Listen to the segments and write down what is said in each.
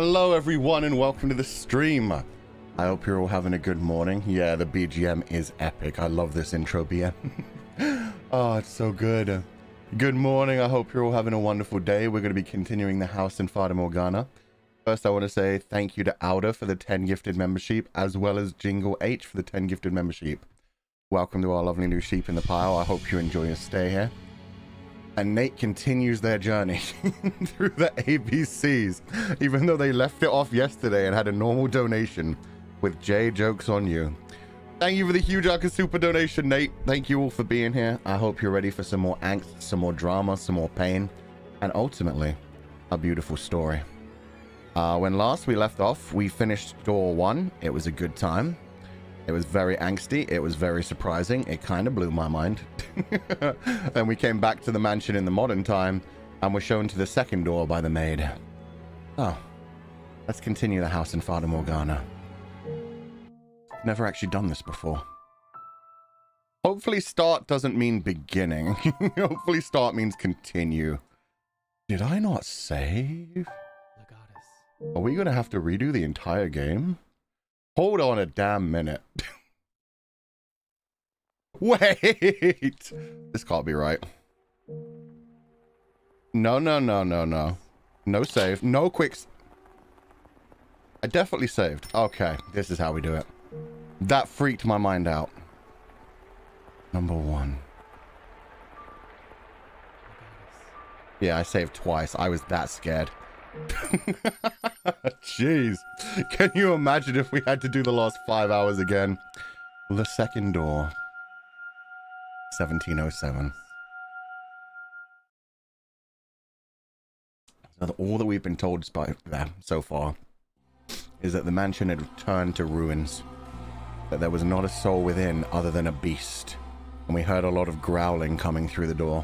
Hello everyone and welcome to the stream. I hope you're all having a good morning. Yeah, the BGM is epic. I love this intro BM. Oh, it's so good. Good morning. I hope you're all having a wonderful day. We're going to be continuing the house in Fata Morgana. First, I want to say thank you to Alda for the 10 gifted membership, as well as Jingle H for the 10 gifted membership. Welcome to our lovely new sheep in the pile. I hope you enjoy your stay here. And Nate continues their journey through the ABCs, even though they left it off yesterday and had a normal donation with J jokes on you. Thank you for the huge Aka Super donation, Nate. Thank you all for being here. I hope you're ready for some more angst, some more drama, some more pain, and ultimately, a beautiful story. When last we left off, we finished door 1. It was a good time. It was very angsty. It was very surprising. It kind of blew my mind. Then we came back to the mansion in the modern time and were shown to the second door by the maid. Oh, let's continue the house in Fata Morgana. Never actually done this before. Hopefully start doesn't mean beginning. Hopefully start means continue. Did I not save? Are we going to have to redo the entire game? Hold on a damn minute. Wait! This can't be right. No. No save. No quicks. I definitely saved. Okay, this is how we do it. That freaked my mind out. Number 1. Yeah, I saved twice. I was that scared. Jeez, can you imagine if we had to do the last 5 hours again? The second door, 1707. So all that we've been told by so far is that the mansion had returned to ruins, that there was not a soul within other than a beast, and we heard a lot of growling coming through the door.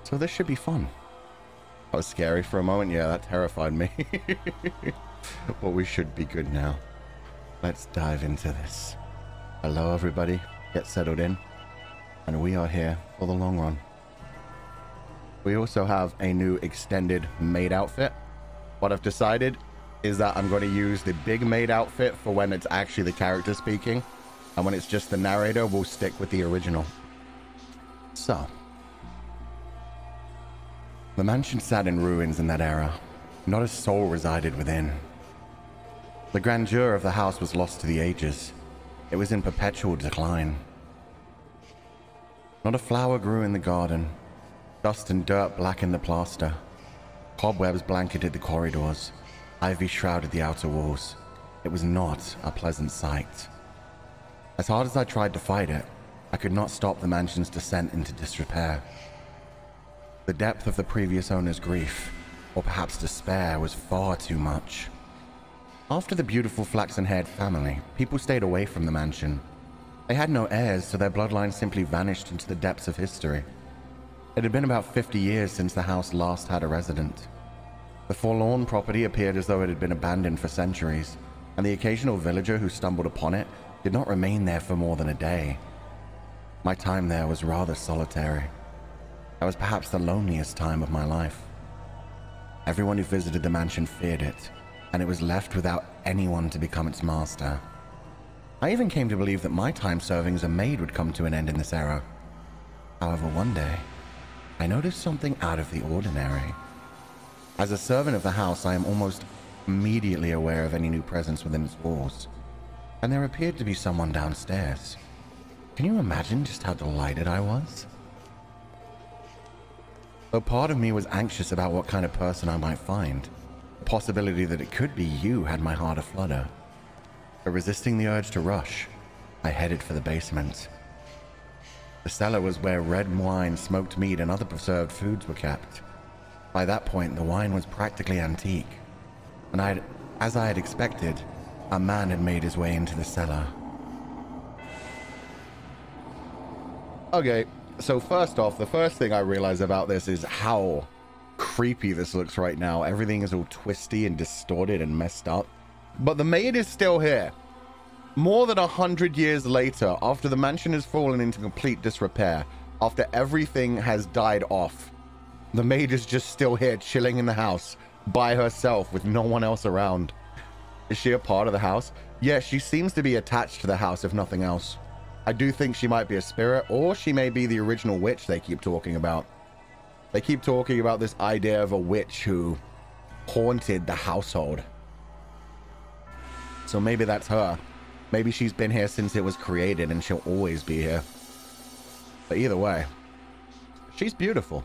So this should be fun. That was scary for a moment. Yeah, that terrified me. But we should be good now. Let's dive into this. Hello, everybody. Get settled in. And we are here for the long run. We also have a new extended maid outfit. What I've decided is that I'm going to use the big maid outfit for when it's actually the character speaking. And when it's just the narrator, we'll stick with the original. So... the mansion sat in ruins in that era. Not a soul resided within. The grandeur of the house was lost to the ages. It was in perpetual decline. Not a flower grew in the garden. Dust and dirt blackened the plaster. Cobwebs blanketed the corridors. Ivy shrouded the outer walls. It was not a pleasant sight. As hard as I tried to fight it, I could not stop the mansion's descent into disrepair. The depth of the previous owner's grief, or perhaps despair, was far too much. After the beautiful flaxen-haired family, people stayed away from the mansion. They had no heirs, so their bloodline simply vanished into the depths of history. It had been about 50 years since the house last had a resident. The forlorn property appeared as though it had been abandoned for centuries, and the occasional villager who stumbled upon it did not remain there for more than a day. My time there was rather solitary. That was perhaps the loneliest time of my life. Everyone who visited the mansion feared it, and it was left without anyone to become its master. I even came to believe that my time serving as a maid would come to an end in this era. However, one day, I noticed something out of the ordinary. As a servant of the house, I am almost immediately aware of any new presence within its walls, and there appeared to be someone downstairs. Can you imagine just how delighted I was? Though part of me was anxious about what kind of person I might find, the possibility that it could be you had my heart aflutter. But resisting the urge to rush, I headed for the basement. The cellar was where red wine, smoked meat, and other preserved foods were kept. By that point, the wine was practically antique, and as I had expected, a man had made his way into the cellar. Okay. So first off, the first thing I realize about this is how creepy this looks right now. Everything is all twisty and distorted and messed up. But the maid is still here. More than 100 years later, after the mansion has fallen into complete disrepair, after everything has died off, the maid is just still here chilling in the house, by herself with no one else around. Is she a part of the house? Yeah, she seems to be attached to the house, if nothing else. I do think she might be a spirit, or she may be the original witch they keep talking about. They keep talking about this idea of a witch who haunted the household. So maybe that's her. Maybe she's been here since it was created and she'll always be here. But either way, she's beautiful.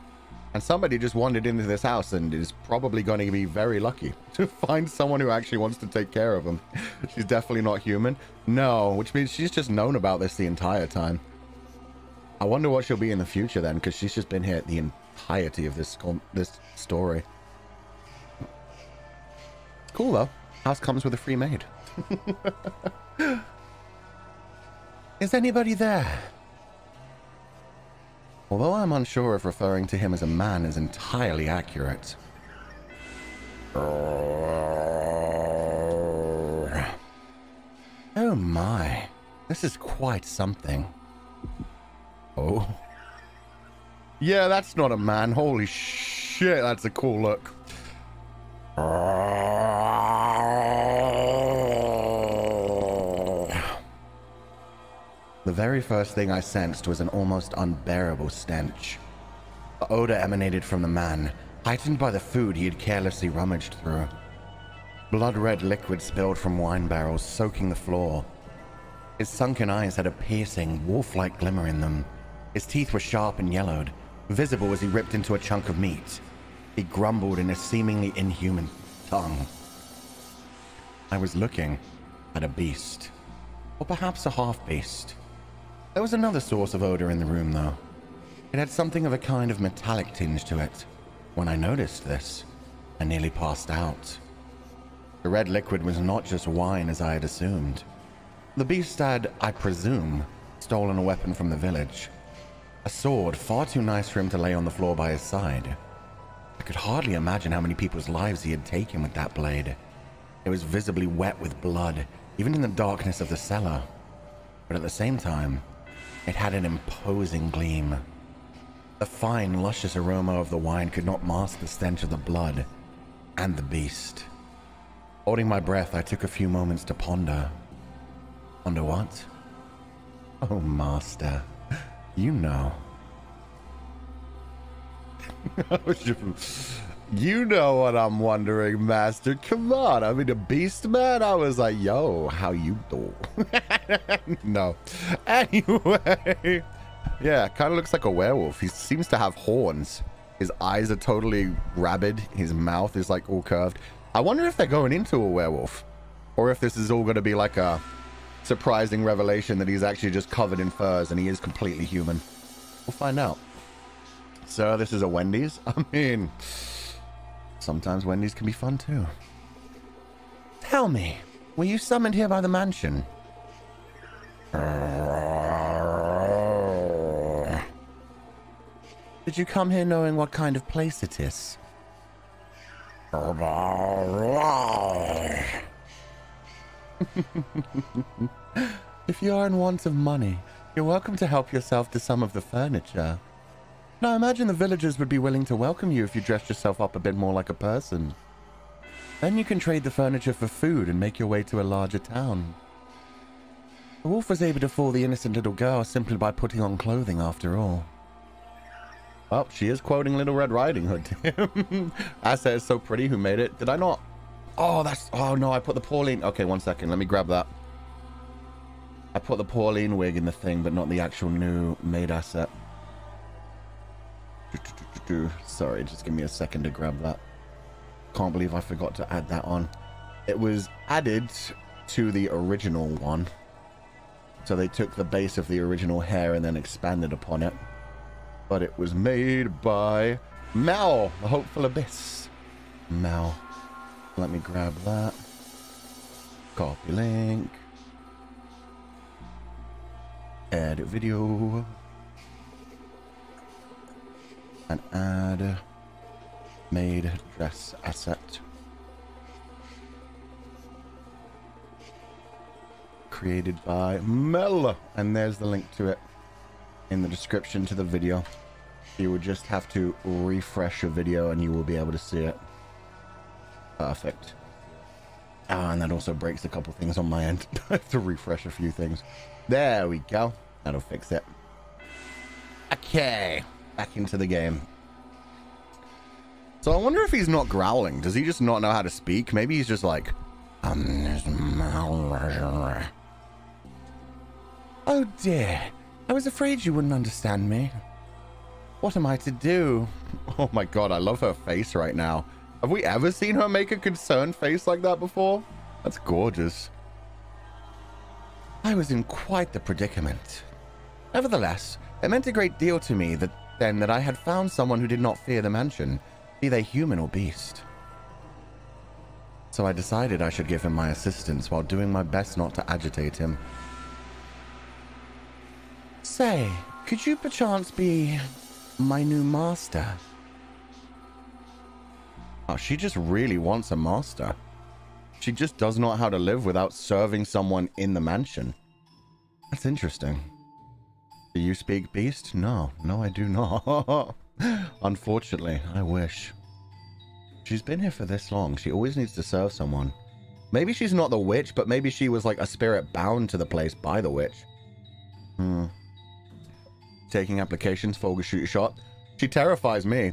And somebody just wandered into this house and is probably going to be very lucky to find someone who actually wants to take care of them. She's definitely not human. No, which means she's just known about this the entire time. I wonder what she'll be in the future then, because she's just been here the entirety of this story. Cool though. House comes with a free maid. Is anybody there? Although I'm unsure if referring to him as a man is entirely accurate. Oh my, this is quite something. Oh. Yeah, that's not a man. Holy shit, that's a cool look. The very first thing I sensed was an almost unbearable stench. The odor emanated from the man, heightened by the food he had carelessly rummaged through. Blood-red liquid spilled from wine barrels, soaking the floor. His sunken eyes had a piercing, wolf-like glimmer in them. His teeth were sharp and yellowed, visible as he ripped into a chunk of meat. He grumbled in a seemingly inhuman tongue. I was looking at a beast, or perhaps a half-beast. There was another source of odor in the room, though. It had something of a kind of metallic tinge to it. When I noticed this, I nearly passed out. The red liquid was not just wine as I had assumed. The beast had, I presume, stolen a weapon from the village. A sword far too nice for him to lay on the floor by his side. I could hardly imagine how many people's lives he had taken with that blade. It was visibly wet with blood, even in the darkness of the cellar. But at the same time, it had an imposing gleam. The fine, luscious aroma of the wine could not mask the stench of the blood and the beast. Holding my breath, I took a few moments to ponder. Ponder what? Oh, master, you know. You know what I'm wondering, master. Come on, I mean, the beast man. I was like, yo, how you do? No. Anyway, yeah, kind of looks like a werewolf. He seems to have horns. His eyes are totally rabid. His mouth is like all curved. I wonder if they're going into a werewolf, or if this is all going to be like a surprising revelation that he's actually just covered in furs and he is completely human. We'll find out. So this is a Wendy's. I mean, sometimes Wendy's can be fun too. Tell me, were you summoned here by the mansion? Did you come here knowing what kind of place it is? If you are in want of money, you're welcome to help yourself to some of the furniture. Now, I imagine the villagers would be willing to welcome you if you dressed yourself up a bit more like a person. Then you can trade the furniture for food and make your way to a larger town. The wolf was able to fool the innocent little girl simply by putting on clothing after all. Well, she is quoting Little Red Riding Hood. I said it's so pretty. Who made it? Did I not? Oh, that's... Oh, no, I put the Pauline... Okay, one second. Let me grab that. I put the Pauline wig in the thing, but not the actual new made asset. Sorry, just give me a second to grab that. Can't believe I forgot to add that on. It was added to the original one. So they took the base of the original hair and then expanded upon it. But it was made by Mel, the Hopeful Abyss. Mel. Let me grab that. Copy link. Edit video. And add made dress asset. Created by Mel. And there's the link to it in the description to the video. You would just have to refresh your video and you will be able to see it. Perfect. Ah, and that also breaks a couple things on my end. I have to refresh a few things. There we go. That'll fix it. Okay. Back into the game. So I wonder if he's not growling. Does he just not know how to speak? Maybe he's just like... Oh dear. I was afraid you wouldn't understand me. What am I to do? Oh my god, I love her face right now. Have we ever seen her make a concerned face like that before? That's gorgeous. I was in quite the predicament. Nevertheless, it meant a great deal to me that I had found someone who did not fear the mansion, be they human or beast. So I decided I should give him my assistance while doing my best not to agitate him. Say, could you perchance be my new master? Oh, she just really wants a master. She just does not know how to live without serving someone in the mansion. That's interesting. Do you speak beast? No, I do not. Unfortunately, I wish. She's been here for this long. She always needs to serve someone. Maybe she's not the witch, but maybe she was like a spirit bound to the place by the witch. Taking applications, Fulgur shoot your shot. She terrifies me.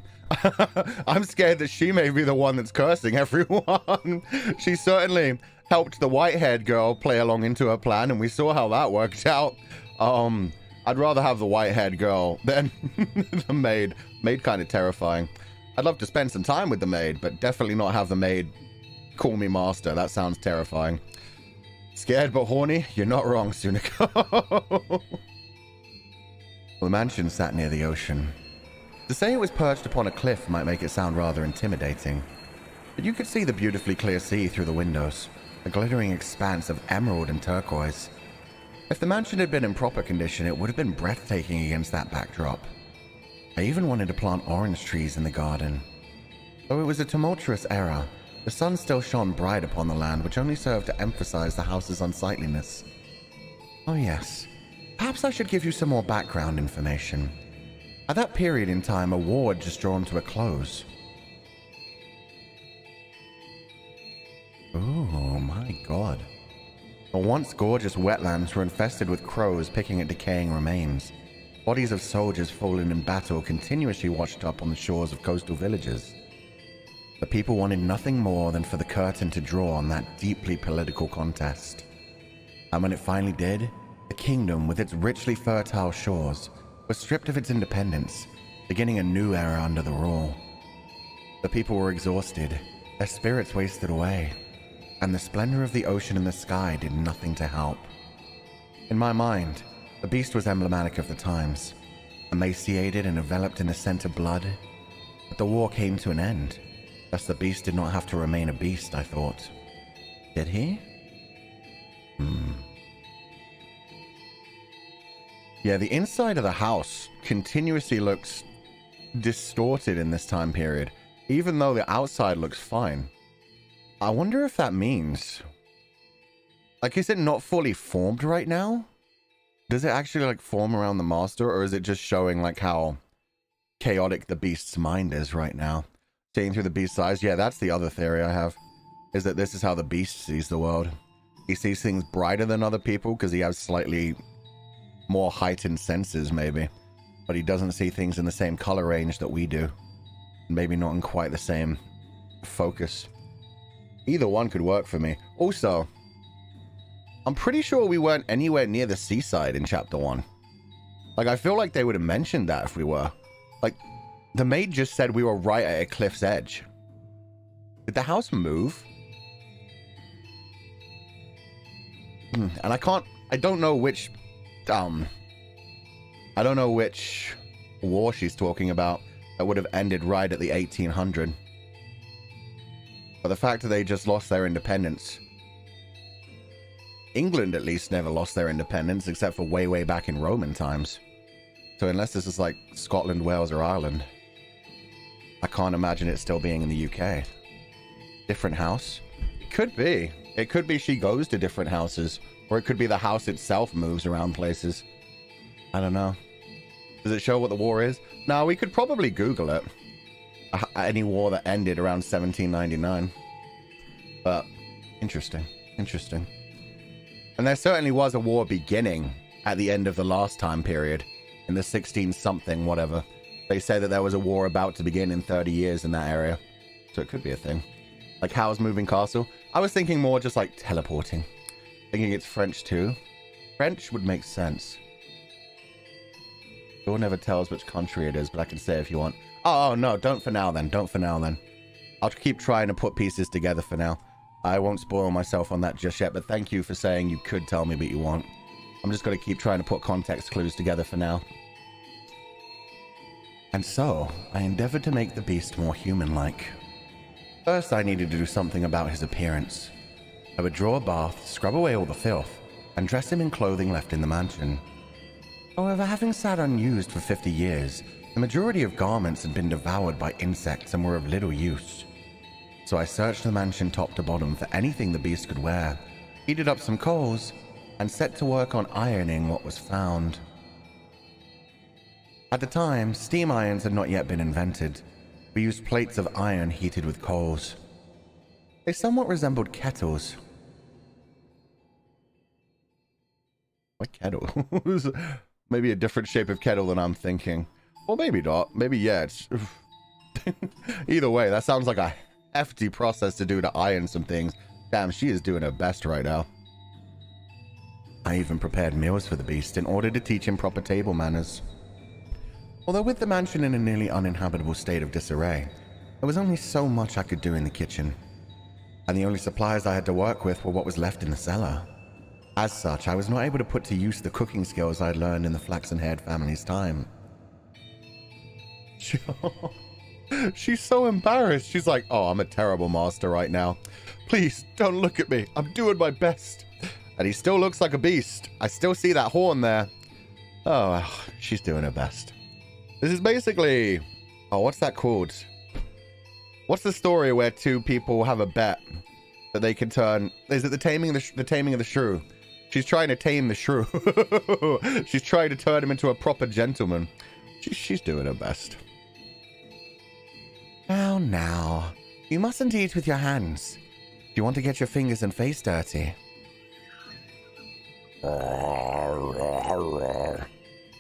I'm scared that she may be the one that's cursing everyone. She certainly helped the white-haired girl play along into her plan, and we saw how that worked out. I'd rather have the white-haired girl than the maid. Maid kind of terrifying. I'd love to spend some time with the maid, but definitely not have the maid call me master. That sounds terrifying. Scared but horny? You're not wrong, Suniko. The mansion sat near the ocean. To say it was perched upon a cliff might make it sound rather intimidating, but you could see the beautifully clear sea through the windows, a glittering expanse of emerald and turquoise. If the mansion had been in proper condition, it would have been breathtaking against that backdrop. I even wanted to plant orange trees in the garden. Though it was a tumultuous era, the sun still shone bright upon the land, which only served to emphasize the house's unsightliness. Oh yes, perhaps I should give you some more background information. At that period in time, a war had just drawn to a close. Oh my god. The once gorgeous wetlands were infested with crows picking at decaying remains. Bodies of soldiers fallen in battle continuously washed up on the shores of coastal villages. The people wanted nothing more than for the curtain to draw on that deeply political contest. And when it finally did, the kingdom, with its richly fertile shores, was stripped of its independence, beginning a new era under the rule. The people were exhausted, their spirits wasted away, and the splendor of the ocean and the sky did nothing to help. In my mind, the beast was emblematic of the times, emaciated and enveloped in a scent of blood. But the war came to an end, thus the beast did not have to remain a beast, I thought. Did he? Yeah, the inside of the house continuously looks distorted in this time period, even though the outside looks fine. I wonder if that means... like, is it not fully formed right now? Does it actually, like, form around the master, or is it just showing, like, how chaotic the beast's mind is right now? Seeing through the beast's eyes? Yeah, that's the other theory I have, is that this is how the beast sees the world. He sees things brighter than other people because he has slightly more heightened senses, maybe. But he doesn't see things in the same color range that we do. Maybe not in quite the same focus. Either one could work for me. Also, I'm pretty sure we weren't anywhere near the seaside in Chapter 1. Like, I feel like they would have mentioned that if we were. Like, the maid just said we were right at a cliff's edge. Did the house move? And I don't know which... I don't know which war she's talking about that would have ended right at the 1800. But the fact that they just lost their independence. England at least never lost their independence except for way, way back in Roman times. So unless this is like Scotland, Wales, or Ireland, I can't imagine it still being in the UK. Different house? It could be. It could be she goes to different houses. Or it could be the house itself moves around places. I don't know. Does it show what the war is? No, we could probably Google it. Any war that ended around 1799. But interesting. Interesting. And there certainly was a war beginning at the end of the last time period. In the 16-something, whatever. They say that there was a war about to begin in 30 years in that area. So it could be a thing. Like How's Moving Castle? I was thinking more just like teleporting. Thinking it's French too. French would make sense. It never tells which country it is, but I can say if you want. Oh, no, don't for now then. Don't for now then. I'll keep trying to put pieces together for now. I won't spoil myself on that just yet, but thank you for saying you could tell me, but you won't. I'm just going to keep trying to put context clues together for now. And so, I endeavored to make the beast more human-like. First, I needed to do something about his appearance. I would draw a bath, scrub away all the filth, and dress him in clothing left in the mansion. However, having sat unused for 50 years, the majority of garments had been devoured by insects and were of little use. So I searched the mansion top to bottom for anything the beast could wear, heated up some coals, and set to work on ironing what was found. At the time, steam irons had not yet been invented. We used plates of iron heated with coals. They somewhat resembled kettles. What kettle? Maybe a different shape of kettle than I'm thinking. Or maybe not. Maybe, yeah, it's... Either way, that sounds like a hefty process to do to iron some things. Damn, she is doing her best right now. I even prepared meals for the beast in order to teach him proper table manners. Although with the mansion in a nearly uninhabitable state of disarray, there was only so much I could do in the kitchen. And the only supplies I had to work with were what was left in the cellar. As such, I was not able to put to use the cooking skills I had learned in the flaxen-haired family's time. She's so embarrassed. She's like, oh, I'm a terrible master right now. Please, don't look at me. I'm doing my best. And he still looks like a beast. I still see that horn there. Oh, she's doing her best. This is basically... Oh, what's that called? What's the story where two people have a bet that they can turn... Is it the taming of the shrew? She's trying to tame the shrew. She's trying to turn him into a proper gentleman. She's doing her best. Now. You mustn't eat with your hands. Do you want to get your fingers and face dirty? I'm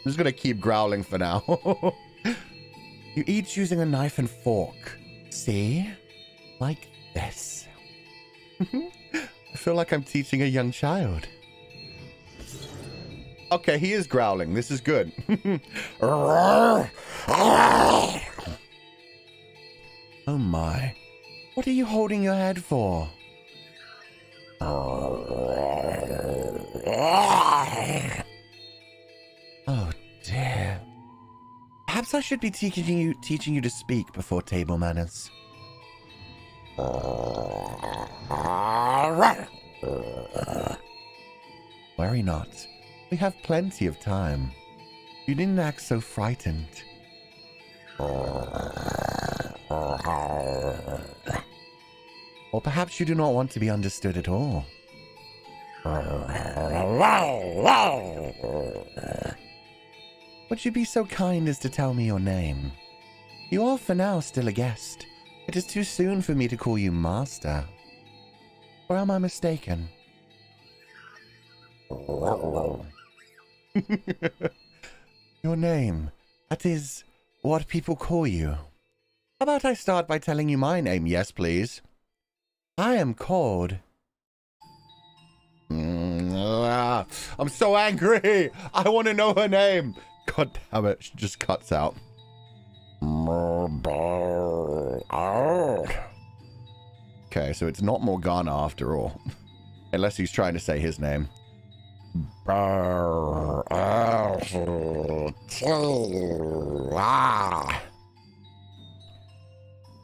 just going to keep growling for now. You eat using a knife and fork. See? Like this. I feel like I'm teaching a young child. Okay, he is growling. This is good. Oh my. What are you holding your head for? Oh dear. Perhaps I should be teaching you to speak before table manners. Worry not. We have plenty of time. You didn't act so frightened. Or perhaps you do not want to be understood at all. Would you be so kind as to tell me your name? You are for now still a guest. It is too soon for me to call you master. Or am I mistaken? Your name. That is what people call you. How about I start by telling you my name? Yes, please. I am called... I'm so angry. I want to know her name. God damn it. She just cuts out. Okay, so it's not Morgana after all. Unless he's trying to say his name.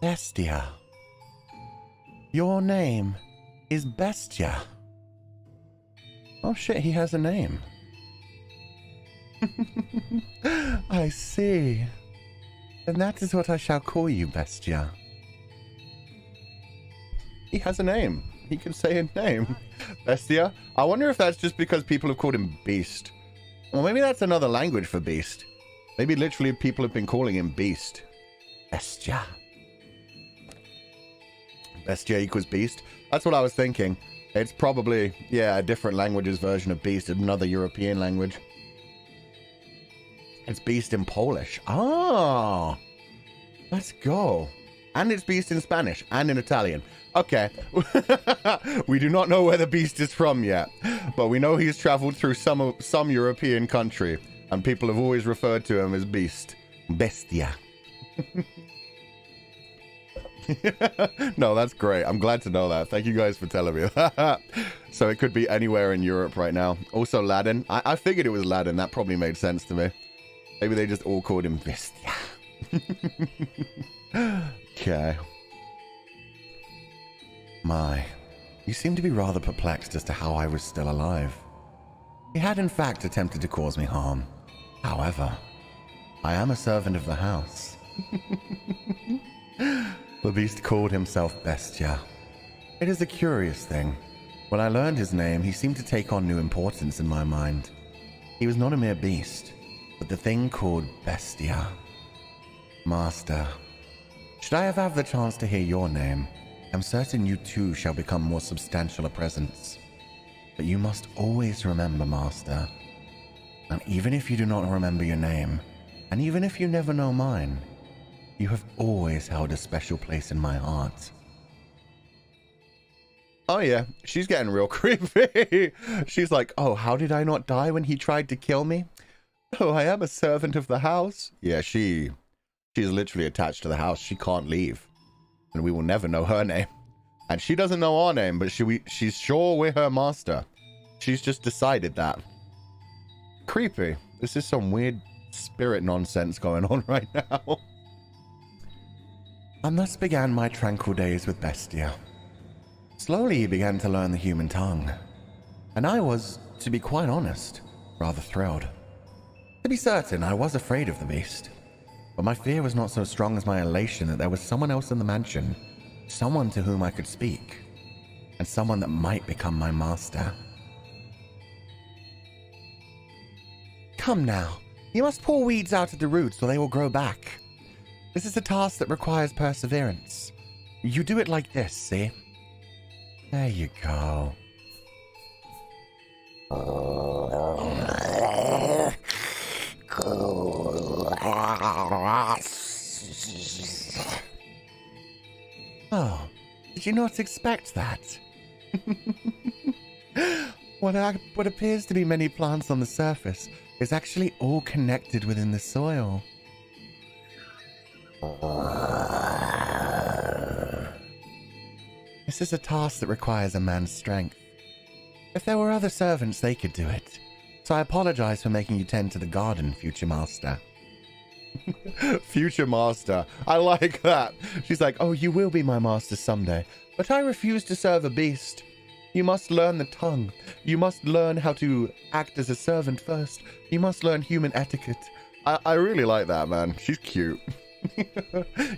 Bestia. Your name is Bestia. Oh shit, he has a name. I see. And that is what I shall call you, Bestia. He has a name. He can say a name. Bestia. I wonder if that's just because people have called him Beast. Or maybe that's another language for Beast. Maybe literally people have been calling him Beast. Bestia. Bestia equals beast. That's what I was thinking. It's probably, yeah, a different language's version of beast, another European language. It's beast in Polish. Ah, let's go. And it's beast in Spanish and in Italian. Okay. We do not know where the beast is from yet, but we know he's traveled through some European country, and people have always referred to him as beast. Bestia. No, that's great. I'm glad to know that. Thank you guys for telling me. So it could be anywhere in Europe right now. Also Latin. I figured it was Latin. That probably made sense to me. Maybe they just all called him Bestia. Okay. My, you seem to be rather perplexed as to how I was still alive. He had in fact attempted to cause me harm. However, I am a servant of the house. The beast called himself Bestia. It is a curious thing. When I learned his name, he seemed to take on new importance in my mind. He was not a mere beast, but the thing called Bestia. Master, should I ever have the chance to hear your name, I'm certain you too shall become more substantial a presence. But you must always remember, Master, and even if you do not remember your name, and even if you never know mine, you have always held a special place in my heart. Oh yeah, she's getting real creepy. She's like, oh, how did I not die when he tried to kill me? Oh, I am a servant of the house. Yeah, she's literally attached to the house. She can't leave. And we will never know her name. And she doesn't know our name, but she's sure we're her master. She's just decided that. Creepy. This is some weird spirit nonsense going on right now. And thus began my tranquil days with Bestia. Slowly he began to learn the human tongue. And I was, to be quite honest, rather thrilled. To be certain, I was afraid of the beast. But my fear was not so strong as my elation that there was someone else in the mansion, someone to whom I could speak, and someone that might become my master. Come now, you must pull weeds out at the roots or they will grow back. This is a task that requires perseverance. You do it like this, see? There you go. Oh, did you not expect that? What appears to be many plants on the surface is actually all connected within the soil. This is a task that requires a man's strength. If there were other servants, they could do it. So I apologize for making you tend to the garden, future master. Future master. I like that. She's like, oh, you will be my master someday. But I refuse to serve a beast. You must learn the tongue. You must learn how to act as a servant first. You must learn human etiquette. I really like that, man. She's cute.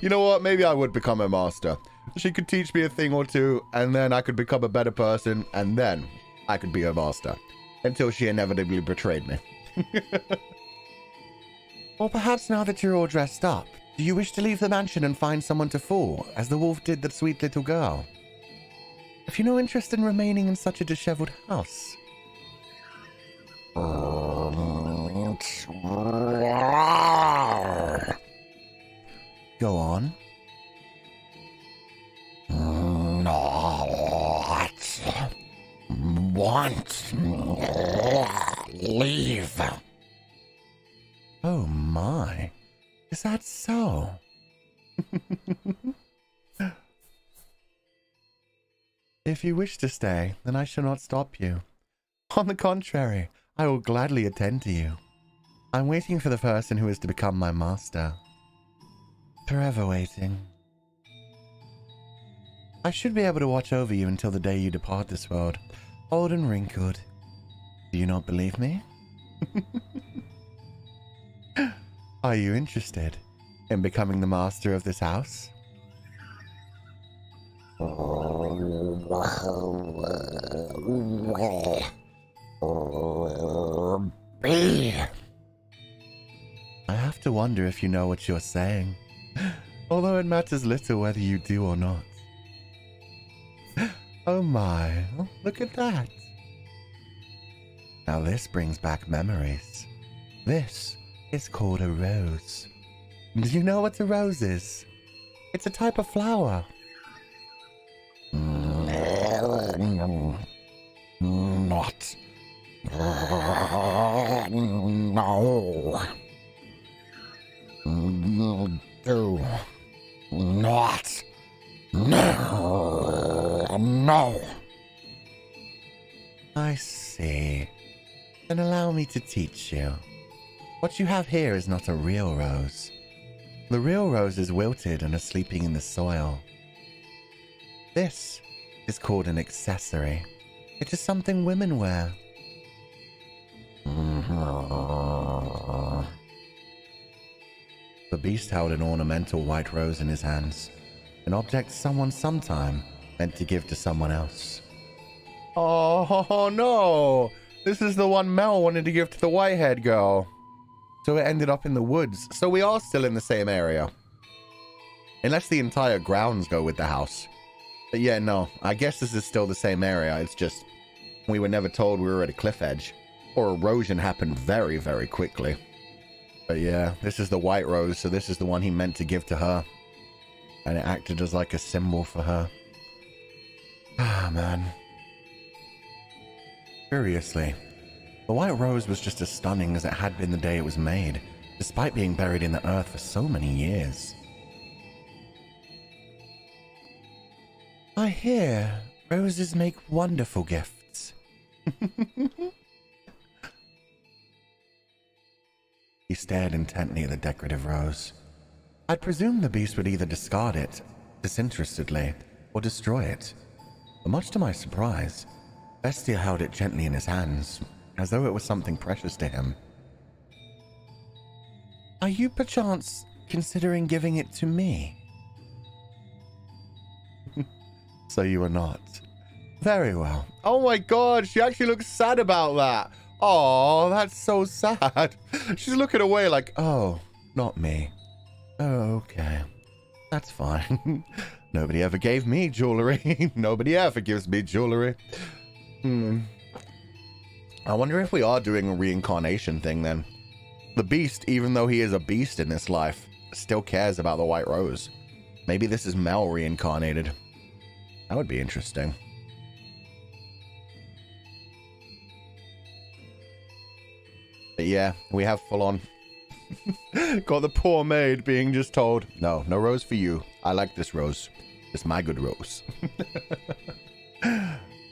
You know what? Maybe I would become a master. She could teach me a thing or two, and then I could become a better person, and then I could be a master. Until she inevitably betrayed me. Or perhaps now that you're all dressed up, do you wish to leave the mansion and find someone to fool, as the wolf did the sweet little girl? Have you no interest in remaining in such a disheveled house? Go on. Not want leave. Oh my, is that so? If you wish to stay, then I shall not stop you. On the contrary, I will gladly attend to you. I'm waiting for the person who is to become my master. Forever waiting. I should be able to watch over you until the day you depart this world, old and wrinkled. Do you not believe me? Are you interested in becoming the master of this house? I have to wonder if you know what you're saying, although it matters little whether you do or not. Oh my, look at that. Now this brings back memories. This is called a rose. Do you know what a rose is? It's a type of flower. Not. No. Do not. No. I see. Then allow me to teach you. What you have here is not a real rose. The real rose is wilted and is sleeping in the soil. This is called an accessory. It is something women wear. The beast held an ornamental white rose in his hands, an object someone sometime meant to give to someone else. Oh no! This is the one Mel wanted to give to the white-haired girl. So it ended up in the woods. So we are still in the same area. Unless the entire grounds go with the house. But yeah, no. I guess this is still the same area. It's just we were never told we were at a cliff edge. Or erosion happened very, very quickly. But yeah, this is the white rose. So this is the one he meant to give to her. And it acted as like a symbol for her. Ah, man. Curiously, the white rose was just as stunning as it had been the day it was made, despite being buried in the earth for so many years. I hear roses make wonderful gifts. He stared intently at the decorative rose. I'd presumed the beast would either discard it, disinterestedly, or destroy it. But much to my surprise, Bestia held it gently in his hands, as though it was something precious to him. Are you perchance considering giving it to me? So you are not. Very well. Oh my god, she actually looks sad about that. Oh, that's so sad. She's looking away like, oh, not me. Oh, okay. That's fine. Nobody ever gave me jewelry. Nobody ever gives me jewelry. I wonder if we are doing a reincarnation thing then. The beast, even though he is a beast in this life, still cares about the white rose. Maybe this is Mel reincarnated. That would be interesting. But yeah, we have full on. Got the poor maid being just told, no rose for you. I like this rose. It's my good rose.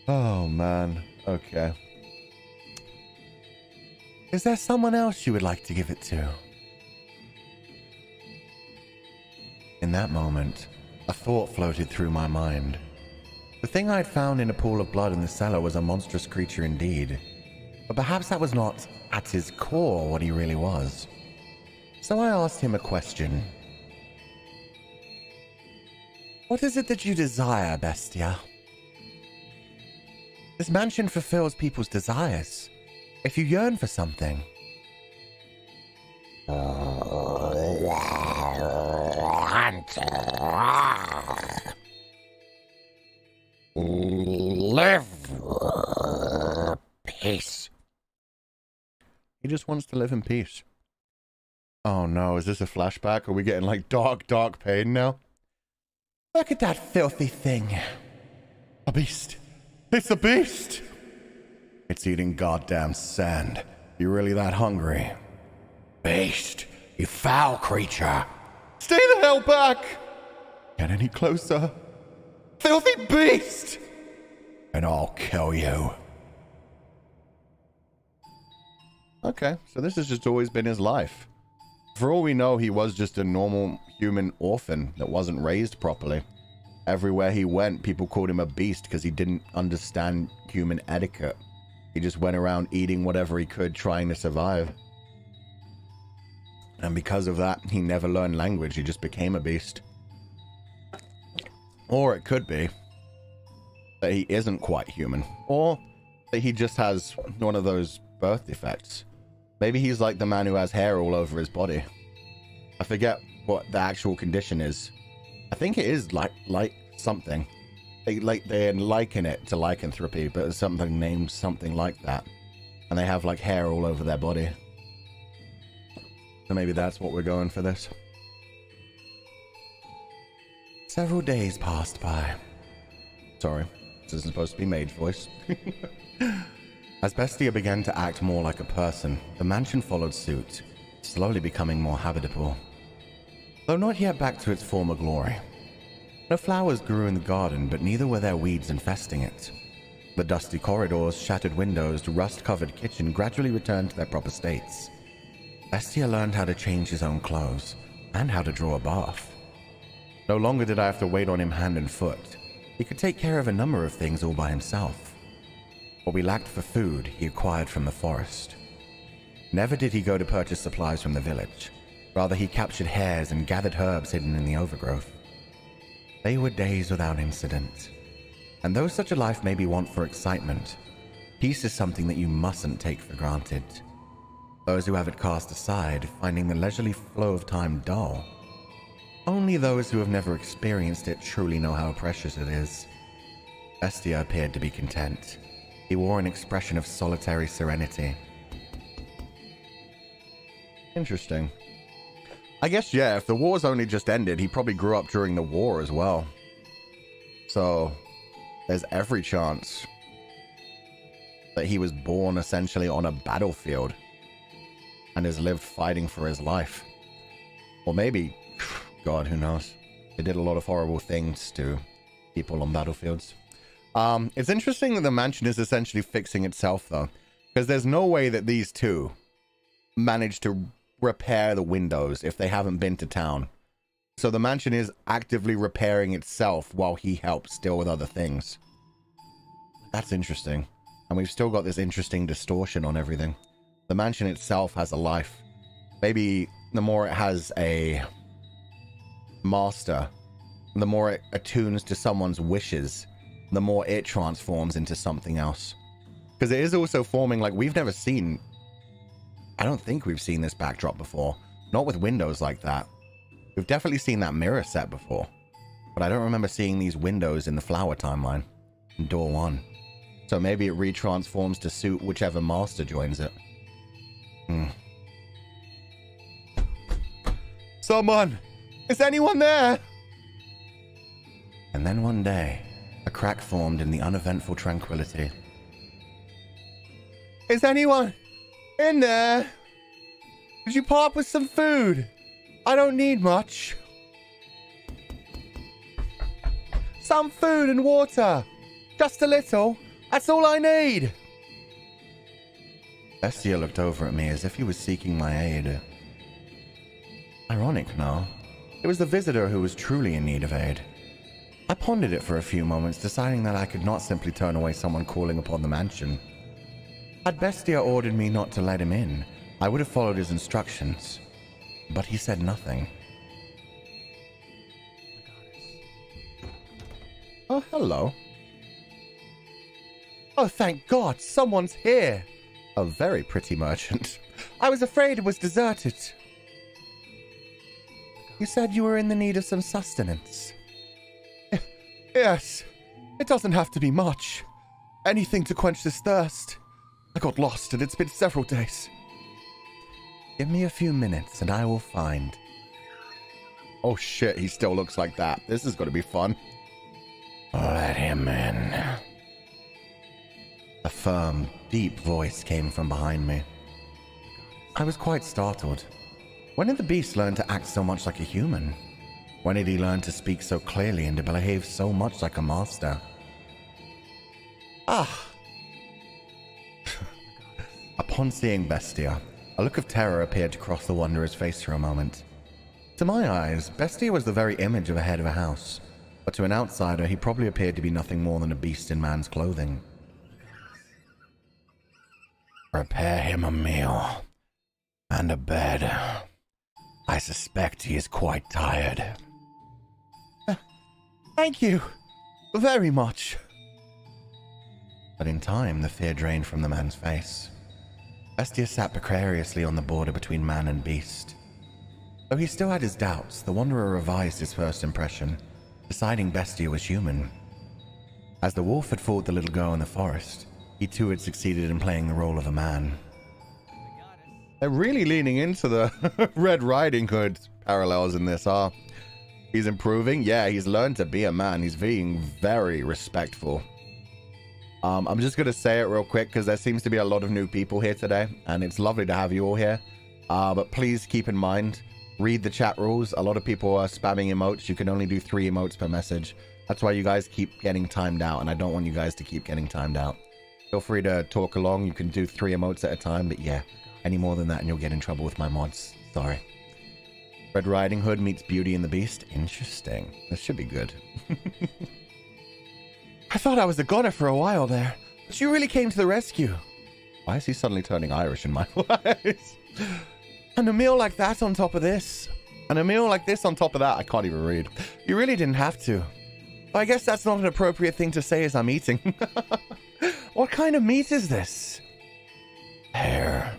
Oh, man. Okay. Is there someone else you would like to give it to? In that moment, a thought floated through my mind. The thing I'd found in a pool of blood in the cellar was a monstrous creature indeed. But perhaps that was not, at his core, what he really was. So I asked him a question. What is it that you desire, Bestia? This mansion fulfills people's desires. If you yearn for something. Live peace. He just wants to live in peace. Oh no, is this a flashback? Are we getting like dark pain now? Look at that filthy thing. A beast. It's a beast. It's eating goddamn sand. You really that hungry? Beast, you foul creature. Stay the hell back. Get any closer. Filthy beast. And I'll kill you. Okay, so this has just always been his life. For all we know, he was just a normal human orphan that wasn't raised properly. Everywhere he went, people called him a beast because he didn't understand human etiquette. He just went around eating whatever he could, trying to survive. And because of that, he never learned language. He just became a beast. Or it could be that he isn't quite human. Or that he just has one of those birth defects. Maybe he's like the man who has hair all over his body. I forget what the actual condition is. I think it is like something. They liken it to lycanthropy, but it's something named something like that. And they have like hair all over their body. So maybe that's what we're going for this. Several days passed by. Sorry, this isn't supposed to be Mage voice. As Bestia began to act more like a person, the mansion followed suit, slowly becoming more habitable. Though not yet back to its former glory. No flowers grew in the garden, but neither were there weeds infesting it. The dusty corridors, shattered windows, rust-covered kitchen gradually returned to their proper states. Bestia learned how to change his own clothes, and how to draw a bath. No longer did I have to wait on him hand and foot. He could take care of a number of things all by himself. What we lacked for food, he acquired from the forest. Never did he go to purchase supplies from the village. Rather, he captured hares and gathered herbs hidden in the overgrowth. They were days without incident. And though such a life may be wont for excitement, peace is something that you mustn't take for granted. Those who have it cast aside, finding the leisurely flow of time dull. Only those who have never experienced it truly know how precious it is. Bestia appeared to be content. He wore an expression of solitary serenity. Interesting. I guess, yeah, if the war's only just ended, he probably grew up during the war as well. So, there's every chance that he was born essentially on a battlefield and has lived fighting for his life. Or maybe, God, who knows? They did a lot of horrible things to people on battlefields. It's interesting that the mansion is essentially fixing itself, though, because there's no way that these two managed to repair the windows if they haven't been to town. So the mansion is actively repairing itself while he helps deal with other things. That's interesting. And we've still got this interesting distortion on everything. The mansion itself has a life. Maybe the more it has a master, the more it attunes to someone's wishes, the more it transforms into something else. Because it is also forming, like, we've never seen... I don't think we've seen this backdrop before. Not with windows like that. We've definitely seen that mirror set before. But I don't remember seeing these windows in the flower timeline. In door 1. So maybe it retransforms to suit whichever master joins it. Someone! Is anyone there? And then one day, a crack formed in the uneventful tranquility. Is anyone in there? Could you pop with some food? I don't need much. Some food and water. Just a little. That's all I need. Bestia looked over at me as if he was seeking my aid. Ironic, no? It was the visitor who was truly in need of aid. I pondered it for a few moments, deciding that I could not simply turn away someone calling upon the mansion. Had Bestia ordered me not to let him in, I would have followed his instructions. But he said nothing. Oh, hello. Oh, thank God, someone's here. A very pretty merchant. I was afraid it was deserted. You said you were in the need of some sustenance. Yes. It doesn't have to be much. Anything to quench this thirst. I got lost and it's been several days. Give me a few minutes and I will find. Oh shit, he still looks like that. This is going to be fun. Let him in. A firm, deep voice came from behind me. I was quite startled. When did the beast learn to act so much like a human? When did he learn to speak so clearly and to behave so much like a master? Ah! Upon seeing Bestia, a look of terror appeared to cross the wanderer's face for a moment. To my eyes, Bestia was the very image of a head of a house, but to an outsider he probably appeared to be nothing more than a beast in man's clothing. Prepare him a meal and a bed. I suspect he is quite tired. Thank you very much. But in time, the fear drained from the man's face. Bestia sat precariously on the border between man and beast. Though he still had his doubts, the wanderer revised his first impression, deciding Bestia was human. As the wolf had fooled the little girl in the forest, he too had succeeded in playing the role of a man. They're really leaning into the Red Riding Hood parallels in this, huh? He's improving. Yeah, he's learned to be a man. He's being very respectful. I'm just going to say it real quick because there seems to be a lot of new people here today, and it's lovely to have you all here. But please keep in mind, read the chat rules. A lot of people are spamming emotes. You can only do 3 emotes per message. That's why you guys keep getting timed out, and I don't want you guys to keep getting timed out. Feel free to talk along. You can do 3 emotes at a time, but yeah, any more than that and you'll get in trouble with my mods. Sorry. Red Riding Hood meets Beauty and the Beast. Interesting. This should be good. I thought I was a goner for a while there, but you really came to the rescue. Why is he suddenly turning Irish in my eyes? And a meal like that on top of this. And a meal like this on top of that. I can't even read. You really didn't have to. But I guess that's not an appropriate thing to say as I'm eating. What kind of meat is this? Hare.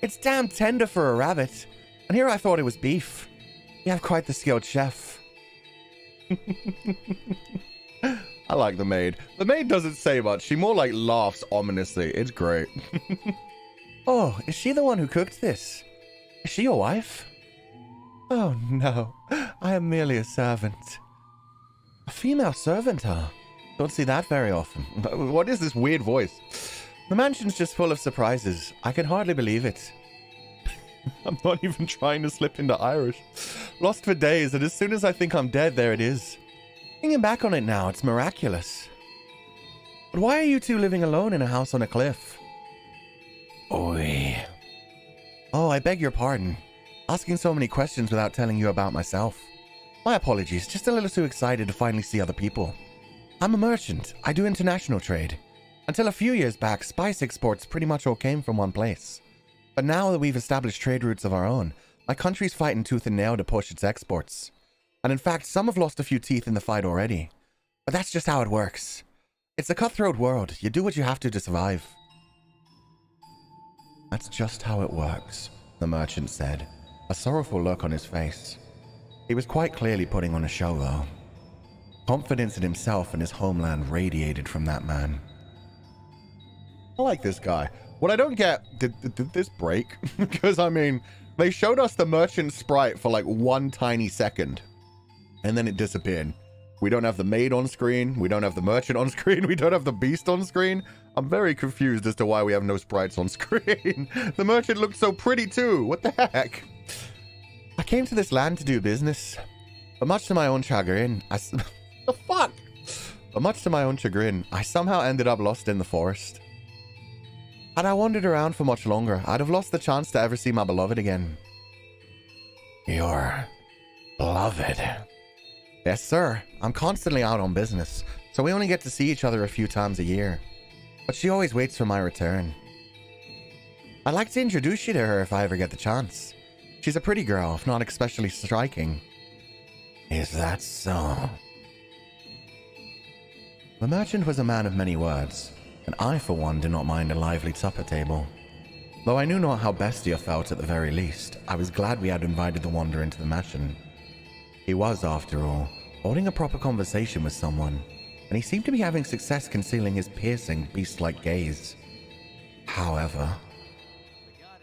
It's damn tender for a rabbit. And here I thought it was beef. You have quite the skilled chef. I like the maid. The maid doesn't say much. She more like laughs ominously. It's great. Oh, is she the one who cooked this? Is she your wife? Oh no, I am merely a servant. A female servant, huh? Don't see that very often. What is this weird voice? The mansion's just full of surprises. I can hardly believe it. I'm not even trying to slip into Irish. Lost for days, and as soon as I think I'm dead, there it is. Thinking back on it now, it's miraculous. But why are you two living alone in a house on a cliff? Oi. Oh, I beg your pardon. Asking so many questions without telling you about myself. My apologies, just a little too excited to finally see other people. I'm a merchant. I do international trade. Until a few years back, spice exports pretty much all came from one place. But now that we've established trade routes of our own, my country's fighting tooth and nail to push its exports. And in fact, some have lost a few teeth in the fight already. But that's just how it works. It's a cutthroat world. You do what you have to survive. That's just how it works, the merchant said, a sorrowful look on his face. He was quite clearly putting on a show, though. Confidence in himself and his homeland radiated from that man. I like this guy. What I don't get, did this break? Because, I mean, they showed us the merchant sprite for like 1 tiny second. And then it disappeared. We don't have the maid on screen. We don't have the merchant on screen. We don't have the beast on screen. I'm very confused as to why we have no sprites on screen. The merchant looked so pretty too. What the heck? I came to this land to do business. But much to my own chagrin, the fuck? But much to my own chagrin, I somehow ended up lost in the forest. Had I wandered around for much longer, I'd have lost the chance to ever see my beloved again. Your beloved? Yes, sir. I'm constantly out on business, so we only get to see each other a few times a year. But she always waits for my return. I'd like to introduce you to her if I ever get the chance. She's a pretty girl, if not especially striking. Is that so? The merchant was a man of many words, and I, for one, did not mind a lively supper table. Though I knew not how Bestia felt at the very least, I was glad we had invited the wanderer into the mansion. He was, after all, holding a proper conversation with someone, and he seemed to be having success concealing his piercing, beast-like gaze. However...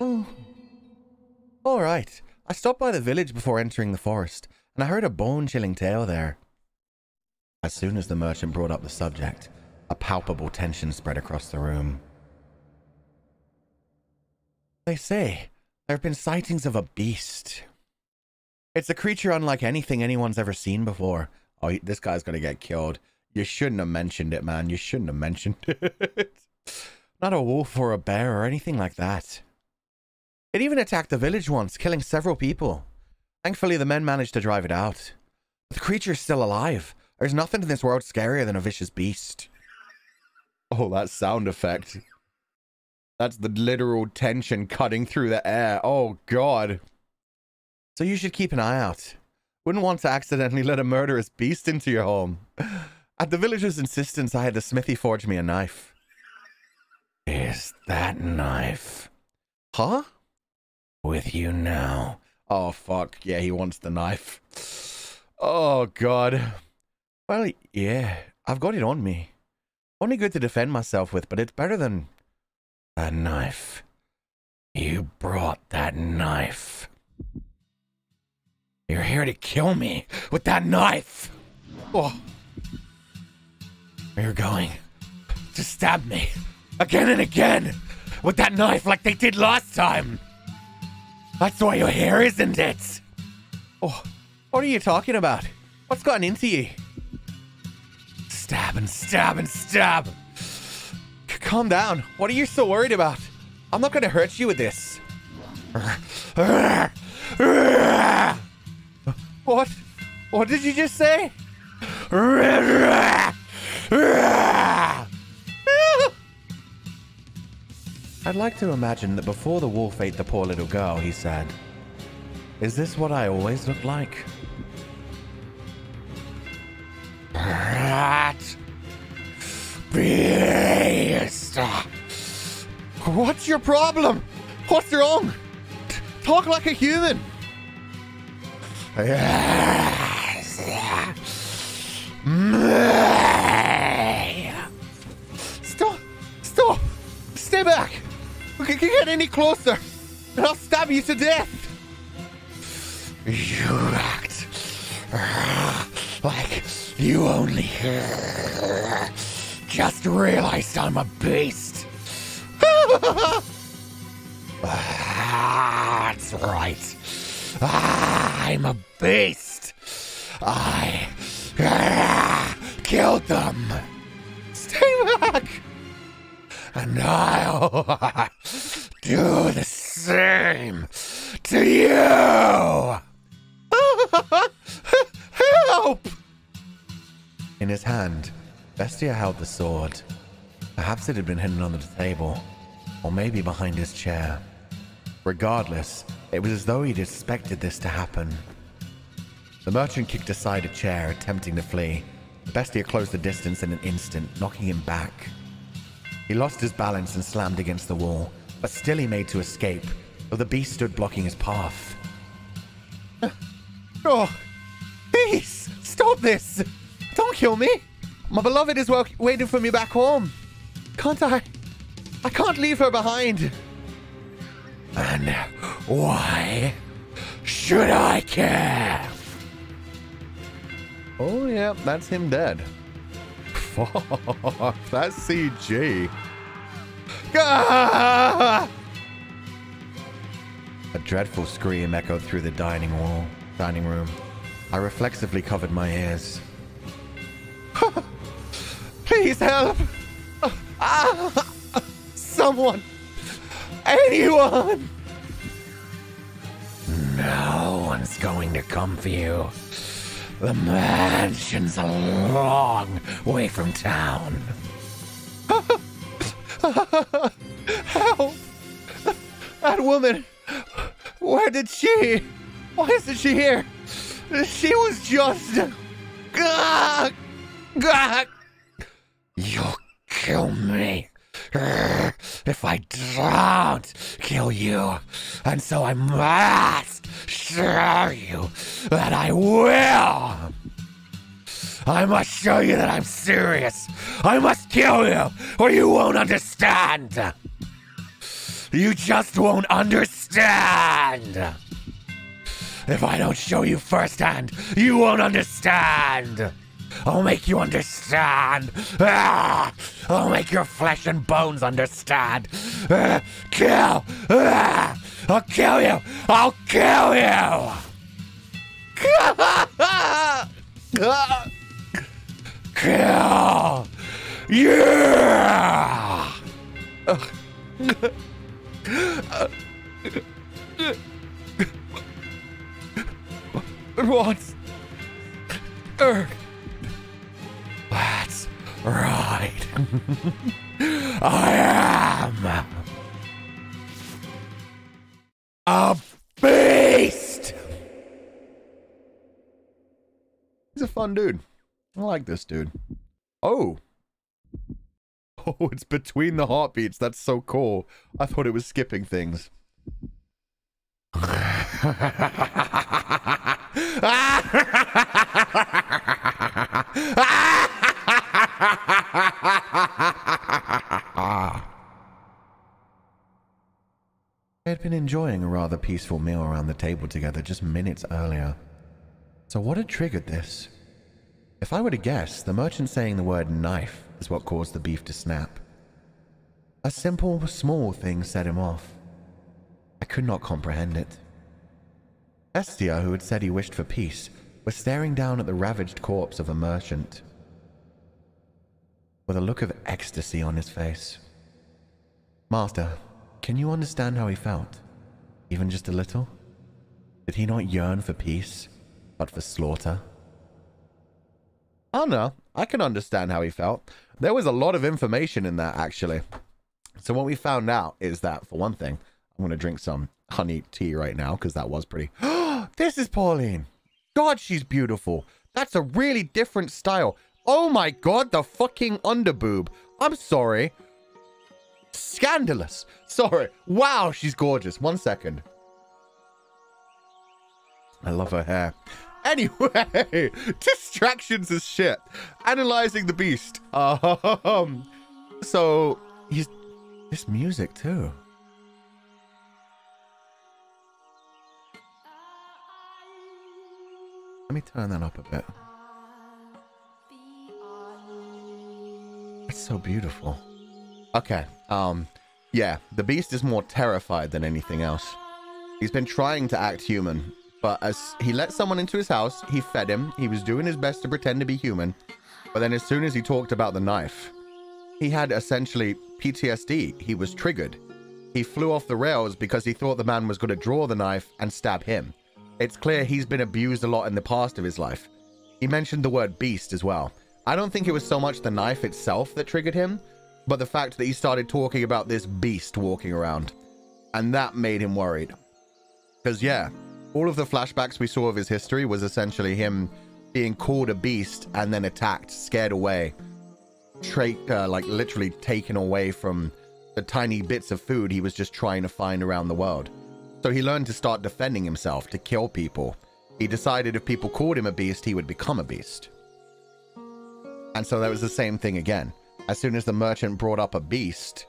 Oh. All right. I stopped by the village before entering the forest, and I heard a bone-chilling tale there. As soon as the merchant brought up the subject, a palpable tension spread across the room. They say there have been sightings of a beast. It's a creature unlike anything anyone's ever seen before. Oh, this guy's gonna get killed. You shouldn't have mentioned it, man. You shouldn't have mentioned it. Not a wolf or a bear or anything like that. It even attacked the village once, killing several people. Thankfully, the men managed to drive it out. But the creature's still alive. There's nothing in this world scarier than a vicious beast. Oh, that sound effect. That's the literal tension cutting through the air. Oh, God. So you should keep an eye out. Wouldn't want to accidentally let a murderous beast into your home. At the villager's insistence, I had the smithy forge me a knife. Is that knife? Huh? With you now. Oh, fuck. Yeah, he wants the knife. Oh, God. Well, yeah. I've got it on me. Only good to defend myself with, but it's better than that knife. You brought that knife. You're here to kill me with that knife. Oh. You're going to stab me again and again with that knife like they did last time. That's why you're here, isn't it? Oh, what are you talking about? What's gotten into you? Stab and stab and stab. Calm down. What are you so worried about? I'm not going to hurt you with this. What? What did you just say? I'd like to imagine that before the wolf ate the poor little girl, he said, "Is this what I always look like?" Beast! What's your problem? What's wrong? Talk like a human. Stop! Stop! Stay back! We can't get any closer, and I'll stab you to death. You act like you only just realized I'm a beast. That's right. I'm a beast. I killed them. Stay back. And I'll do the same to you. Help! In his hand, Bestia held the sword. Perhaps it had been hidden under the table, or maybe behind his chair. Regardless, it was as though he'd expected this to happen. The merchant kicked aside a chair, attempting to flee. Bestia closed the distance in an instant, knocking him back. He lost his balance and slammed against the wall, but still he made to escape, though the beast stood blocking his path. Oh, please, stop this! Don't kill me! My beloved is waiting for me back home. Can't I? I can't leave her behind. And why should I care? Oh, yeah, that's him dead. Fuck, that's CG. Ah! A dreadful scream echoed through the dining room. I reflexively covered my ears. Please help! Someone! Anyone! No one's going to come for you. The mansion's a long way from town. Help! That woman! Where did she? Why isn't she here? She was just... You'll kill me if I don't kill you, and so I must show you that I will. I must show you that I'm serious. I must kill you, or you won't understand. You just won't understand. If I don't show you firsthand, you won't understand. I'll make you understand. I'll make your flesh and bones understand. Kill. I'll kill you. I'll kill you. Kill. Yeah. What? That's right. I am a beast. He's a fun dude. I like this dude. Oh. Oh, it's between the heartbeats. That's so cool. I thought it was skipping things. They had been enjoying a rather peaceful meal around the table together just minutes earlier. So what had triggered this? If I were to guess, the merchant saying the word knife is what caused the beef to snap. A simple, small thing set him off. I could not comprehend it. Estia, who had said he wished for peace, was staring down at the ravaged corpse of a merchant with a look of ecstasy on his face. Master, can you understand how he felt? Even just a little? Did he not yearn for peace, but for slaughter? Oh no, I can understand how he felt. There was a lot of information in that, actually. So what we found out is that, for one thing, I'm going to drink some honey tea right now, because that was pretty... This is Pauline! God, she's beautiful. That's a really different style. Oh my god, the fucking underboob. I'm sorry. Scandalous. Sorry. Wow, she's gorgeous. 1 second. I love her hair. Anyway, distractions as shit. Analyzing the beast. So, he's... This music, too. Let me turn that up a bit. It's so beautiful. Okay, yeah, the beast is more terrified than anything else. He's been trying to act human, but as he let someone into his house, he fed him, he was doing his best to pretend to be human, but then as soon as he talked about the knife, he had essentially PTSD. He was triggered. He flew off the rails because he thought the man was going to draw the knife and stab him. It's clear he's been abused a lot in the past of his life. He mentioned the word beast as well. I don't think it was so much the knife itself that triggered him, but the fact that he started talking about this beast walking around. And that made him worried. Because, yeah, all of the flashbacks we saw of his history was essentially him being called a beast and then attacked, scared away. Like, literally taken away from the tiny bits of food he was just trying to find around the world. So he learned to start defending himself, to kill people. He decided if people called him a beast, he would become a beast. And so that was the same thing again. As soon as the merchant brought up a beast,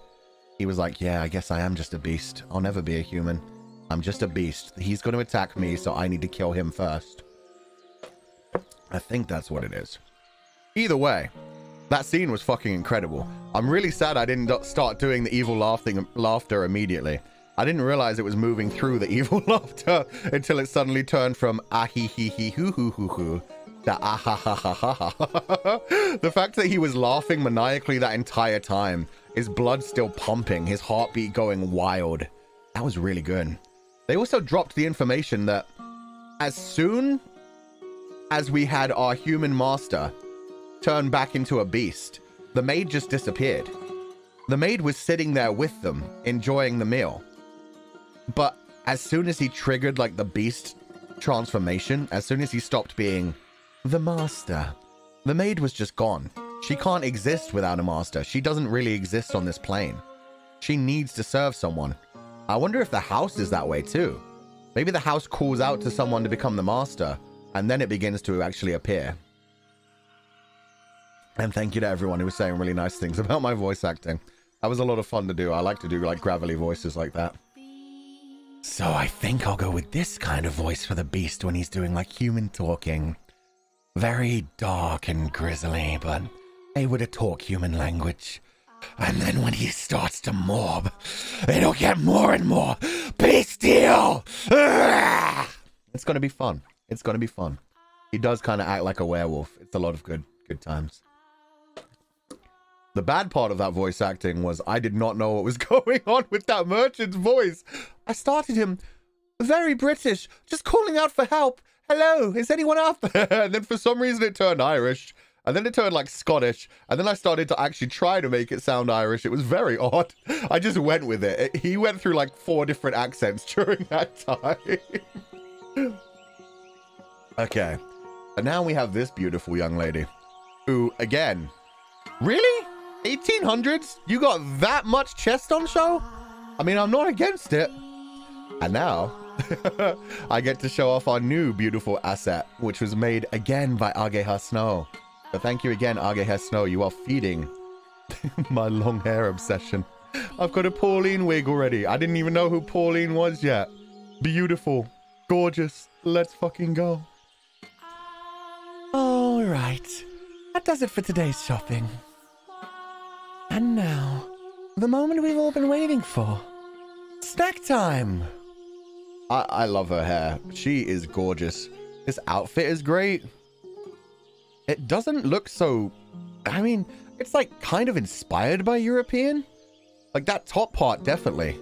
he was like, yeah, I guess I am just a beast. I'll never be a human. I'm just a beast. He's going to attack me, so I need to kill him first. I think that's what it is. Either way, that scene was fucking incredible. I'm really sad I didn't start doing the evil laughter immediately. I didn't realize it was moving through the evil laughter until it suddenly turned from ah-hee-hee-hee-hoo-hoo-hoo-hoo to ah-ha-ha-ha-ha-ha. The fact that he was laughing maniacally that entire time, his blood still pumping, his heartbeat going wild. That was really good. They also dropped the information that as soon as we had our human master turn back into a beast, the maid just disappeared. The maid was sitting there with them, enjoying the meal. But as soon as he triggered, like, the beast transformation, as soon as he stopped being the master, the maid was just gone. She can't exist without a master. She doesn't really exist on this plane. She needs to serve someone. I wonder if the house is that way too. Maybe the house calls out to someone to become the master, and then it begins to actually appear. And thank you to everyone who was saying really nice things about my voice acting. That was a lot of fun to do. I like to do, like, gravelly voices like that. So I think I'll go with this kind of voice for the beast when he's doing, like, human talking. Very dark and grisly, but able to talk human language. And then when he starts to mob, it'll get more and more bestial. It's going to be fun. It's going to be fun. He does kind of act like a werewolf. It's a lot of good times. The bad part of that voice acting was I did not know what was going on with that merchant's voice. I started him very British, just calling out for help. Hello, is anyone out there? And then for some reason it turned Irish. And then it turned like Scottish. And then I started to actually try to make it sound Irish. It was very odd. I just went with it. He went through like 4 different accents during that time. Okay. And now we have this beautiful young lady who, again, really? 1800s? You got that much chest on show? I mean, I'm not against it. And now I get to show off our new beautiful asset, which was made again by Ageha Snow. But thank you again, Hair Snow. You are feeding my long hair obsession. I've got a Pauline wig already. I didn't even know who Pauline was yet. Beautiful. Gorgeous. Let's fucking go. All right. That does it for today's shopping. And now, the moment we've all been waiting for. Snack time. I love her hair. She is gorgeous. This outfit is great. It doesn't look so... I mean, it's like kind of inspired by European. Like that top part, definitely.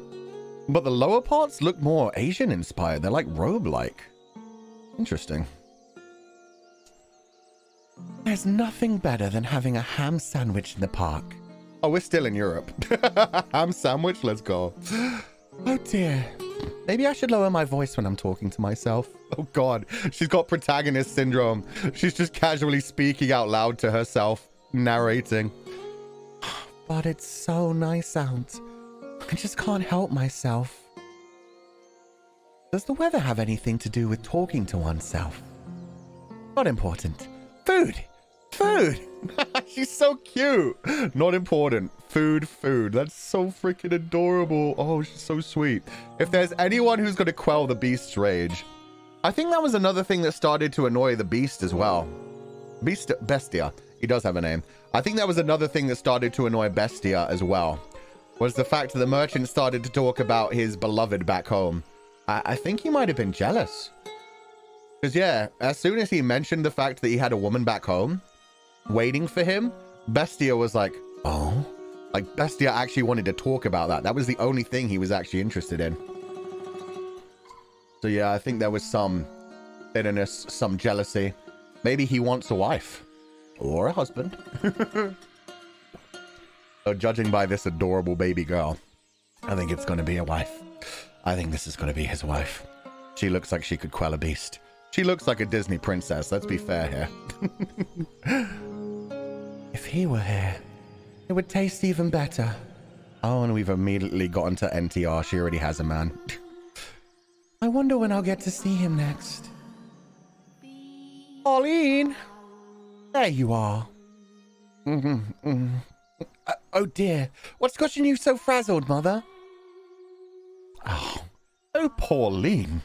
But the lower parts look more Asian inspired. They're like robe-like. Interesting. There's nothing better than having a ham sandwich in the park. Oh, we're still in Europe. Ham sandwich? Let's go. Oh dear. Maybe I should lower my voice when I'm talking to myself. Oh god. She's got protagonist syndrome. She's just casually speaking out loud to herself, narrating. But it's so nice out. I just can't help myself. Does the weather have anything to do with talking to oneself? Not important. Food! Food! She's so cute! Not important. Food, food. That's so freaking adorable. Oh, she's so sweet. If there's anyone who's going to quell the beast's rage, I think that was another thing that started to annoy the beast as well. Bestia. He does have a name. I think that was another thing that started to annoy Bestia as well. Was the fact that the merchant started to talk about his beloved back home. I think he might have been jealous. Because yeah, as soon as he mentioned the fact that he had a woman back home waiting for him, Bestia was like, oh. Like Bestia actually wanted to talk about that. That was the only thing he was actually interested in. So yeah, I think there was some bitterness, some jealousy. Maybe he wants a wife. Or a husband. So judging by this adorable baby girl, I think it's going to be a wife. I think this is going to be his wife. She looks like she could quell a beast. She looks like a Disney princess. Let's be fair here. If he were here, it would taste even better. Oh, and we've immediately gotten to NTR. She already has a man. I wonder when I'll get to see him next. Pauline! There you are. Oh dear. What's gotten you so frazzled, Mother? Oh, Pauline.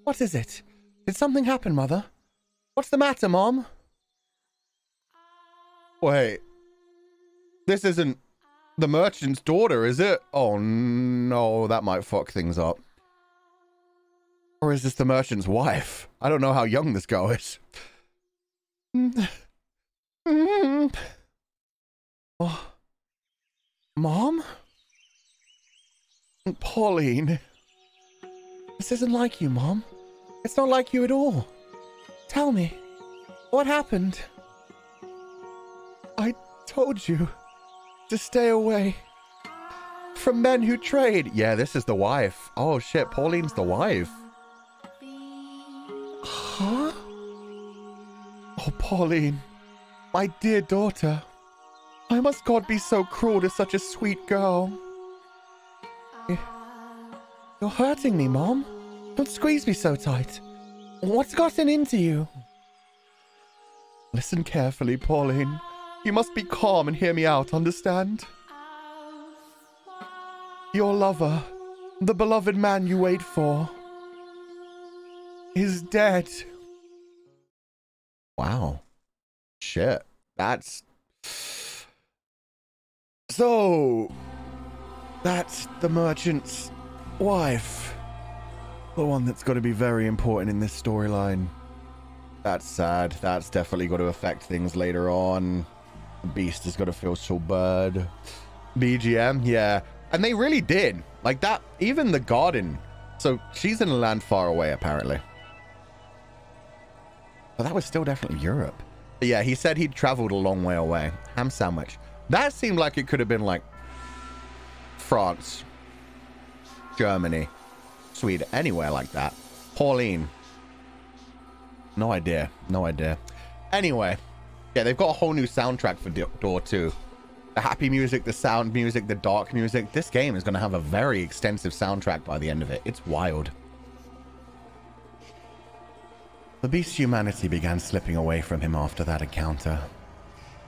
What is it? Did something happen, Mother? What's the matter, Mom? Wait. This isn't the merchant's daughter, is it? Oh no, that might fuck things up. Or is this the merchant's wife? I don't know how young this girl is. Oh. Mom? Pauline? This isn't like you, Mom. It's not like you at all. Tell me, what happened? I told you to stay away from men who trade. Yeah, this is the wife. Oh shit, Pauline's the wife. Huh? Oh, Pauline, my dear daughter. Why must God be so cruel to such a sweet girl? You're hurting me, Mom. Don't squeeze me so tight. What's gotten into you? Listen carefully, Pauline. You must be calm and hear me out, understand? Your lover, the beloved man you wait for, is dead. Wow. Shit. That's... So... That's the merchant's wife. The one that's got to be very important in this storyline. That's sad. That's definitely got to affect things later on. The beast has got to feel so bad. BGM, yeah. And they really did. Like that, even the garden. So she's in a land far away, apparently. But that was still definitely Europe. But yeah, he said he'd traveled a long way away. Ham sandwich. That seemed like it could have been like France, Germany, Sweden, anywhere like that. Pauline. No idea. No idea. Anyway, yeah, they've got a whole new soundtrack for Door 2. The happy music, the sound music, the dark music. This game is going to have a very extensive soundtrack by the end of it. It's wild. The beast's humanity began slipping away from him after that encounter.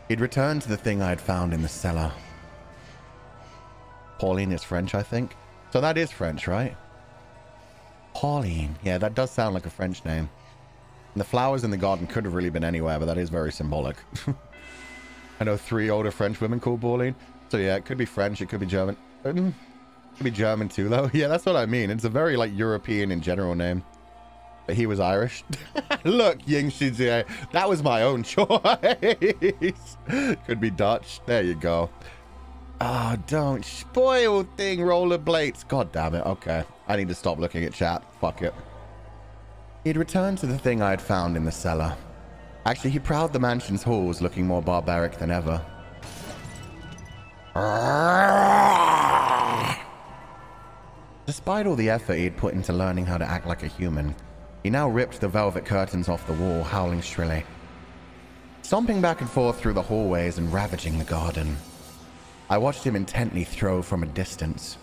He'd returned to the thing I had found in the cellar. Pauline is French, I think. So that is French, right? Pauline. Yeah, that does sound like a French name. And the flowers in the garden could have really been anywhere, but that is very symbolic. I know 3 older French women called Pauline. So yeah, it could be French, it could be German. It could be German too, though. Yeah, that's what I mean. It's a very, like, European in general name. But he was Irish. Look, Ying Shijie, that was my own choice. Could be Dutch. There you go. Oh, don't spoil thing, rollerblades. God damn it. Okay. I need to stop looking at chat. Fuck it. He'd returned to the thing I had found in the cellar. Actually, he prowled the mansion's halls, looking more barbaric than ever. Despite all the effort he'd put into learning how to act like a human, he now ripped the velvet curtains off the wall, howling shrilly, stomping back and forth through the hallways and ravaging the garden. I watched him intently throw from a distance.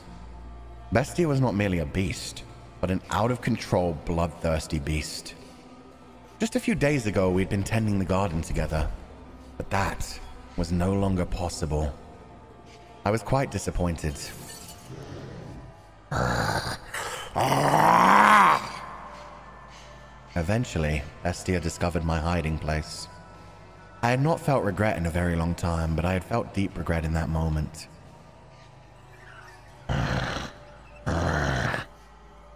Bestia was not merely a beast, but an out-of-control, bloodthirsty beast. Just a few days ago, we'd been tending the garden together, but that was no longer possible. I was quite disappointed. Eventually, Bestia discovered my hiding place. I had not felt regret in a very long time, but I had felt deep regret in that moment.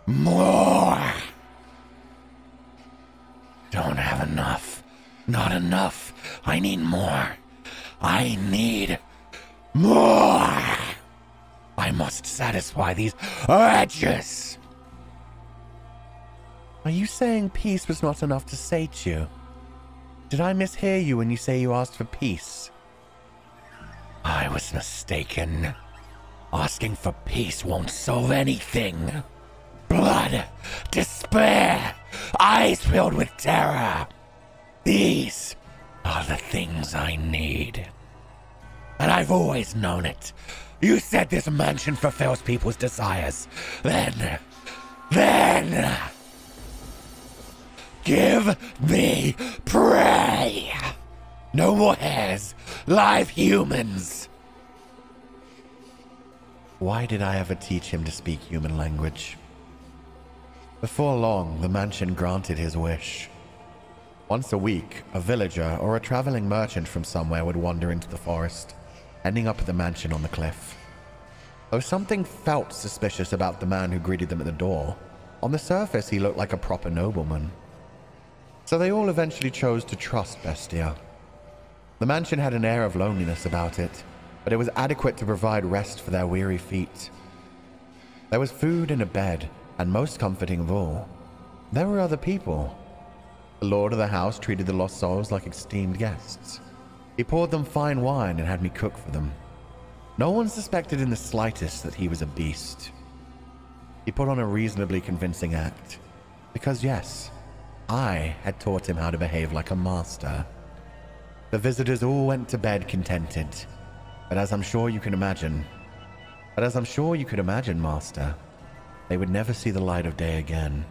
More! Don't have enough. Not enough. I need more. I need more! I must satisfy these urges! Are you saying peace was not enough to sate you? Did I mishear you when you say you asked for peace? I was mistaken. Asking for peace won't solve anything. Blood, despair, eyes filled with terror. These are the things I need. And I've always known it. You said this mansion fulfills people's desires. Then, give me prey! No more hares, live humans! Why did I ever teach him to speak human language? Before long, the mansion granted his wish. Once a week, a villager or a traveling merchant from somewhere would wander into the forest, ending up at the mansion on the cliff. Though something felt suspicious about the man who greeted them at the door, on the surface he looked like a proper nobleman. So they all eventually chose to trust Bestia. The mansion had an air of loneliness about it, but it was adequate to provide rest for their weary feet. There was food and a bed, and most comforting of all, there were other people. The lord of the house treated the lost souls like esteemed guests. He poured them fine wine and had me cook for them. No one suspected in the slightest that he was a beast. He put on a reasonably convincing act, because yes, I had taught him how to behave like a master. The visitors all went to bed contented, but as I'm sure you could imagine, Master, they would never see the light of day again.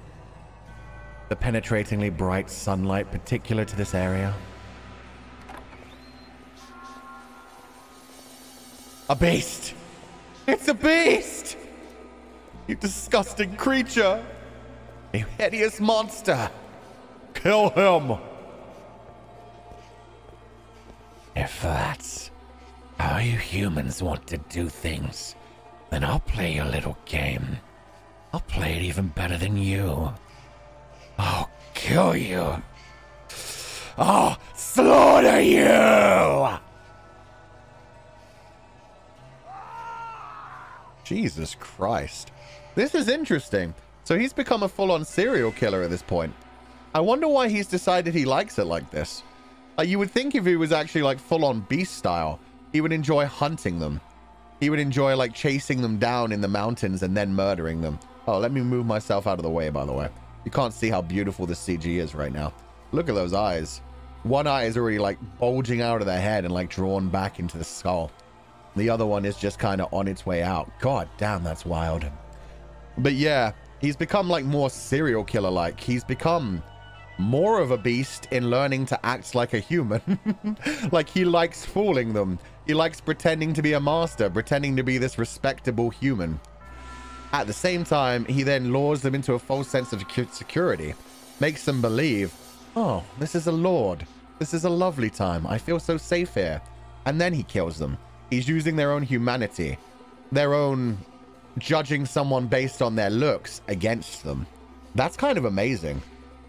The penetratingly bright sunlight particular to this area. A beast! It's a beast! You disgusting creature! You hideous monster! Kill him! If that's how you humans want to do things, then I'll play your little game. I'll play it even better than you. I'll kill you. I'll slaughter you! Jesus Christ. This is interesting. So he's become a full-on serial killer at this point. I wonder why he's decided he likes it like this. You would think if he was actually like full-on beast style, he would enjoy hunting them. He would enjoy like chasing them down in the mountains and then murdering them. Oh, let me move myself out of the way, by the way. You can't see how beautiful this CG is right now. Look at those eyes. One eye is already like bulging out of the head and like drawn back into the skull. The other one is just kind of on its way out. God damn, that's wild. But yeah, he's become like more serial killer-like. He's become more of a beast in learning to act like a human. Like, he likes fooling them. He likes pretending to be a master, pretending to be this respectable human. At the same time, he then lures them into a false sense of security, makes them believe, oh, this is a lord. This is a lovely time. I feel so safe here. And then he kills them. He's using their own humanity, their own judging someone based on their looks against them. That's kind of amazing.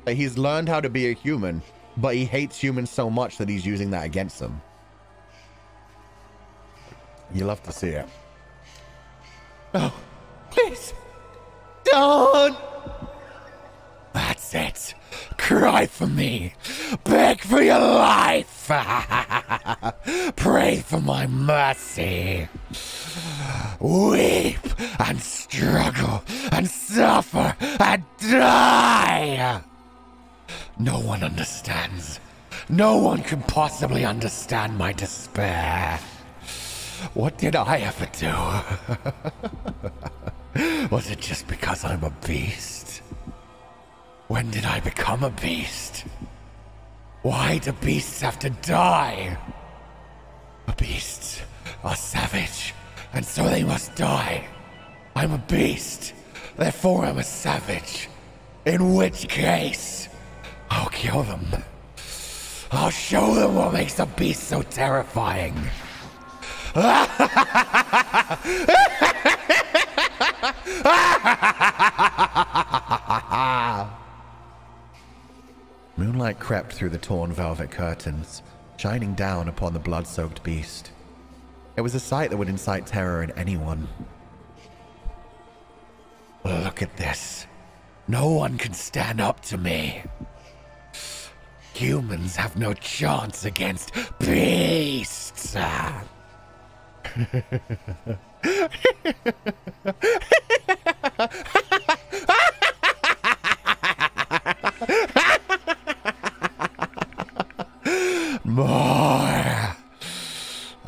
That he's learned how to be a human, but he hates humans so much that he's using that against them. You love to see it. Oh, please, don't. That's it. Cry for me. Beg for your life. Pray for my mercy. Weep and struggle and suffer and die. No one understands. No one can possibly understand my despair. What did I ever do? Was it just because I'm a beast? When did I become a beast? Why do beasts have to die? Beasts are savage, and so they must die. I'm a beast, therefore I'm a savage. In which case, I'll kill them. I'll show them what makes a beast so terrifying. Moonlight crept through the torn velvet curtains, shining down upon the blood-soaked beast. It was a sight that would incite terror in anyone. Look at this. No one can stand up to me. Humans have no chance against beasts. More.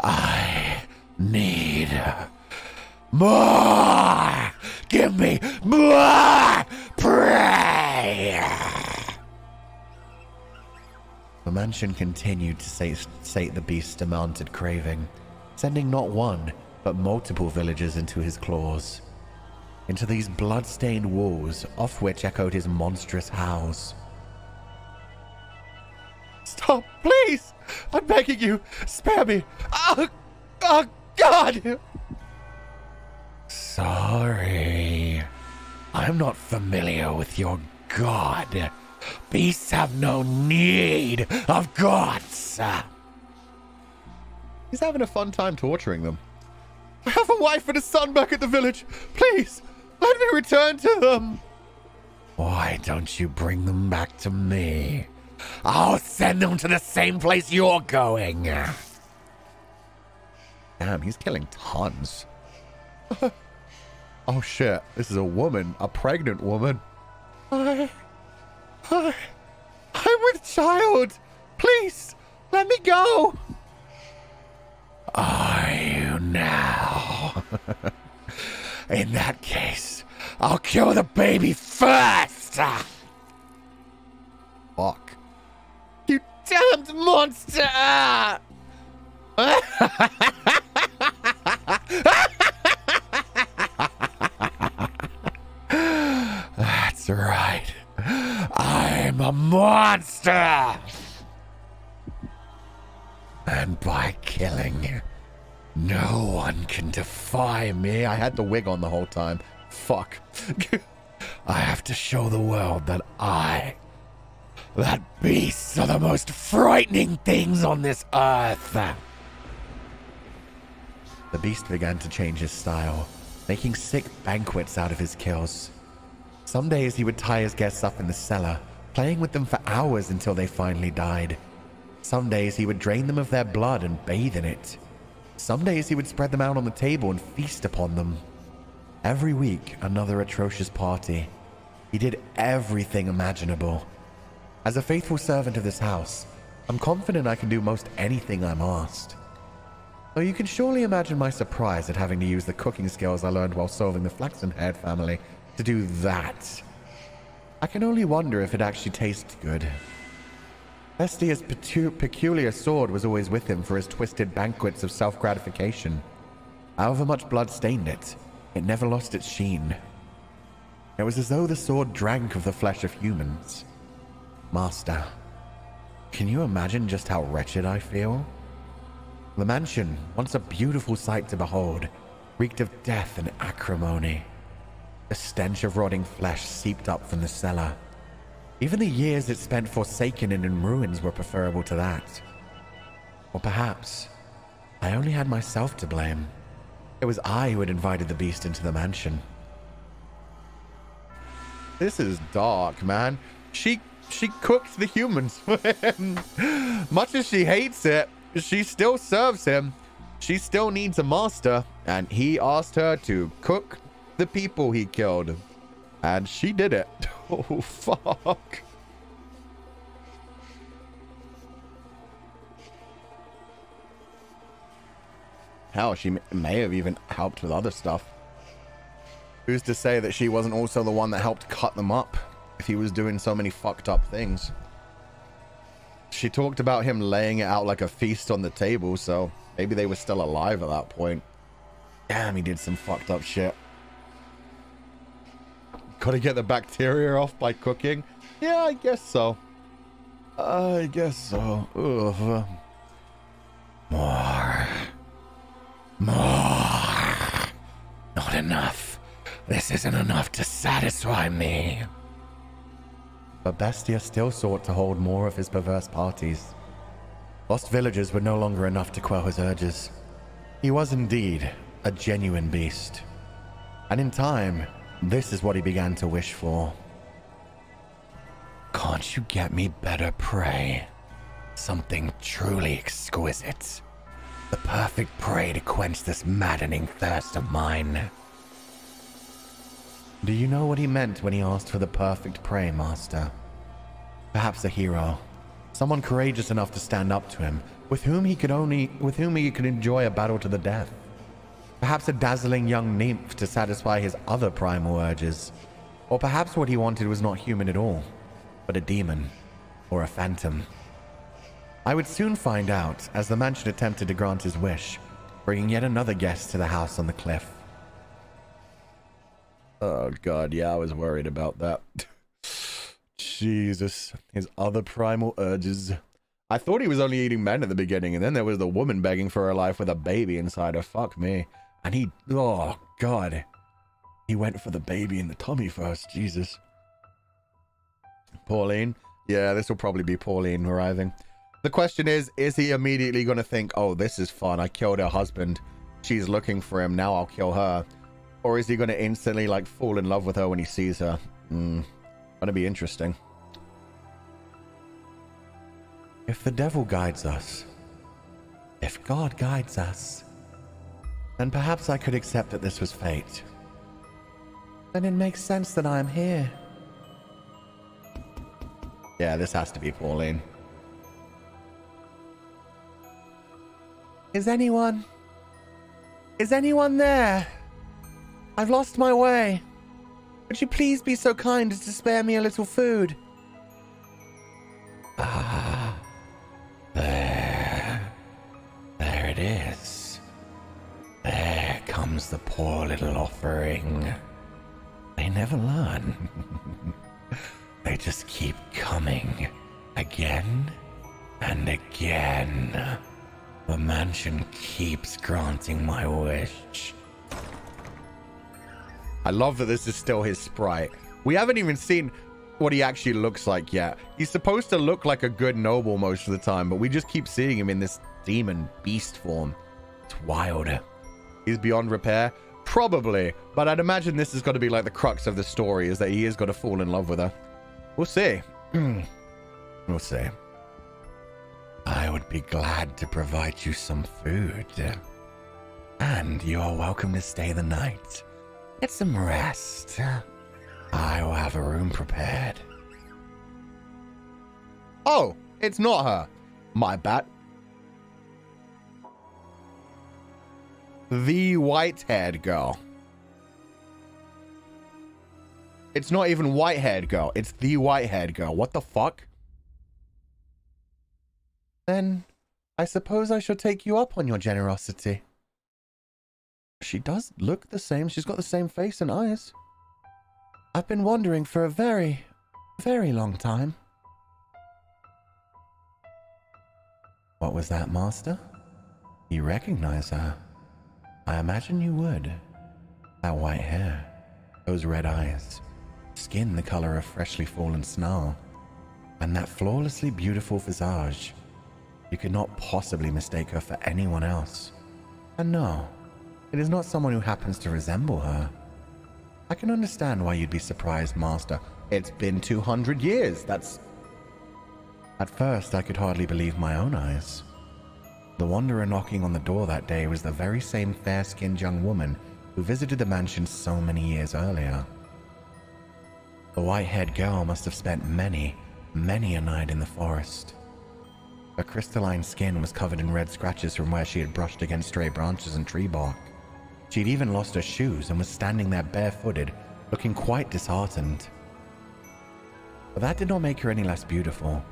I need more. Give me more prey. The mansion continued to sate the beast's demanded craving, sending not one, but multiple villagers into his claws. Into these blood-stained walls, off which echoed his monstrous howls. Stop, please! I'm begging you! Spare me! Oh God! Sorry. I'm not familiar with your god. Beasts have no need of gods. He's having a fun time torturing them. I have a wife and a son back at the village. Please, let me return to them. Why don't you bring them back to me? I'll send them to the same place you're going. Damn, he's killing tons. Oh shit, this is a woman, a pregnant woman. I'm with child. Please, let me go. Are you now? In that case, I'll kill the baby first. Fuck. You damned monster! That's right. I'm a monster! And by killing, no one can defy me. I had the wig on the whole time. Fuck. I have to show the world that beasts are the most frightening things on this earth. The beast began to change his style, making sick banquets out of his kills. Some days he would tie his guests up in the cellar, playing with them for hours until they finally died. Some days he would drain them of their blood and bathe in it. Some days he would spread them out on the table and feast upon them. Every week, another atrocious party. He did everything imaginable. As a faithful servant of this house, I'm confident I can do most anything I'm asked. Though you can surely imagine my surprise at having to use the cooking skills I learned while solving the Flaxen-haired family to do that. I can only wonder if it actually tastes good. Bestia's peculiar sword was always with him for his twisted banquets of self-gratification. However much blood stained it, it never lost its sheen. It was as though the sword drank of the flesh of humans. Master, can you imagine just how wretched I feel? The mansion, once a beautiful sight to behold, reeked of death and acrimony. The stench of rotting flesh seeped up from the cellar. Even the years it spent forsaken and in ruins were preferable to that. Or perhaps I only had myself to blame. It was I who had invited the beast into the mansion. This is dark, man. She cooked the humans for him. Much as she hates it, she still serves him. She still needs a master, and he asked her to cook the people he killed. And she did it. Oh, fuck. Hell, she may have even helped with other stuff. Who's to say that she wasn't also the one that helped cut them up if he was doing so many fucked up things? She talked about him laying it out like a feast on the table, so maybe they were still alive at that point. Damn, he did some fucked up shit. Gotta get the bacteria off by cooking? Yeah, I guess so. I guess so. Ugh. More. Not enough. This isn't enough to satisfy me. But Bestia still sought to hold more of his perverse parties. Lost villagers were no longer enough to quell his urges. He was indeed a genuine beast. And in time, this is what he began to wish for. Can't you get me better prey? Something truly exquisite. The perfect prey to quench this maddening thirst of mine. Do you know what he meant when he asked for the perfect prey, Master? Perhaps a hero. Someone courageous enough to stand up to him, with whom he could enjoy a battle to the death. Perhaps a dazzling young nymph to satisfy his other primal urges. Or perhaps what he wanted was not human at all, but a demon or a phantom. I would soon find out as the mansion attempted to grant his wish, bringing yet another guest to the house on the cliff. Oh god, yeah, I was worried about that. Jesus, his other primal urges. I thought he was only eating men at the beginning, and then there was the woman begging for her life with a baby inside her. Fuck me. And he, oh god, he went for the baby in the tummy first. Jesus. Pauline? Yeah, this will probably be Pauline arriving. The question is he immediately going to think, oh, this is fun, I killed her husband, she's looking for him, now I'll kill her? Or is he going to instantly, like, fall in love with her when he sees her? Gonna be interesting. If the devil guides us, if God guides us, then perhaps I could accept that this was fate. Then it makes sense that I am here. Yeah, this has to be Pauline. Is anyone there? I've lost my way. Would you please be so kind as to spare me a little food? Ah, there it is. There comes the poor little offering. They never learn. They just keep coming again and again. The mansion keeps granting my wish. I love that this is still his sprite. We haven't even seen what he actually looks like yet. He's supposed to look like a good noble most of the time, but we just keep seeing him in this demon beast form. It's wild. He's beyond repair? Probably, but I'd imagine this is going to be like the crux of the story, is that he is going to fall in love with her. We'll see. We'll see. I would be glad to provide you some food. And you are welcome to stay the night. Get some rest. I will have a room prepared. Oh, it's not her. My bad. The white-haired girl. It's not even white-haired girl. It's the white-haired girl. What the fuck? Then I suppose I shall take you up on your generosity. She does look the same. She's got the same face and eyes. I've been wondering for a very, very long time. What was that, Master? You recognize her? I imagine you would. That white hair, those red eyes, skin the color of freshly fallen snow, and that flawlessly beautiful visage. You could not possibly mistake her for anyone else. And no, it is not someone who happens to resemble her. I can understand why you'd be surprised, Master. It's been 200 years, that's... At first, I could hardly believe my own eyes. The wanderer knocking on the door that day was the very same fair-skinned young woman who visited the mansion so many years earlier. The white-haired girl must have spent many, many a night in the forest. Her crystalline skin was covered in red scratches from where she had brushed against stray branches and tree bark. She'd even lost her shoes and was standing there barefooted, looking quite disheartened. But that did not make her any less beautiful.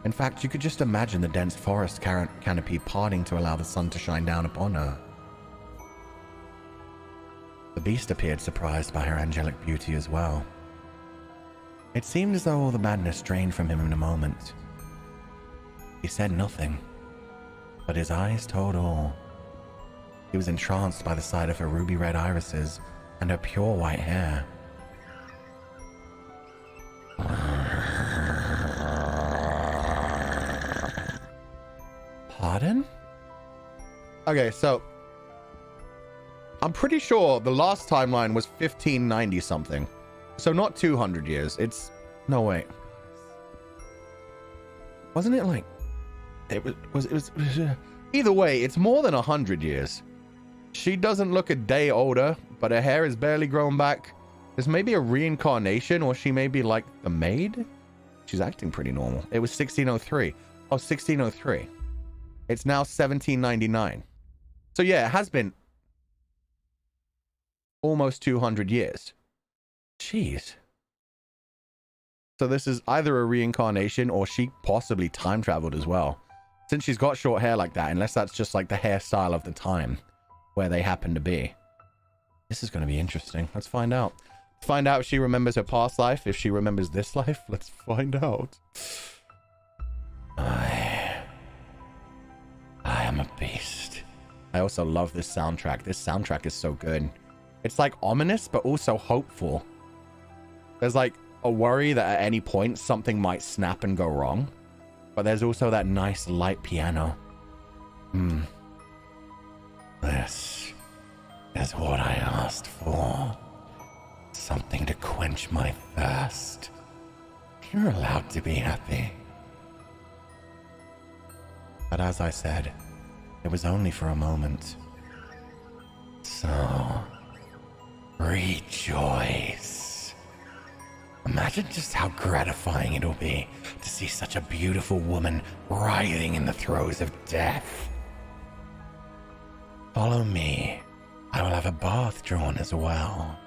In fact, you could just imagine the dense forest canopy parting to allow the sun to shine down upon her. The beast appeared surprised by her angelic beauty as well. It seemed as though all the madness drained from him in a moment. He said nothing, but his eyes told all. He was entranced by the sight of her ruby-red irises and her pure white hair. Pardon? Okay, so I'm pretty sure the last timeline was 1590 something. So not 200 years. It's no wait. Wasn't it like it was either way, it's more than 100 years. She doesn't look a day older, but her hair is barely grown back. There's maybe a reincarnation, or she may be like the maid. She's acting pretty normal. It was 1603. Oh, 1603. It's now 1799. So yeah, it has been almost 200 years. Jeez. So this is either a reincarnation or she possibly time traveled as well. Since she's got short hair like that, unless that's just like the hairstyle of the time where they happen to be. This is going to be interesting. Let's find out. Let's find out if she remembers her past life. If she remembers this life, let's find out. I am a beast. I also love this soundtrack. This soundtrack is so good. It's like ominous, but also hopeful. There's like a worry that at any point something might snap and go wrong. But there's also that nice light piano. This is what I asked for. Something to quench my thirst. You're allowed to be happy. But as I said, it was only for a moment. So, rejoice. Imagine just how gratifying it'll be to see such a beautiful woman writhing in the throes of death. Follow me. I will have a bath drawn as well.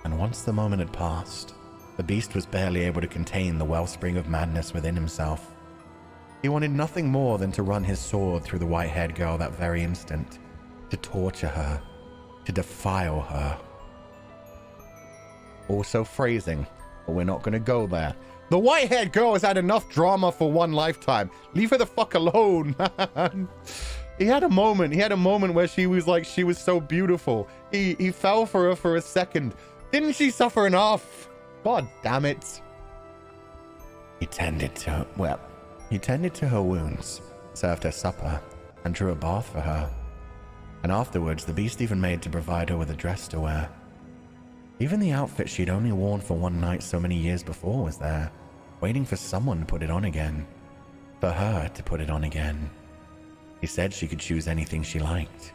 And once the moment had passed, the beast was barely able to contain the wellspring of madness within himself. He wanted nothing more than to run his sword through the white-haired girl that very instant, to torture her, to defile her. Also phrasing, but we're not going to go there. The white-haired girl has had enough drama for one lifetime. Leave her the fuck alone, man. He had a moment where she was like, she was so beautiful. He fell for her for a second. Didn't she suffer enough? God damn it. He tended to her wounds, served her supper, and drew a bath for her. And afterwards, the beast even made to provide her with a dress to wear. Even the outfit she'd only worn for one night so many years before was there, waiting for someone to put it on again. For her to put it on again. He said she could choose anything she liked.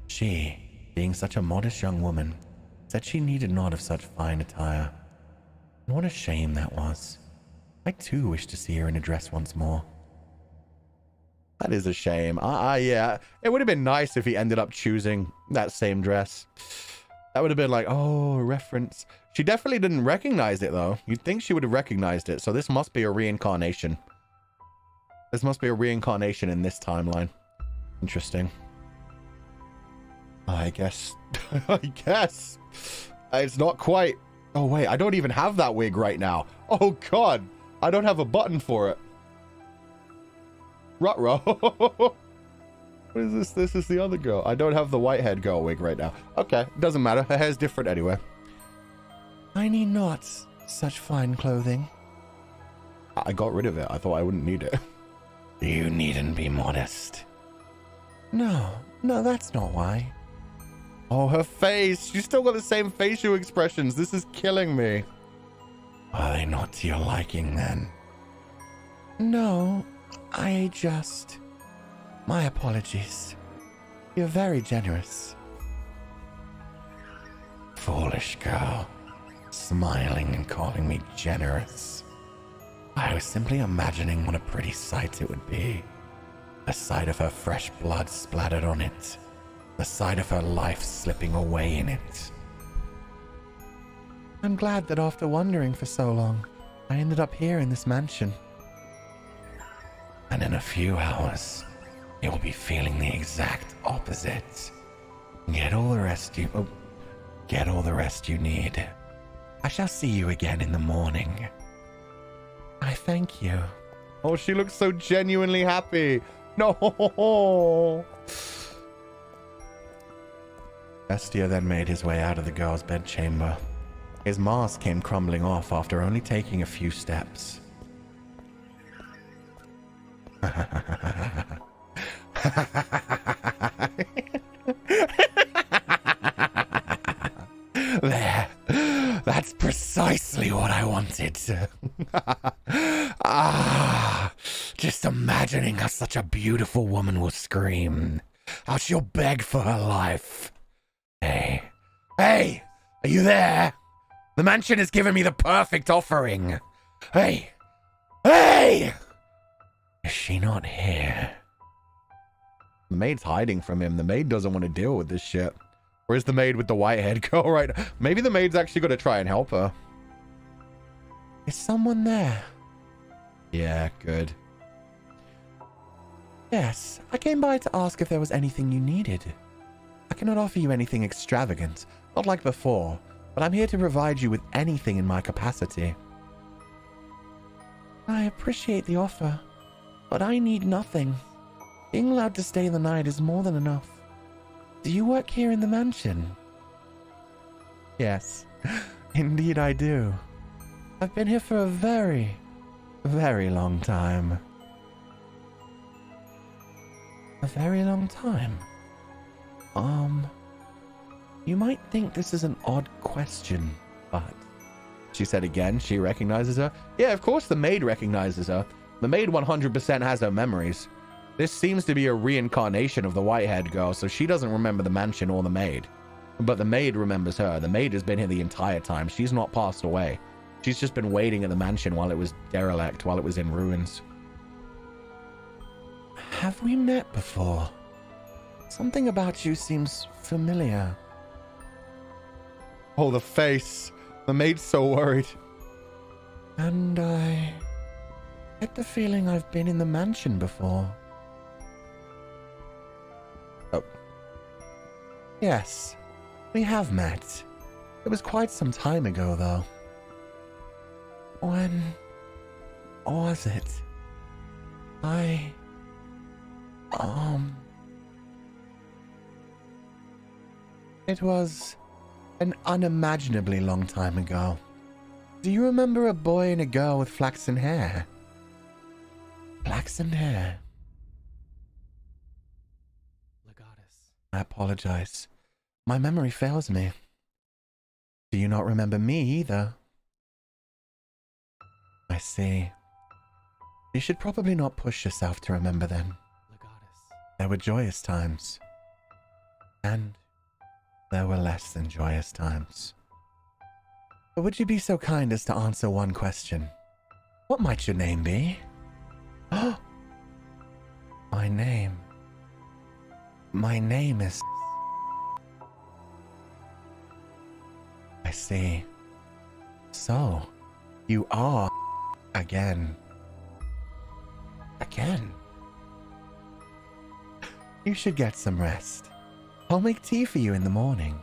She, being such a modest young woman, said she needed not of such fine attire. And what a shame that was. I too wish to see her in a dress once more. That is a shame. Yeah, it would have been nice if he ended up choosing that same dress. That would have been like, oh, reference. She definitely didn't recognize it, though. You'd think she would have recognized it. So this must be a reincarnation. This must be a reincarnation in this timeline. Interesting. I guess. I guess. It's not quite. Oh, wait. I don't even have that wig right now. Oh, God. I don't have a button for it. Ruh-roh. What is this? This is the other girl. I don't have the white-haired girl wig right now. Okay. Doesn't matter. Her hair's different anyway. I need not such fine clothing. I got rid of it. I thought I wouldn't need it. You needn't be modest. No, that's not why. Oh, her face. She's still got the same facial expressions. This is killing me. Are they not to your liking, then? No, I just... My apologies. You're very generous. Foolish girl. Smiling and calling me generous. I was simply imagining what a pretty sight it would be. The sight of her fresh blood splattered on it. The sight of her life slipping away in it. I'm glad that after wandering for so long, I ended up here in this mansion. And in a few hours, you'll be feeling the exact opposite. Get all the rest you need. I shall see you again in the morning. I thank you. Oh, she looks so genuinely happy. No. Bestia then made his way out of the girl's bedchamber. His mask came crumbling off after only taking a few steps. There. That's precisely what I wanted. Just imagining how such a beautiful woman will scream. How she'll beg for her life. Hey, are you there? The mansion has given me the perfect offering. Hey! Is she not here? The maid's hiding from him. The maid doesn't want to deal with this shit. Where's the maid with the white-haired girl right now? Maybe the maid's actually going to try and help her. Is someone there? Yeah, good. Yes, I came by to ask if there was anything you needed. I cannot offer you anything extravagant, not like before, but I'm here to provide you with anything in my capacity. I appreciate the offer, but I need nothing. Being allowed to stay the night is more than enough. Do you work here in the mansion? Yes, indeed I do. I've been here for a very, very long time. A very long time? You might think this is an odd question, but... She said again, she recognizes her. Yeah, of course the maid recognizes her. The maid 100% has her memories. This seems to be a reincarnation of the white-haired girl, so she doesn't remember the mansion or the maid. But the maid remembers her. The maid has been here the entire time. She's not passed away. She's just been waiting at the mansion while it was derelict, while it was in ruins. Have we met before? Something about you seems familiar. Oh, the face. The maid's so worried. And I get the feeling I've been in the mansion before. Oh. Yes, we have met. It was quite some time ago, though. When was it? It was an unimaginably long time ago. Do you remember a boy and a girl with flaxen hair? Flaxen hair. Legatus. I apologize. My memory fails me. Do you not remember me either? I see. You should probably not push yourself to remember them. Legatus. There were joyous times. And there were less than joyous times. But would you be so kind as to answer one question? What might your name be? Oh, my name. My name is... see. So, you are again. Again? You should get some rest. I'll make tea for you in the morning.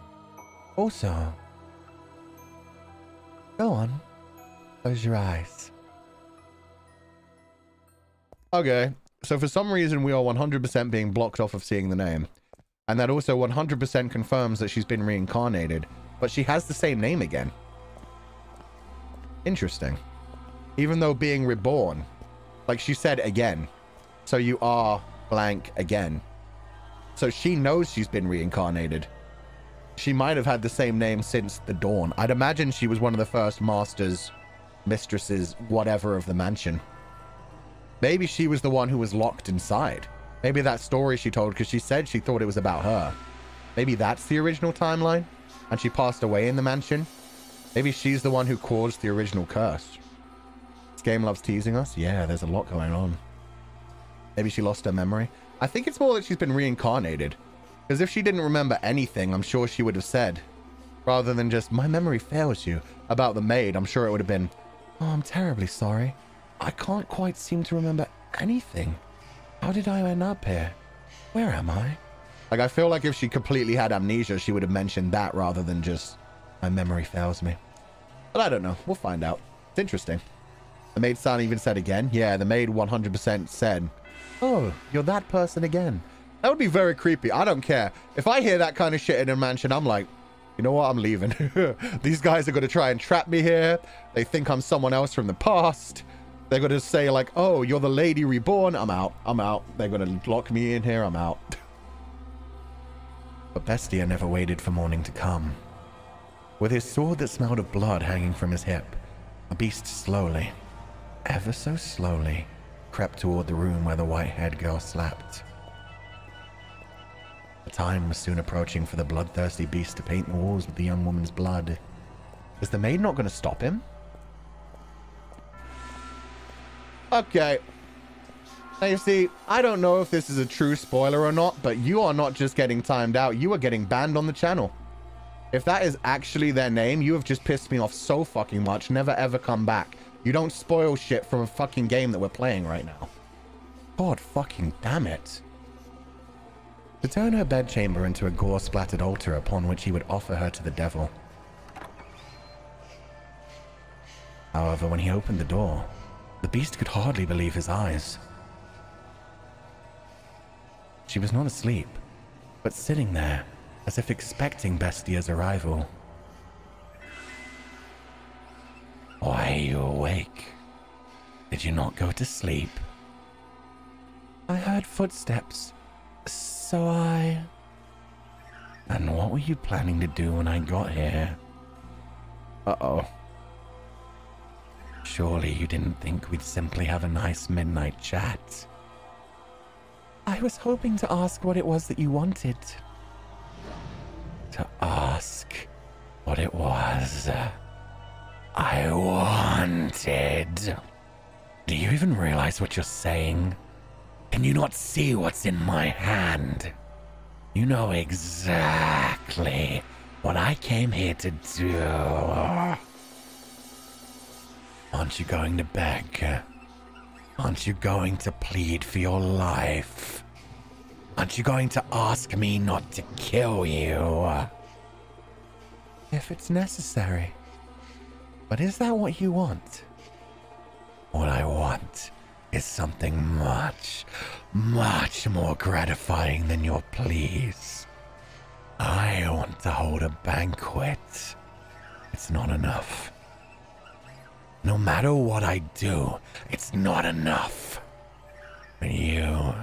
Also, go on. Close your eyes. Okay, so for some reason we are 100% being blocked off of seeing the name. And that also 100% confirms that she's been reincarnated. But she has the same name again. Interesting. Even though being reborn, like she said again. So you are blank again. So she knows she's been reincarnated. She might have had the same name since the dawn. I'd imagine she was one of the first masters, mistresses, whatever of the mansion. Maybe she was the one who was locked inside. Maybe that story she told, because she said she thought it was about her. Maybe that's the original timeline, and she passed away in the mansion. Maybe she's the one who caused the original curse. This game loves teasing us. Yeah, there's a lot going on. Maybe she lost her memory. I think it's more that she's been reincarnated. Because if she didn't remember anything, I'm sure she would have said, rather than just, my memory fails you, about the maid, I'm sure it would have been, oh, I'm terribly sorry. I can't quite seem to remember anything. How did I end up here? Where am I? Like, I feel like if she completely had amnesia, she would have mentioned that rather than just, my memory fails me. But I don't know. We'll find out. It's interesting. The maid son even said again. Yeah, the maid 100% said, oh, you're that person again. That would be very creepy. I don't care. If I hear that kind of shit in a mansion, I'm like, you know what? I'm leaving. These guys are going to try and trap me here. They think I'm someone else from the past. They're going to say like, oh, you're the lady reborn. I'm out. I'm out. They're going to lock me in here. I'm out. But Bestia never waited for morning to come. With his sword that smelled of blood hanging from his hip, a beast slowly, ever so slowly, crept toward the room where the white-haired girl slept. The time was soon approaching for the bloodthirsty beast to paint the walls with the young woman's blood. Is the maid not going to stop him? Okay. Now you see, I don't know if this is a true spoiler or not, but you are not just getting timed out, you are getting banned on the channel. If that is actually their name, you have just pissed me off so fucking much. Never ever come back. You don't spoil shit from a fucking game that we're playing right now. God fucking damn it. To turn her bedchamber into a gore-splattered altar upon which he would offer her to the devil. However, when he opened the door, the beast could hardly believe his eyes. She was not asleep, but sitting there, as if expecting Bestia's arrival. Why are you awake? Did you not go to sleep? I heard footsteps, so I... And what were you planning to do when I got here? Uh-oh. Surely you didn't think we'd simply have a nice midnight chat? I was hoping to ask what it was that you wanted. To ask what it was I wanted. Do you even realize what you're saying? Can you not see what's in my hand? You know exactly what I came here to do. Aren't you going to beg? Aren't you going to plead for your life? Aren't you going to ask me not to kill you? If it's necessary. But is that what you want? What I want is something much, much more gratifying than your pleas. I want to hold a banquet. It's not enough. No matter what I do, it's not enough. You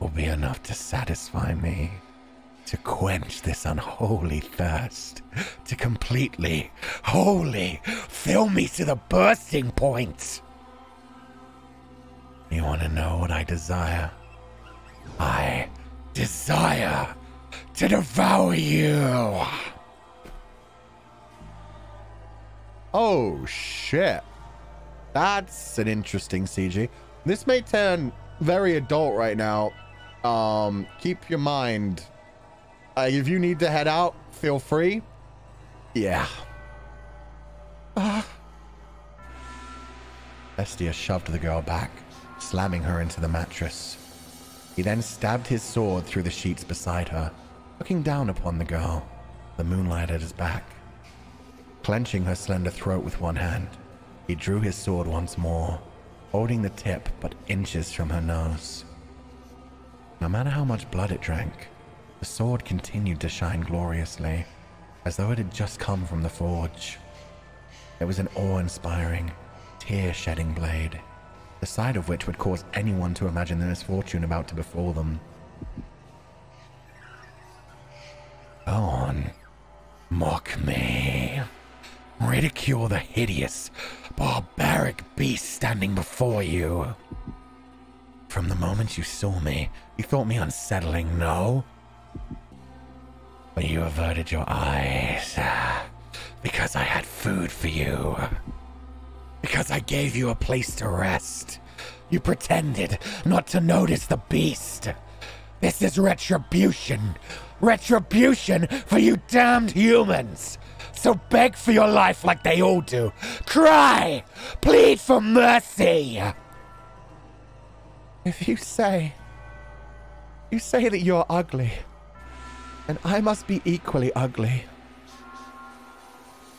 will be enough to satisfy me, to quench this unholy thirst, to completely, wholly fill me to the bursting point. You want to know what I desire? I desire to devour you. Oh, shit. That's an interesting CG. This may turn very adult right now. Keep your mind If you need to head out, feel free. Yeah. Bestia shoved the girl back, slamming her into the mattress. He then stabbed his sword through the sheets beside her, looking down upon the girl, the moonlight at his back. Clenching her slender throat with one hand, he drew his sword once more, holding the tip but inches from her nose. No matter how much blood it drank, the sword continued to shine gloriously, as though it had just come from the forge. It was an awe-inspiring, tear-shedding blade, the sight of which would cause anyone to imagine the misfortune about to befall them. Go on, mock me. Ridicule the hideous, barbaric beast standing before you. From the moment you saw me, you thought me unsettling, no? But you averted your eyes, because I had food for you. Because I gave you a place to rest. You pretended not to notice the beast. This is retribution. Retribution for you damned humans. So beg for your life like they all do. Cry! Plead for mercy! If you say that you're ugly, then I must be equally ugly.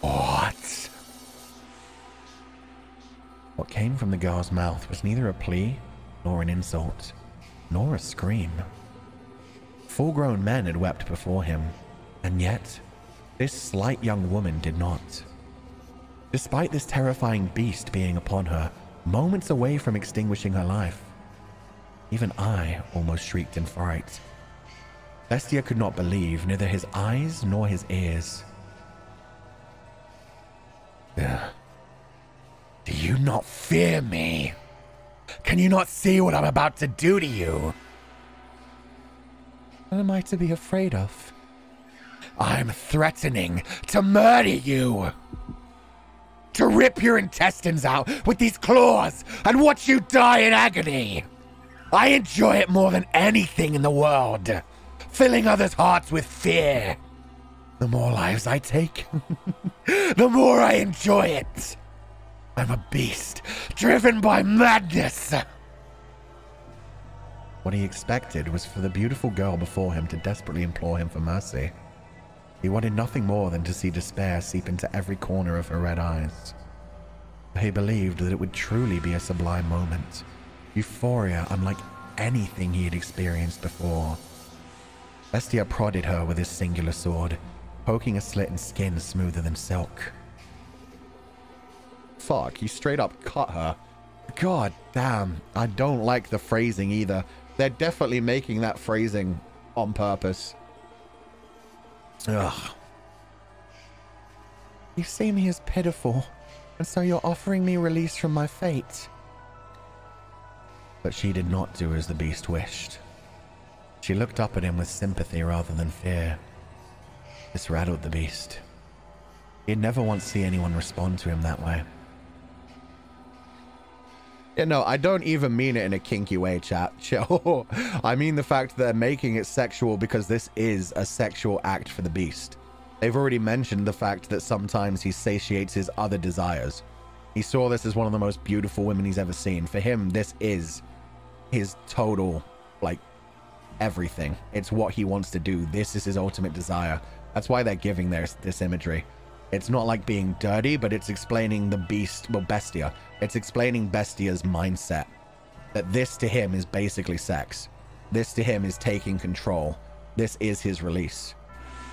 What? What came from the girl's mouth was neither a plea, nor an insult, nor a scream. Full-grown men had wept before him, and yet this slight young woman did not. Despite this terrifying beast being upon her, moments away from extinguishing her life, even I almost shrieked in fright. Bestia could not believe neither his eyes nor his ears. Do you not fear me? Can you not see what I'm about to do to you? What am I to be afraid of? I'm threatening to murder you. To rip your intestines out with these claws and watch you die in agony. I enjoy it more than anything in the world. Filling others' hearts with fear. The more lives I take, the more I enjoy it. I'm a beast, driven by madness. What he expected was for the beautiful girl before him to desperately implore him for mercy. He wanted nothing more than to see despair seep into every corner of her red eyes. He believed that it would truly be a sublime moment, euphoria unlike anything he had experienced before. Bestia prodded her with his singular sword, poking a slit in skin smoother than silk. Fuck, he straight up cut her. God damn, I don't like the phrasing either. They're definitely making that phrasing on purpose. Ugh. You see me as pitiful, and so you're offering me release from my fate. But she did not do as the beast wished. She looked up at him with sympathy rather than fear. This rattled the beast. He'd never once see anyone respond to him that way. Yeah, no, I don't even mean it in a kinky way, chat. Chill. I mean the fact that they're making it sexual because this is a sexual act for the beast. They've already mentioned the fact that sometimes he satiates his other desires. He saw this as one of the most beautiful women he's ever seen. For him, this is his total, like, everything. It's what he wants to do. This is his ultimate desire. That's why they're giving this imagery. It's not like being dirty, but it's explaining the beast, well, Bestia. It's explaining Bestia's mindset. That this to him is basically sex. This to him is taking control. This is his release.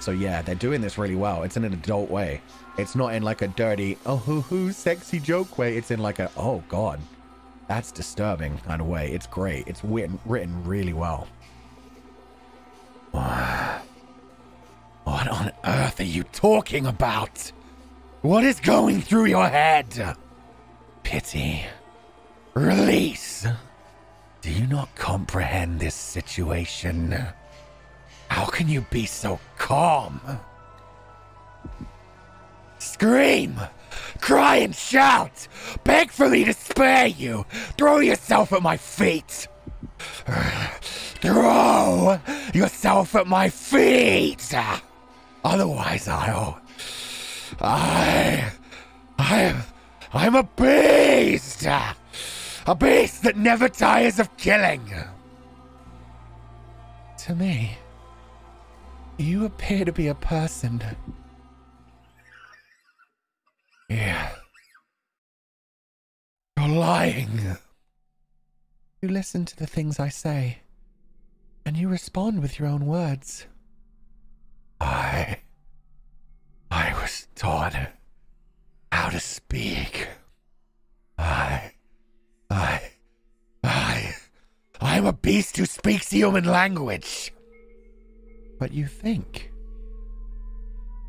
So yeah, they're doing this really well. It's in an adult way. It's not in like a dirty, oh, hoo, sexy joke way. It's in like a, oh God, that's disturbing kind of way. It's great. It's written really well. What on earth are you talking about? What is going through your head? Pity. Release. Do you not comprehend this situation? How can you be so calm? Scream! Cry and shout! Beg for me to spare you! Throw yourself at my feet! throw yourself at my feet. Otherwise, I'm a beast. A beast that never tires of killing. To me, you appear to be a person. Yeah. You're lying. You listen to the things I say, and you respond with your own words. I was taught how to speak. I'm a beast who speaks human language. But you think.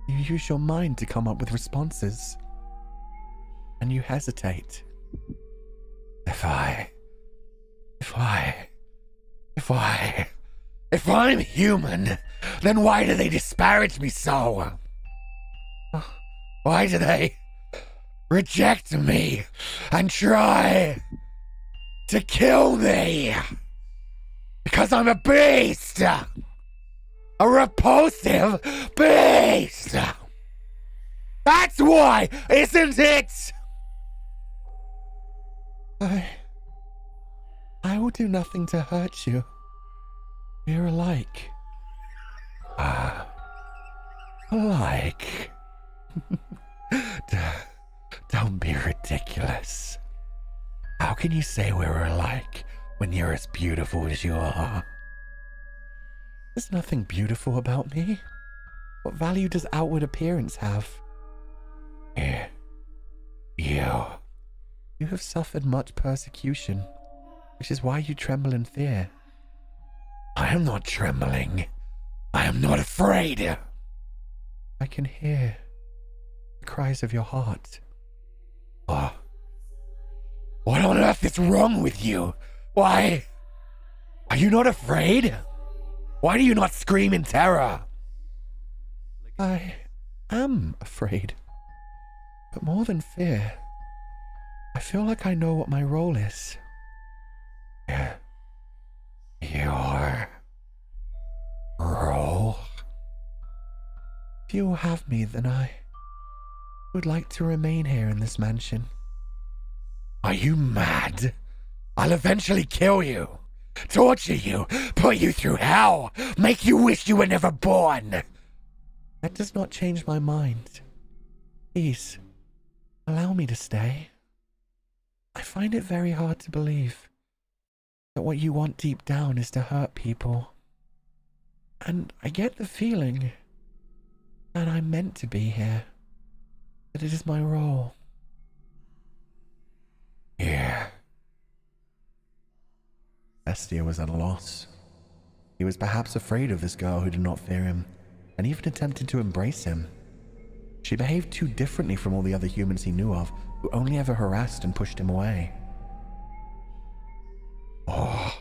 You use your mind to come up with responses. And you hesitate. If I'm human, then why do they disparage me so? Why do they reject me and try to kill me? Because I'm a beast! A repulsive beast! That's why, isn't it? I will do nothing to hurt you. We're alike. Alike? Don't be ridiculous. How can you say we're alike when you're as beautiful as you are? There's nothing beautiful about me. What value does outward appearance have? You have suffered much persecution, which is why you tremble in fear. I am not trembling. I am not afraid. I can hear the cries of your heart. What on earth is wrong with you? Why? Are you not afraid? Why do you not scream in terror? I am afraid. But more than fear, I feel like I know what my role is. Your role? If you will have me, then I would like to remain here in this mansion. Are you mad? I'll eventually kill you, torture you, put you through hell, make you wish you were never born. That does not change my mind. Please, allow me to stay. I find it very hard to believe that what you want deep down is to hurt people. And I get the feeling that I'm meant to be here, that it is my role. Yeah. Estia was at a loss. He was perhaps afraid of this girl who did not fear him, and even attempted to embrace him. She behaved too differently from all the other humans he knew of, who only ever harassed and pushed him away. Oh,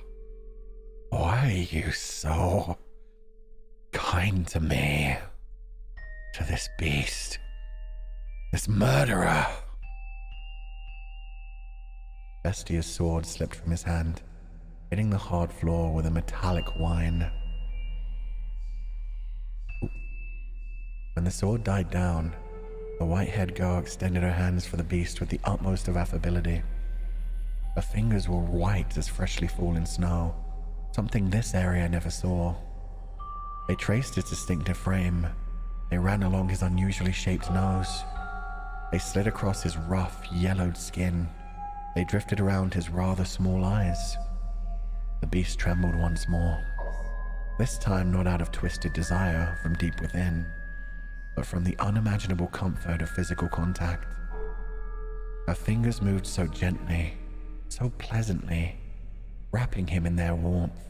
why are you so kind to me? To this beast, this murderer. Estia's sword slipped from his hand, hitting the hard floor with a metallic whine. When the sword died down, the white-haired girl extended her hands for the beast with the utmost of affability. Her fingers were white as freshly fallen snow, something this area never saw. They traced his distinctive frame. They ran along his unusually shaped nose. They slid across his rough, yellowed skin. They drifted around his rather small eyes. The beast trembled once more, this time not out of twisted desire from deep within, but from the unimaginable comfort of physical contact. Her fingers moved so gently, so pleasantly, wrapping him in their warmth.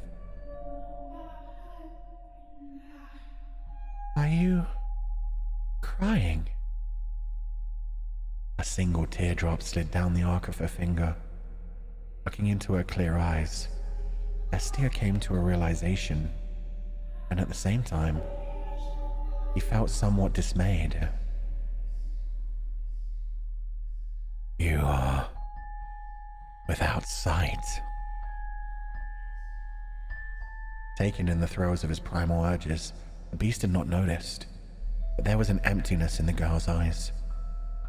Are you crying? A single teardrop slid down the arc of her finger. Looking into her clear eyes, Estia came to a realization, and at the same time, he felt somewhat dismayed. You are without sight. Taken in the throes of his primal urges, the beast had not noticed, but there was an emptiness in the girl's eyes.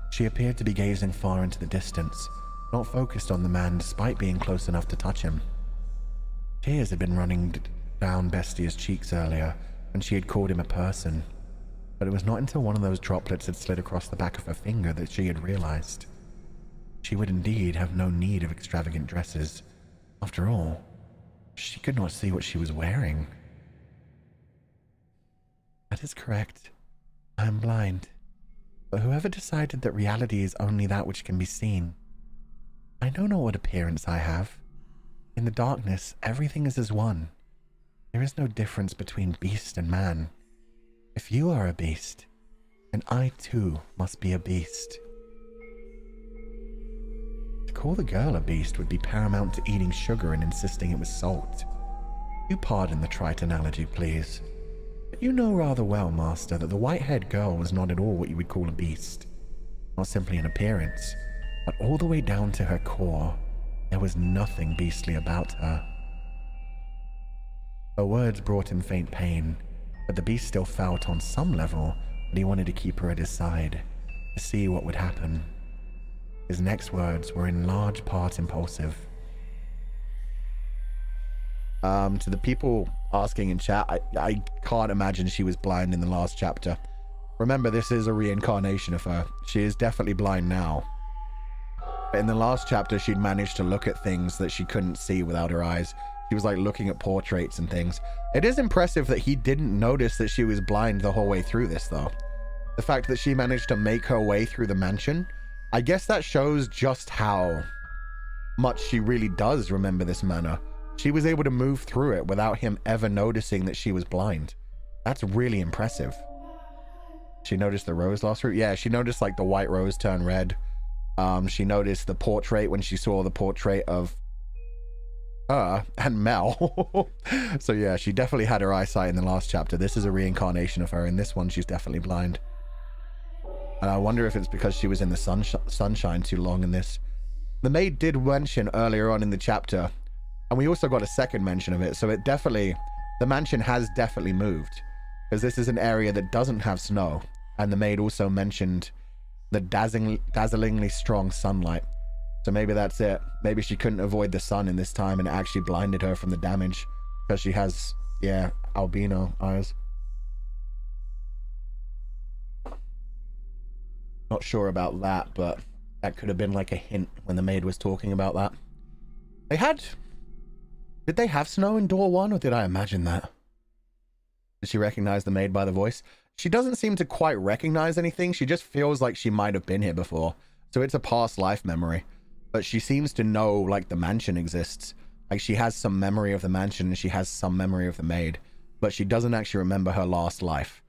She appeared to be gazing far into the distance, not focused on the man despite being close enough to touch him. Tears had been running down Bestia's cheeks earlier when she had called him a person, but it was not until one of those droplets had slid across the back of her finger that she had realized. She would indeed have no need of extravagant dresses. After all, she could not see what she was wearing. That is correct. I am blind. But whoever decided that reality is only that which can be seen? I know not what appearance I have. In the darkness, everything is as one. There is no difference between beast and man. If you are a beast, then I too must be a beast. To call the girl a beast would be paramount to eating sugar and insisting it was salt. You pardon the trite analogy, please. But you know rather well, Master, that the white-haired girl was not at all what you would call a beast. Not simply in appearance, but all the way down to her core. There was nothing beastly about her. Her words brought him faint pain, but the beast still felt on some level that he wanted to keep her at his side, to see what would happen. His next words were in large part impulsive. To the people asking in chat, I can't imagine she was blind in the last chapter. Remember, this is a reincarnation of her. She is definitely blind now. But in the last chapter, she'd managed to look at things that she couldn't see without her eyes. She was like looking at portraits and things. It is impressive that he didn't notice that she was blind the whole way through this, though. The fact that she managed to make her way through the mansion, I guess that shows just how much she really does remember this manor. She was able to move through it without him ever noticing that she was blind. That's really impressive. She noticed the rose lost fruit. Yeah, she noticed like the white rose turn red. She noticed the portrait when she saw the portrait of her and Mel. So yeah, she definitely had her eyesight in the last chapter. This is a reincarnation of her. In this one, she's definitely blind. And I wonder if it's because she was in the sunshine too long in this. The maid did mention earlier on in the chapter, and we also got a second mention of it, so it definitely, the mansion has definitely moved, because this is an area that doesn't have snow, and the maid also mentioned the dazzlingly strong sunlight. So maybe that's it. Maybe she couldn't avoid the sun in this time, and it actually blinded her from the damage, because she has, yeah, albino eyes. Not sure about that, but that could have been like a hint when the maid was talking about that. They had... Did they have snow in door 1, or did I imagine that? Did she recognize the maid by the voice? She doesn't seem to quite recognize anything. She just feels like she might have been here before. So it's a past life memory. But she seems to know, like, the mansion exists. Like, she has some memory of the mansion, and she has some memory of the maid. But she doesn't actually remember her last life.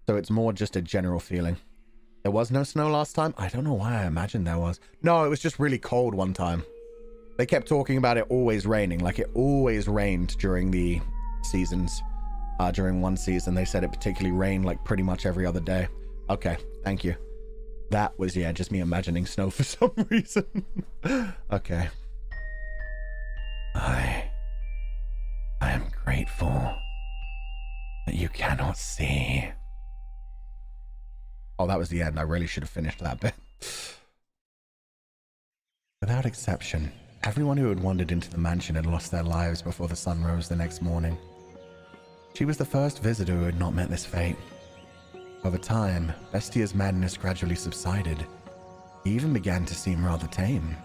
So it's more just a general feeling. There was no snow last time? I don't know why I imagined there was. No, it was just really cold one time. They kept talking about it always raining. Like, it always rained during the seasons. During one season, they said it particularly rained, like, pretty much every other day. Okay, thank you. That was, yeah, just me imagining snow for some reason. Okay. I am grateful that you cannot see. Oh, that was the end. I really should have finished that bit. Without exception, everyone who had wandered into the mansion had lost their lives before the sun rose the next morning. She was the first visitor who had not met this fate. Over time, Bestia's madness gradually subsided. He even began to seem rather tame.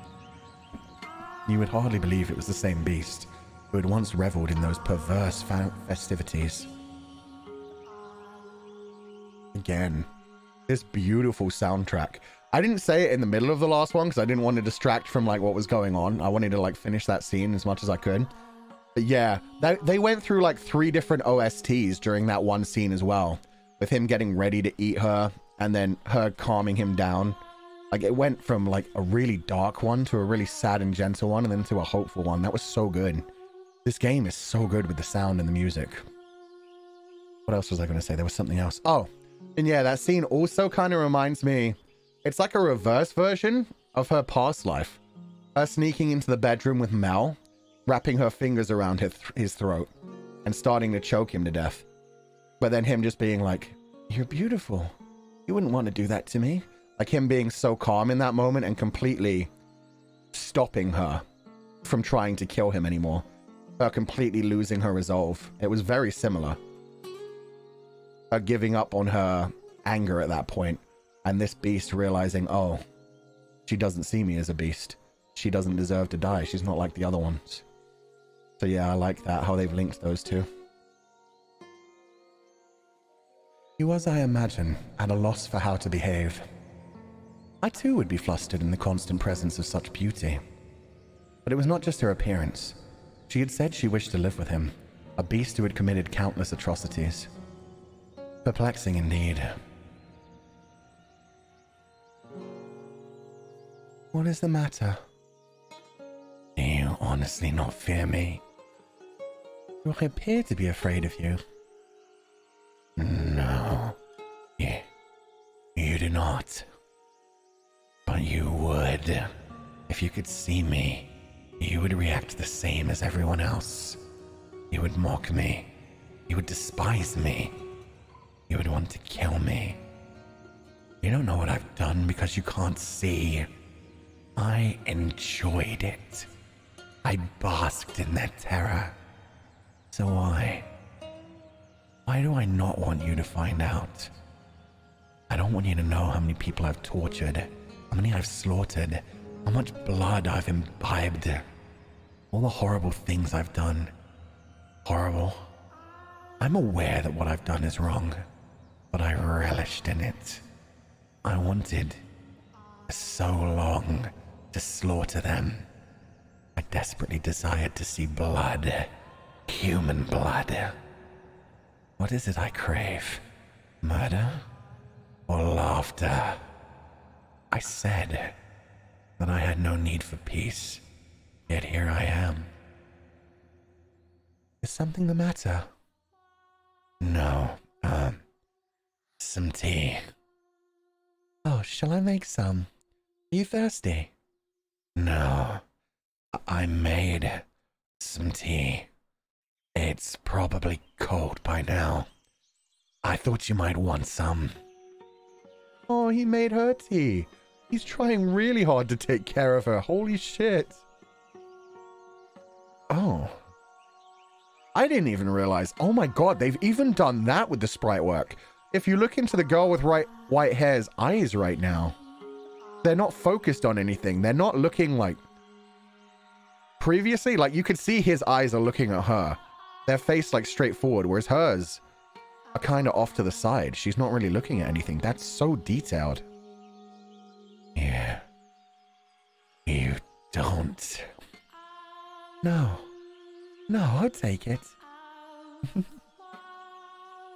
You would hardly believe it was the same beast who had once reveled in those perverse festivities. Again, this beautiful soundtrack. I didn't say it in the middle of the last one because I didn't want to distract from like what was going on. I wanted to like finish that scene as much as I could. But yeah, they went through like 3 different OSTs during that one scene as well, with him getting ready to eat her and then her calming him down. Like, it went from like a really dark one to a really sad and gentle one and then to a hopeful one. That was so good. This game is so good with the sound and the music. What else was I going to say? There was something else. Oh, and yeah, that scene also kind of reminds me, it's like a reverse version of her past life. Her sneaking into the bedroom with Mel, wrapping her fingers around his throat. and starting to choke him to death. But then him just being like, "You're beautiful. You wouldn't want to do that to me." Like him being so calm in that moment and completely stopping her from trying to kill him anymore. Her completely losing her resolve. It was very similar. Her giving up on her anger at that point, and this beast realizing, oh, she doesn't see me as a beast. She doesn't deserve to die. She's not like the other ones. So yeah, I like that, how they've linked those two. He was, I imagine, at a loss for how to behave. I too would be flustered in the constant presence of such beauty. But it was not just her appearance. She had said she wished to live with him, a beast who had committed countless atrocities. Perplexing indeed. What is the matter? Do you honestly not fear me? Do I appear to be afraid of you? No. You do not. But you would. If you could see me, you would react the same as everyone else. You would mock me. You would despise me. You would want to kill me. You don't know what I've done because you can't see. I enjoyed it. I basked in their terror. So why? Why do I not want you to find out? I don't want you to know how many people I've tortured, how many I've slaughtered, how much blood I've imbibed. All the horrible things I've done. Horrible. I'm aware that what I've done is wrong, but I relished in it. I wanted so long to slaughter them. I desperately desired to see blood. Human blood. What is it I crave? Murder? Or laughter? I said that I had no need for peace, yet here I am. Is something the matter? No, some tea. Oh, shall I make some? Are you thirsty? No, I made some tea. It's probably cold by now. I thought you might want some. Oh, he made her tea. He's trying really hard to take care of her. Holy shit. Oh. I didn't even realize. Oh my god, they've even done that with the sprite work. If you look into the girl with white hair's eyes right now, they're not focused on anything. They're not looking like... Previously, like you could see his eyes are looking at her. Their face like straight forward, whereas hers are kind of off to the side. She's not really looking at anything. That's so detailed. Yeah. You don't. No. No, I'll take it.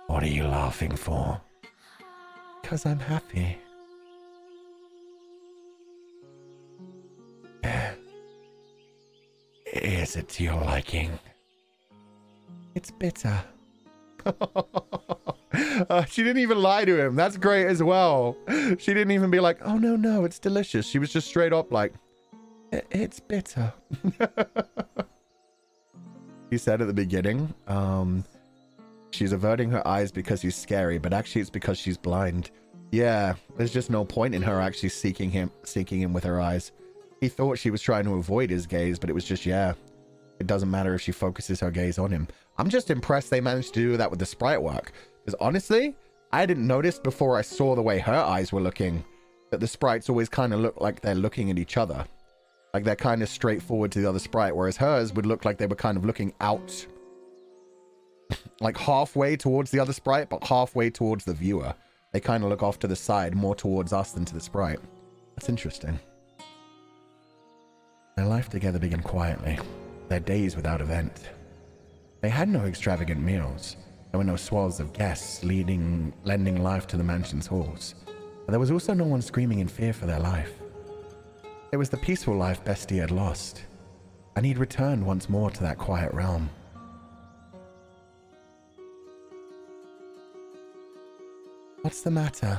What are you laughing for? 'Cause I'm happy. Is it to your liking? It's bitter. She didn't even lie to him. That's great as well. She didn't even be like, oh, no, it's delicious. She was just straight up like, it's bitter. He said at the beginning, she's averting her eyes because he's scary, but actually it's because she's blind. Yeah, there's just no point in her actually seeking him with her eyes. He thought she was trying to avoid his gaze, but it was just, yeah, it doesn't matter if she focuses her gaze on him. I'm just impressed they managed to do that with the sprite work. Because honestly, I didn't notice before I saw the way her eyes were looking that the sprites always kind of look like they're looking at each other. Like they're kind of straightforward to the other sprite, whereas hers would look like they were kind of looking out. Like halfway towards the other sprite, but halfway towards the viewer. They kind of look off to the side, more towards us than to the sprite. That's interesting. Their life together began quietly, their days without event. They had no extravagant meals. There were no swells of guests lending life to the mansion's halls. But there was also no one screaming in fear for their life. It was the peaceful life Bestie had lost, and he'd returned once more to that quiet realm. What's the matter?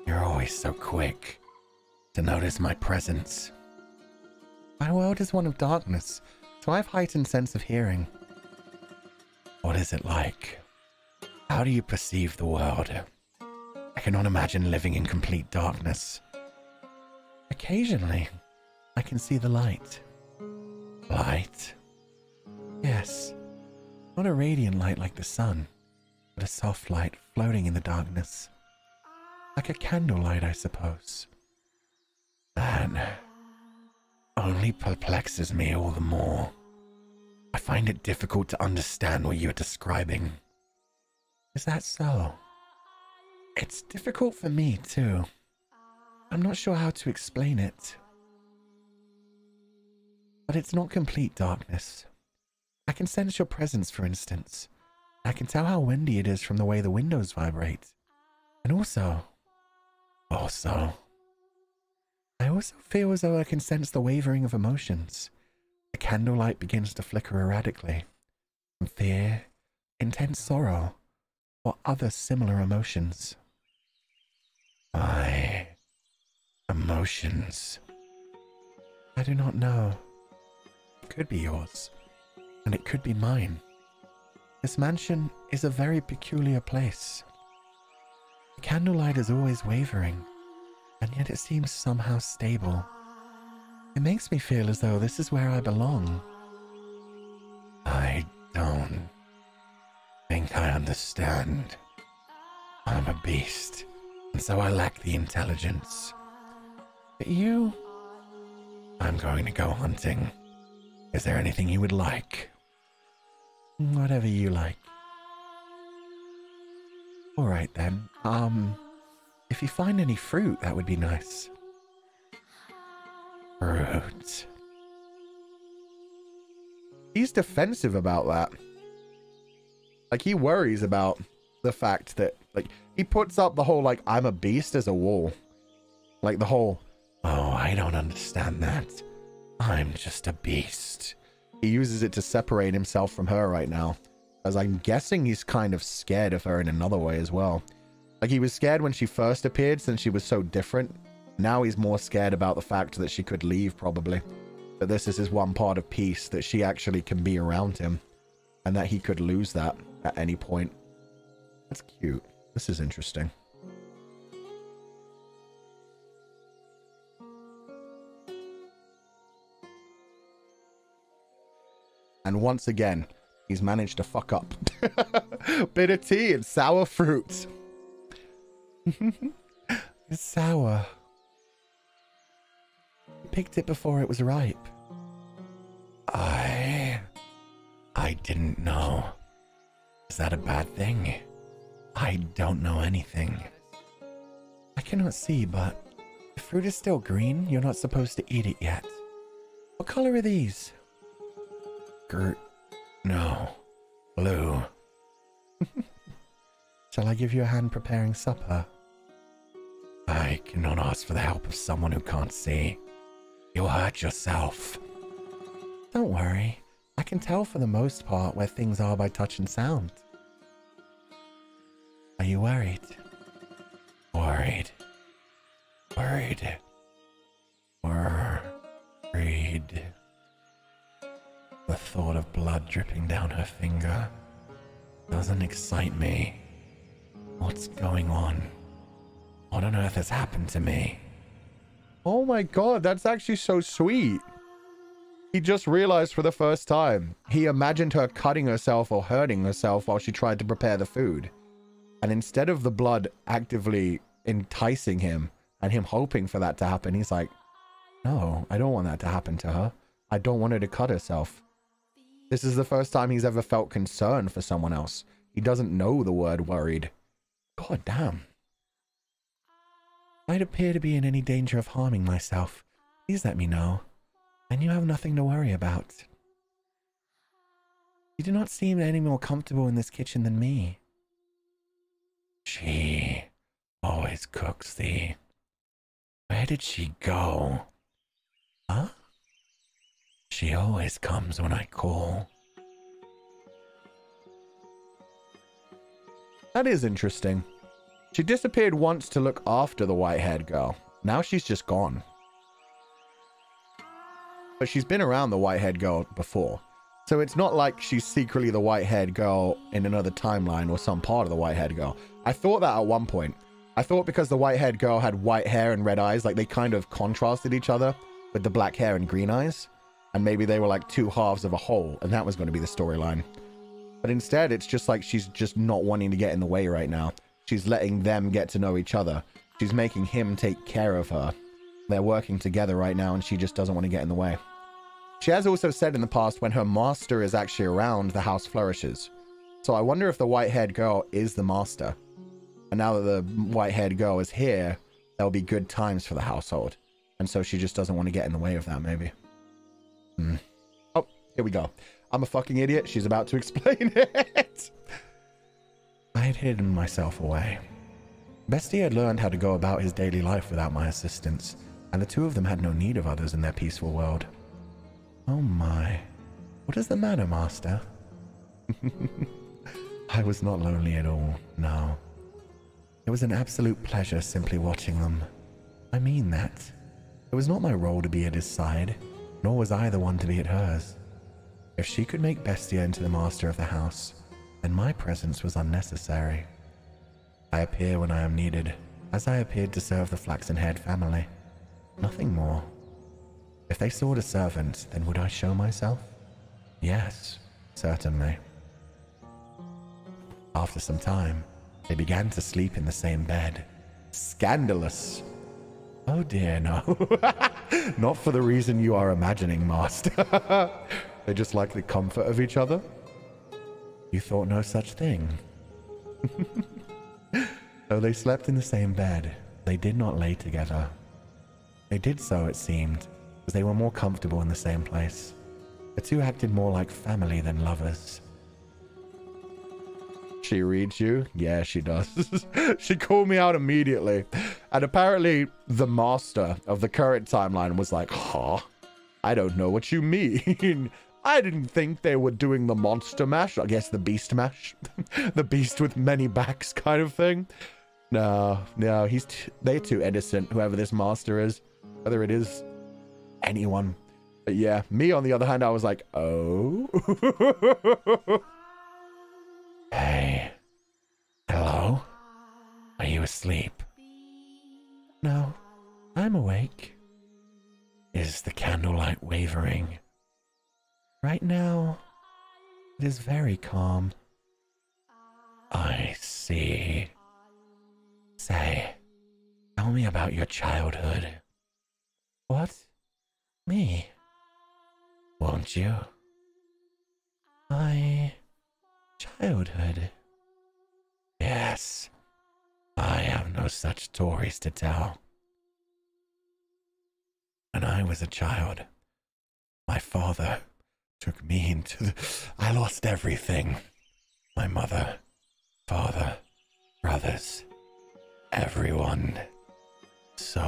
You're always so quick to notice my presence. My world is one of darkness, so I have heightened sense of hearing. What is it like? How do you perceive the world? I cannot imagine living in complete darkness. Occasionally, I can see the light. Light? Yes. Not a radiant light like the sun, but a soft light floating in the darkness. Like a candlelight, I suppose. That only perplexes me all the more. I find it difficult to understand what you're describing. Is that so? It's difficult for me, too. I'm not sure how to explain it. But it's not complete darkness. I can sense your presence, for instance. I can tell how windy it is from the way the windows vibrate. And also, I also feel as though I can sense the wavering of emotions. The candlelight begins to flicker erratically. From fear, intense sorrow, or other similar emotions. My emotions. I do not know. It could be yours, and it could be mine. This mansion is a very peculiar place. The candlelight is always wavering, and yet it seems somehow stable. It makes me feel as though this is where I belong. I don't think I understand. I'm a beast, and so I lack the intelligence. But you? I'm going to go hunting. Is there anything you would like? Whatever you like. All right then. If you find any fruit, that would be nice. Fruit. He's defensive about that. Like, he worries about the fact that, like, he puts up the whole, like, I'm a beast as a wall. Like, the whole, oh, I don't understand that. I'm just a beast. He uses it to separate himself from her right now. As I'm guessing he's kind of scared of her in another way as well. Like, he was scared when she first appeared since she was so different. Now he's more scared about the fact that she could leave, probably. That this is his one part of peace, that she actually can be around him. And that he could lose that at any point. That's cute. This is interesting. And once again, he's managed to fuck up. Bitter tea and sour fruits. It's sour. Picked it before it was ripe. I didn't know. Is that a bad thing? I don't know anything. I cannot see, but the fruit is still green. You're not supposed to eat it yet. What color are these? No. Blue. Shall I give you a hand preparing supper? I cannot ask for the help of someone who can't see. You'll hurt yourself. Don't worry. I can tell for the most part where things are by touch and sound. Are you worried? Worried. Worried. Worried. The thought of blood dripping down her finger doesn't excite me. What's going on? What on earth has happened to me? Oh my god, that's actually so sweet. He just realized for the first time. He imagined her cutting herself or hurting herself while she tried to prepare the food. And instead of the blood actively enticing him and him hoping for that to happen, he's like, no, I don't want that to happen to her. I don't want her to cut herself. This is the first time he's ever felt concern for someone else. He doesn't know the word worried. God damn. I'd appear to be in any danger of harming myself. Please let me know. And you have nothing to worry about. You do not seem any more comfortable in this kitchen than me. She always cooks the... Where did she go? Huh? She always comes when I call. That is interesting. She disappeared once to look after the white-haired girl. Now she's just gone. But she's been around the white-haired girl before. So it's not like she's secretly the white-haired girl in another timeline or some part of the white-haired girl. I thought that at one point. I thought because the white-haired girl had white hair and red eyes, like they kind of contrasted each other with the black hair and green eyes. And maybe they were like two halves of a whole, and that was going to be the storyline. But instead, it's just like she's just not wanting to get in the way right now. She's letting them get to know each other. She's making him take care of her. They're working together right now, and she just doesn't want to get in the way. She has also said in the past when her master is actually around, the house flourishes. So I wonder if the white-haired girl is the master. And now that the white-haired girl is here, there'll be good times for the household. And so she just doesn't want to get in the way of that, maybe. Oh, here we go. I'm a fucking idiot. She's about to explain it. I had hidden myself away. Bestie had learned how to go about his daily life without my assistance, and the two of them had no need of others in their peaceful world. Oh my. What is the matter, Master? I was not lonely at all, no. It was an absolute pleasure simply watching them. I mean that. It was not my role to be at his side, nor was I the one to be at hers. If she could make Bestia into the master of the house, then my presence was unnecessary. I appear when I am needed, as I appeared to serve the flaxen-haired family. Nothing more. If they sought a servant, then would I show myself? Yes, certainly. After some time, they began to sleep in the same bed. Scandalous. Oh dear, no. Not for the reason you are imagining, Master. They just like the comfort of each other? You thought no such thing. Though they slept in the same bed, they did not lay together. They did so, it seemed, because they were more comfortable in the same place. The two acted more like family than lovers. She reads you? Yeah, she does. She called me out immediately. And apparently the master of the current timeline was like, huh? I don't know what you mean. I didn't think they were doing the monster mash. I guess the beast mash. The beast with many backs kind of thing. No, they're too innocent, whoever this master is. Whether it is anyone. But yeah, me on the other hand, I was like, oh. Hey. Hello? Are you asleep? No, I'm awake. Is the candlelight wavering? Right now, it is very calm. I see. Say, tell me about your childhood. What? Me? Won't you? My childhood? Yes. I have no such stories to tell. When I was a child, my father took me into the... I lost everything. My mother, father, brothers, everyone. So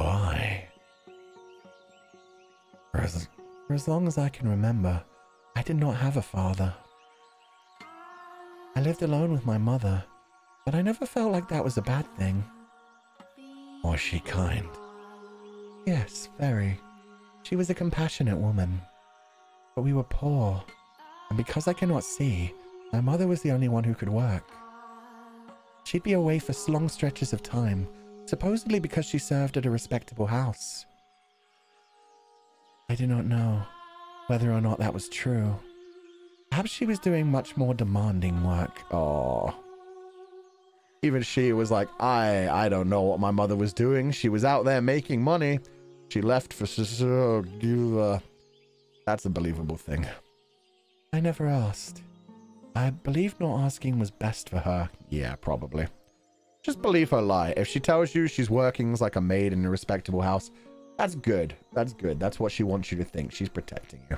for as long as I can remember, I did not have a father. I lived alone with my mother, but I never felt like that was a bad thing. Was she kind? Yes, very. She was a compassionate woman. But we were poor, and because I cannot see, my mother was the only one who could work. She'd be away for long stretches of time, supposedly because she served at a respectable house. I do not know whether or not that was true. Perhaps she was doing much more demanding work. Oh. Even she was like, I don't know what my mother was doing. She was out there making money. She left for... That's a believable thing. I never asked. I believe not asking was best for her. Yeah, probably. Just believe her lie. If she tells you she's working as like a maid in a respectable house, that's good. That's good. That's what she wants you to think. She's protecting you.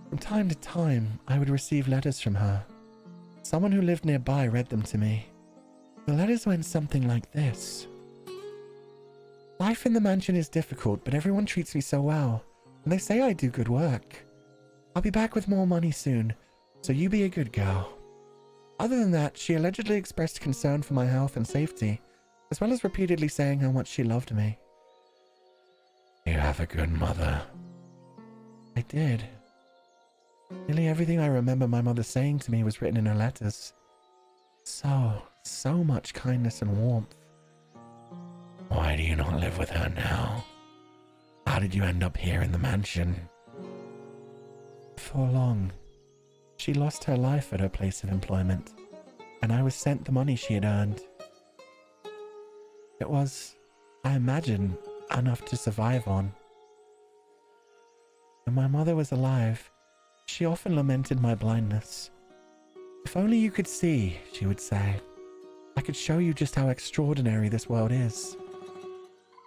From time to time, I would receive letters from her. Someone who lived nearby read them to me. The letters went something like this. Life in the mansion is difficult, but everyone treats me so well, and they say I do good work. I'll be back with more money soon, so you be a good girl. Other than that, she allegedly expressed concern for my health and safety, as well as repeatedly saying how much she loved me. You have a good mother. I did. Nearly everything I remember my mother saying to me was written in her letters. So much kindness and warmth. Why do you not live with her now? How did you end up here in the mansion? Before long, she lost her life at her place of employment, and I was sent the money she had earned. It was, I imagine, enough to survive on. When my mother was alive, she often lamented my blindness. If only you could see, she would say. I could show you just how extraordinary this world is.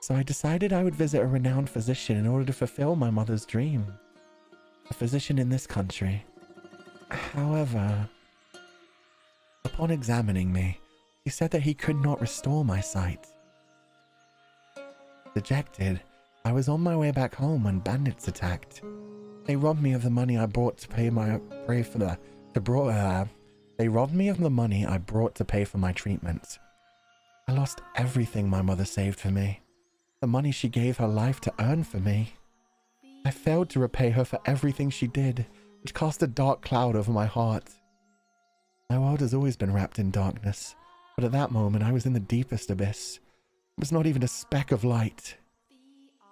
So I decided I would visit a renowned physician in order to fulfill my mother's dream. A physician in this country. However, upon examining me, he said that he could not restore my sight. Dejected, I was on my way back home when bandits attacked. They robbed me of the money I brought to pay for my treatment. I lost everything my mother saved for me. The money she gave her life to earn for me. I failed to repay her for everything she did, which cast a dark cloud over my heart. My world has always been wrapped in darkness, but at that moment I was in the deepest abyss. It was not even a speck of light.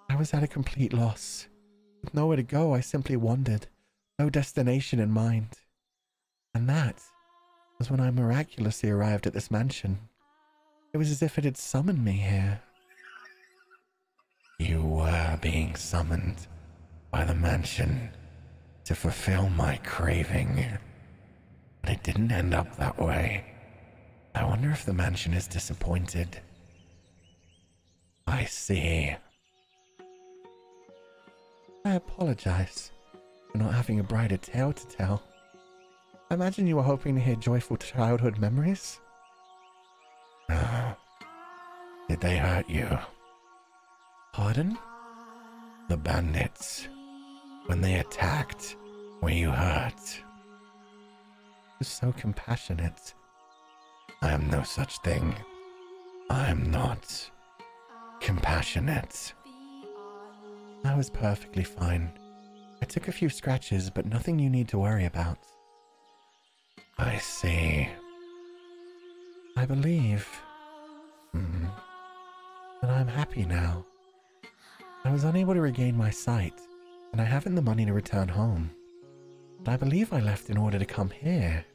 I was at a complete loss. With nowhere to go, I simply wandered, no destination in mind. And that was when I miraculously arrived at this mansion. It was as if it had summoned me here. You were being summoned by the mansion to fulfill my craving. But it didn't end up that way. I wonder if the mansion is disappointed. I see. I apologize for not having a brighter tale to tell. I imagine you were hoping to hear joyful childhood memories? No. Did they hurt you? Pardon? The bandits. When they attacked, were you hurt? You're so compassionate. I am no such thing. I am not compassionate. I was perfectly fine. I took a few scratches, but nothing you need to worry about. I see. I believe that I'm happy now. I was unable to regain my sight, and I haven't the money to return home. But I believe I left in order to come here.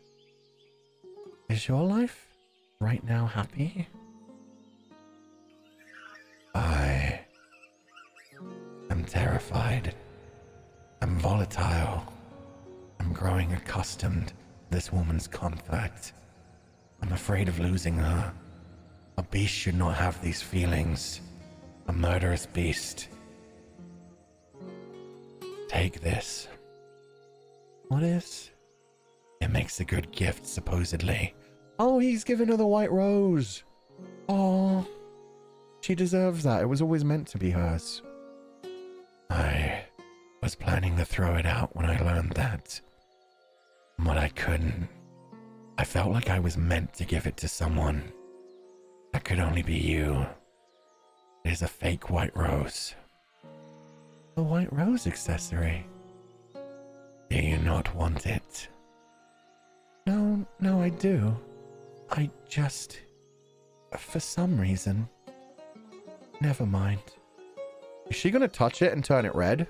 Is your life right now happy? I am terrified. I'm volatile. I'm growing accustomed to this woman's comfort. I'm afraid of losing her. A beast should not have these feelings. A murderous beast. Take this. What is? It makes a good gift, supposedly. Oh, he's given her the white rose. Oh, she deserves that. It was always meant to be hers. I was planning to throw it out when I learned that. But I couldn't. I felt like I was meant to give it to someone. That could only be you. It is a fake white rose. A white rose accessory? Do you not want it? No, I do. I just... for some reason... Never mind. Is she gonna touch it and turn it red?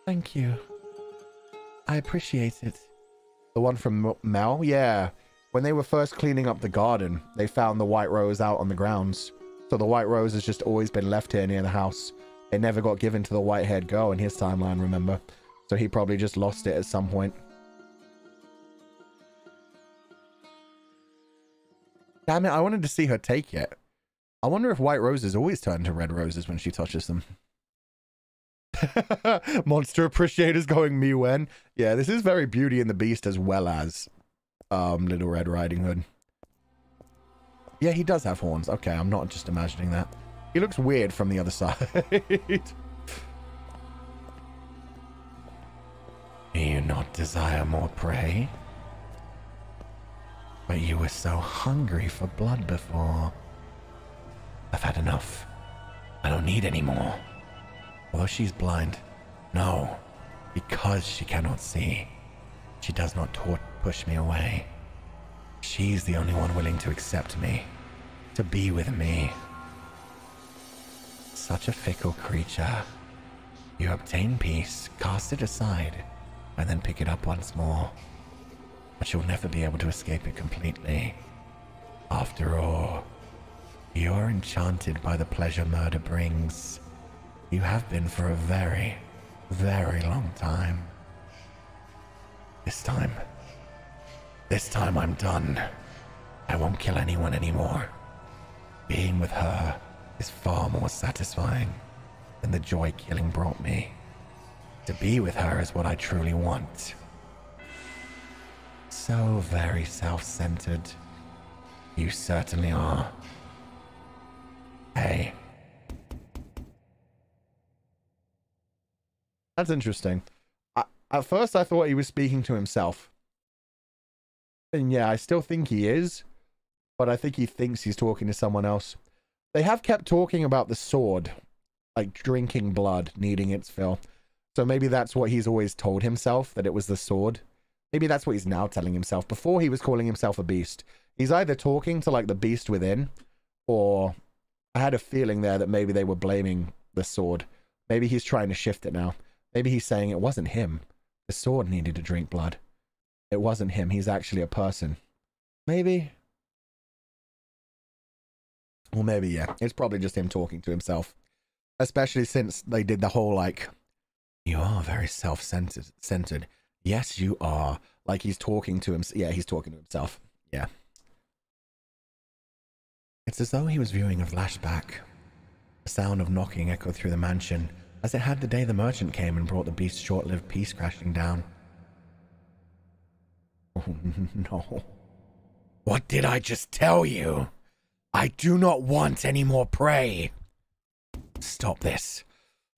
Thank you. I appreciate it. The one from Mel? Yeah. When they were first cleaning up the garden, they found the white rose out on the grounds. So the white rose has just always been left here near the house. It never got given to the white-haired girl in his timeline, remember? So he probably just lost it at some point. Damn it, I wanted to see her take it. I wonder if white roses always turn to red roses when she touches them. Monster appreciators going me when. Yeah, this is very Beauty and the Beast as well as Little Red Riding Hood. Yeah, he does have horns. Okay, I'm not just imagining that. He looks weird from the other side. Do you not desire more prey? But you were so hungry for blood before. I've had enough. I don't need any more. Although she's blind. No. Because she cannot see, she does not push me away. She's the only one willing to accept me, to be with me. Such a fickle creature. You obtain peace, cast it aside, and then pick it up once more. But you'll never be able to escape it completely. After all, you're enchanted by the pleasure murder brings. You have been for a very, very long time. This time I'm done. I won't kill anyone anymore. Being with her is far more satisfying than the joy killing brought me. To be with her is what I truly want. So very self-centered. You certainly are. Hey. That's interesting. At first I thought he was speaking to himself. And yeah, I still think he is. But I think he thinks he's talking to someone else. They have kept talking about the sword. Like drinking blood, needing its fill. So maybe that's what he's always told himself, that it was the sword. Maybe that's what he's now telling himself. Before he was calling himself a beast. He's either talking to like the beast within, or I had a feeling there that maybe they were blaming the sword. Maybe he's trying to shift it now. Maybe he's saying it wasn't him. The sword needed to drink blood. It wasn't him. He's actually a person. Maybe. Or maybe, yeah. It's probably just him talking to himself. Especially since they did the whole, like, you are very self-centered. Yes, you are. Like, he's talking to himself. Yeah, he's talking to himself. Yeah. It's as though he was viewing a flashback. The sound of knocking echoed through the mansion, as it had the day the merchant came and brought the beast's short-lived peace crashing down. Oh, no. What did I just tell you? I do not want any more prey. Stop this.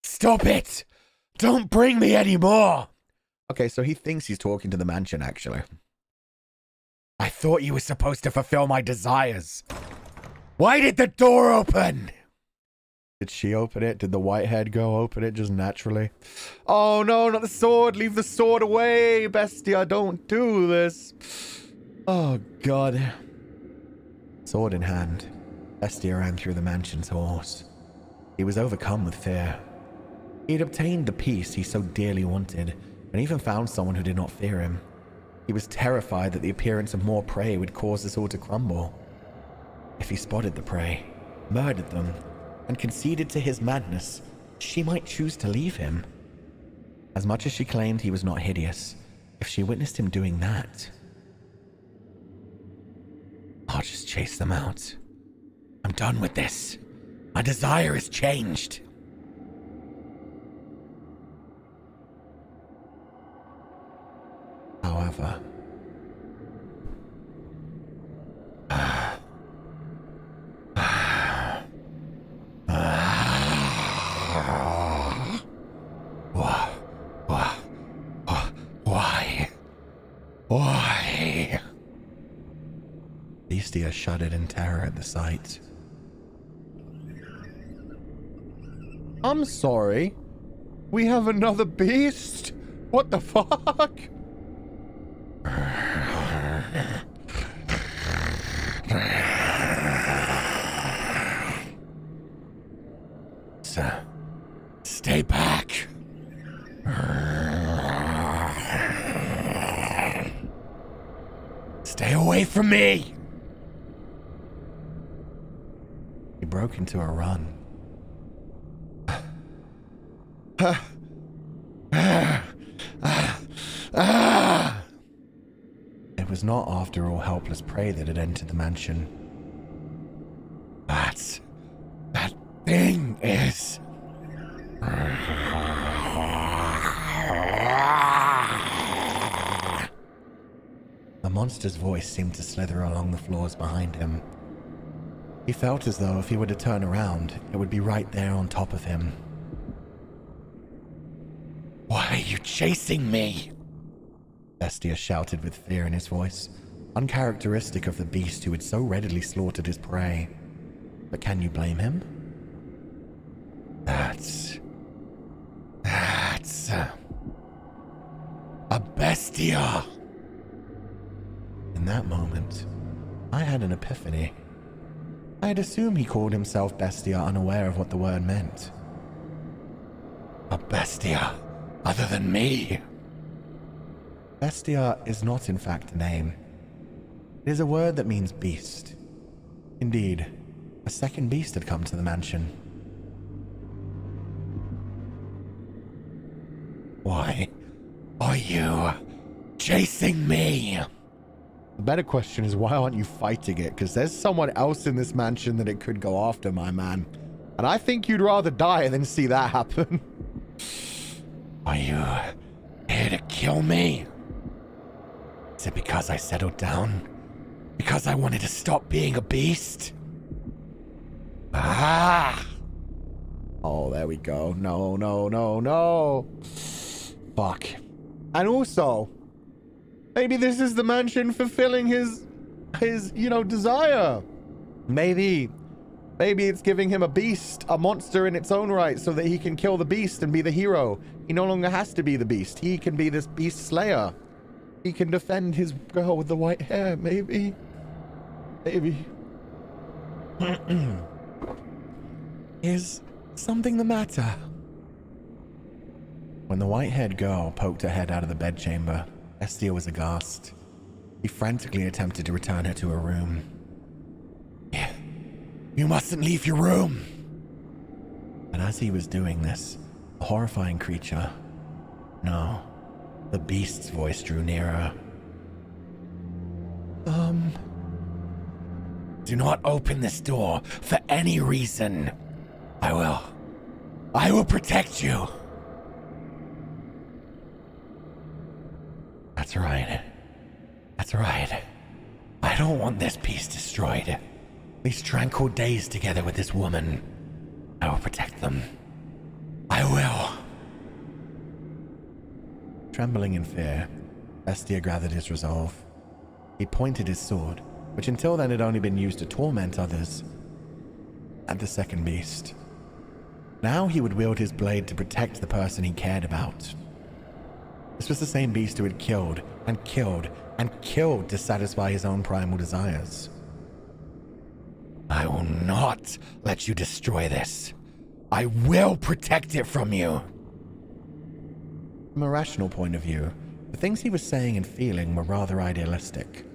Stop it! Don't bring me any more! Okay, so he thinks he's talking to the mansion, actually. I thought you were supposed to fulfill my desires. Why did the door open? Did she open it? Did the whitehead go open it just naturally? Oh no, not the sword! Leave the sword away, bestia! Don't do this! Oh god. Sword in hand, Bestia ran through the mansion's halls. He was overcome with fear. He had obtained the peace he so dearly wanted, and even found someone who did not fear him. He was terrified that the appearance of more prey would cause us all to crumble. If he spotted the prey, murdered them, and conceded to his madness, she might choose to leave him. As much as she claimed he was not hideous, if she witnessed him doing that, I'll just chase them out. I'm done with this. My desire has changed. However, Why? Bestia shuddered in terror at the sight. I'm sorry. We have another beast? What the fuck? Stay back. Stay away from me. He broke into a run. It was not, after all, helpless prey that had entered the mansion. That thing is... The monster's voice seemed to slither along the floors behind him. He felt as though if he were to turn around, it would be right there on top of him. Why are you chasing me? Bestia shouted with fear in his voice, uncharacteristic of the beast who had so readily slaughtered his prey. But can you blame him? Bestia! In that moment, I had an epiphany. I had assumed he called himself Bestia unaware of what the word meant. A Bestia other than me? Bestia is not in fact a name. It is a word that means beast. Indeed, a second beast had come to the mansion. Why are you chasing me? The better question is, why aren't you fighting it? Because there's someone else in this mansion that it could go after, my man. And I think you'd rather die than see that happen. Are you here to kill me? Is it because I settled down? Because I wanted to stop being a beast? Ah! Oh, there we go. No, no, no, no. Fuck. And also, maybe this is the mansion fulfilling his desire. Maybe it's giving him a beast, a monster in its own right, so that he can kill the beast and be the hero. He no longer has to be the beast. He can be this beast slayer. He can defend his girl with the white hair, maybe. Maybe. Is something the matter? When the white-haired girl poked her head out of the bedchamber, Bestia was aghast. He frantically attempted to return her to her room. Yeah, you mustn't leave your room! And as he was doing this, the horrifying creature, no, the beast's voice drew nearer. Do not open this door for any reason. I will protect you. That's right. That's right. I don't want this peace destroyed. These tranquil days together with this woman, I will protect them. I will. Trembling in fear, Bestia gathered his resolve. He pointed his sword, which until then had only been used to torment others, at the second beast. Now he would wield his blade to protect the person he cared about. This was the same beast who had killed and killed and killed to satisfy his own primal desires. I will not let you destroy this. I will protect it from you. From a rational point of view, the things he was saying and feeling were rather idealistic.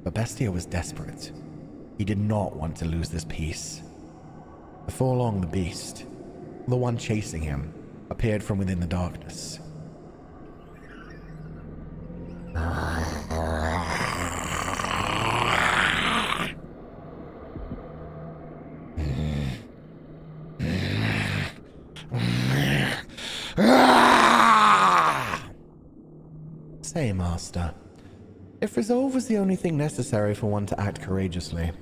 But Bestia was desperate. He did not want to lose this peace. Before long, the beast, the one chasing him, appeared from within the darkness. Say, Master, if resolve was the only thing necessary for one to act courageously,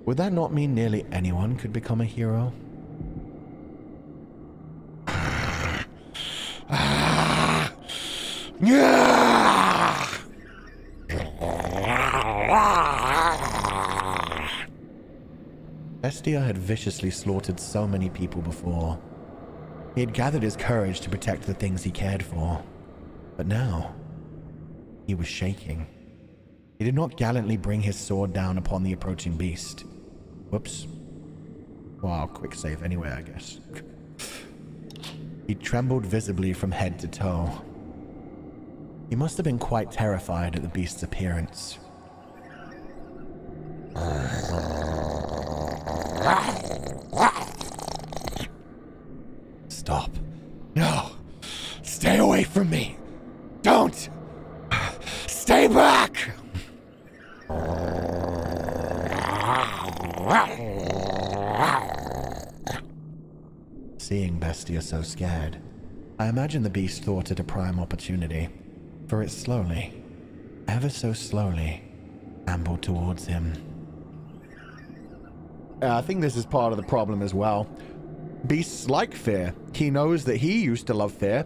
would that not mean nearly anyone could become a hero? Bestia had viciously slaughtered so many people before. He had gathered his courage to protect the things he cared for. But now, he was shaking. He did not gallantly bring his sword down upon the approaching beast. Whoops. Wow, quick save anyway, I guess. He trembled visibly from head to toe. He must have been quite terrified at the beast's appearance. Stop. No. Stay away from me. Don't. Stay back. Seeing Bestia so scared, I imagine the beast thought it a prime opportunity, for it slowly, ever so slowly, ambled towards him. I think this is part of the problem as well. Beasts like fear. He knows that he used to love fear,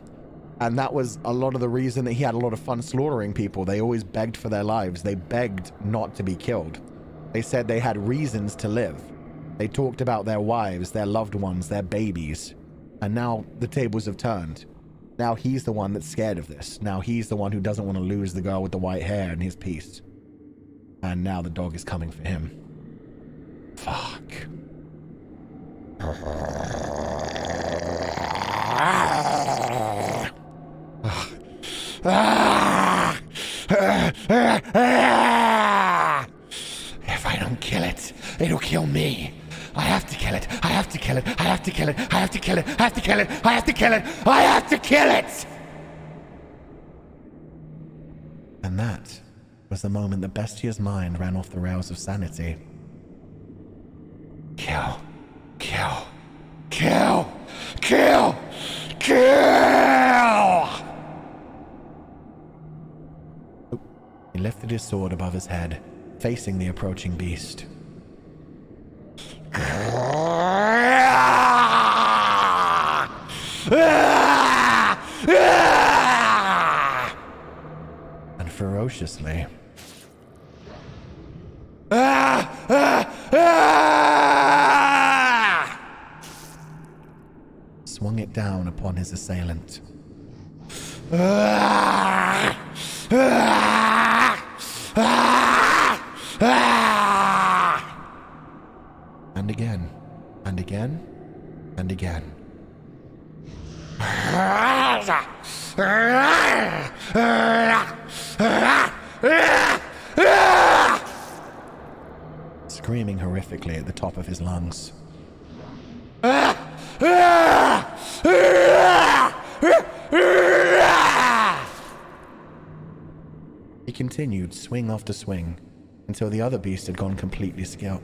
and that was a lot of the reason that he had a lot of fun slaughtering people. They always begged for their lives. They begged not to be killed. They said they had reasons to live. They talked about their wives, their loved ones, their babies. And now the tables have turned. Now he's the one that's scared of this. Now he's the one who doesn't want to lose the girl with the white hair and his piece. And now the dog is coming for him. Fuck. If I don't kill it, it'll kill me. I have to kill it. I have to kill it. I have to kill it. I have to kill it. I have to kill it. I have to kill it. I have to kill it. And that was the moment that Bestia's mind ran off the rails of sanity. Kill. Kill. Kill. Kill. Kill. He lifted his sword above his head, facing the approaching beast. And ferociously swung it down upon his assailant. And again, and again, and again. Screaming horrifically at the top of his lungs. He continued swing after swing until the other beast had gone completely still.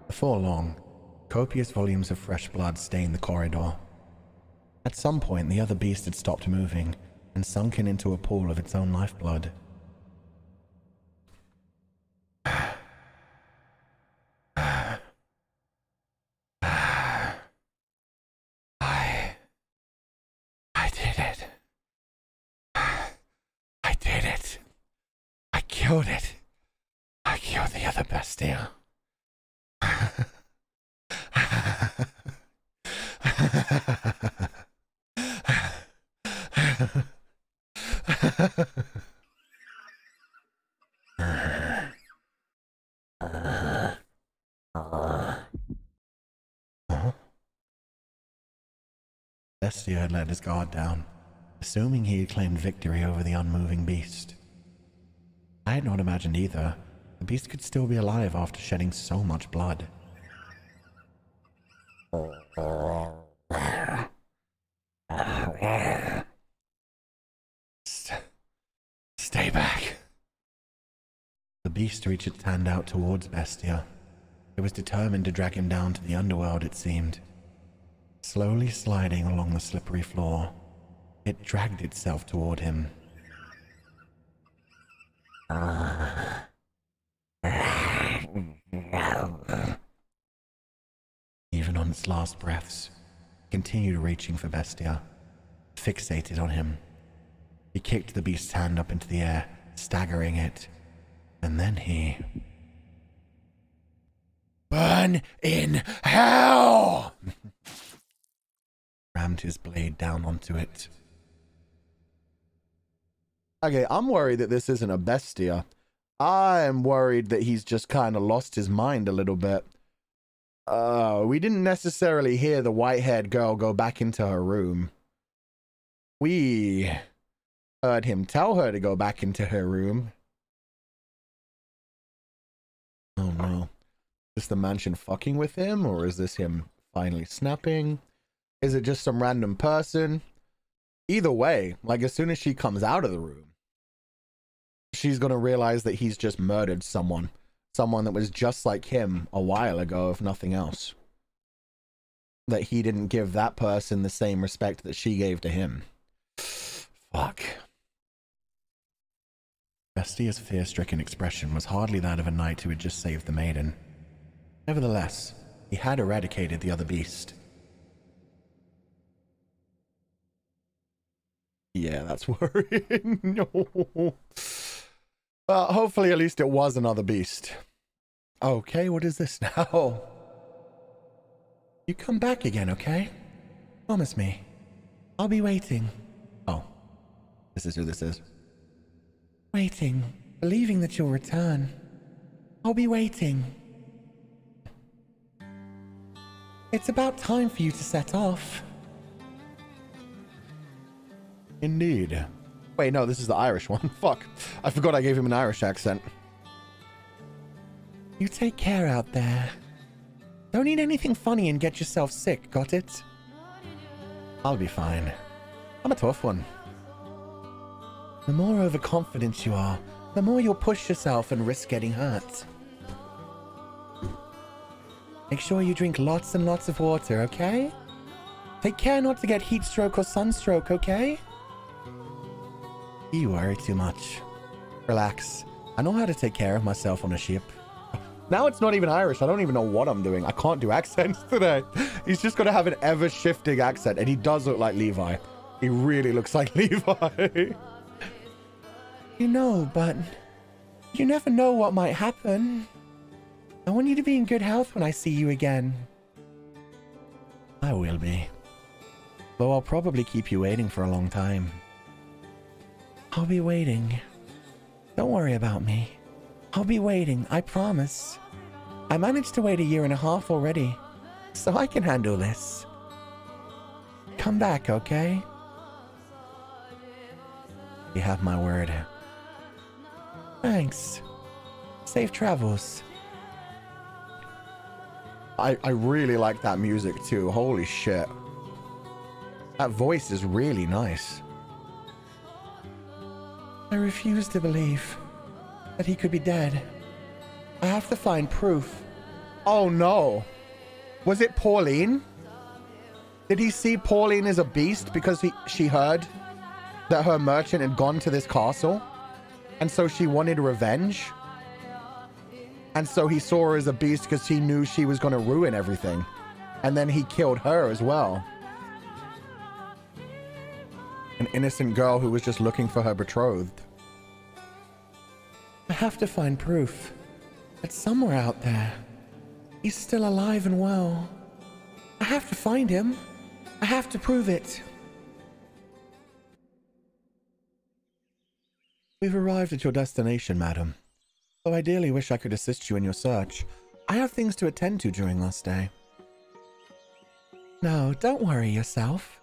Before long, copious volumes of fresh blood stained the corridor. At some point, the other beast had stopped moving and sunken into a pool of its own lifeblood. I did it. I did it. I killed it. I killed the other bestia. Bestia had let his guard down, assuming he had claimed victory over the unmoving beast. I had not imagined either the beast could still be alive after shedding so much blood. Stay back. The beast reached its hand out towards Bestia. It was determined to drag him down to the underworld, it seemed. Slowly sliding along the slippery floor, it dragged itself toward him. Even on its last breaths, it continued reaching for Bestia, fixated on him. He kicked the beast's hand up into the air, staggering it, and then he... Burn in hell! Rammed his blade down onto it. Okay, I'm worried that this isn't a bestia. I'm worried that he's just kind of lost his mind a little bit. We didn't necessarily hear the white-haired girl go back into her room. We heard him tell her to go back into her room. Oh no. Is this the mansion fucking with him, or is this him finally snapping? Is it just some random person? Either way, like as soon as she comes out of the room, she's gonna realize that he's just murdered someone. Someone that was just like him a while ago, if nothing else. That he didn't give that person the same respect that she gave to him. Fuck. Bestia's fear-stricken expression was hardly that of a knight who had just saved the maiden. Nevertheless, he had eradicated the other beast. Yeah, that's worrying. No. Well, hopefully at least it was another beast. Okay, what is this now? You come back again, okay? Promise me. I'll be waiting. Oh, this is who this is. Waiting, believing that you'll return. I'll be waiting. It's about time for you to set off. Indeed. Wait, no, this is the Irish one. Fuck. I forgot I gave him an Irish accent. You take care out there. Don't eat anything funny and get yourself sick, got it? I'll be fine. I'm a tough one. The more overconfident you are, the more you'll push yourself and risk getting hurt. Make sure you drink lots and lots of water, okay? Take care not to get heat stroke or sunstroke, okay? You worry too much. Relax. I know how to take care of myself on a ship. Now it's not even Irish. I don't even know what I'm doing. I can't do accents today. He's just going to have an ever-shifting accent, and he does look like Levi. He really looks like Levi. You know, but you never know what might happen. I want you to be in good health when I see you again. I will be. Though I'll probably keep you waiting for a long time. I'll be waiting. Don't worry about me. I'll be waiting, I promise. I managed to wait 1.5 years already, so I can handle this. Come back, okay? You have my word. Thanks. Safe travels. I really like that music too. Holy shit. That voice is really nice. I refuse to believe that he could be dead. I have to find proof. Oh no. Was it Pauline? Did he see Pauline as a beast because she heard that her merchant had gone to this castle? And so she wanted revenge? And so he saw her as a beast because he knew she was going to ruin everything. And then he killed her as well. An innocent girl who was just looking for her betrothed. I have to find proof that somewhere out there, he's still alive and well. I have to find him. I have to prove it. We've arrived at your destination, madam. Though I dearly wish I could assist you in your search, I have things to attend to during our stay. No, don't worry yourself.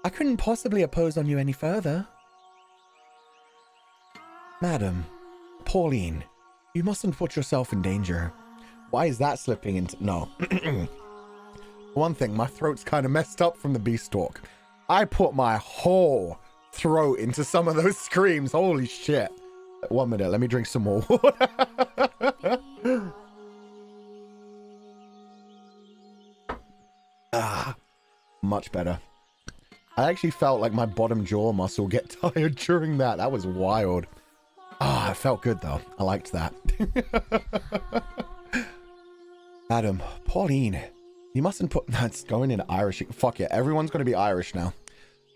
I couldn't possibly oppose on you any further. Madam, Pauline, you mustn't put yourself in danger. Why is that slipping into... No. One thing, my throat's kind of messed up from the beastalk. I put my whole throat into some of those screams. Holy shit. 1 minute, let me drink some more water. Much better. I actually felt like my bottom jaw muscle get tired during that. That was wild. It felt good though. I liked that. Madam, Pauline, you mustn't put... That's going in Irish. Fuck it. Everyone's going to be Irish now.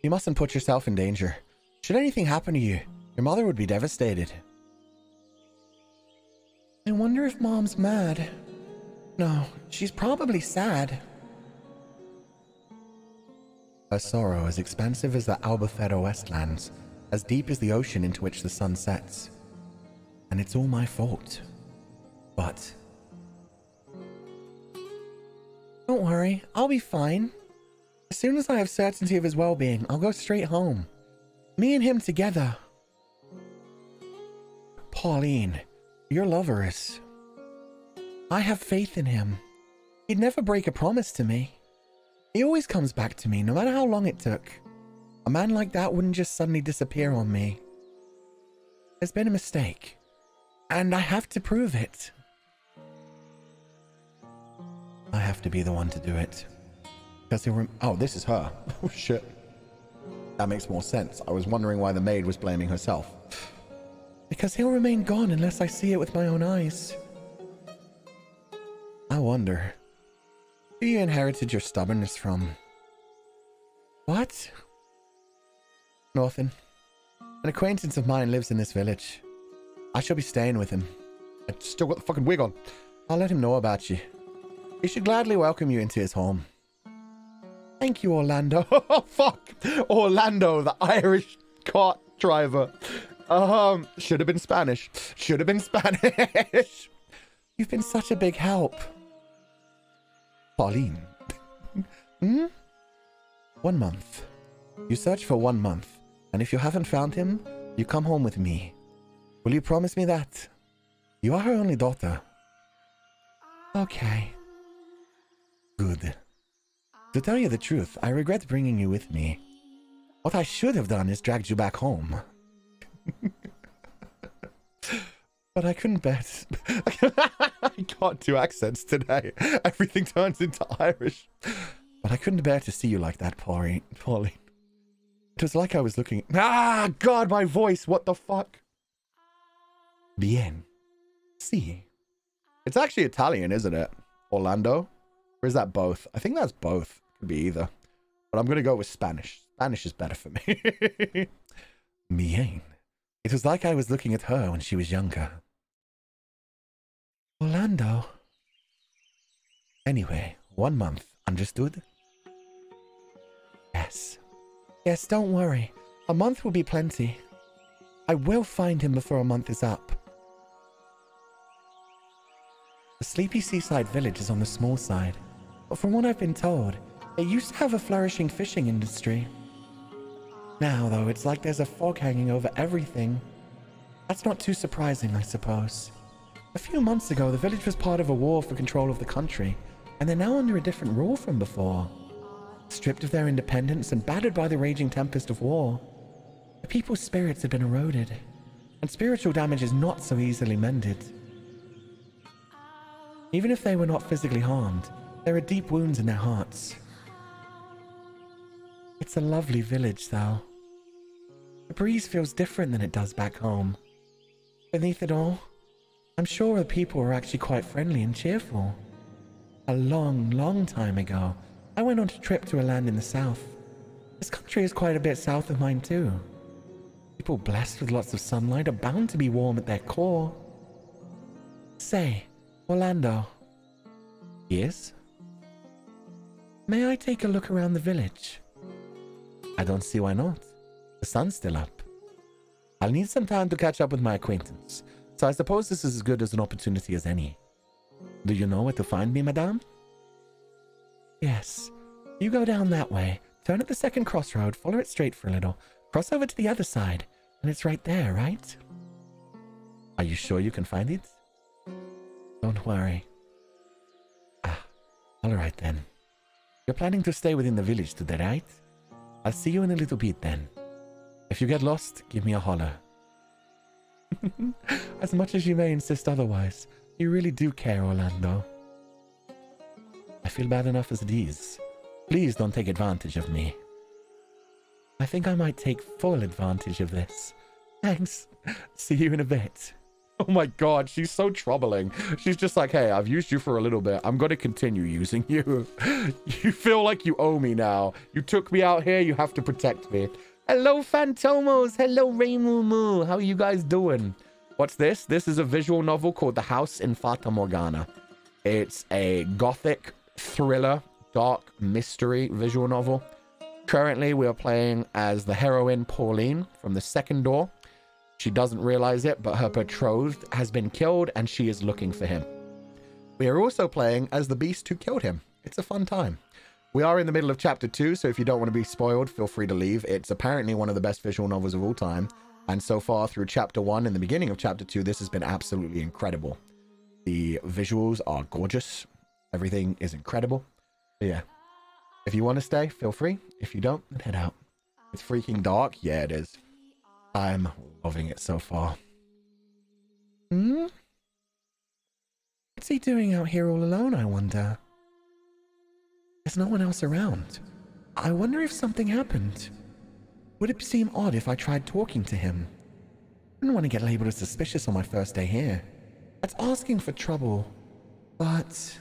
You mustn't put yourself in danger. Should anything happen to you, your mother would be devastated. I wonder if Mom's mad. No, she's probably sad. Her sorrow is expansive as the Albufeira Westlands, as deep as the ocean into which the sun sets. And it's all my fault. But... Don't worry, I'll be fine. As soon as I have certainty of his well-being, I'll go straight home. Me and him together. Pauline, your lover is... I have faith in him. He'd never break a promise to me. He always comes back to me, no matter how long it took. A man like that wouldn't just suddenly disappear on me. There's been a mistake, and I have to prove it. I have to be the one to do it. Because he'll oh, this is her. Oh, shit. That makes more sense. I was wondering why the maid was blaming herself. Because he'll remain gone unless I see it with my own eyes. I wonder... who you inherited your stubbornness from? What? nothing. An acquaintance of mine lives in this village. I shall be staying with him. I still got the fucking wig on. I'll let him know about you. He should gladly welcome you into his home. Thank you, Orlando. Oh, fuck. Orlando, the Irish cart driver. Should have been Spanish. Should have been Spanish. You've been such a big help. Pauline. 1 month. You search for 1 month, and if you haven't found him, you come home with me. Will you promise me that? You are her only daughter. Okay. Good. To tell you the truth, I regret bringing you with me. What I should have done is dragged you back home. But I couldn't bet. I can't do accents today. Everything turns into Irish. But I couldn't bear to see you like that, Pauline. It was like I was looking... Ah, God, my voice. What the fuck? Bien. Si. It's actually Italian, isn't it? Orlando? Or is that both? I think that's both. Could be either. But I'm going to go with Spanish. Spanish is better for me. Bien. It was like I was looking at her when she was younger. Orlando. Anyway, 1 month. Understood? Yes. Yes, don't worry. A month will be plenty. I will find him before a month is up. The sleepy seaside village is on the small side, but from what I've been told, it used to have a flourishing fishing industry. Now, though, it's like there's a fog hanging over everything. That's not too surprising, I suppose. A few months ago, the village was part of a war for control of the country, and they're now under a different rule from before. Stripped of their independence and battered by the raging tempest of war, the people's spirits have been eroded, and spiritual damage is not so easily mended. Even if they were not physically harmed, there are deep wounds in their hearts. It's a lovely village, though. The breeze feels different than it does back home. Beneath it all, I'm sure the people are actually quite friendly and cheerful. A long, long time ago, I went on a trip to a land in the south. This country is quite a bit south of mine, too. People blessed with lots of sunlight are bound to be warm at their core. Say, Orlando. Yes? May I take a look around the village? I don't see why not. The sun's still up. I'll need some time to catch up with my acquaintance, so I suppose this is as good as an opportunity as any. Do you know where to find me, madame? Yes. You go down that way, turn at the second crossroad, follow it straight for a little, cross over to the other side, and it's right there, right? Are you sure you can find it? Don't worry. Alright then. You're planning to stay within the village today, right? I'll see you in a little bit then. If you get lost, give me a holler. As much as you may insist otherwise, you really do care, Orlando. I feel bad enough as it is. Please don't take advantage of me. I think I might take full advantage of this. Thanks. See you in a bit. Oh my god, she's so troubling. She's just like, hey, I've used you for a little bit. I'm going to continue using you. You feel like you owe me now. You took me out here, you have to protect me. Hello, Phantomos. Hello, Raymumu. How are you guys doing? What's this? This is a visual novel called The House in Fata Morgana. It's a gothic thriller, dark mystery visual novel. Currently, we are playing as the heroine, Pauline, from the second door. She doesn't realize it, but her betrothed has been killed and she is looking for him. We are also playing as the beast who killed him. It's a fun time. We are in the middle of chapter 2, so if you don't want to be spoiled, feel free to leave. It's apparently one of the best visual novels of all time. And so far through chapter 1 and the beginning of chapter 2, this has been absolutely incredible. The visuals are gorgeous. Everything is incredible. So yeah, if you want to stay, feel free. If you don't, then head out. It's freaking dark. Yeah, it is. I'm loving it so far. What's he doing out here all alone, I wonder? There's no one else around. I wonder if something happened. Would it seem odd if I tried talking to him? I didn't want to get labeled as suspicious on my first day here. That's asking for trouble. But...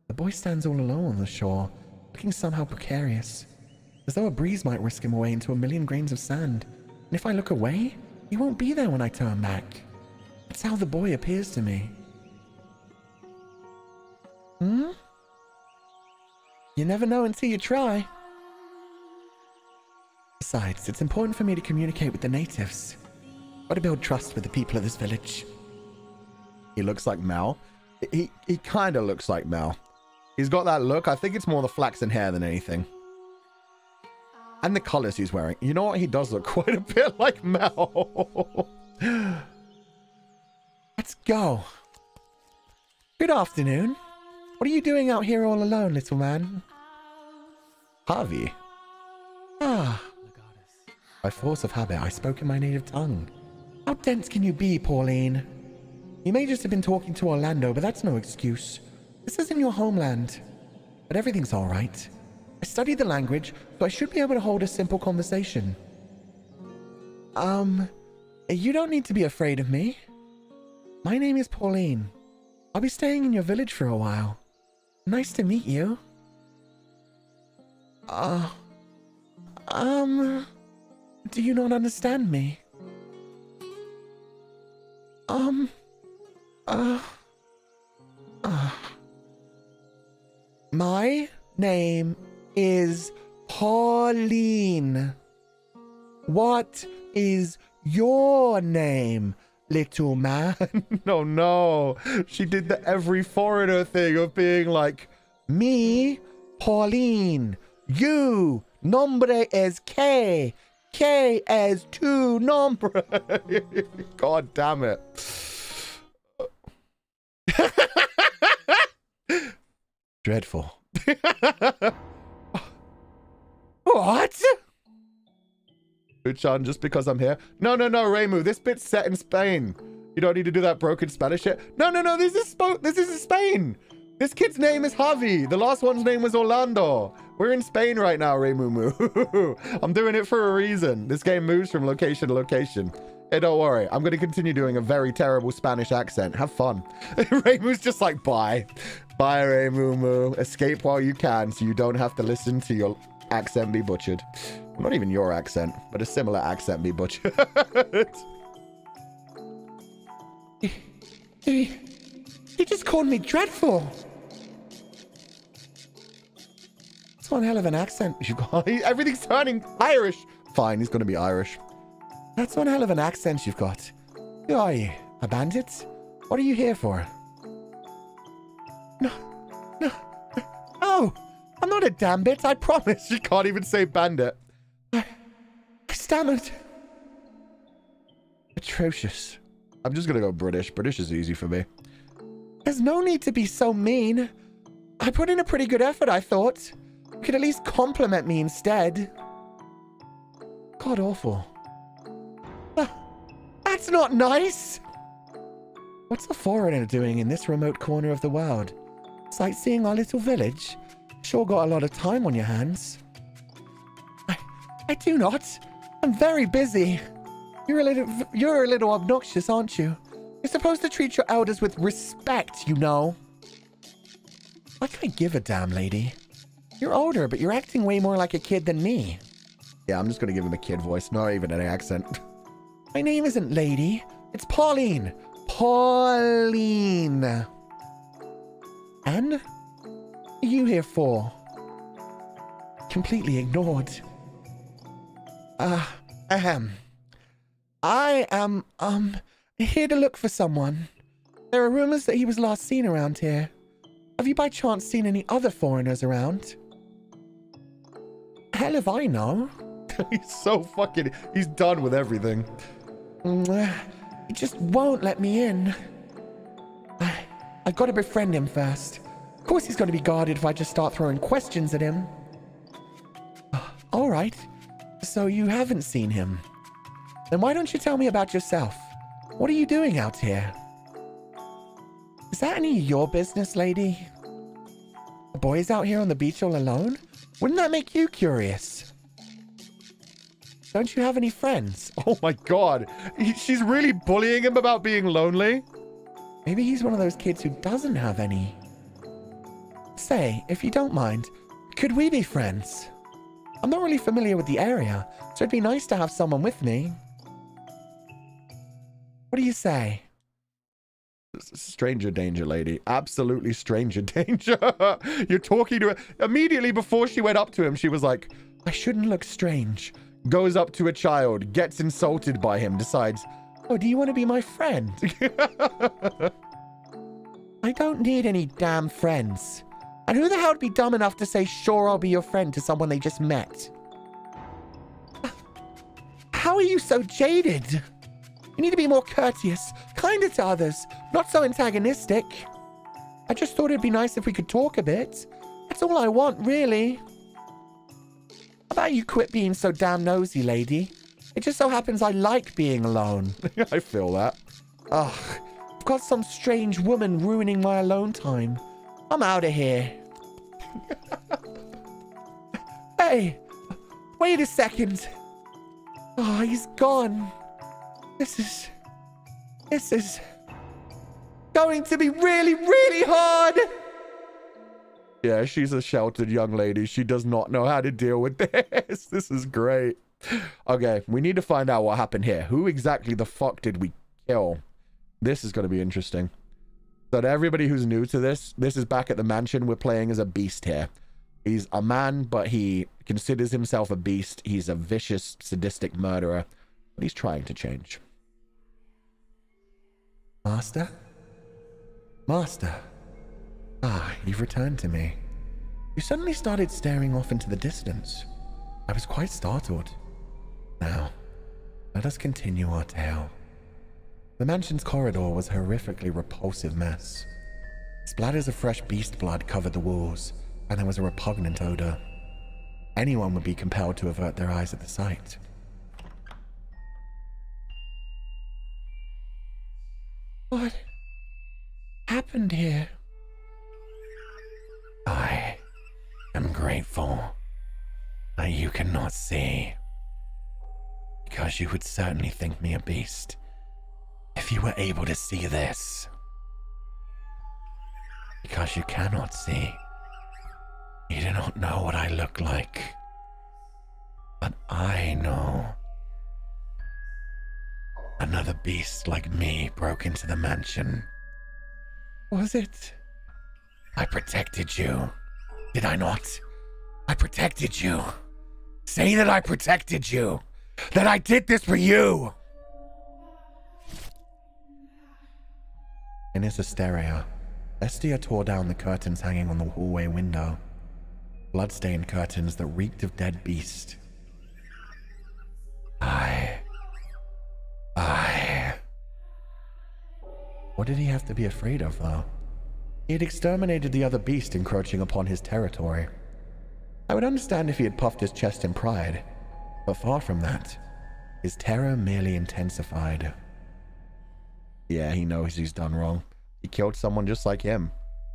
the boy stands all alone on the shore, looking somehow precarious. as though a breeze might whisk him away into a million grains of sand. And if I look away, he won't be there when I turn back. That's how the boy appears to me. Hmm? You never know until you try. Besides, it's important for me to communicate with the natives. Got to build trust with the people of this village. He looks like Mal. He kind of looks like Mal. He's got that look. I think it's more the flaxen hair than anything. And the colors he's wearing. You know what? He does look quite a bit like Mal. Let's go. Good afternoon. What are you doing out here all alone, little man? Harvey. Ah. By force of habit, I spoke in my native tongue. How dense can you be, Pauline? You may just have been talking to Orlando, but that's no excuse. This isn't your homeland. But everything's all right. I studied the language, so I should be able to hold a simple conversation. You don't need to be afraid of me. My name is Pauline. I'll be staying in your village for a while. Nice to meet you. Do you not understand me? My name is Pauline. What is your name, little man? No, no. She did the every foreigner thing of being like, me, Pauline. You, nombre es que. Que es tu nombre. God damn it. Dreadful. What? Uchan, just because I'm here? No, no, no, Reimu. This bit's set in Spain. You don't need to do that broken Spanish shit. No, no, no. This is Spain. This kid's name is Javi. The last one's name was Orlando. We're in Spain right now, Reimu. I'm doing it for a reason. This game moves from location to location. Hey, don't worry. I'm going to continue doing a very terrible Spanish accent. Have fun. Reimu's just like, bye. Bye, Reimu. Escape while you can so you don't have to listen to your accent be butchered. Well, not even your accent, but a similar accent be butchered. He just called me dreadful. That's one hell of an accent you got. Everything's turning Irish. Fine, he's going to be Irish. That's one hell of an accent you've got. Who are you? A bandit? What are you here for? No. Oh, I'm not a damn bit, I promise. She can't even say bandit. I stammered. Atrocious. I'm just going to go British. British is easy for me. There's no need to be so mean. I put in a pretty good effort, I thought. You could at least compliment me instead. God awful. That's not nice. What's a foreigner doing in this remote corner of the world? Sightseeing our little village? Sure got a lot of time on your hands. I do not. I'm very busy. You're a little obnoxious, aren't you? You're supposed to treat your elders with respect, you know. Why can't I give a damn, lady? You're older, but you're acting way more like a kid than me. Yeah, I'm just gonna give him a kid voice, not even an accent. My name isn't Lady. It's Pauline. Pauline. And? What are you here for? Completely ignored. I am, here to look for someone. There are rumors that he was last seen around here. Have you by chance seen any other foreigners around? Hell if I know. He's so fucking... He's done with everything. He just won't let me in. I've got to befriend him first. Of course he's going to be guarded if I just start throwing questions at him. All right. So you haven't seen him. Then why don't you tell me about yourself? What are you doing out here? Is that any of your business, lady? The boys out here on the beach all alone? Wouldn't that make you curious? Don't you have any friends? Oh my god. She's really bullying him about being lonely? Maybe he's one of those kids who doesn't have any. Say, if you don't mind, could we be friends? I'm not really familiar with the area, so it'd be nice to have someone with me. What do you say? Stranger danger, lady. Absolutely stranger danger. You're talking to her. Immediately before she went up to him, she was like, I shouldn't look strange. Goes up to a child, gets insulted by him, decides, oh, do you want to be my friend? I don't need any damn friends. And who the hell would be dumb enough to say, sure, I'll be your friend to someone they just met? How are you so jaded? You need to be more courteous, kinder to others, not so antagonistic. I just thought it'd be nice if we could talk a bit. That's all I want, really. How about you quit being so damn nosy, lady? It just so happens I like being alone. I feel that. Ugh, I've got some strange woman ruining my alone time. I'm out of here. Hey, wait a second. Oh, he's gone. This is going to be really, really hard. Yeah, she's a sheltered young lady. She does not know how to deal with this. This is great. Okay, we need to find out what happened here. Who exactly the fuck did we kill? This is going to be interesting. So to everybody who's new to this is back at the mansion. We're playing as a beast here. He's a man, but he considers himself a beast. He's a vicious, sadistic murderer, but he's trying to change. Master? Master? Ah, you've returned to me. You suddenly started staring off into the distance. I was quite startled. Now, let us continue our tale. The mansion's corridor was a horrifically repulsive mess. Splatters of fresh beast blood covered the walls, and there was a repugnant odor. Anyone would be compelled to avert their eyes at the sight. What happened here? I am grateful that you cannot see, because you would certainly think me a beast if you were able to see this. Because you cannot see, you do not know what I look like, but I know. Another beast like me broke into the mansion. Was it? I protected you, did I not? I protected you. Say that I protected you. That I did this for you. In his hysteria, Estia tore down the curtains hanging on the hallway window. Blood-stained curtains that reeked of dead beast. What did he have to be afraid of, though? He had exterminated the other beast encroaching upon his territory. I would understand if he had puffed his chest in pride, but far from that, his terror merely intensified. Yeah, he knows he's done wrong. He killed someone just like him,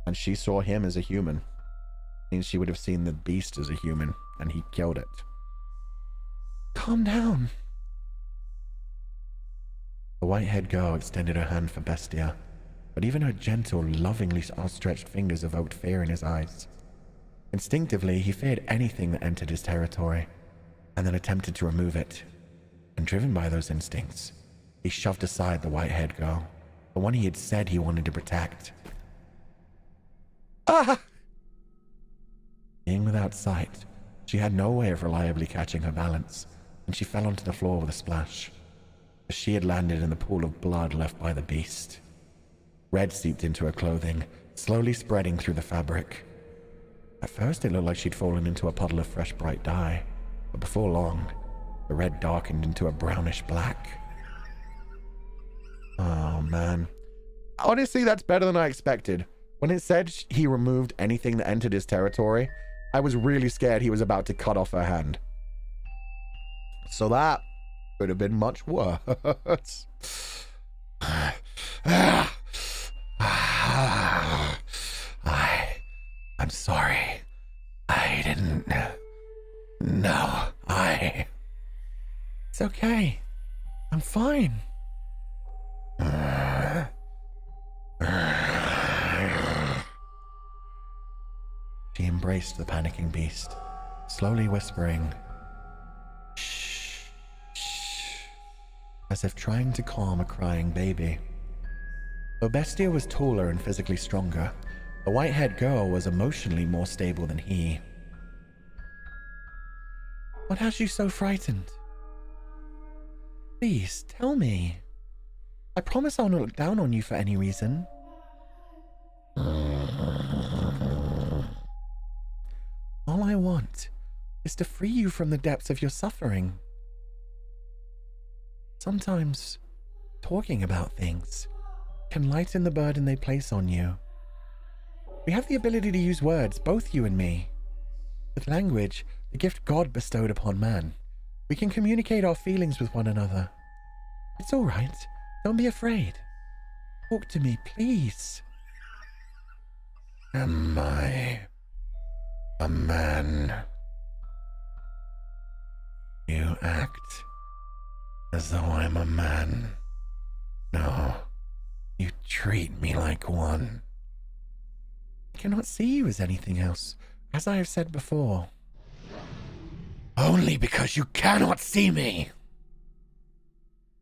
and she saw him as a human. Means she would have seen the beast as a human, and he killed it. Calm down. The white-haired girl extended her hand for Bestia, but even her gentle, lovingly outstretched fingers evoked fear in his eyes. Instinctively, he feared anything that entered his territory, and then attempted to remove it. And driven by those instincts, he shoved aside the white-haired girl, the one he had said he wanted to protect. Ah! Being without sight, she had no way of reliably catching her balance, and she fell onto the floor with a splash. She had landed in the pool of blood left by the beast. Red seeped into her clothing, slowly spreading through the fabric. At first, it looked like she'd fallen into a puddle of fresh bright dye, but before long, the red darkened into a brownish black. Oh, man. Honestly, that's better than I expected. When it said he removed anything that entered his territory, I was really scared he was about to cut off her hand. So that could have been much worse. I'm sorry. I didn't know. It's okay. I'm fine. She embraced the panicking beast, slowly whispering, shh, shh, as if trying to calm a crying baby. Though Bestia was taller and physically stronger, the white-haired girl was emotionally more stable than he. What has you so frightened? Please, tell me. I promise I'll not look down on you for any reason. All I want is to free you from the depths of your suffering. Sometimes, talking about things can lighten the burden they place on you. We have the ability to use words, both you and me. With language, the gift God bestowed upon man, we can communicate our feelings with one another. It's all right. Don't be afraid. Talk to me, please. Am I a man? You act as though I'm a man. No, you treat me like one. I cannot see you as anything else, as I have said before. Only because you cannot see me.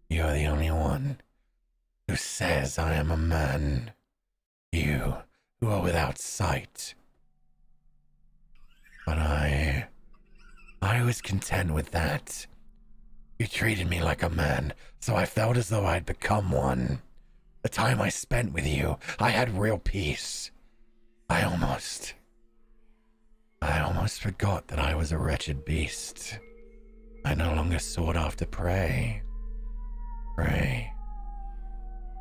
You're the only one who says I am a man. You who are without sight. But I was content with that. You treated me like a man, so I felt as though I'd become one. The time I spent with you, I had real peace. I almost forgot that I was a wretched beast. I no longer sought after prey. Prey.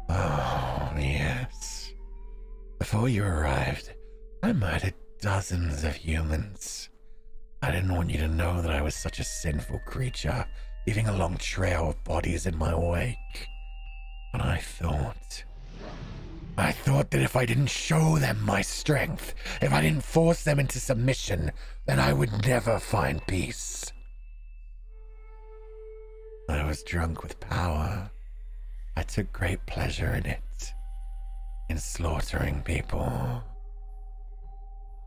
Oh, yes. Before you arrived, I murdered dozens of humans. I didn't want you to know that I was such a sinful creature, leaving a long trail of bodies in my wake. But I thought that if I didn't show them my strength, if I didn't force them into submission, then I would never find peace. I was drunk with power. I took great pleasure in it, in slaughtering people.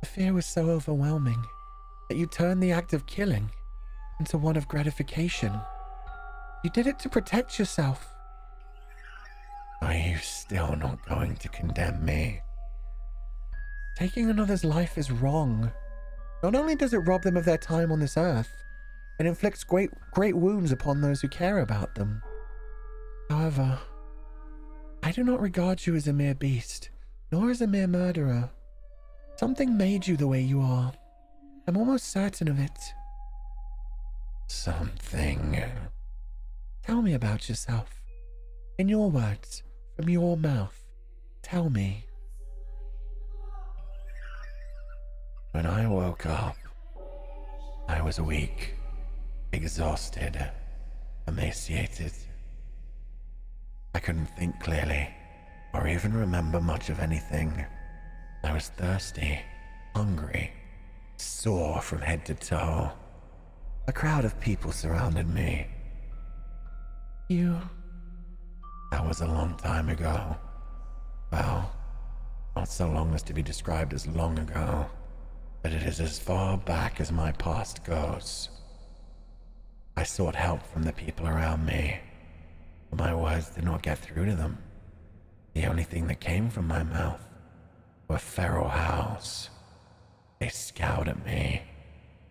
The fear was so overwhelming that you turned the act of killing into one of gratification. You did it to protect yourself. Are you still not going to condemn me? Taking another's life is wrong. Not only does it rob them of their time on this earth, it inflicts great wounds upon those who care about them. However, I do not regard you as a mere beast, nor as a mere murderer. Something made you the way you are. I'm almost certain of it. Something. Tell me about yourself. In your words, from your mouth. Tell me. When I woke up, I was weak, exhausted, emaciated. I couldn't think clearly, or even remember much of anything. I was thirsty, hungry, sore from head to toe. A crowd of people surrounded me. That was a long time ago. Well, not so long as to be described as long ago, but it is as far back as my past goes. I sought help from the people around me, but my words did not get through to them. The only thing that came from my mouth were feral howls. They scowled at me,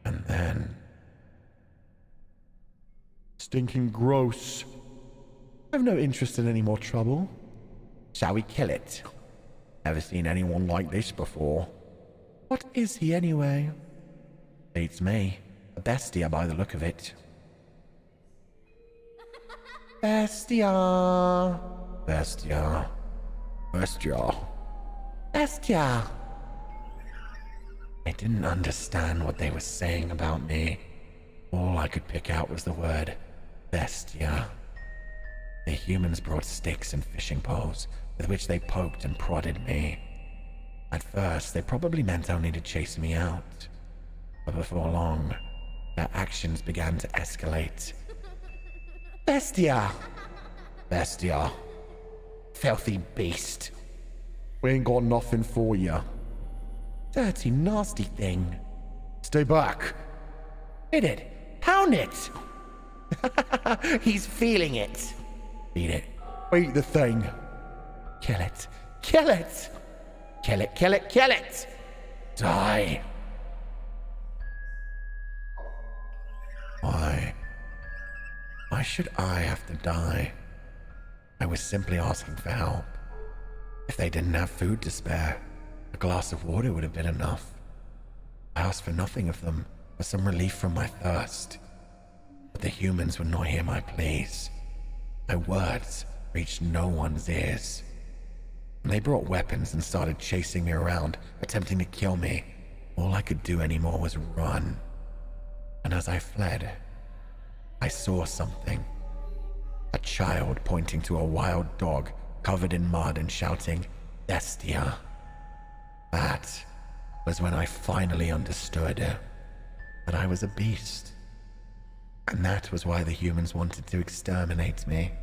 and then... Stinking gross. I've no interest in any more trouble. Shall we kill it? Never seen anyone like this before. What is he anyway? Beats me. A bestia by the look of it. Bestia. Bestia. Bestia. Bestia. I didn't understand what they were saying about me. All I could pick out was the word bestia. The humans brought sticks and fishing poles with which they poked and prodded me. At first, they probably meant only to chase me out. But before long, their actions began to escalate. Bestia! Bestia. Filthy beast. We ain't got nothing for you. Dirty, nasty thing. Stay back. Hit it. Pound it. He's feeling it. Beat it. Beat the thing. Kill it. Kill it. Kill it, kill it, kill it. Die. Why? Why should I have to die? I was simply asking for help. If they didn't have food to spare, a glass of water would have been enough. I asked for nothing of them but some relief from my thirst. But the humans would not hear my pleas. My words reached no one's ears. When they brought weapons and started chasing me around, attempting to kill me, all I could do anymore was run. And as I fled, I saw something. A child pointing to a wild dog covered in mud and shouting, "Bestia." That was when I finally understood that I was a beast. And that was why the humans wanted to exterminate me.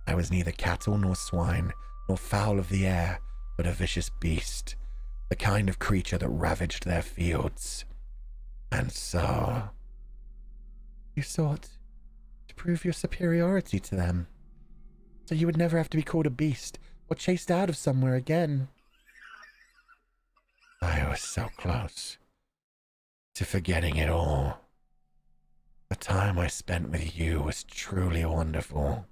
I was neither cattle nor swine, nor fowl of the air, but a vicious beast, the kind of creature that ravaged their fields. And so, you sought to prove your superiority to them, so you would never have to be called a beast or chased out of somewhere again. I was so close to forgetting it all. The time I spent with you was truly wonderful.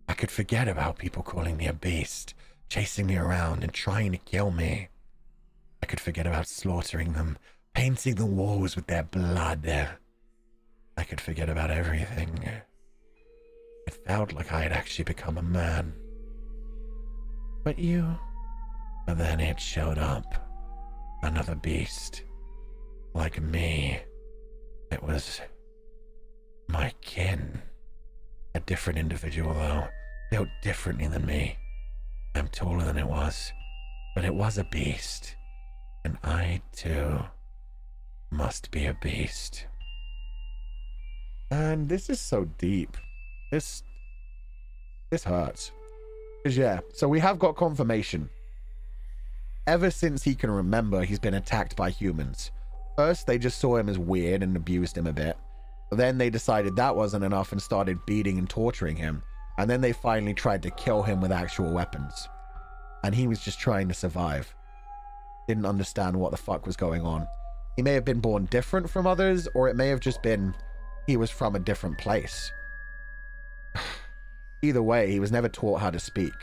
I could forget about people calling me a beast, chasing me around and trying to kill me. I could forget about slaughtering them, painting the walls with their blood. I could forget about everything. It felt like I had actually become a man. But then it showed up. Another beast. Like me. It was my kin. A different individual, though, built differently than me. I'm taller than it was, but it was a beast. And I, too, must be a beast. And this is so deep. This hurts. Because, yeah, so we have got confirmation. Ever since he can remember, he's been attacked by humans. First, they just saw him as weird and abused him a bit. But then they decided that wasn't enough and started beating and torturing him. And then they finally tried to kill him with actual weapons. And he was just trying to survive. Didn't understand what the fuck was going on. He may have been born different from others, or it may have just been he was from a different place. Either way, he was never taught how to speak.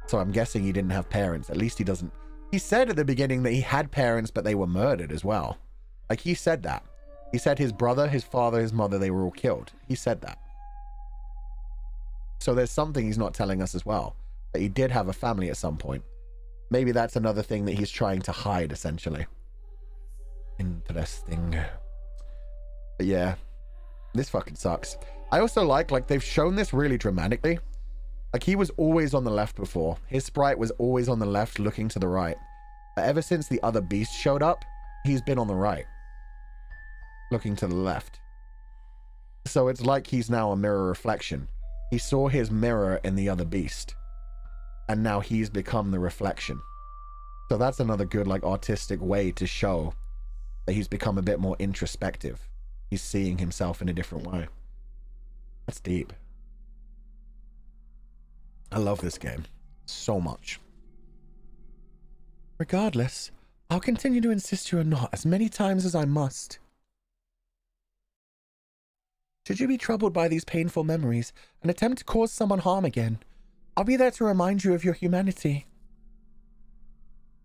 So I'm guessing he didn't have parents. At least he doesn't. He said at the beginning that he had parents, but they were murdered as well. Like, he said that. He said his brother, his father, his mother, they were all killed. He said that. So there's something he's not telling us as well. That he did have a family at some point. Maybe that's another thing that he's trying to hide, essentially. Interesting. But yeah, this fucking sucks. I also like they've shown this really dramatically. Like, he was always on the left before. His sprite was always on the left, looking to the right. But ever since the other beast showed up, he's been on the right, looking to the left. So it's like he's now a mirror reflection. He saw his mirror in the other beast, and now he's become the reflection. So that's another good, like, artistic way to show that he's become a bit more introspective. He's seeing himself in a different way. That's deep. I love this game so much. Regardless, I'll continue to insist you are not as many times as I must. Should you be troubled by these painful memories and attempt to cause someone harm again, I'll be there to remind you of your humanity.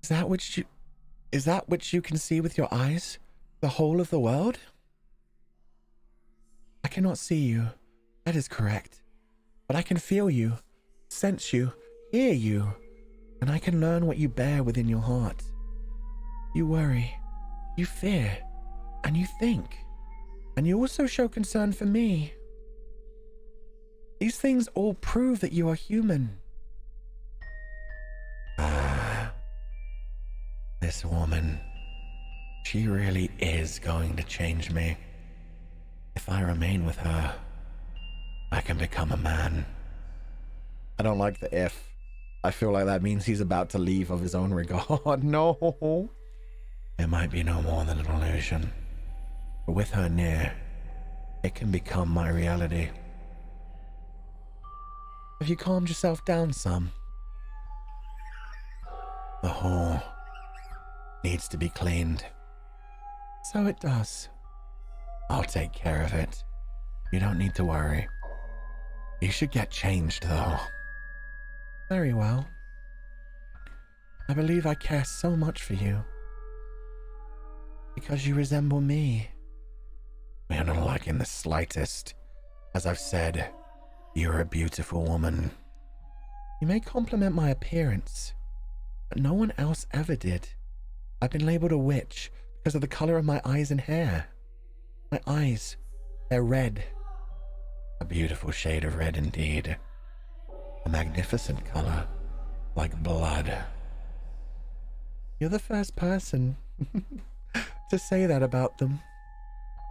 Is that which you can see with your eyes? The whole of the world? I cannot see you. That is correct. But I can feel you, sense you, hear you, and I can learn what you bear within your heart. You worry, you fear, and you think. And you also show concern for me. These things all prove that you are human. This woman, she really is going to change me. If I remain with her, I can become a man. I don't like the if. I feel like that means he's about to leave of his own regard. No. It might be no more than an illusion, but with her near, it can become my reality. Have you calmed yourself down some? The hall needs to be cleaned. So it does. I'll take care of it. You don't need to worry. You should get changed, though. Very well. I believe I care so much for you. Because you resemble me. We are not alike in the slightest. As I've said, you're a beautiful woman. You may compliment my appearance, but no one else ever did. I've been labeled a witch because of the color of my eyes and hair. My eyes, they're red. A beautiful shade of red indeed. A magnificent color, like blood. You're the first person to say that about them.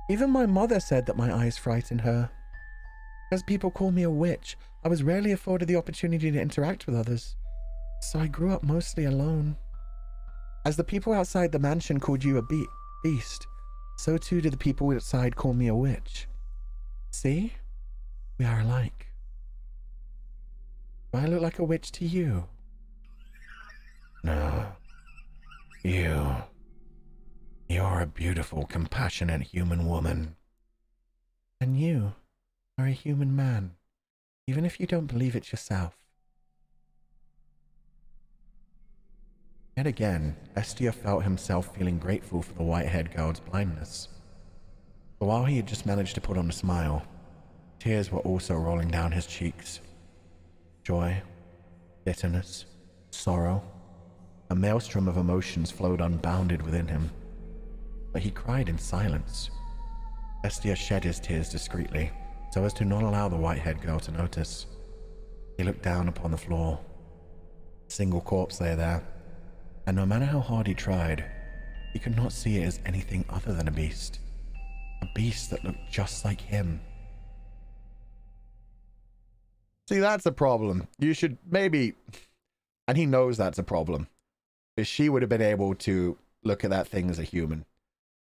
Even my mother said that my eyes frighten her. Because people call me a witch, I was rarely afforded the opportunity to interact with others. So I grew up mostly alone. As the people outside the mansion called you a beast, so too did the people outside call me a witch. See? We are alike. Do I look like a witch to you? No. You're a beautiful, compassionate human woman. And you are a human man, even if you don't believe it yourself. Yet again, Estia felt himself feeling grateful for the white-haired girl's blindness. But while he had just managed to put on a smile, tears were also rolling down his cheeks. Joy, bitterness, sorrow. A maelstrom of emotions flowed unbounded within him. But he cried in silence. Estia shed his tears discreetly, so as to not allow the white-haired girl to notice. He looked down upon the floor. A single corpse lay there, and no matter how hard he tried, he could not see it as anything other than a beast. A beast that looked just like him. See, that's a problem. You should maybe... And he knows that's a problem. Because she would have been able to look at that thing as a human,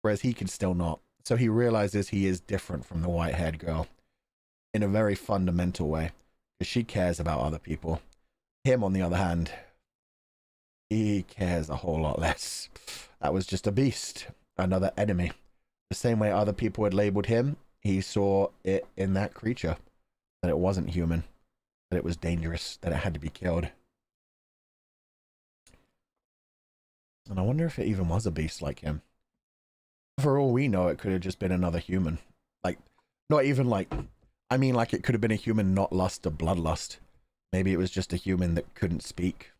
whereas he can still not. So he realizes he is different from the white-haired girl in a very fundamental way, because she cares about other people. Him, on the other hand, he cares a whole lot less. That was just a beast, another enemy. The same way other people had labeled him, he saw it in that creature, that it wasn't human, that it was dangerous, that it had to be killed. And I wonder if it even was a beast like him. For all we know, it could have just been another human. Like, not even like, I mean, like it could have been a human, not lust or bloodlust. Maybe it was just a human that couldn't speak.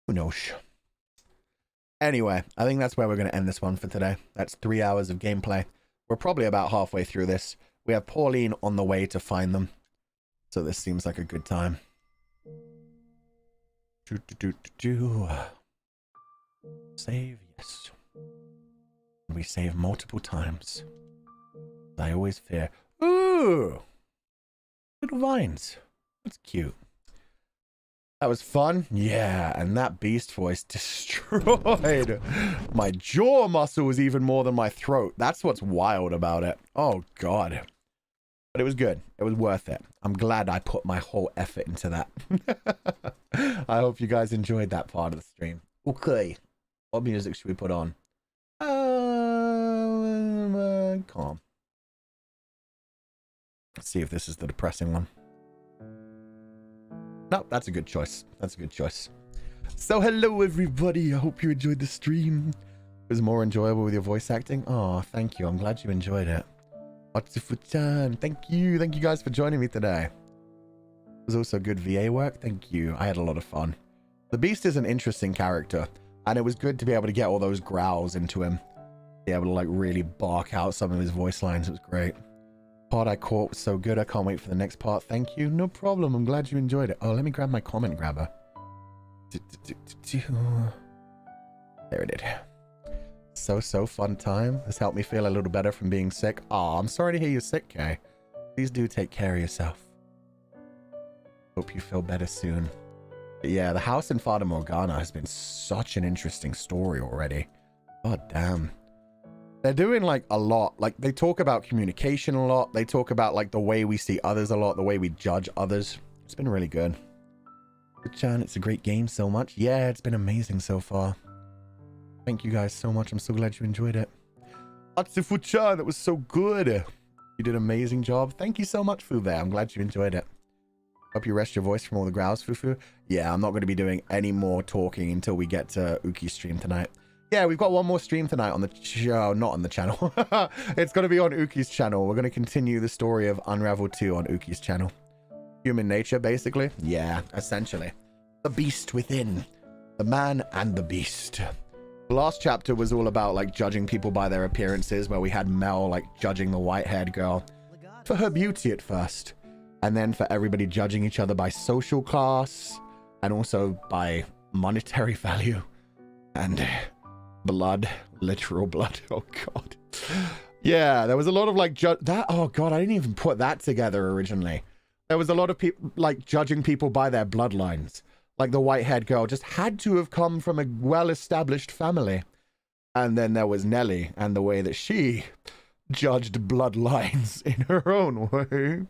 Who knows? Anyway, I think that's where we're going to end this one for today. That's 3 hours of gameplay. We're probably about halfway through this. We have Pauline on the way to find them. So this seems like a good time. Save, yes. We save multiple times. I always fear. Ooh! Little vines. That's cute. That was fun. Yeah, and that beast voice destroyed my jaw muscles even more than my throat. That's what's wild about it. Oh, God. But it was good. It was worth it. I'm glad I put my whole effort into that. I hope you guys enjoyed that part of the stream. Okay. What music should we put on? Calm. Let's see if this is the depressing one. No, that's a good choice. That's a good choice. So hello everybody. I hope you enjoyed the stream. It was more enjoyable with your voice acting. Oh, thank you. I'm glad you enjoyed it. Thank you. Thank you guys for joining me today. It was also good VA work. Thank you. I had a lot of fun. The Beast is an interesting character, and it was good to be able to get all those growls into him. Be able to like really bark out some of his voice lines. It was great. Part I caught was so good. I can't wait for the next part. Thank you. No problem. I'm glad you enjoyed it. Oh, let me grab my comment grabber. There it is. So fun time. This helped me feel a little better from being sick. Oh, I'm sorry to hear you're sick, Kay. Please do take care of yourself. Hope you feel better soon. But yeah, the house in Fata Morgana has been such an interesting story already. God damn. They're doing like a lot. Like they talk about communication a lot. They talk about like the way we see others a lot, the way we judge others. It's been really good. Chan, it's a great game so much. Yeah, it's been amazing so far. Thank you guys so much. I'm so glad you enjoyed it. Atsufu-chan, that was so good. You did an amazing job. Thank you so much, Fu there. I'm glad you enjoyed it. Hope you rest your voice from all the growls, Fufu. Yeah, I'm not going to be doing any more talking until we get to Uki's stream tonight. Yeah, we've got one more stream tonight on the show, not on the channel. It's going to be on Uki's channel. We're going to continue the story of Unravel 2 on Uki's channel. Human nature, basically. Yeah, essentially. The beast within. The man and the beast. The last chapter was all about like judging people by their appearances, where we had Mel like judging the white-haired girl for her beauty at first, and then for everybody judging each other by social class and also by monetary value and blood, literal blood. Oh god. Yeah, there was a lot of like oh god, I didn't even put that together originally. There was a lot of people like judging people by their bloodlines. Like the white-haired girl just had to have come from a well-established family. And then there was Nelly and the way that she judged bloodlines in her own way.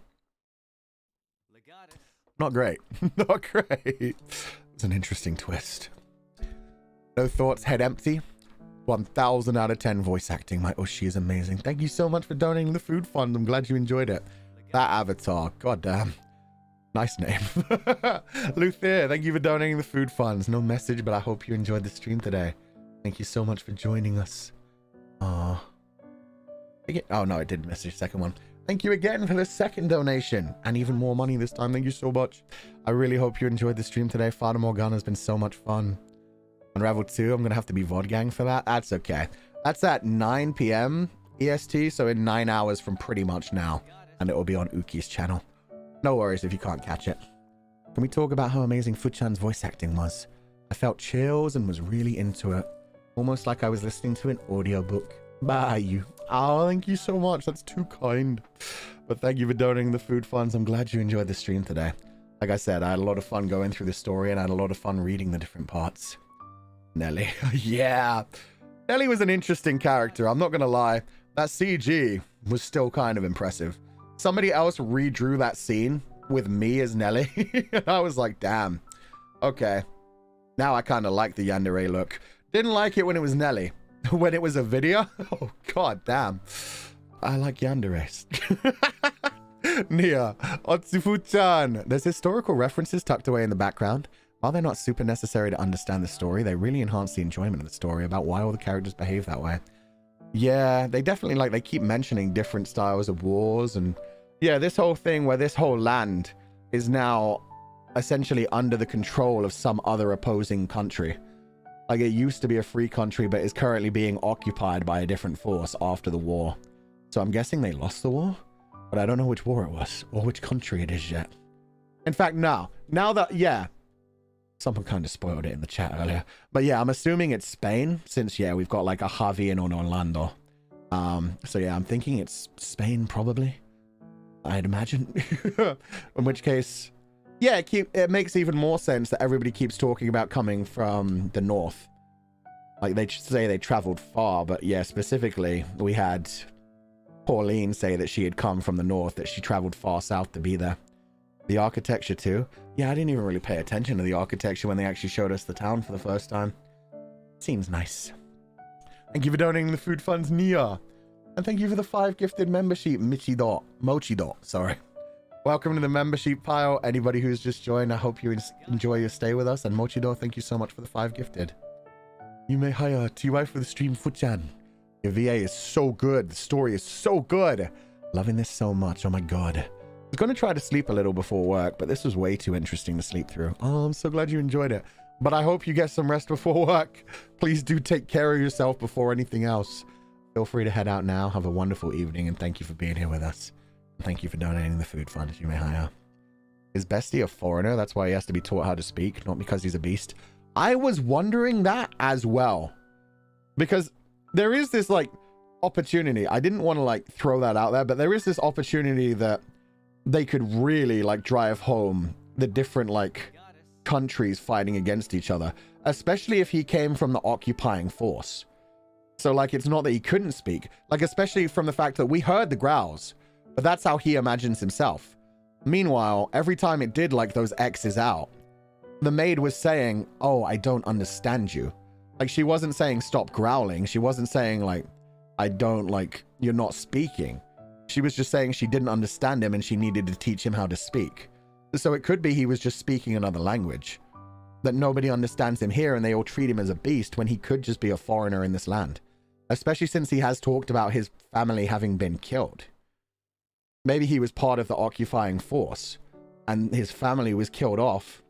Not great. Not great. It's an interesting twist. No thoughts, head empty. 1000 out of 10 voice acting. My Oshi is amazing. Thank you so much for donating the food fund. I'm glad you enjoyed it. That avatar, goddamn. Nice name. Luthier, thank you for donating the food funds. No message, but I hope you enjoyed the stream today. Thank you so much for joining us. Oh no, I did message second one. Thank you again for the second donation and even more money this time. Thank you so much. I really hope you enjoyed the stream today. Fata Morgana has been so much fun. Unravel 2, I'm gonna have to be Vodgang for that. That's okay. That's at 9 p.m. EST, so in 9 hours from pretty much now, and it will be on Uki's channel. No worries if you can't catch it. Can we talk about how amazing Fu-chan's voice acting was? I felt chills and was really into it. Almost like I was listening to an audiobook. Bye, you. Oh, thank you so much. That's too kind. But thank you for donating the food funds. I'm glad you enjoyed the stream today. Like I said, I had a lot of fun going through the story and I had a lot of fun reading the different parts. Nelly. Yeah. Nelly was an interesting character. I'm not going to lie. That CG was still kind of impressive. Somebody else redrew that scene with me as Nelly. And I was like, damn. Okay. Now I kind of like the yandere look. Didn't like it when it was Nelly. When it was a video. Oh, god damn. I like yanderes. Nia. Otsufu-chan. There's historical references tucked away in the background. While they're not super necessary to understand the story, they really enhance the enjoyment of the story about why all the characters behave that way. Yeah, they definitely like, they keep mentioning different styles of wars and yeah, this whole thing where this whole land is now essentially under the control of some other opposing country. Like it used to be a free country, but is currently being occupied by a different force after the war. So I'm guessing they lost the war, but I don't know which war it was or which country it is yet. In fact, now that, yeah, someone kind of spoiled it in the chat earlier. But yeah, I'm assuming it's Spain since, yeah, we've got like a Javi and an Orlando. So yeah, I'm thinking it's Spain probably. I'd imagine. In which case, yeah, it makes even more sense that everybody keeps talking about coming from the north. Like they say they traveled far, but yeah, specifically we had Pauline say that she had come from the north, that she traveled far south to be there. The architecture too. Yeah, I didn't even really pay attention to the architecture when they actually showed us the town for the first time. Seems nice. Thank you for donating the food funds, Nia. And thank you for the 5 gifted membership, Mochidot, sorry. Welcome to the membership pile. Anybody who's just joined, I hope you enjoy your stay with us. And Mochidot, thank you so much for the 5 gifted. You may hire TY for the stream, Fuchan. Your VA is so good. The story is so good. Loving this so much. Oh my god. I was going to try to sleep a little before work, but this was way too interesting to sleep through. Oh, I'm so glad you enjoyed it. But I hope you get some rest before work. Please do take care of yourself before anything else. Feel free to head out now. Have a wonderful evening, and thank you for being here with us. Thank you for donating the food fund, you may hire. Is Bestie a foreigner? That's why he has to be taught how to speak, not because he's a beast. I was wondering that as well. Because there is this, like, opportunity. I didn't want to, like, throw that out there, but there is this opportunity that they could really, like, drive home the different, like, countries fighting against each other. Especially if he came from the occupying force. So, like, it's not that he couldn't speak. Like, especially from the fact that we heard the growls. But that's how he imagines himself. Meanwhile, every time it did, like, those X's out, the maid was saying, oh, I don't understand you. Like, she wasn't saying stop growling. She wasn't saying, like, I don't, like, you're not speaking. She was just saying she didn't understand him and she needed to teach him how to speak. So it could be he was just speaking another language. That nobody understands him here and they all treat him as a beast when he could just be a foreigner in this land. Especially since he has talked about his family having been killed. Maybe he was part of the occupying force and his family was killed off.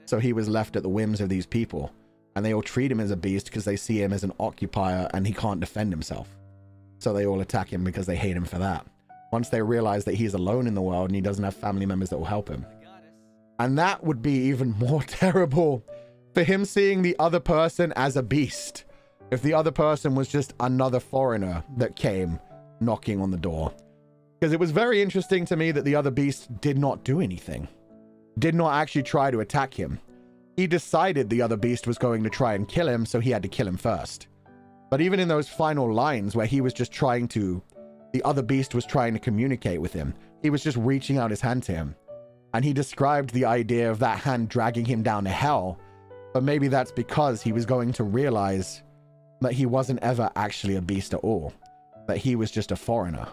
So he was left at the whims of these people. And they all treat him as a beast because they see him as an occupier and he can't defend himself. So they all attack him because they hate him for that. Once they realize that he's alone in the world and he doesn't have family members that will help him. And that would be even more terrible for him seeing the other person as a beast. If the other person was just another foreigner that came knocking on the door. Because it was very interesting to me that the other beast did not do anything. Did not actually try to attack him. He decided the other beast was going to try and kill him, so he had to kill him first. But even in those final lines where he was just trying to... The other beast was trying to communicate with him. He was just reaching out his hand to him. And he described the idea of that hand dragging him down to hell. But maybe that's because he was going to realize that he wasn't ever actually a beast at all. That he was just a foreigner.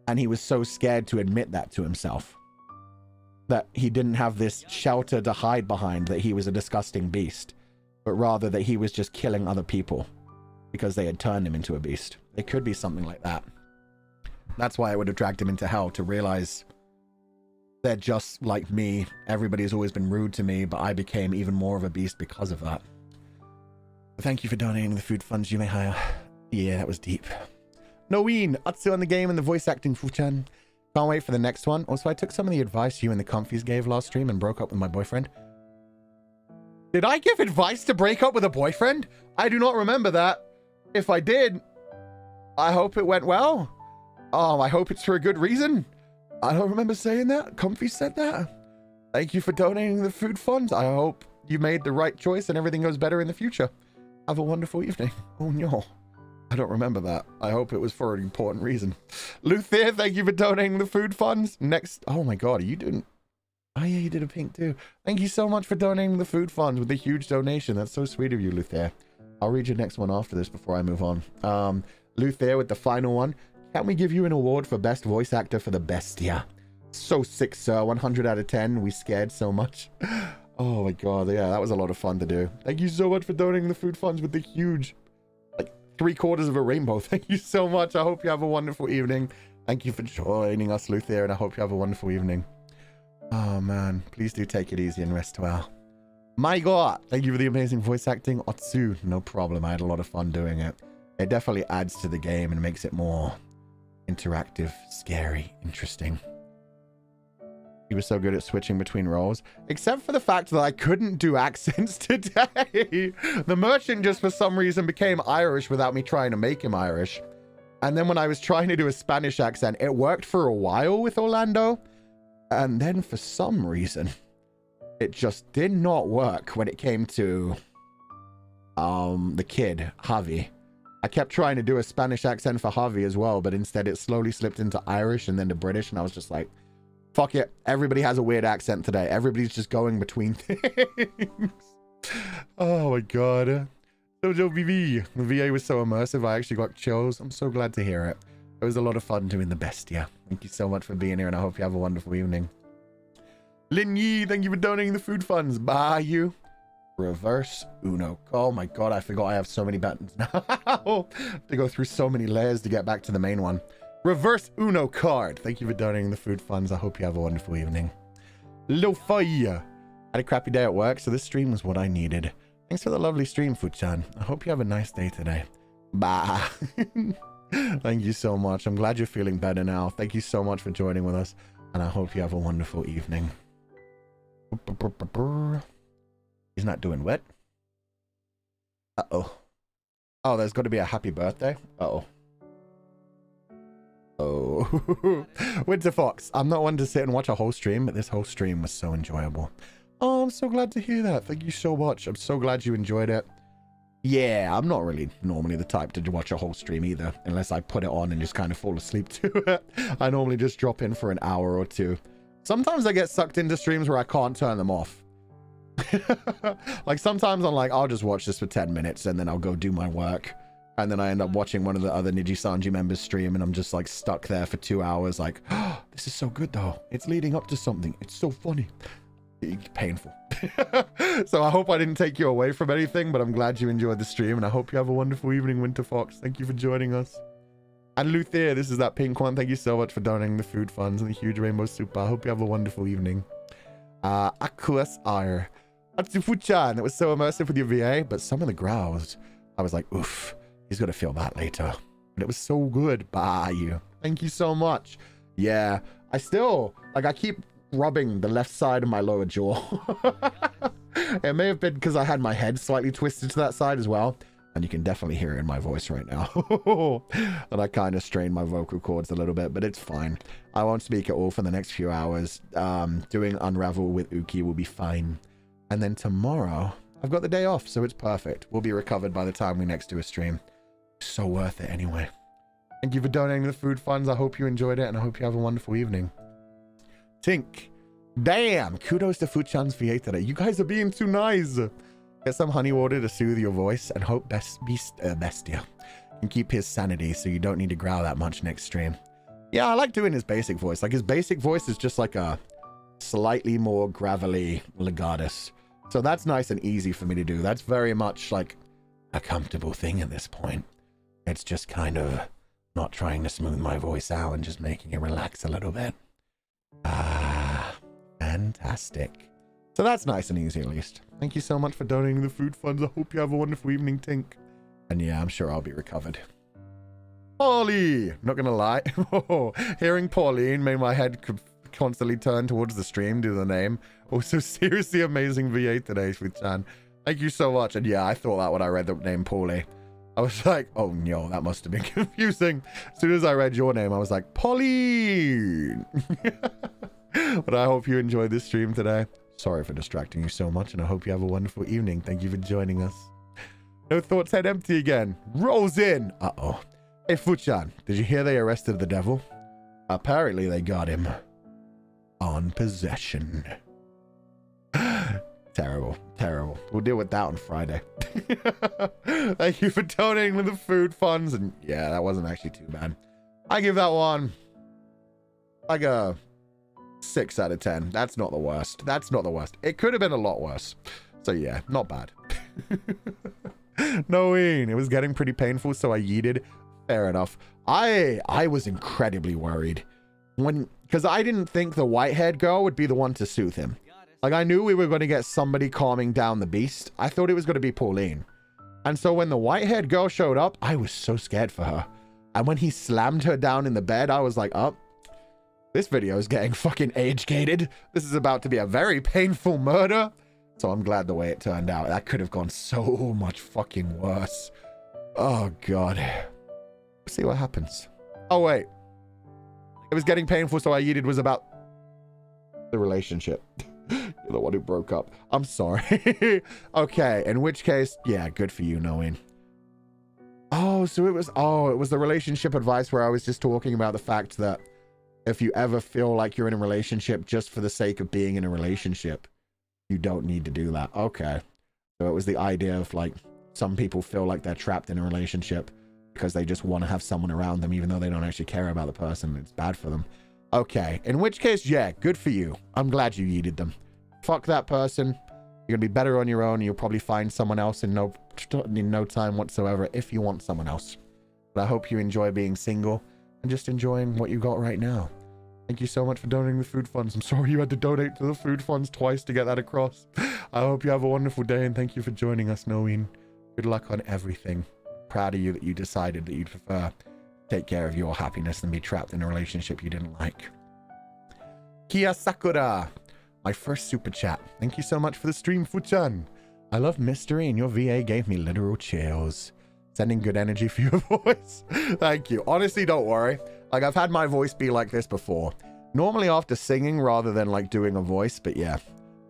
And he was so scared to admit that to himself. That he didn't have this shelter to hide behind that he was a disgusting beast. But rather that he was just killing other people. Because they had turned him into a beast. It could be something like that. That's why I would have dragged him into hell, to realize they're just like me. Everybody's always been rude to me, but I became even more of a beast because of that. Thank you for donating the food funds you may hire. Yeah, that was deep. Noeen, Atsu on the game and the voice acting, Fu-chan. Can't wait for the next one. Also, I took some of the advice you and the Comfies gave last stream and broke up with my boyfriend. Did I give advice to break up with a boyfriend? I do not remember that. If I did, I hope it went well. I hope it's for a good reason. I don't remember saying that. Comfy said that. Thank you for donating the food funds. I hope you made the right choice and everything goes better in the future. Have a wonderful evening. Oh no. I don't remember that. I hope it was for an important reason. Luthier, thank you for donating the food funds. Next. Oh my god, are you doing... Oh yeah, you did a pink too. Thank you so much for donating the food funds with a huge donation. That's so sweet of you, Luthier. I'll read your next one after this before I move on. Luthier with the final one. Can we give you an award for best voice actor for the Bestia? So sick, sir. 100 out of 10. We scared so much. Oh my god, yeah, that was a lot of fun to do. Thank you so much for donating the food funds with the huge, like, 3/4 of a rainbow. Thank you so much. I hope you have a wonderful evening. Thank you for joining us, Luthier, and I hope you have a wonderful evening. Oh man, please do take it easy and rest well. My god, thank you for the amazing voice acting, Otsu. No problem, I had a lot of fun doing it. It definitely adds to the game and makes it more interactive, scary, interesting. He was so good at switching between roles, except for the fact that I couldn't do accents today. The merchant just for some reason became Irish without me trying to make him Irish. And then when I was trying to do a Spanish accent, it worked for a while with Orlando. And then for some reason, it just did not work when it came to the kid, Javi. I kept trying to do a Spanish accent for Javi as well, but instead it slowly slipped into Irish and then to British, and I was just like, fuck it. Everybody has a weird accent today. Everybody's just going between things. Oh my god. Jojo VV. The VA was so immersive, I actually got chills. I'm so glad to hear it. It was a lot of fun doing the Bestia. Thank you so much for being here, and I hope you have a wonderful evening. Lin Yi, thank you for donating the food funds. Bye, you. Reverse Uno. Oh my god, I forgot I have so many buttons now. I have to go through so many layers to get back to the main one. Reverse Uno card. Thank you for donating the food funds. I hope you have a wonderful evening. Lo-fi. Had a crappy day at work, so this stream was what I needed. Thanks for the lovely stream, Fuchan. I hope you have a nice day today. Bye. Thank you so much. I'm glad you're feeling better now. Thank you so much for joining with us, and I hope you have a wonderful evening. He's not doing what? Uh-oh. Oh, there's got to be a happy birthday. Uh-oh. Oh. Winter Fox. I'm not one to sit and watch a whole stream, but this whole stream was so enjoyable. Oh, I'm so glad to hear that. Thank you so much. I'm so glad you enjoyed it. Yeah, I'm not really normally the type to watch a whole stream either, unless I put it on and just kind of fall asleep to it. I normally just drop in for an hour or two. Sometimes I get sucked into streams where I can't turn them off. Like sometimes I'm like, I'll just watch this for 10 minutes and then I'll go do my work. And then I end up watching one of the other Nijisanji members stream and I'm just like stuck there for 2 hours like, oh, this is so good though. It's leading up to something. It's so funny. Painful. So I hope I didn't take you away from anything, but I'm glad you enjoyed the stream and I hope you have a wonderful evening, Winter Fox. Thank you for joining us. And Luthier, this is that pink one. Thank you so much for donating the food funds and the huge rainbow super. I hope you have a wonderful evening. Akuas R. Atsufu-chan, it was so immersive with your VA, but some of the growls, I was like, oof, he's gonna feel that later. But it was so good. Bye. Thank you so much. Yeah, I still, like, I keep rubbing the left side of my lower jaw. It may have been because I had my head slightly twisted to that side as well, and you can definitely hear it in my voice right now. And I kind of strained my vocal cords a little bit, but it's fine. I won't speak at all for the next few hours. Doing Unravel with Uki will be fine, and then tomorrow I've got the day off, so it's perfect. We'll be recovered by the time we next do a stream. So worth it anyway. Thank you for donating the food funds. I hope you enjoyed it, and I hope you have a wonderful evening. Tink. Damn, kudos to Fuchan's VA today. You guys are being too nice. Get some honey water to soothe your voice and hope Bestia can keep his sanity so you don't need to growl that much next stream. Yeah, I like doing his basic voice. Like, his basic voice is just like a slightly more gravelly legatus. So that's nice and easy for me to do. That's very much like a comfortable thing at this point. It's just kind of not trying to smooth my voice out and just making it relax a little bit. Ah, fantastic. So that's nice and easy at least. Thank you so much for donating the food funds. I hope you have a wonderful evening, Tink. And yeah, I'm sure I'll be recovered. Paulie! Not gonna lie. Hearing Pauline made my head constantly turn towards the stream, do the name. Also, seriously amazing VA today, Sweet-chan. Thank you so much. And yeah, I thought that when I read the name Paulie. I was like, oh no, that must have been confusing. As soon as I read your name, I was like, Pauline! But I hope you enjoyed this stream today. Sorry for distracting you so much, and I hope you have a wonderful evening. Thank you for joining us. No thoughts, head empty again. Rolls in. Uh-oh. Hey, Fuchan, did you hear they arrested the devil? Apparently they got him on possession. Terrible, terrible. We'll deal with that on Friday. Thank you for donating to the food funds. And yeah, that wasn't actually too bad. I give that one like a 6 out of 10. That's not the worst. That's not the worst. It could have been a lot worse. So yeah, not bad. Noeen, it was getting pretty painful, so I yeeted. Fair enough. I was incredibly worried because I didn't think the white-haired girl would be the one to soothe him. Like, I knew we were going to get somebody calming down the beast. I thought it was going to be Pauline. And so when the white-haired girl showed up, I was so scared for her. And when he slammed her down in the bed, I was like, oh, this video is getting fucking age-gated. This is about to be a very painful murder. So I'm glad the way it turned out. That could have gone so much fucking worse. Oh, God. Let's see what happens. Oh, wait. It was getting painful, so I yeeted was about the relationship. You're the one who broke up. I'm sorry. Okay, in which case, yeah, good for you, knowing. Oh, so it was the relationship advice where I was just talking about the fact that if you ever feel like you're in a relationship just for the sake of being in a relationship, you don't need to do that. Okay. So it was the idea of like, some people feel like they're trapped in a relationship because they just want to have someone around them even though they don't actually care about the person. It's bad for them. Okay, in which case, yeah, good for you. I'm glad you yeeted them. Fuck that person. You're gonna be better on your own. You'll probably find someone else in no time whatsoever if you want someone else. But I hope you enjoy being single and just enjoying what you got right now. Thank you so much for donating the food funds. I'm sorry you had to donate to the food funds twice to get that across. I hope you have a wonderful day and thank you for joining us, Noeen. Good luck on everything. Proud of you that you decided that you'd prefer take care of your happiness than be trapped in a relationship you didn't like. Kia Sakura, my first super chat. Thank you so much for the stream, Fuchan. I love mystery and your VA gave me literal chills. Sending good energy for your voice. Thank you. Honestly, don't worry. Like, I've had my voice be like this before. Normally after singing rather than like doing a voice, but yeah,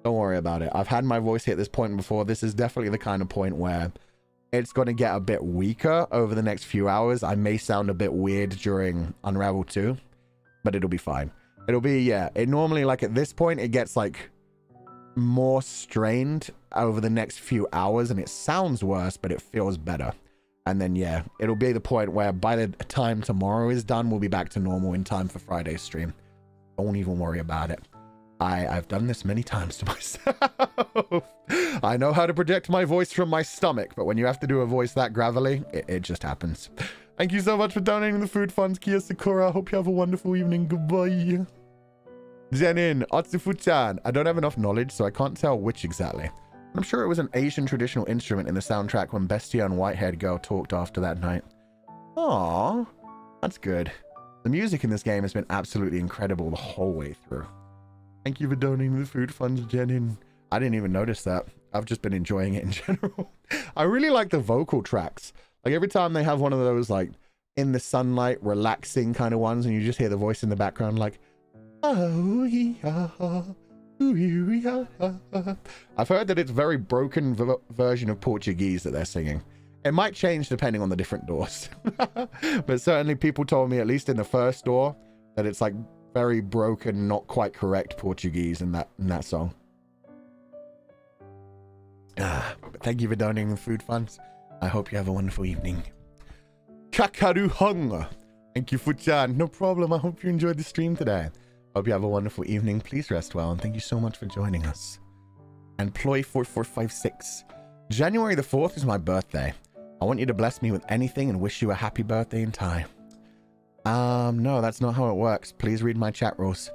don't worry about it. I've had my voice hit this point before. This is definitely the kind of point where it's going to get a bit weaker over the next few hours. I may sound a bit weird during Unravel 2, but it'll be fine. It'll be, yeah, it normally, like at this point, it gets like more strained over the next few hours, and it sounds worse, but it feels better. And then, yeah, it'll be the point where by the time tomorrow is done, we'll be back to normal in time for Friday's stream. Don't even worry about it. I've done this many times to myself. I know how to project my voice from my stomach, but when you have to do a voice that gravelly, it just happens. Thank you so much for donating the food funds, Kia Sakura. I hope you have a wonderful evening. Goodbye. Zenin, Otsufu-chan. I don't have enough knowledge, so I can't tell which exactly. I'm sure it was an Asian traditional instrument in the soundtrack when Bestia and White-Haired Girl talked after that night. Aww, that's good. The music in this game has been absolutely incredible the whole way through. Thank you for donating the food funds, Jenin. I didn't even notice that. I've just been enjoying it in general. I really like the vocal tracks. Like every time they have one of those like in the sunlight, relaxing kind of ones, and you just hear the voice in the background like, oh, yeah. I've heard that it's a very broken version of Portuguese that they're singing. It might change depending on the different doors. But certainly people told me, at least in the first door, that it's like very broken, not quite correct Portuguese in that song. But thank you for donating the food funds. I hope you have a wonderful evening. Kakaru Hung. Thank you, Fuchan. No problem. I hope you enjoyed the stream today. Hope you have a wonderful evening. Please rest well, and thank you so much for joining us. And Ploy4456. January the 4th is my birthday. I want you to bless me with anything and wish you a happy birthday in Thai. No, that's not how it works. Please read my chat rules.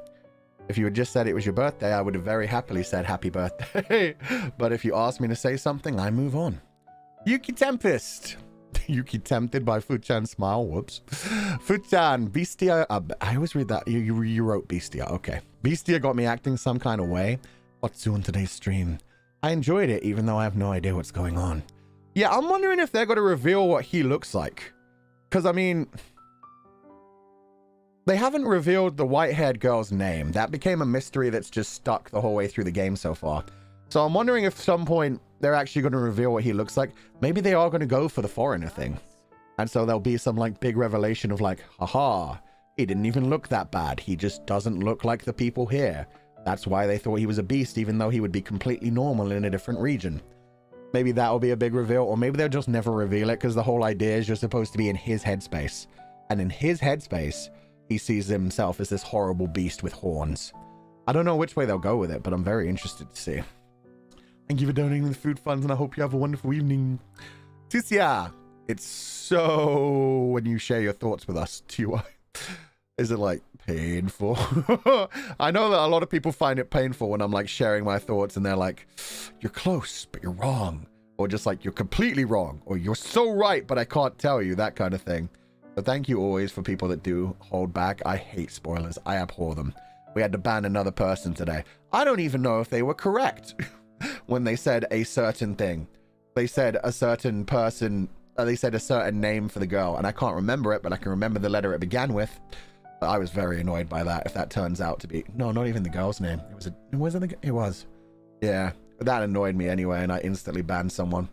If you had just said it was your birthday, I would have very happily said happy birthday. But if you ask me to say something, I move on. Yuki Tempest. Yuki Tempted by Fuchan Smile. Whoops. Fuchan, Bestia. I always read that. You wrote Bestia. Okay. Bestia got me acting some kind of way. What's on today's stream? I enjoyed it, even though I have no idea what's going on. Yeah, I'm wondering if they're going to reveal what he looks like. Because, I mean, they haven't revealed the white-haired girl's name. That became a mystery that's just stuck the whole way through the game so far. So I'm wondering if at some point they're actually going to reveal what he looks like. Maybe they are going to go for the foreigner thing. And so there'll be some like big revelation of like, haha, he didn't even look that bad. He just doesn't look like the people here. That's why they thought he was a beast, even though he would be completely normal in a different region. Maybe that'll be a big reveal, or maybe they'll just never reveal it because the whole idea is you're supposed to be in his headspace. And in his headspace, he sees himself as this horrible beast with horns. I don't know which way they'll go with it, but I'm very interested to see. Thank you for donating the food funds, and I hope you have a wonderful evening. Tisia, it's so when you share your thoughts with us, TY. Is it like painful? I know that a lot of people find it painful when I'm like sharing my thoughts and they're like, you're close, but you're wrong. Or just like, you're completely wrong. Or you're so right, but I can't tell you, that kind of thing. But thank you always for people that do hold back. I hate spoilers. I abhor them. We had to ban another person today. I don't even know if they were correct when they said a certain thing. They said a certain person, they said a certain name for the girl, and I can't remember it, but I can remember the letter it began with. But I was very annoyed by that, if that turns out to be... No, not even the girl's name. It was. Yeah, that annoyed me anyway, and I instantly banned someone.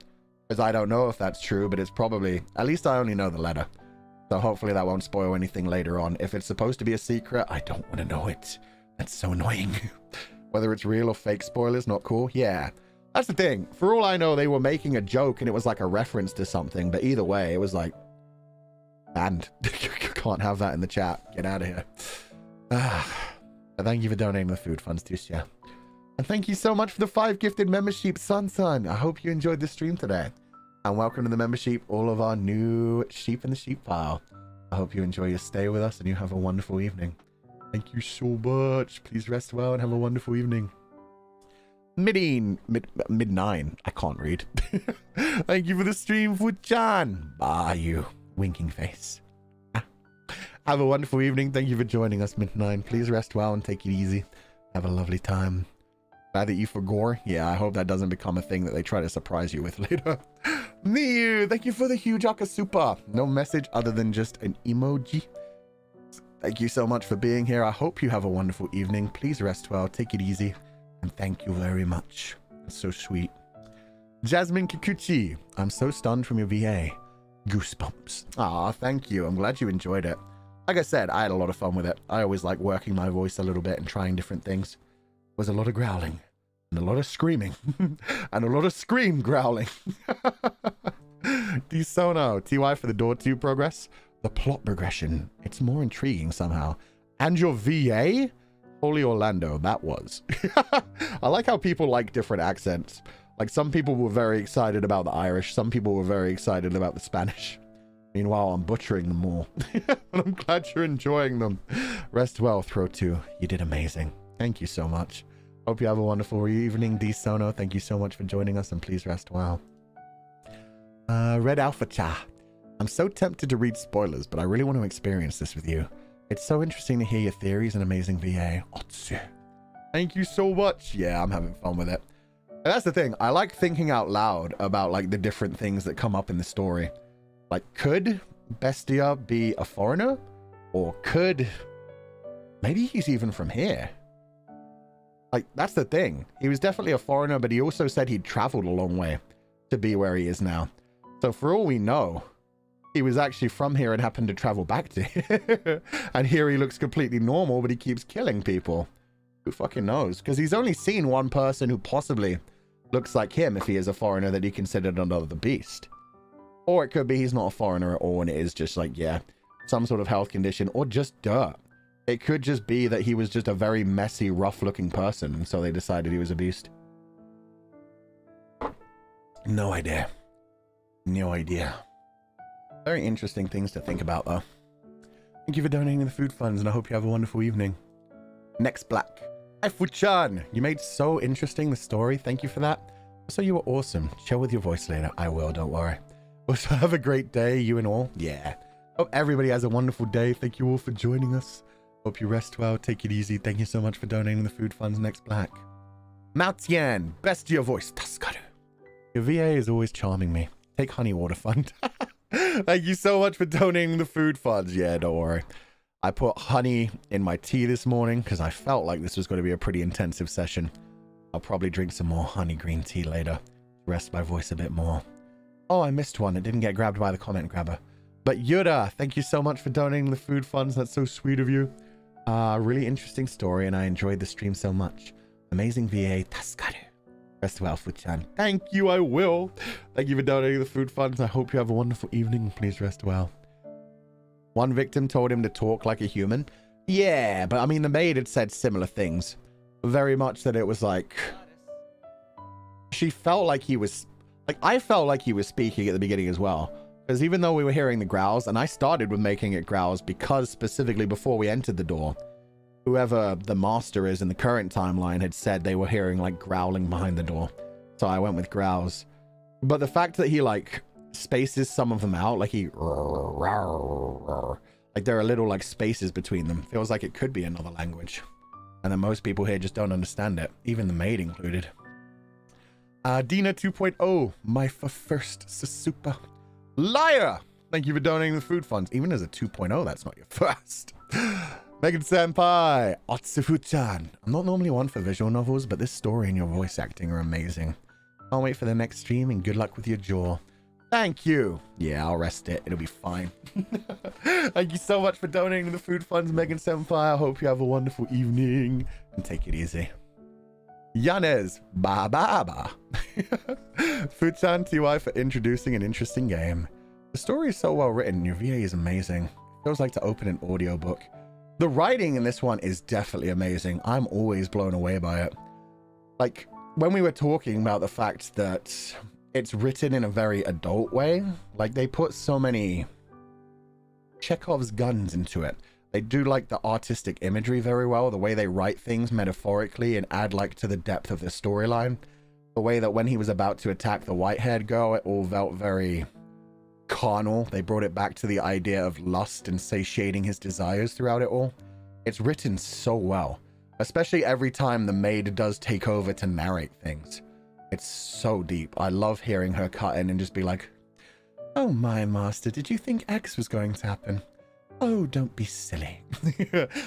Because I don't know if that's true, but it's probably... At least I only know the letter. So hopefully that won't spoil anything later on. If it's supposed to be a secret, I don't want to know it. That's so annoying. Whether it's real or fake spoilers, not cool. Yeah, that's the thing. For all I know, they were making a joke and it was like a reference to something. But either way, it was like... banned. You can't have that in the chat. Get out of here. Thank you for donating the food funds, Tushia. And thank you so much for the 5 gifted membership, Sun. I hope you enjoyed the stream today. And welcome to the membership, all of our new sheep in the sheep pile. I hope you enjoy your stay with us and you have a wonderful evening. Thank you so much. Please rest well and have a wonderful evening. Mid-9. I can't read. Thank you for the stream, Fuchan. Bye, you winking face. Have a wonderful evening. Thank you for joining us, Mid-9. Please rest well and take it easy. Have a lovely time. Glad that you forgore. Yeah, I hope that doesn't become a thing that they try to surprise you with later. Miu, thank you for the huge Akasupa. No message other than just an emoji. Thank you so much for being here. I hope you have a wonderful evening. Please rest well, take it easy, and thank you very much. That's so sweet. Jasmine Kikuchi, I'm so stunned from your VA. Goosebumps. Ah, thank you. I'm glad you enjoyed it. Like I said, I had a lot of fun with it. I always like working my voice a little bit and trying different things. There was a lot of growling and a lot of screaming and a lot of scream growling. Disono, TY for the door 2 progress. The plot progression. It's more intriguing somehow. And your VA? Holy Orlando, that was. I like how people like different accents. Like some people were very excited about the Irish. Some people were very excited about the Spanish. Meanwhile, I'm butchering them all. But I'm glad you're enjoying them. Rest well, Throw 2. You did amazing. Thank you so much. Hope you have a wonderful evening, Disono. Thank you so much for joining us, and please rest well. Red Alpha Cha. I'm so tempted to read spoilers, but I really want to experience this with you. It's so interesting to hear your theories and amazing VA. Otsu. Thank you so much. Yeah, I'm having fun with it. And that's the thing. I like thinking out loud about like the different things that come up in the story. Like, could Bestia be a foreigner? Or could... maybe he's even from here. Like, that's the thing. He was definitely a foreigner, but he also said he'd traveled a long way to be where he is now. So for all we know, he was actually from here and happened to travel back to here. And here he looks completely normal, but he keeps killing people. Who fucking knows? Because he's only seen one person who possibly looks like him if he is a foreigner that he considered another beast. Or it could be he's not a foreigner at all and it is just like, yeah, some sort of health condition or just dirt. It could just be that he was just a very messy, rough-looking person, and so they decided he was a beast. No idea. No idea. Very interesting things to think about, though. Thank you for donating the food funds, and I hope you have a wonderful evening. Next Black. Hi, Fuchan. You made so interesting the story. Thank you for that. Also, you were awesome. Chill with your voice later. I will, don't worry. Also, have a great day, you and all. Yeah. Hope everybody has a wonderful day. Thank you all for joining us. Hope you rest well. Take it easy. Thank you so much for donating the food funds. Next Black. Maotian. Best your voice. Taskaru. Your VA is always charming me. Take honey water fund. Thank you so much for donating the food funds. Yeah, don't worry. I put honey in my tea this morning because I felt like this was going to be a pretty intensive session. I'll probably drink some more honey green tea later to rest my voice a bit more. Oh, I missed one. It didn't get grabbed by the comment grabber. But Yuda, thank you so much for donating the food funds. That's so sweet of you. Really interesting story, and I enjoyed the stream so much. Amazing VA. Taskaru. Rest well, Fuchan. Thank you, I will. Thank you for donating the food funds. I hope you have a wonderful evening. Please rest well. One victim told him to talk like a human. Yeah, but I mean, the maid had said similar things. Very much that it was like... she felt like he was... like, I felt like he was speaking at the beginning as well. Because even though we were hearing the growls, and I started with making it growls because specifically before we entered the door, whoever the master is in the current timeline had said they were hearing like growling behind the door. So I went with growls. But the fact that he like spaces some of them out, like he... like there are little like spaces between them. Feels like it could be another language. And then most people here just don't understand it. Even the maid included. Dina 2.0, my first Sasupa. Liar! Thank you for donating the food funds. Even as a 2.0, that's not your first. Megan Senpai, Otsufu-chan. I'm not normally one for visual novels, but this story and your voice acting are amazing. Can't wait for the next stream and good luck with your jaw. Thank you. Yeah, I'll rest it. It'll be fine. Thank you so much for donating the food funds, Megan Senpai. I hope you have a wonderful evening and take it easy. Yanez, ba ba ba. Fuchan TY for introducing an interesting game. The story is so well written. Your VA is amazing. It feels like to open an audiobook. The writing in this one is definitely amazing. I'm always blown away by it. Like, when we were talking about the fact that it's written in a very adult way, like they put so many Chekhov's guns into it. They do like the artistic imagery very well, the way they write things metaphorically and add like to the depth of the storyline. The way that when he was about to attack the white-haired girl, it all felt very carnal. They brought it back to the idea of lust and satiating his desires throughout it all. It's written so well, especially every time the maid does take over to narrate things. It's so deep. I love hearing her cut in and just be like, oh my master, did you think X was going to happen? Oh, don't be silly.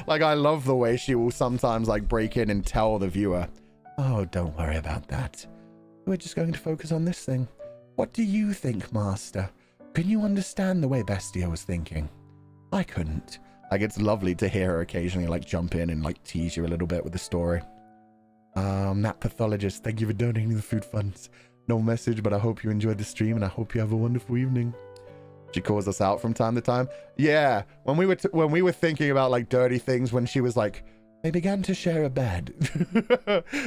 Like, I love the way she will sometimes like break in and tell the viewer, oh, don't worry about that. we're just going to focus on this thing. What do you think, Master? Can you understand the way Bestia was thinking? I couldn't. Like, it's lovely to hear her occasionally, like, jump in and, like, tease you a little bit with the story. That pathologist, thank you for donating the food funds. No message, but I hope you enjoyed the stream, and I hope you have a wonderful evening. She calls us out from time to time. Yeah, when we were thinking about, like, dirty things, when she was like, they began to share a bed.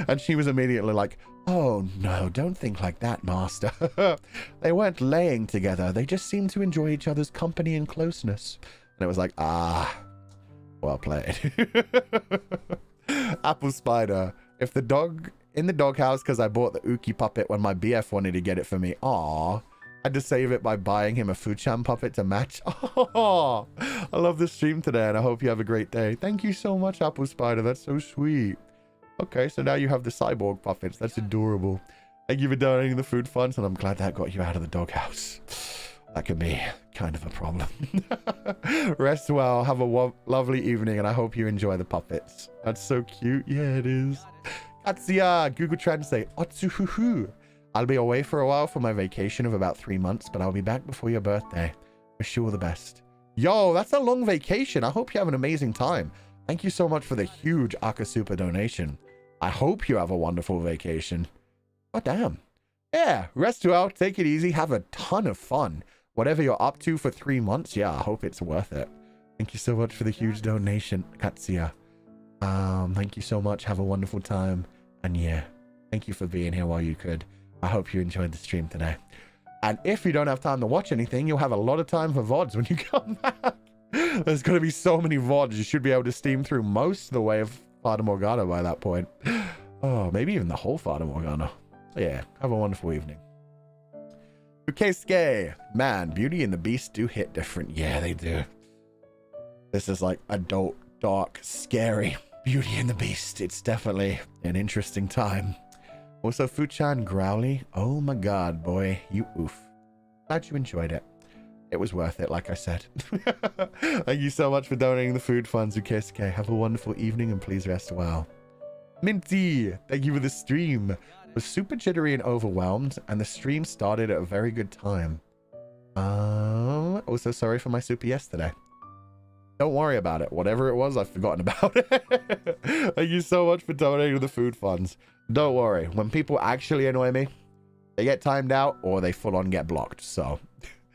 And she was immediately like, oh, no, don't think like that, Master. They weren't laying together. They just seemed to enjoy each other's company and closeness. And it was like, ah, well played. Apple Spider. If the dog in the doghouse, because I bought the Uki puppet when my BF wanted to get it for me. Aw. Had to save it by buying him a Fuchan puppet to match. Oh, I love the stream today, and I hope you have a great day. Thank you so much, Apple Spider. That's so sweet. Okay, so now you have the cyborg puppets. That's adorable. Thank you for donating the food funds, and I'm glad that got you out of the doghouse. That can be kind of a problem. Rest well. Have a lovely evening, and I hope you enjoy the puppets. That's so cute. Yeah, it is. Katsuya, Google Translate. Otsuhuhu. I'll be away for a while for my vacation of about 3 months, but I'll be back before your birthday. Wish you all the best. Yo, that's a long vacation. I hope you have an amazing time. Thank you so much for the huge Akasupa donation. I hope you have a wonderful vacation. Oh, damn. Yeah, rest well. Take it easy. Have a ton of fun. Whatever you're up to for 3 months, yeah, I hope it's worth it. Thank you so much for the huge donation, Katsuya. Thank you so much. Have a wonderful time. And yeah, thank you for being here while you could. I hope you enjoyed the stream today. And if you don't have time to watch anything, you'll have a lot of time for VODs when you come back. There's going to be so many VODs. You should be able to steam through most of the way of Fata Morgana by that point. Oh, maybe even the whole Fata Morgana. Yeah, have a wonderful evening. Ukesuke. Man, Beauty and the Beast do hit different. Yeah, they do. This is like adult, dark, scary Beauty and the Beast. It's definitely an interesting time. Also, Fuchan Growly. Oh my god, boy. You oof. Glad you enjoyed it. It was worth it, like I said. Thank you so much for donating the food funds, Ukesuke. Have a wonderful evening and please rest well. Minty, thank you for the stream. Was super jittery and overwhelmed, and the stream started at a very good time. Also sorry for my super yesterday. Don't worry about it. Whatever it was, I've forgotten about it. Thank you so much for donating the food funds. Don't worry. When people actually annoy me, they get timed out or they full on get blocked. So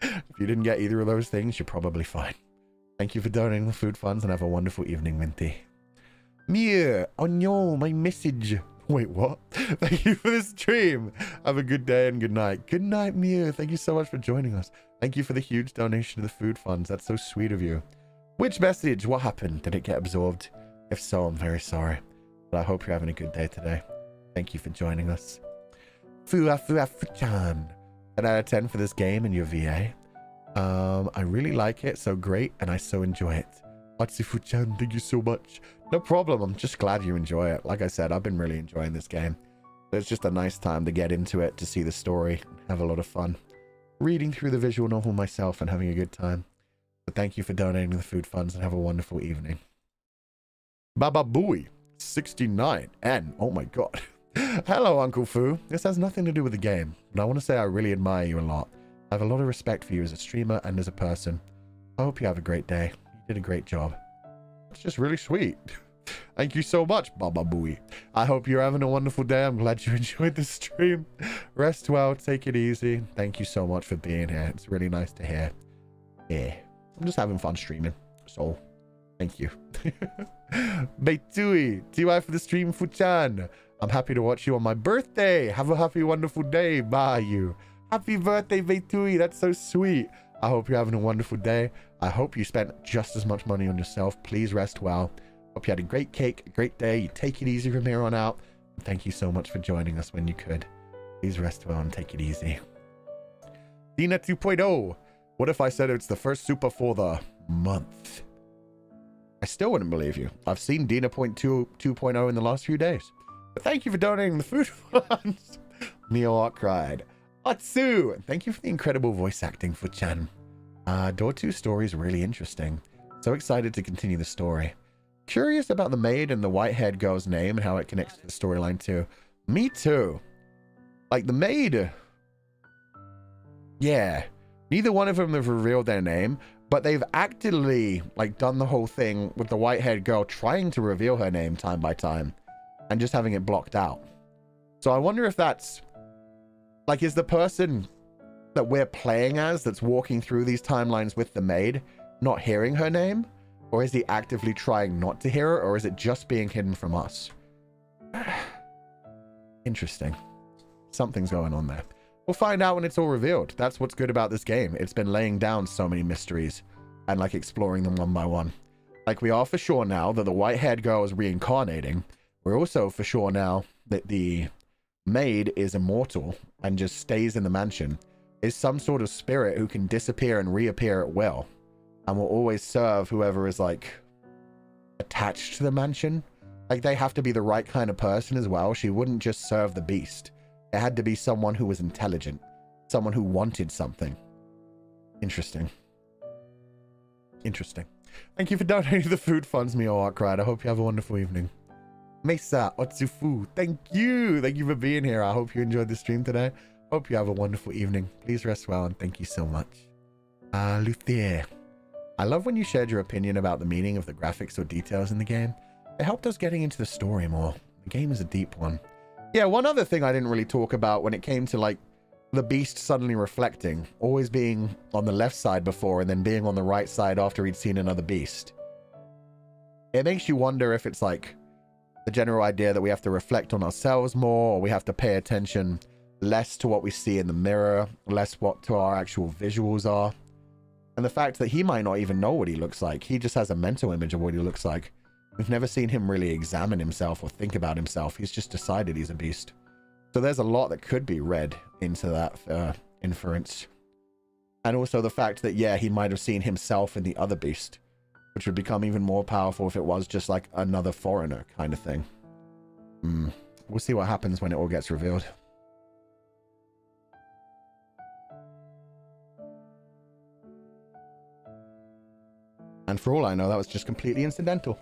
if you didn't get either of those things, you're probably fine. Thank you for donating the food funds and have a wonderful evening, Minty. Mia, oh no, my message. Wait, what? Thank you for the stream. Have a good day and good night. Good night, Mia. Thank you so much for joining us. Thank you for the huge donation to the food funds. That's so sweet of you. Which message? What happened? Did it get absorbed? If so, I'm very sorry. But I hope you're having a good day today. Thank you for joining us. Fuchan. 10 out of 10 for this game and your VA. I really like it. So great. And I so enjoy it. Fuchan, thank you so much. No problem. I'm just glad you enjoy it. Like I said, I've been really enjoying this game. It's just a nice time to get into it, to see the story, have a lot of fun. Reading through the visual novel myself and having a good time. But thank you for donating the food funds and have a wonderful evening. Baba Booey 69 and oh my god. Hello, Uncle Fu. This has nothing to do with the game, but I want to say I really admire you a lot. I have a lot of respect for you as a streamer and as a person. I hope you have a great day. You did a great job. It's just really sweet. Thank you so much, Baba Booey. I hope you're having a wonderful day. I'm glad you enjoyed the stream. Rest well, take it easy. Thank you so much for being here. It's really nice to hear. Yeah, I'm just having fun streaming. So, thank you. Beitui, TY for the stream, Fuchan. I'm happy to watch you on my birthday. Have a happy, wonderful day. Bye, you. Happy birthday, Beitui. That's so sweet. I hope you're having a wonderful day. I hope you spent just as much money on yourself. Please rest well. Hope you had a great cake, a great day. You take it easy from here on out. Thank you so much for joining us when you could. Please rest well and take it easy. Dina 2.0. What if I said it's the first super for the month? I still wouldn't believe you. I've seen Dina 2.0 in the last few days. But thank you for donating the food funds. Neo cried. Atsu! Thank you for the incredible voice acting, Fuchan. Door 2 story is really interesting. So excited to continue the story. Curious about the maid and the white-haired girl's name and how it connects to the storyline too. Me too. Like the maid. Yeah. Neither one of them have revealed their name, but they've actively like done the whole thing with the white-haired girl trying to reveal her name time by time and just having it blocked out. So I wonder if that's like, is the person that we're playing as that's walking through these timelines with the maid not hearing her name? Or is he actively trying not to hear it? Or is it just being hidden from us? Interesting. Something's going on there. We'll find out when it's all revealed. That's what's good about this game. It's been laying down so many mysteries and like exploring them one by one. Like we are for sure now that the white-haired girl is reincarnating. We're also for sure now that the maid is immortal and just stays in the mansion, is some sort of spirit who can disappear and reappear at will and will always serve whoever is like attached to the mansion. Like they have to be the right kind of person as well. She wouldn't just serve the beast. It had to be someone who was intelligent, someone who wanted something. Interesting. Interesting. Thank you for donating the food funds, Mio Arkwright. I hope you have a wonderful evening. Mesa Otsufu, thank you. Thank you for being here. I hope you enjoyed the stream today. Hope you have a wonderful evening. Please rest well and thank you so much. Luthier. I love when you shared your opinion about the meaning of the graphics or details in the game. It helped us getting into the story more. The game is a deep one. Yeah, one other thing I didn't really talk about when it came to like the beast suddenly reflecting, always being on the left side before and then being on the right side after he'd seen another beast. It makes you wonder if it's like the general idea that we have to reflect on ourselves more, or we have to pay attention less to what we see in the mirror, less what to our actual visuals are. And the fact that he might not even know what he looks like. He just has a mental image of what he looks like. We've never seen him really examine himself or think about himself. He's just decided he's a beast. So there's a lot that could be read into that inference. And also the fact that, yeah, he might have seen himself in the other beast, which would become even more powerful if it was just like another foreigner kind of thing. We'll see what happens when it all gets revealed. And for all I know, that was just completely incidental.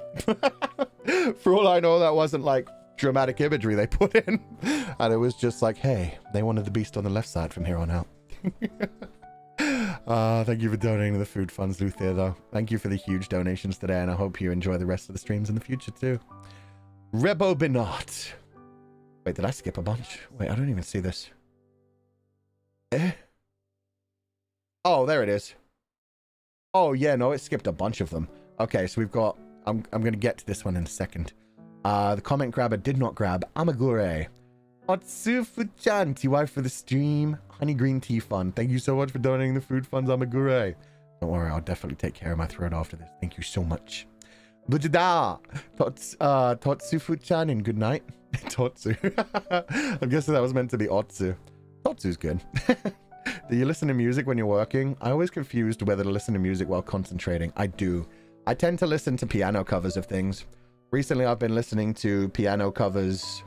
For all I know, that wasn't like dramatic imagery they put in. And it was just like, hey, they wanted the beast on the left side from here on out. Thank you for donating to the food funds, Luthier, though. Thank you for the huge donations today, and I hope you enjoy the rest of the streams in the future, too. Rebo Binot. Wait, did I skip a bunch? Wait, I don't even see this. Oh, there it is. Oh, yeah, no, it skipped a bunch of them. Okay, so we've got... I'm going to get to this one in a second. The comment grabber did not grab Amagure. Otsufu-chan, TY for the stream. Honey Green Tea Fund. Thank you so much for donating the food funds, Amagure. Don't worry, I'll definitely take care of my throat after this. Thank you so much. Bujida! Totsufu-chan, and good night. Totsu. I'm guessing that was meant to be Otsu. Totsu's good. Do you listen to music when you're working? I always confused whether to listen to music while concentrating. I do. I tend to listen to piano covers of things. Recently, I've been listening to piano covers.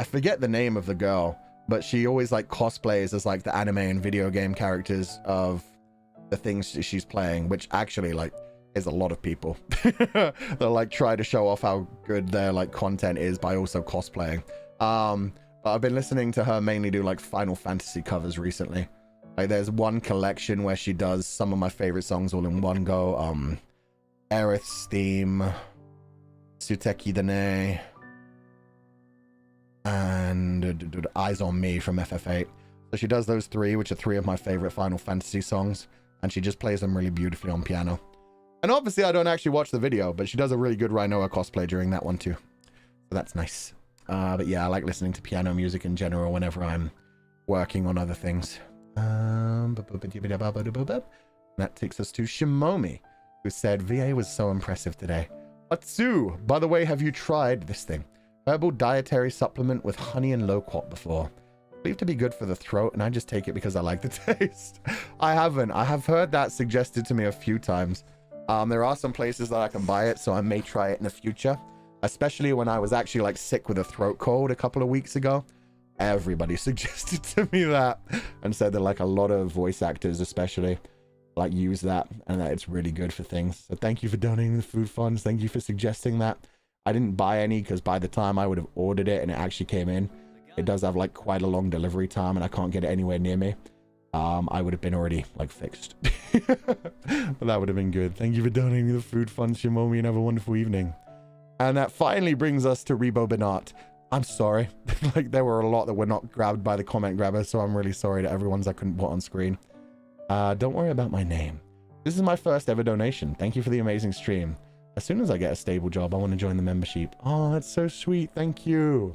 I forget the name of the girl, but she always like cosplays as like the anime and video game characters of the things she's playing, which actually like is a lot of people. They'll like try to show off how good their like content is by also cosplaying. But I've been listening to her mainly do like Final Fantasy covers recently. Like there's one collection where she does some of my favorite songs all in one go. Aerith's theme, Suteki Dene, and Eyes on Me from FF8. So she does those three, which are three of my favorite Final Fantasy songs, and she just plays them really beautifully on piano. And obviously I don't actually watch the video, but she does a really good Rhinoa cosplay during that one too. So that's nice. But yeah, I like listening to piano music in general whenever I'm working on other things. That takes us to Shimomi, who said, VA was so impressive today. Atsu, by the way, have you tried this thing? Herbal dietary supplement with honey and loquat before. Believed to be good for the throat, and I just take it because I like the taste. I haven't. I have heard that suggested to me a few times. There are some places that I can buy it, so I may try it in the future. Especially when I was actually like sick with a throat cold a couple of weeks ago. Everybody suggested to me that and said that like a lot of voice actors especially like use that and that it's really good for things. So thank you for donating the food funds. Thank you for suggesting that. I didn't buy any because by the time I would have ordered it and it actually came in, it does have like quite a long delivery time and I can't get it anywhere near me, I would have been already like fixed. But that would have been good. Thank you for donating the food fund, Shimomi, and have a wonderful evening. And that finally brings us to Rebo Benat. I'm sorry. Like, there were a lot that were not grabbed by the comment grabber, so I'm really sorry to everyone's I couldn't put on screen. Don't worry about my name. This is my first ever donation. Thank you for the amazing stream. As soon as I get a stable job, I want to join the membership. Oh, that's so sweet. Thank you.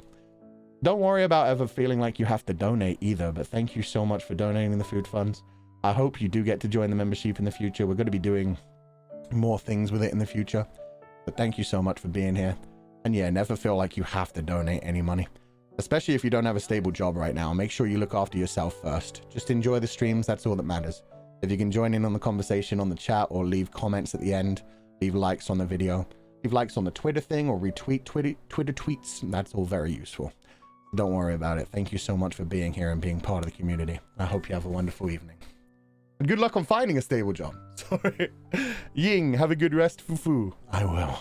Don't worry about ever feeling like you have to donate either, but thank you so much for donating the food funds. I hope you do get to join the membership in the future. We're going to be doing more things with it in the future. But thank you so much for being here. And yeah, never feel like you have to donate any money. Especially if you don't have a stable job right now. Make sure you look after yourself first. Just enjoy the streams. That's all that matters. If you can join in on the conversation on the chat or leave comments at the end, leave likes on the video, leave likes on the Twitter thing or retweet Twitter tweets. That's all very useful. Don't worry about it. Thank you so much for being here and being part of the community. I hope you have a wonderful evening. And good luck on finding a stable job. Sorry. Ying, have a good rest, Fufu. I will.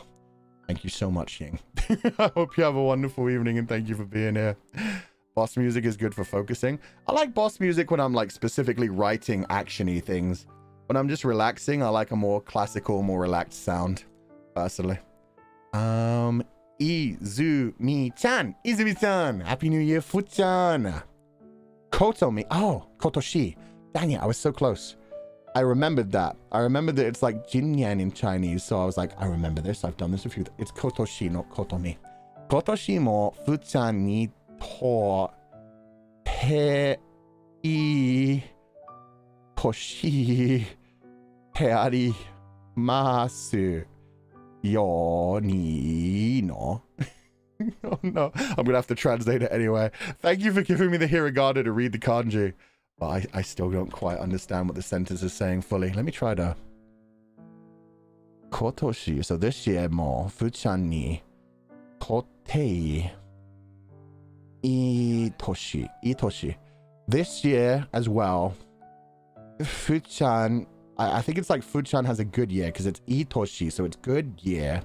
Thank you so much, Ying. I hope you have a wonderful evening and thank you for being here. Boss music is good for focusing. I like boss music when I'm like specifically writing action-y things. When I'm just relaxing, I like a more classical, more relaxed sound, personally. Izumi-chan. Izumi-chan. Happy New Year, Fu-chan. Kotomi. Oh, Kotoshi. Dang it, I was so close. I remembered that. I remembered that it's like Jinyan in Chinese, so I was like, I remember this. I've done this a few. It's Kotoshi, not Kotomi. Kotoshi mo Fu-chan ni to te I toshi te arimasu yo ni no. Oh no, I'm gonna have to translate it anyway. Thank you for giving me the hiragana to read the kanji. But I still don't quite understand what the sentence is saying fully. Let me try to... Kotoshi. So this year mo Fu-chan ni totei itoshi. Itoshi. This year as well, Fu-chan... I think it's like Fu-chan has a good year because it's itoshi, so it's good year.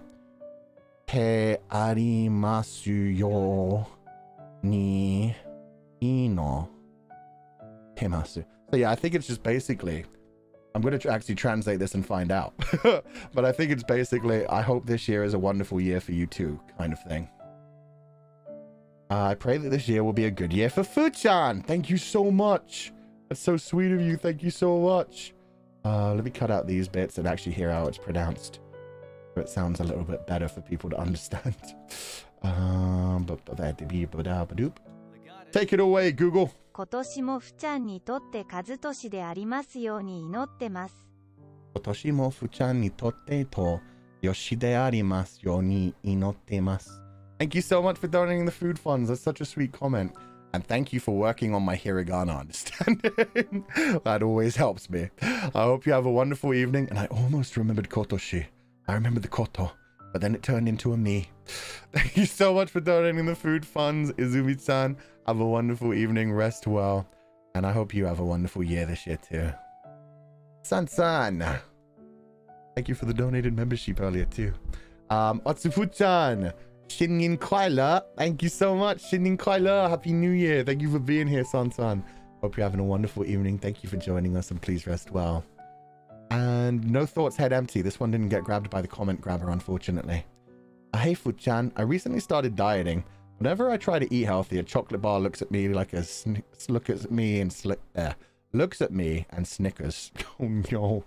Te arimasu yo ni ino. So yeah, I think it's just basically, I'm going to actually translate this and find out. But I think it's basically, I hope this year is a wonderful year for you too, kind of thing. I pray that this year will be a good year for Fu-chan. Thank you so much. That's so sweet of you. Thank you so much. Let me cut out these bits and actually hear how it's pronounced. So it sounds a little bit better for people to understand. Take it away, Google. 今年もふちゃんにとって和年でありますように祈ってます。今年もふちゃんにとってとよしでありますように祈ってます。Thank you so much for donating the food funds. That's such a sweet comment. And thank you for working on my hiragana understanding. That always helps me. I hope you have a wonderful evening. And I almost remembered Kotoshi. I remembered the Koto, but then it turned into a me. Thank you so much for donating the food funds, Izumi-san. Have a wonderful evening, rest well, and I hope you have a wonderful year this year too. San-san, thank you for the donated membership earlier too. Otsufu-chan, Shinnin Kwaila, thank you so much, Shinnin Kwaila, Happy New Year, thank you for being here, San-san. Hope you're having a wonderful evening, thank you for joining us, and please rest well. And no thoughts head empty, this one didn't get grabbed by the comment grabber, unfortunately. Hey Fu-chan, I recently started dieting. Whenever I try to eat healthy, a chocolate bar looks at me like looks at me and snickers. Oh no.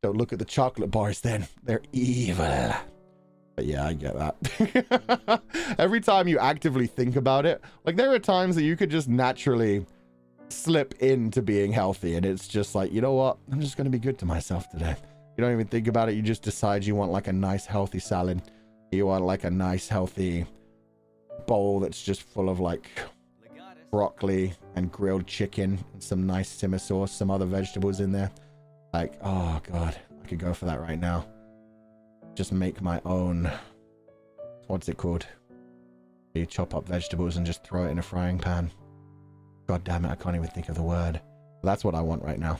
Don't look at the chocolate bars then. They're evil. But yeah, I get that. Every time you actively think about it, like there are times that you could just naturally slip into being healthy and it's just like, you know what? I'm just going to be good to myself today. You don't even think about it. You just decide you want like a nice healthy salad. You want like a nice healthy bowl that's just full of like broccoli and grilled chicken and some nice simmer sauce, some other vegetables in there. Like, oh god, I could go for that right now. Just make my own, what's it called? You chop up vegetables and just throw it in a frying pan. God damn it, I can't even think of the word. That's what I want right now.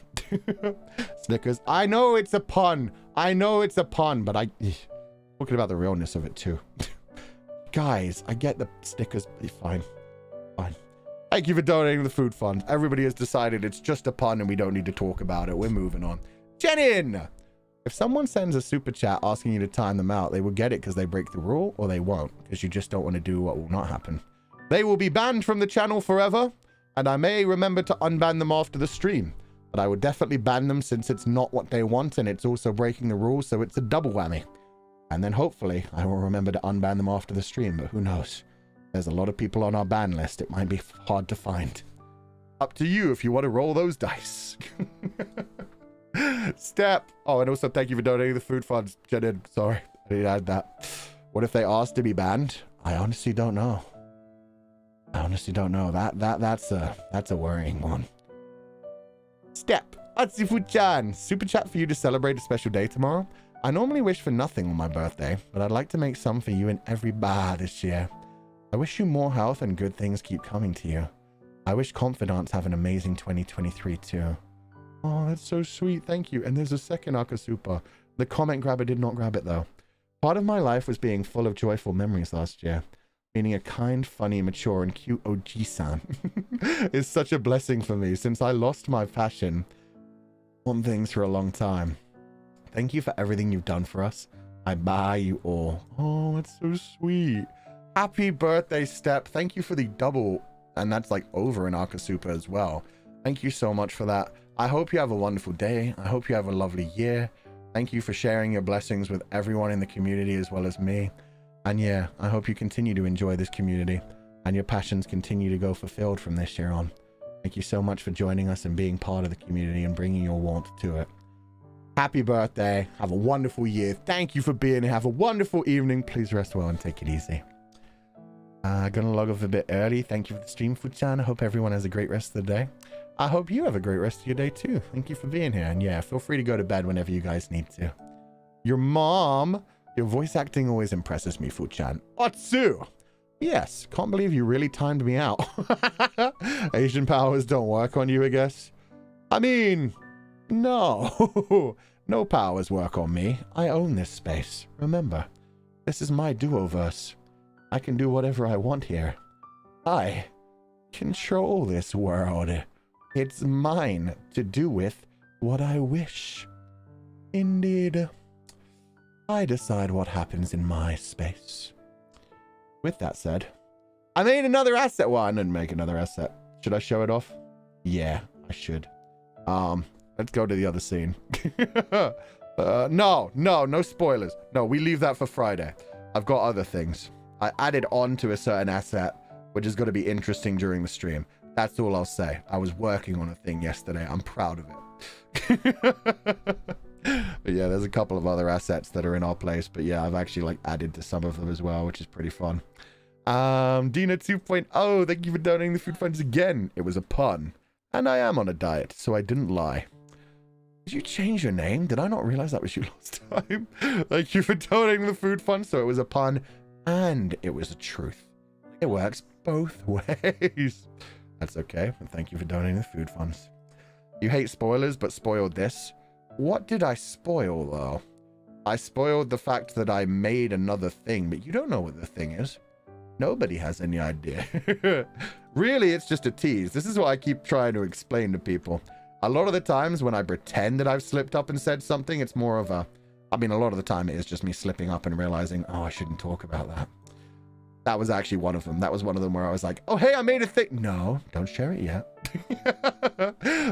Snickers. I know it's a pun. I know it's a pun, but talking about the realness of it too. Guys, I get the Snickers, but fine. Fine. Thank you for donating the food fund. Everybody has decided it's just a pun and we don't need to talk about it. We're moving on. Jenin! If someone sends a super chat asking you to time them out, they will get it because they break the rule, or they won't because you just don't want to do what will not happen. They will be banned from the channel forever, and I may remember to unban them after the stream. But I would definitely ban them since it's not what they want and it's also breaking the rules, so it's a double whammy. And then hopefully I will remember to unban them after the stream, but who knows? There's a lot of people on our ban list. It might be hard to find. Up to you if you want to roll those dice. Step. Oh, and also thank you for donating the food funds. Jenin, sorry, I didn't add that. What if they asked to be banned? I honestly don't know. I honestly don't know. That's a worrying one. Step. Atsifu-chan. Super chat for you to celebrate a special day tomorrow. I normally wish for nothing on my birthday, but I'd like to make some for you and everybody this year. I wish you more health and good things keep coming to you. I wish confidants have an amazing 2023 too. Oh, that's so sweet. Thank you. And there's a second Akasupa. The comment grabber did not grab it though. Part of my life was being full of joyful memories last year. Meaning a kind, funny, mature, and cute OG-san is such a blessing for me since I lost my passion on things for a long time. Thank you for everything you've done for us. I buy you all. Oh, that's so sweet. Happy birthday, Step. Thank you for the double, and that's like over in Akasupa as well. Thank you so much for that. I hope you have a wonderful day. I hope you have a lovely year. Thank you for sharing your blessings with everyone in the community as well as me. And yeah, I hope you continue to enjoy this community and your passions continue to go fulfilled from this year on. Thank you so much for joining us and being part of the community and bringing your warmth to it. Happy birthday. Have a wonderful year. Thank you for being here. Have a wonderful evening. Please rest well and take it easy. Gonna log off a bit early. Thank you for the stream, Fu-chan. I hope everyone has a great rest of the day. I hope you have a great rest of your day too. Thank you for being here. And yeah, feel free to go to bed whenever you guys need to. Your mom... Your voice acting always impresses me, Fu-chan. Otsu! Yes, can't believe you really timed me out. Asian powers don't work on you, I guess. I mean, no. No powers work on me. I own this space. Remember, this is my duoverse. I can do whatever I want here. I control this world. It's mine to do with what I wish. Indeed. I decide what happens in my space. With that said, I made another asset. Well, I didn't make another asset. Should I show it off? Yeah, I should. Let's go to the other scene. No spoilers. No, we leave that for Friday. I've got other things. I added on to a certain asset, which is going to be interesting during the stream. That's all I'll say. I was working on a thing yesterday. I'm proud of it. But yeah, there's a couple of other assets that are in our place, but yeah, I've actually like added to some of them as well, which is pretty fun. Dina 2.0, thank you for donating the food funds again. It was a pun, and I am on a diet, so I didn't lie. Did you change your name? Did I not realize that was you last time? Thank you for donating the food fund. So it was a pun and it was a truth. It works both ways. That's okay. And thank you for donating the food funds. You hate spoilers, but spoiled this. What did I spoil, though? I spoiled the fact that I made another thing, but you don't know what the thing is. Nobody has any idea. Really, it's just a tease. This is what I keep trying to explain to people. A lot of the times when I pretend that I've slipped up and said something, it's more of a... I mean, a lot of the time it is just me slipping up and realizing, oh, I shouldn't talk about that. That was actually one of them. That was one of them where I was like, oh, hey, I made a thing. No, don't share it yet.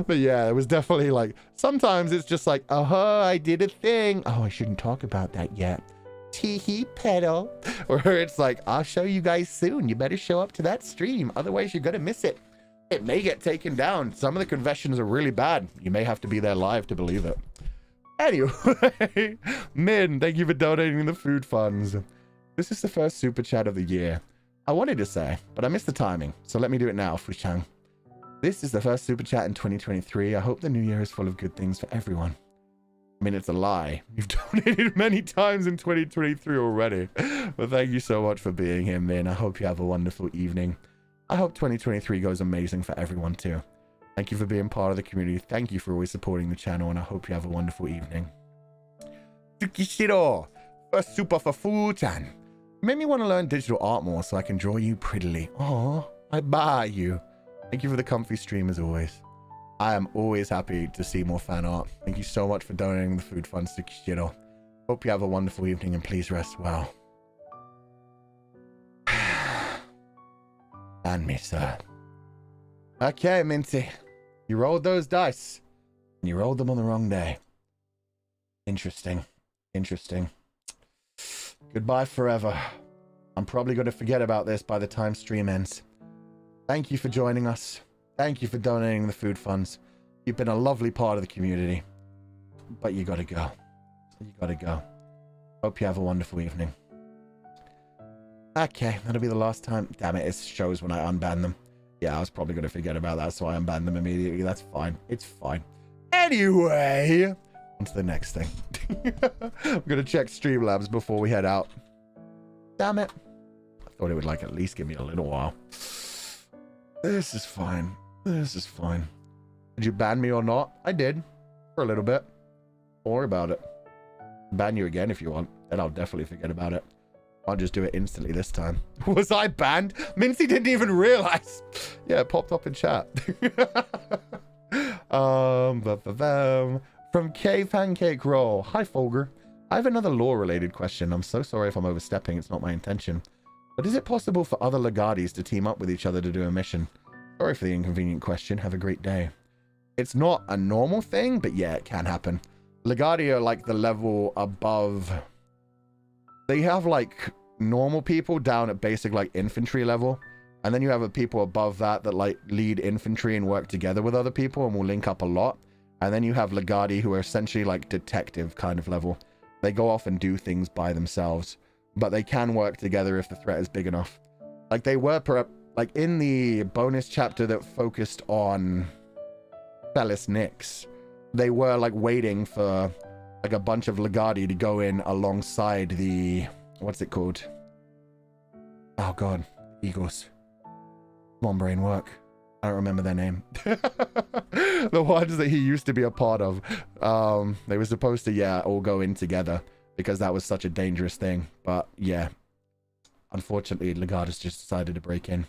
But yeah, it was definitely like, sometimes it's just like, oh, I did a thing. Oh, I shouldn't talk about that yet. Tee-hee, pedal. Or it's like, I'll show you guys soon. You better show up to that stream. Otherwise, you're going to miss it. It may get taken down. Some of the confessions are really bad. You may have to be there live to believe it. Anyway, Min, thank you for donating the food funds. This is the first super chat of the year. I wanted to say, but I missed the timing, so let me do it now, Fushang. This is the first super chat in 2023. I hope the new year is full of good things for everyone. I mean, it's a lie. You've donated many times in 2023 already. But thank you so much for being here, Min. I hope you have a wonderful evening. I hope 2023 goes amazing for everyone too. Thank you for being part of the community. Thank you for always supporting the channel, and I hope you have a wonderful evening. Tsukishiro, first super for Fu-chan. Made me want to learn digital art more so I can draw you prettily. Aww, I buy you. Thank you for the comfy stream as always. I am always happy to see more fan art. Thank you so much for donating the food funds to Kishiro. Hope you have a wonderful evening and please rest well. And me, sir. Okay, Minty. You rolled those dice. And you rolled them on the wrong day. Interesting. Interesting. Goodbye forever. I'm probably going to forget about this by the time stream ends. Thank you for joining us. Thank you for donating the food funds. You've been a lovely part of the community. But you gotta go. You gotta go. Hope you have a wonderful evening. Okay, that'll be the last time. Damn it, it shows when I unban them. Yeah, I was probably going to forget about that, so I unbanned them immediately. That's fine. It's fine. Anyway, on to the next thing. I'm going to check Streamlabs before we head out. Damn it. I thought it would like at least give me a little while. This is fine. This is fine. Did you ban me or not? I did. For a little bit. Don't worry about it. Ban you again if you want. Then I'll definitely forget about it. I'll just do it instantly this time. Was I banned? Mincy didn't even realize. Yeah, it popped up in chat. From K Pancake Roll. Hi, Fulgur. I have another lore-related question. I'm so sorry if I'm overstepping. It's not my intention. But is it possible for other Legadis to team up with each other to do a mission? Sorry for the inconvenient question. Have a great day. It's not a normal thing, but yeah, it can happen. Legadi are like the level above... They have like normal people down at basic like infantry level, and then you have people above that that like lead infantry and work together with other people and will link up a lot. And then you have Legadi who are essentially like detective kind of level. They go off and do things by themselves, but they can work together if the threat is big enough. Like they were like in the bonus chapter that focused on Felis Nix, they were like waiting for like a bunch of Legadi to go in alongside the, what's it called? Oh god, Eagles. Come on, brain work. I don't remember their name. The ones that he used to be a part of. They were supposed to, yeah, all go in together because that was such a dangerous thing. But yeah, unfortunately, Legardus just decided to break in.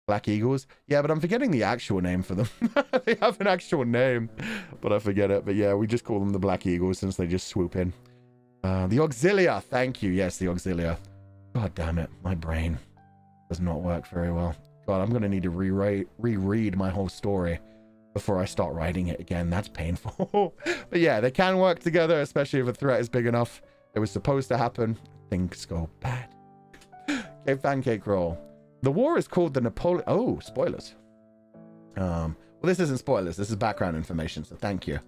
Black Eagles? Yeah, but I'm forgetting the actual name for them. They have an actual name, but I forget it. But yeah, we just call them the Black Eagles since they just swoop in. The Auxilia. Thank you. Yes, the Auxilia. God damn it. My brain does not work very well. God, I'm going to need to reread my whole story before I start writing it again. That's painful. But yeah, they can work together, especially if a threat is big enough. It was supposed to happen. Things go bad. Okay, Pancake Roll. The war is called the Napoleon... Oh, spoilers. Well, this isn't spoilers. This is background information, so thank you.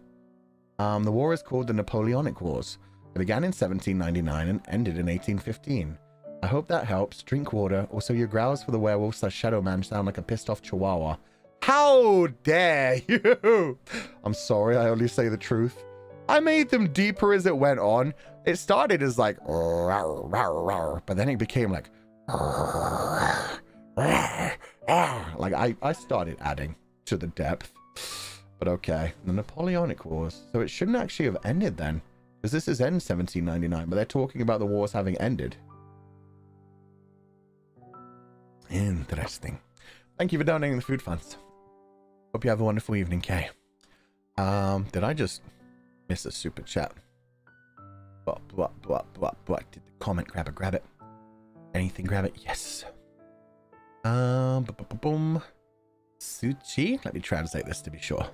The war is called the Napoleonic Wars. It began in 1799 and ended in 1815. I hope that helps. Drink water. Also, your growls for the werewolf / shadow man sound like a pissed off chihuahua. How dare you? I'm sorry, I only say the truth. I made them deeper as it went on. It started as like... But then it became like... Like I started adding to the depth. But okay, the Napoleonic Wars. So it shouldn't actually have ended then, because this is end 1799, but they're talking about the wars having ended. Interesting. Thank you for donating the food funds. Hope you have a wonderful evening, Kay. Did I just miss a super chat? What? Did the comment grab it? Anything grab it? Yes. Boom. Suchi. Let me translate this to be sure.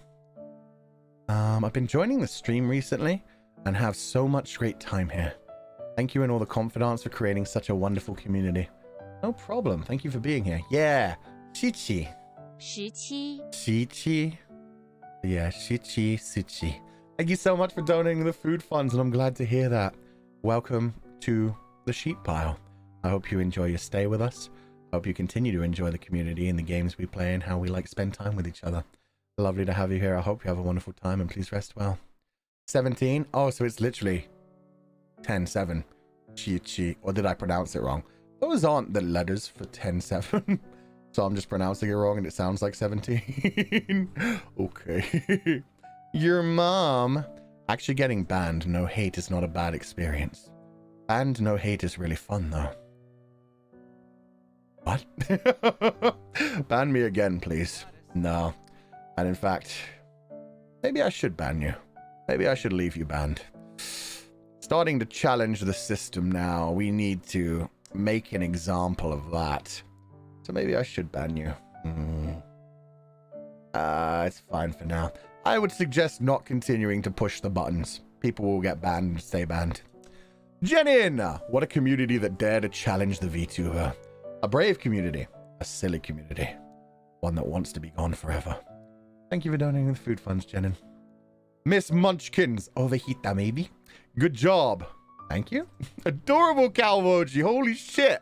I've been joining the stream recently and have so much great time here. Thank you and all the confidants for creating such a wonderful community. No problem. Thank you for being here. Yeah. Shichi. Shichi. Yeah, Shichi, Suchi. Thank you so much for donating the food funds, and I'm glad to hear that. Welcome to the sheep pile. I hope you enjoy your stay with us. I hope you continue to enjoy the community and the games we play and how we like spend time with each other. Lovely to have you here. I hope you have a wonderful time and please rest well. 17. Oh, so it's literally 10-7. Chi. Or did I pronounce it wrong? Those aren't the letters for 10-7. So I'm just pronouncing it wrong and it sounds like 17. Okay. Your mom. Actually getting banned. No hate is not a bad experience. Banned no hate is really fun though. What? Ban me again, please. No. And in fact, maybe I should ban you. Maybe I should leave you banned. Starting to challenge the system now. We need to make an example of that. So maybe I should ban you. It's fine for now. I would suggest not continuing to push the buttons. People will get banned and stay banned. Jenin! What a community that dare to challenge the VTuber. A brave community. A silly community. One that wants to be gone forever. Thank you for donating the food funds, Jenin. Miss Munchkins. Overheat maybe. Good job. Thank you. Adorable Calvoji. Holy shit.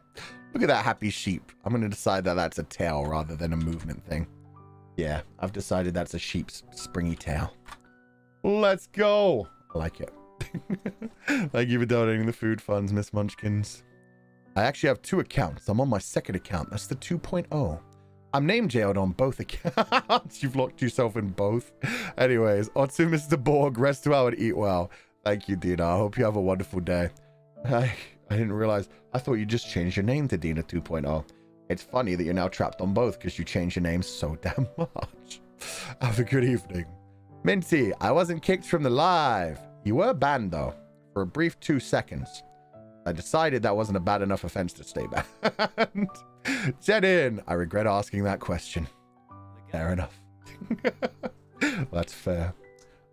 Look at that happy sheep. I'm going to decide that that's a tail rather than a movement thing. Yeah, I've decided that's a sheep's springy tail. Let's go. I like it. Thank you for donating the food funds, Miss Munchkins. I actually have 2 accounts. I'm on my second account. That's the 2.0. I'm name jailed on both accounts. You've locked yourself in both. Anyways, Otsu, Mr. Borg, rest well and eat well. Thank you, Dina. I hope you have a wonderful day. I didn't realize. I thought you just changed your name to Dina 2.0. It's funny that you're now trapped on both because you changed your name so damn much. Have a good evening. Minty, I wasn't kicked from the live. You were banned, though, for a brief 2 seconds. I decided that wasn't a bad enough offense to stay banned. Jenin, I regret asking that question. Fair enough. That's fair.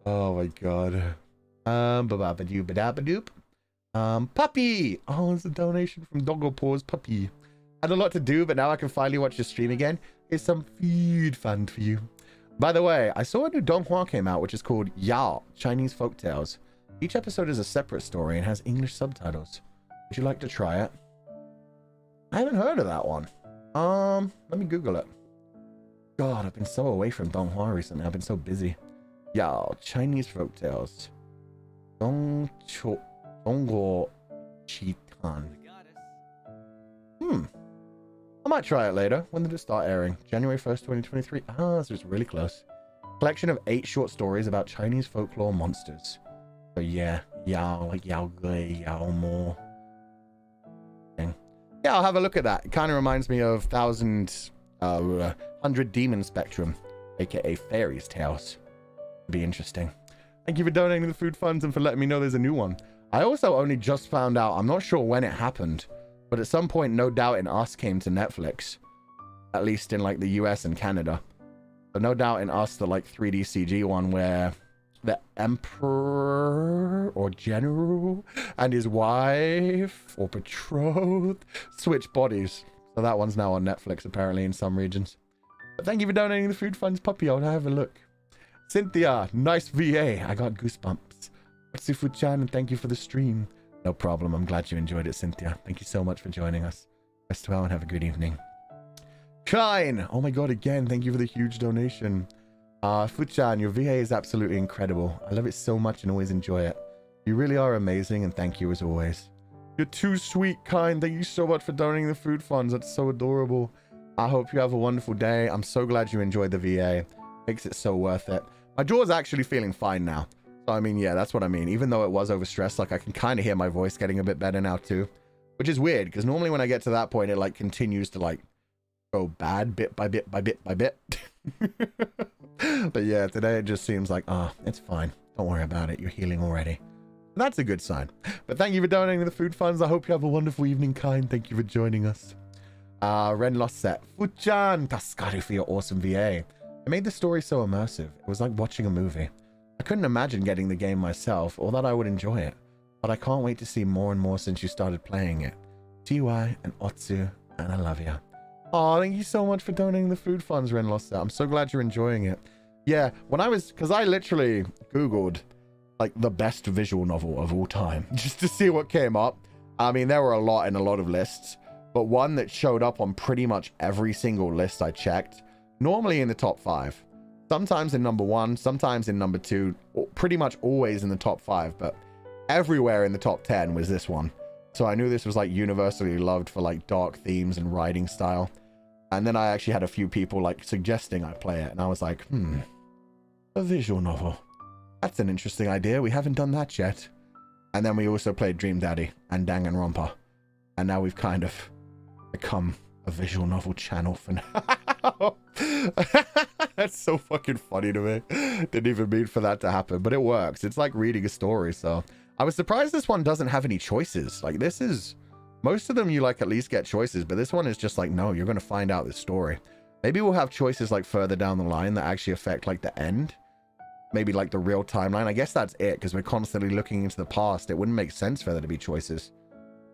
Oh my god. Puppy! Oh, it's a donation from Doggo Paws Puppy. Had a lot to do, but now I can finally watch your stream again. Here's some food fun for you. By the way, I saw a new donghua came out, which is called Yao, Chinese Folktales. Each episode is a separate story and has English subtitles. Would you like to try it? I haven't heard of that one. Let me Google it. God, I've been so away from donghua recently. I've been so busy. Yao, Chinese Folktales. Donggo Chitan. I might try it later. When did it start airing? January 1st, 2023. Ah, so it's really close. Collection of 8 short stories about Chinese folklore monsters. So yeah, Yao, like Yao Gui, Yao Mo. Yeah, I'll have a look at that. It kind of reminds me of 100 Demon Spectrum, aka Fairy's Tales. Be interesting. Thank you for donating the food funds and for letting me know there's a new one. I also only just found out, I'm not sure when it happened, but at some point, No Doubt in Us came to Netflix. At least in like the US and Canada. But No Doubt in Us, the like 3D CG one where the emperor or general and his wife or betrothed switch bodies. So that one's now on Netflix apparently in some regions. But thank you for donating the food funds, Puppy. I'll have a look. Cynthia, nice VA. I got goosebumps. Otsufu-chan, and thank you for the stream. No problem. I'm glad you enjoyed it, Cynthia. Thank you so much for joining us. Rest well and have a good evening. Kine! Oh my god, again, thank you for the huge donation. Fu-chan, your VA is absolutely incredible. I love it so much and always enjoy it. You really are amazing, and thank you as always. You're too sweet, Kine. Thank you so much for donating the food funds. That's so adorable. I hope you have a wonderful day. I'm so glad you enjoyed the VA. Makes it so worth it. My jaw's actually feeling fine now. So, I mean, yeah, that's what I mean. Even though it was overstressed, like, I can kind of hear my voice getting a bit better now, too. Which is weird, because normally when I get to that point, it, like, continues to, like, go bad bit by bit by bit by bit. But, yeah, today it just seems like, it's fine. Don't worry about it. You're healing already. That's a good sign. But thank you for donating the food funds. I hope you have a wonderful evening, Kind. Thank you for joining us. Ren Lost Set. Fu-chan, Tascari for your awesome VA. It made the story so immersive. It was like watching a movie. I couldn't imagine getting the game myself, or that I would enjoy it. But I can't wait to see more and more since you started playing it. TY and Otsu, and I love you. Oh, thank you so much for donating the food funds, Ren Lost Set. I'm so glad you're enjoying it. Yeah, when I was... Because I literally Googled, like, the best visual novel of all time, just to see what came up. I mean, there were a lot in a lot of lists, but one that showed up on pretty much every single list I checked, normally in the top 5. Sometimes in number 1, sometimes in number 2, pretty much always in the top 5, but everywhere in the top 10 was this one. So I knew this was like universally loved for like dark themes and writing style. And then I actually had a few people like suggesting I play it, and I was like, a visual novel. That's an interesting idea. We haven't done that yet. And then we also played Dream Daddy and Danganronpa. And now we've kind of become a visual novel channel for now. That's so fucking funny to me. Didn't even mean for that to happen, but it works. It's like reading a story. So I was surprised this one doesn't have any choices. Like, this is, most of them you like at least get choices, but this one is just like, no, you're going to find out this story. Maybe we'll have choices like further down the line that actually affect like the end. Maybe like the real timeline. I guess that's it, because we're constantly looking into the past. It wouldn't make sense for there to be choices.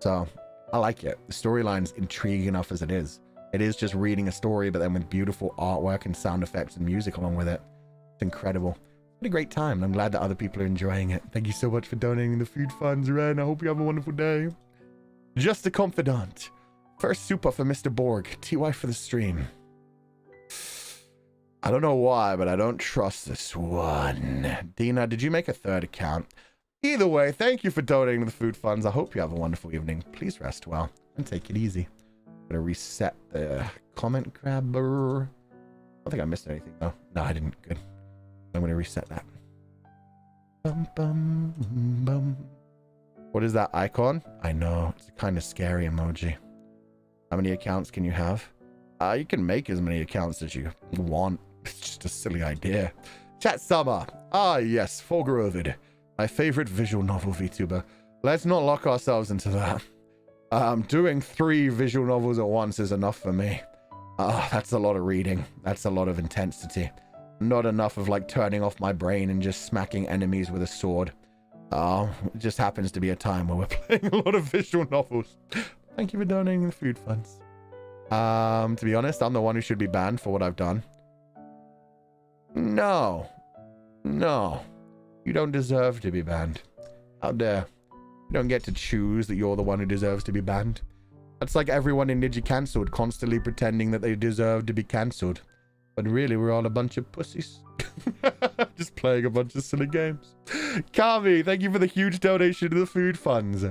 So I like it. The storyline's intriguing enough as it is. It is just reading a story, but then with beautiful artwork and sound effects and music along with it. It's incredible. What a great time. I'm glad that other people are enjoying it. Thank you so much for donating the food funds, Ren. I hope you have a wonderful day. Just a confidant. First super for Mr. Borg. TY for the stream. I don't know why, but I don't trust this one. Dina, did you make a third account? Either way, thank you for donating the food funds. I hope you have a wonderful evening. Please rest well and take it easy. I'm gonna reset the comment grabber. I don't think I missed anything though. No, I didn't. Good. I'm gonna reset that. Bum, bum, bum. What is that icon? I know, it's a kind of scary emoji. How many accounts can you have? You can make as many accounts as you want. It's just a silly idea. Chat Summer. Ah, yes, Fulgur Ovid. My favorite visual novel VTuber. Let's not lock ourselves into that. Doing 3 visual novels at once is enough for me. That's a lot of reading. That's a lot of intensity. Not enough of like turning off my brain and just smacking enemies with a sword. It just happens to be a time where we're playing a lot of visual novels. Thank you for donating the food funds. To be honest, I'm the one who should be banned for what I've done. No. No. You don't deserve to be banned. How dare. You don't get to choose that you're the one who deserves to be banned. That's like everyone in Niji cancelled, constantly pretending that they deserve to be cancelled. But really, we're all a bunch of pussies. Just playing a bunch of silly games. Kami, thank you for the huge donation to the food funds.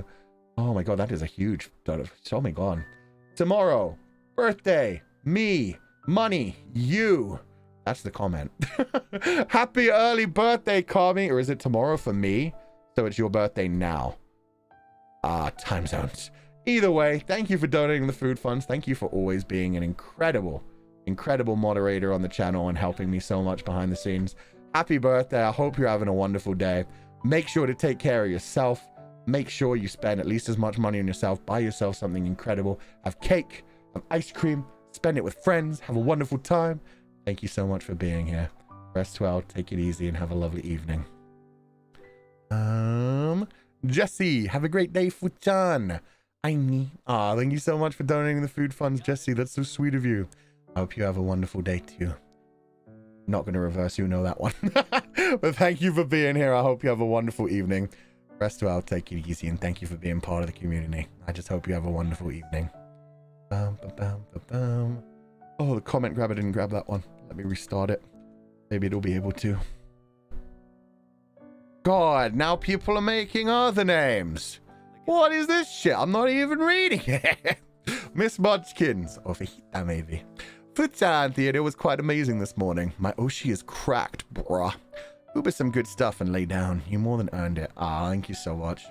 Oh my god, that is a huge donation. Oh my god. Tomorrow, birthday, me, money, you. That's the comment. Happy early birthday, Kami. Or is it tomorrow for me? So it's your birthday now. Time zones. Either way, thank you for donating the food funds. Thank you for always being an incredible moderator on the channel and helping me so much behind the scenes. Happy birthday. I hope you're having a wonderful day. Make sure to take care of yourself. Make sure you spend at least as much money on yourself. Buy yourself something incredible. Have cake, have ice cream, spend it with friends. Have a wonderful time. Thank you so much for being here. Rest well, take it easy, and have a lovely evening. Jesse, have a great day, Fuchan. Thank you so much for donating the food funds, Jesse. That's so sweet of you. I hope you have a wonderful day too. Not going to reverse you know that one. But thank you for being here. I hope you have a wonderful evening. Rest well, take it easy, and thank you for being part of the community. I just hope you have a wonderful evening. Oh, the comment grabber didn't grab that one. Let me restart it. Maybe it'll be able to. God, now people are making other names. What is this shit? I'm not even reading it. Miss Munchkins. Or Fajita, maybe. Futan Theater was quite amazing this morning. My Oshi is cracked, bruh. Uber some good stuff and lay down. You more than earned it. Thank you so much.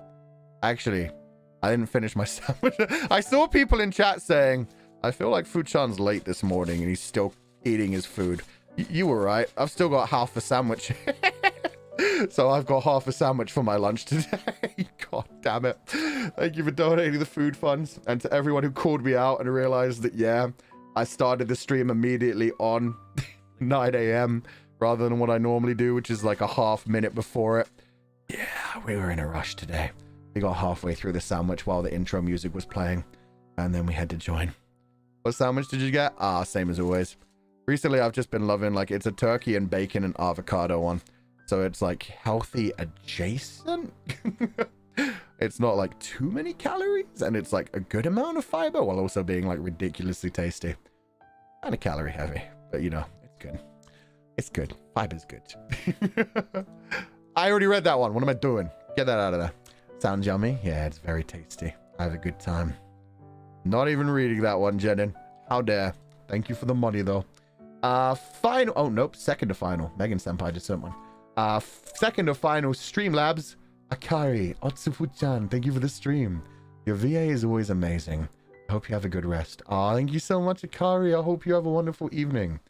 Actually, I didn't finish my sandwich. I saw people in chat saying, I feel like Fuchan's late this morning and he's still eating his food. You were right. I've still got half a sandwich. So I've got half a sandwich for my lunch today. God damn it. Thank you for donating the food funds. And to everyone who called me out and realized that, yeah, I started the stream immediately on 9 a.m. rather than what I normally do, which is like a half minute before it. Yeah, we were in a rush today. We got halfway through the sandwich while the intro music was playing. And then we had to join. What sandwich did you get? Same as always. Recently, I've just been loving, like, it's a turkey and bacon and avocado one. So it's, like, healthy adjacent. It's not, like, too many calories. And it's, like, a good amount of fiber while also being, like, ridiculously tasty. Kind of calorie heavy. But, you know, it's good. It's good. Fiber's good. I already read that one. What am I doing? Get that out of there. Sounds yummy? Yeah, it's very tasty. I have a good time. Not even reading that one, Jenin. How dare. Thank you for the money, though. Final. Oh, nope. Second to final. Megan Senpai just sent one. Second to final. Streamlabs. Akari. Otsufu-chan. Thank you for the stream. Your VA is always amazing. Hope you have a good rest. Oh, thank you so much, Akari. I hope you have a wonderful evening.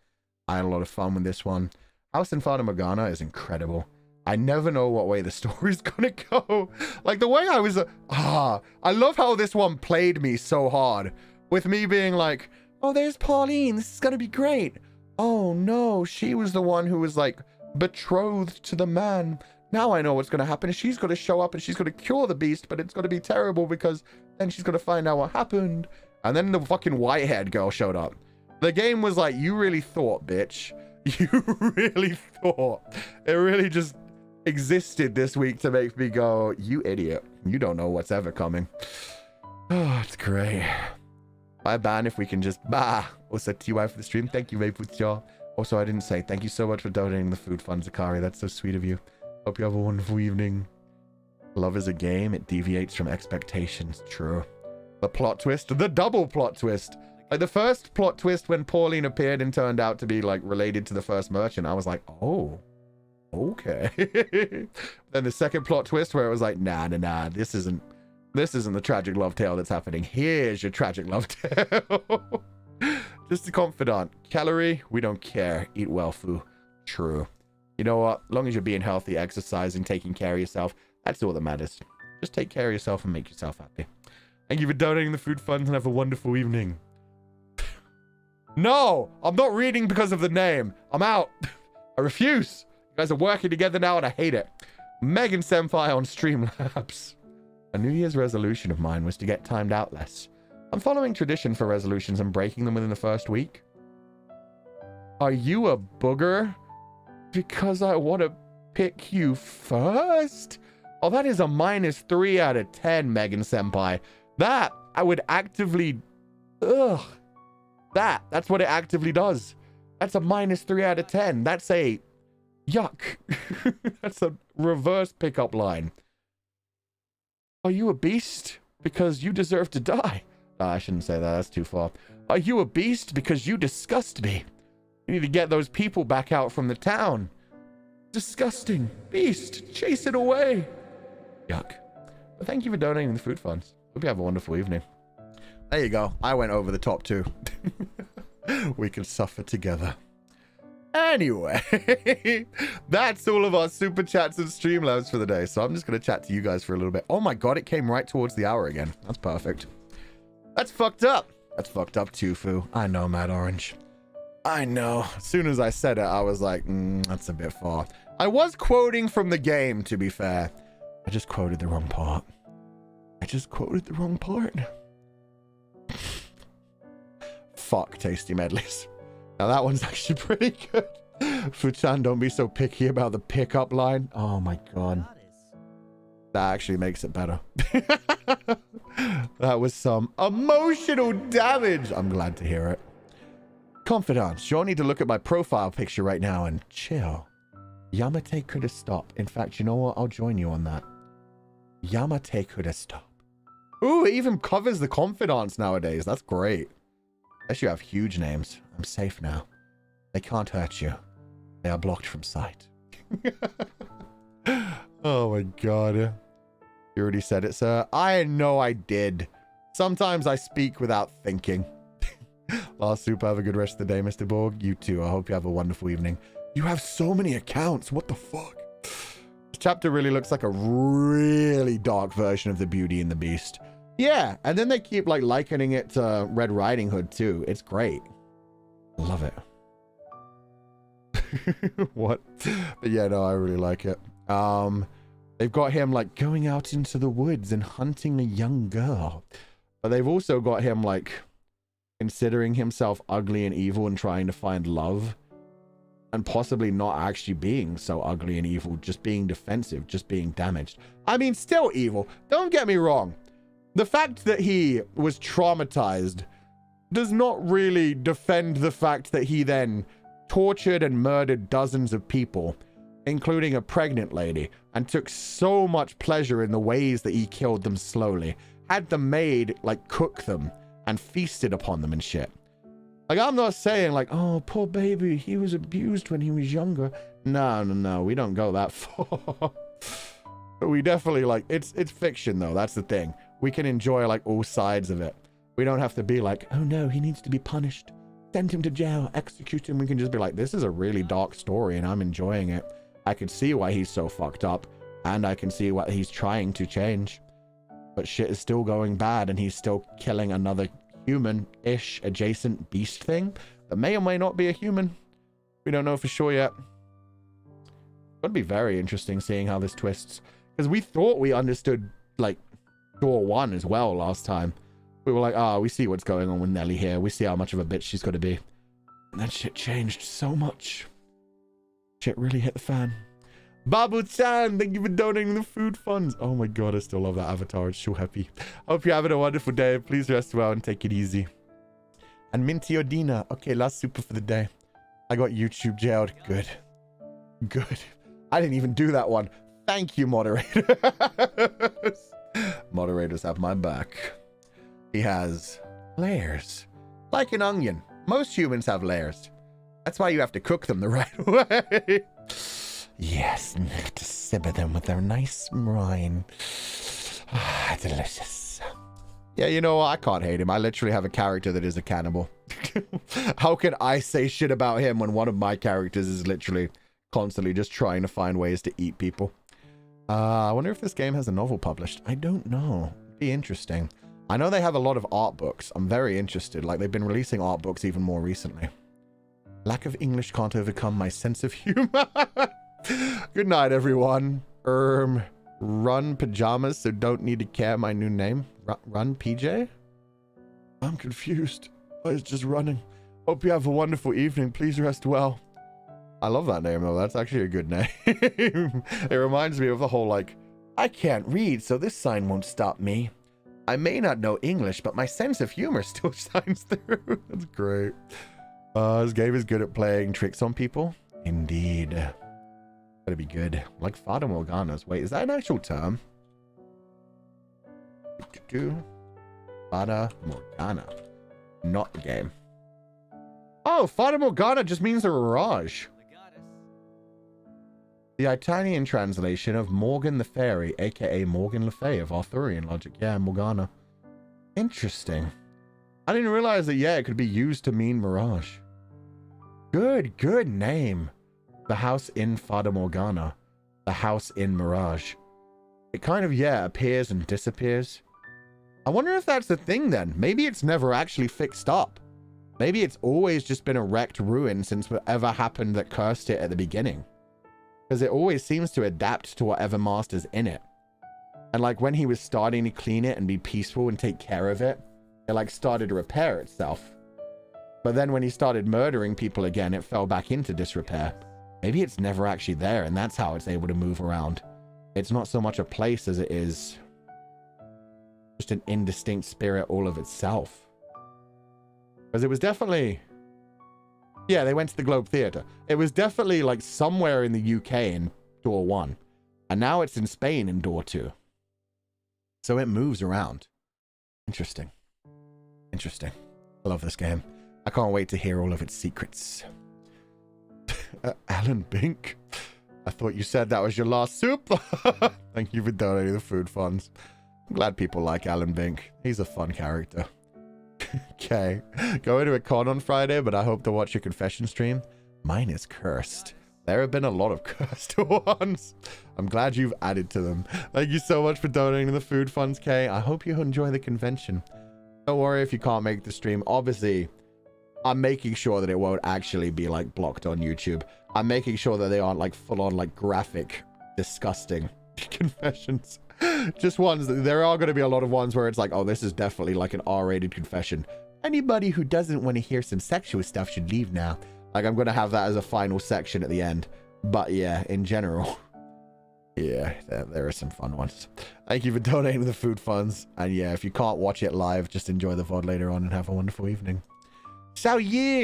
I had a lot of fun with this one. House in Fata Morgana is incredible. I never know what way the story's gonna go. Like the way I was, I love how this one played me so hard. With me being like, oh, there's Pauline. This is gonna be great. Oh no, she was the one who was like betrothed to the man. Now I know what's gonna happen. She's gonna show up and she's gonna cure the beast, but it's gonna be terrible because then she's gonna find out what happened. And then the fucking white-haired girl showed up. The game was like, you really thought, bitch. You really thought. It really just existed this week to make me go, you idiot. You don't know what's ever coming. Oh, it's great. Bye, ban, if we can just also TY for the stream. Thank you, Vapucha. Also, I didn't say thank you so much for donating the food fund, Zakari. That's so sweet of you. Hope you have a wonderful evening. Love is a game. It deviates from expectations. True. The plot twist, the double plot twist. Like the first plot twist when Pauline appeared and turned out to be like related to the first merchant. I was like, oh, okay. Then the second plot twist where it was like, nah, this isn't the tragic love tale that's happening. Here's your tragic love tale. Just a confidant. Calorie, we don't care. Eat well, Fu. True. You know what? As long as you're being healthy, exercising, taking care of yourself, that's all that matters. Just take care of yourself and make yourself happy. Thank you for donating the food funds and have a wonderful evening. No, I'm not reading because of the name. I'm out. I refuse. You guys are working together now and I hate it. Megan Senpai on Streamlabs. A New Year's resolution of mine was to get timed out less. I'm following tradition for resolutions and breaking them within the first week. Are you a booger? Because I want to pick you first? Oh, that is a -3 out of 10, Megan Senpai. That, I would actively... Ugh. That's what it actively does. That's a -3 out of 10. That's a... Yuck. That's a reverse pickup line. Are you a beast? Because you deserve to die. No, I shouldn't say that. That's too far. Are you a beast? Because you disgust me. You need to get those people back out from the town. Disgusting. Beast. Chase it away. Yuck. But thank you for donating the food funds. Hope you have a wonderful evening. There you go. I went over the top too. We can suffer together. Anyway, that's all of our super chats and Streamlabs for the day. So I'm just going to chat to you guys for a little bit. Oh my God, it came right towards the hour again. That's perfect. That's fucked up. That's fucked up too, Fu. I know, Mad Orange. I know. As soon as I said it, I was like, that's a bit far. I was quoting from the game, to be fair. I just quoted the wrong part. Fuck Tasty Medleys. Now that one's actually pretty good. Fuchan, don't be so picky about the pickup line. Oh my God. That actually makes it better. That was some emotional damage. I'm glad to hear it. Confidants, you'll need to look at my profile picture right now and chill. Yamate could have stopped. In fact, you know what? I'll join you on that. Yamate could have stopped. Ooh, it even covers the confidants nowadays. That's great. Unless you have huge names. I'm safe now. They can't hurt you. They are blocked from sight. Oh my God. You already said it, sir. I know I did. Sometimes I speak without thinking. Last super, have a good rest of the day, Mr. Borg. You too. I hope you have a wonderful evening. You have so many accounts. What the fuck? This chapter really looks like a really dark version of the Beauty and the Beast. Yeah, and then they keep like likening it to Red Riding Hood too. It's great. Love it. What? But yeah, no, I really like it. They've got him like going out into the woods and hunting a young girl. But they've also got him like considering himself ugly and evil and trying to find love. And possibly not actually being so ugly and evil, just being defensive, just being damaged. I mean, still evil. Don't get me wrong. The fact that he was traumatized does not really defend the fact that he then tortured and murdered dozens of people, including a pregnant lady, and took so much pleasure in the ways that he killed them slowly. Had the maid, like, cook them and feasted upon them and shit. Like, I'm not saying, like, oh, poor baby, he was abused when he was younger. No, we don't go that far. But we definitely, like, it's fiction, though. That's the thing. We can enjoy, like, all sides of it. We don't have to be like, oh no, he needs to be punished. Send him to jail, execute him. We can just be like, this is a really dark story and I'm enjoying it. I can see why he's so fucked up and I can see what he's trying to change. But shit is still going bad and he's still killing another human-ish adjacent beast thing that may or may not be a human. We don't know for sure yet. It's gonna be very interesting seeing how this twists. Because we thought we understood, like, door 1 as well last time. We were like, we see what's going on with Nelly here. We see how much of a bitch she's got to be. And that shit changed so much. Shit really hit the fan. Babu-chan, thank you for donating the food funds. Oh my god, I still love that avatar. It's so happy. Hope you're having a wonderful day. Please rest well and take it easy. And Minty Odina. Okay, last super for the day. I got YouTube jailed. Good. Good. I didn't even do that one. Thank you, moderators. Moderators have my back. He has layers. Like an onion. Most humans have layers. That's why you have to cook them the right way. Yes, to simmer them with their nice brine. Delicious. Yeah, you know what? I can't hate him. I literally have a character that is a cannibal. How can I say shit about him when one of my characters is literally constantly just trying to find ways to eat people? I wonder if this game has a novel published. I don't know. It'd be interesting. I know they have a lot of art books. I'm very interested. Like, they've been releasing art books even more recently. Lack of English can't overcome my sense of humor. Good night, everyone. Run pajamas, so don't need to care my new name. Run PJ? I'm confused. I was just running. Hope you have a wonderful evening. Please rest well. I love that name, though. That's actually a good name. It reminds me of the whole, like, I can't read, so this sign won't stop me. I may not know English, but my sense of humor still shines through. That's great. This game is good at playing tricks on people. Indeed. Gotta be good. Like Fata Morganas. Wait, is that an actual term? Fata Morgana. Not the game. Oh, Fata Morgana just means a mirage. The Italian translation of Morgan the Fairy, aka Morgan Le Fay of Arthurian logic. Yeah, Morgana. Interesting. I didn't realize that, yeah, it could be used to mean mirage. Good name. The house in Fata Morgana. The house in Mirage. It kind of, yeah, appears and disappears. I wonder if that's the thing then. Maybe it's never actually fixed up. Maybe it's always just been a wrecked ruin since whatever happened that cursed it at the beginning. Because it always seems to adapt to whatever master's in it. And like when he was starting to clean it and be peaceful and take care of it, it like started to repair itself. But then when he started murdering people again, it fell back into disrepair. Maybe it's never actually there and that's how it's able to move around. It's not so much a place as it is just an indistinct spirit all of itself. Because it was definitely... Yeah, they went to the Globe Theatre. It was definitely like somewhere in the UK in door 1. And now it's in Spain in door 2. So it moves around. Interesting. Interesting. I love this game. I can't wait to hear all of its secrets. Alan Bink. I thought you said that was your last soup. Thank you for donating the food funds. I'm glad people like Alan Bink. He's a fun character. Okay. Going to a con on Friday, but I hope to watch your confession stream. Mine is cursed. There have been a lot of cursed ones. I'm glad you've added to them. Thank you so much for donating the food funds, Kay. I hope you enjoy the convention. Don't worry if you can't make the stream. Obviously, I'm making sure that it won't actually be like blocked on YouTube. I'm making sure that they aren't like full on like graphic, disgusting confessions. Just ones that there are going to be a lot of ones where it's like, oh, this is definitely like an R-rated confession. Anybody who doesn't want to hear some sexual stuff should leave now. Like, I'm going to have that as a final section at the end. But yeah, in general, yeah, there are some fun ones. Thank you for donating the food funds. And yeah, if you can't watch it live, just enjoy the VOD later on and have a wonderful evening. Sayo-chan.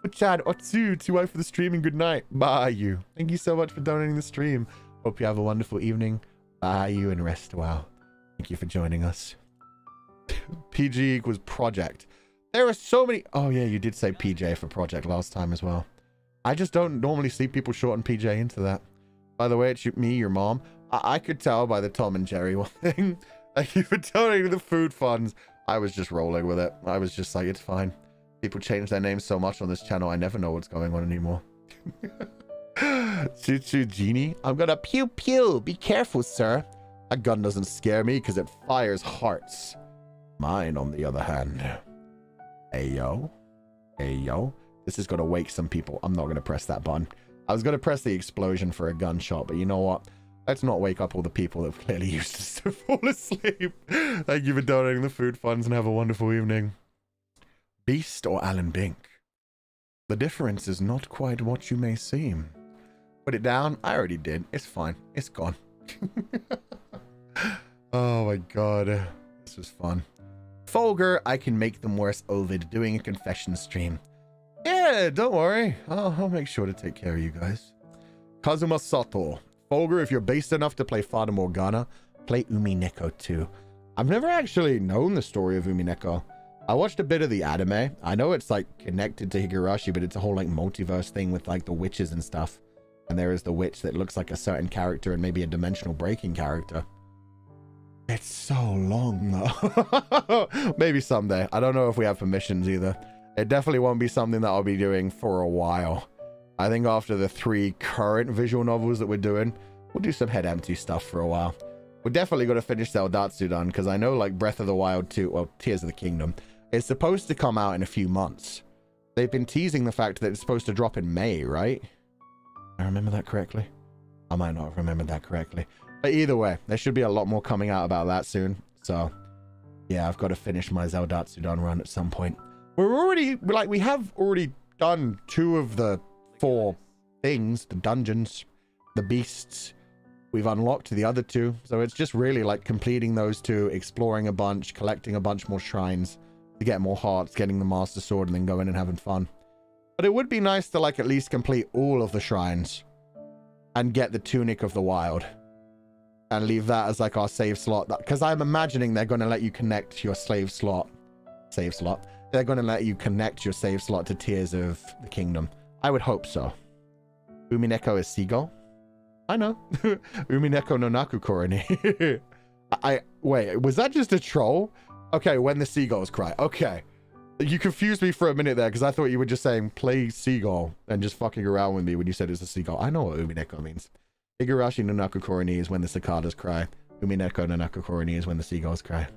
Fuchan Otsu, to for the stream and good night. Bye you. Thank you so much for donating the stream. Hope you have a wonderful evening. Bye you and rest well. Thank you for joining us. PG equals project. There are so many. Oh yeah, you did say PJ for project last time as well. I just don't normally see people shorten PJ into that. By the way, it's me, your mom. I could tell by the Tom and Jerry one thing. Thank you for donating the food funds. I was just rolling with it. I was just like, it's fine. People change their names so much on this channel, I never know what's going on anymore. Choo Choo Genie. I'm gonna pew pew. Be careful, sir. That gun doesn't scare me because it fires hearts. Mine, on the other hand. Hey, yo. Hey, yo. This is gonna wake some people. I'm not gonna press that button. I was gonna press the explosion for a gunshot, but you know what? Let's not wake up all the people that have clearly used us to fall asleep. Thank you for donating the food funds and have a wonderful evening. Beast or Alan Bink? The difference is not quite what you may seem. Put it down. I already did. It's fine. It's gone. Oh my god. This was fun. Fulgur, I can make them worse. Ovid, doing a confession stream. Yeah, don't worry. I'll make sure to take care of you guys. Kazuma Sato. Fulgur, if you're based enough to play Fata Morgana, play Umineko too. I've never actually known the story of Umineko. I watched a bit of the anime. I know it's like connected to Higurashi, but it's a whole like multiverse thing with like the witches and stuff. And there is the witch that looks like a certain character and maybe a dimensional breaking character. It's so long though. Maybe someday. I don't know if we have permissions either. It definitely won't be something that I'll be doing for a while. I think after the 3 current visual novels that we're doing, we'll do some head empty stuff for a while. We're definitely going to finish Zeldatsu done, because I know like Breath of the Wild 2, well, Tears of the Kingdom, it's supposed to come out in a few months. They've been teasing the fact that it's supposed to drop in May, right? I remember that correctly? I might not have remembered that correctly. But either way, there should be a lot more coming out about that soon. So, yeah, I've got to finish my Zeldatsu done run at some point. We have already done 2 of the 4 things, the dungeons, the beasts. We've unlocked the other 2. So it's just really like completing those 2, exploring a bunch, collecting a bunch more shrines to get more hearts, getting the Master Sword, and then going and having fun. But it would be nice to like at least complete all of the shrines and get the Tunic of the Wild and leave that as like our save slot. Because I'm imagining they're going to let you connect your save slot. They're going to let you connect your save slot to Tears of the Kingdom. I would hope so. Umineko is seagull. I know. Umineko no Nakukoro ni. Wait, was that just a troll? Okay, when the seagulls cry. Okay. You confused me for a minute there because I thought you were just saying play seagull and just fucking around with me when you said it's a seagull. I know what Umineko means. Higurashi no Nakukoro ni is when the cicadas cry. Umineko no Nakukoro ni is when the seagulls cry.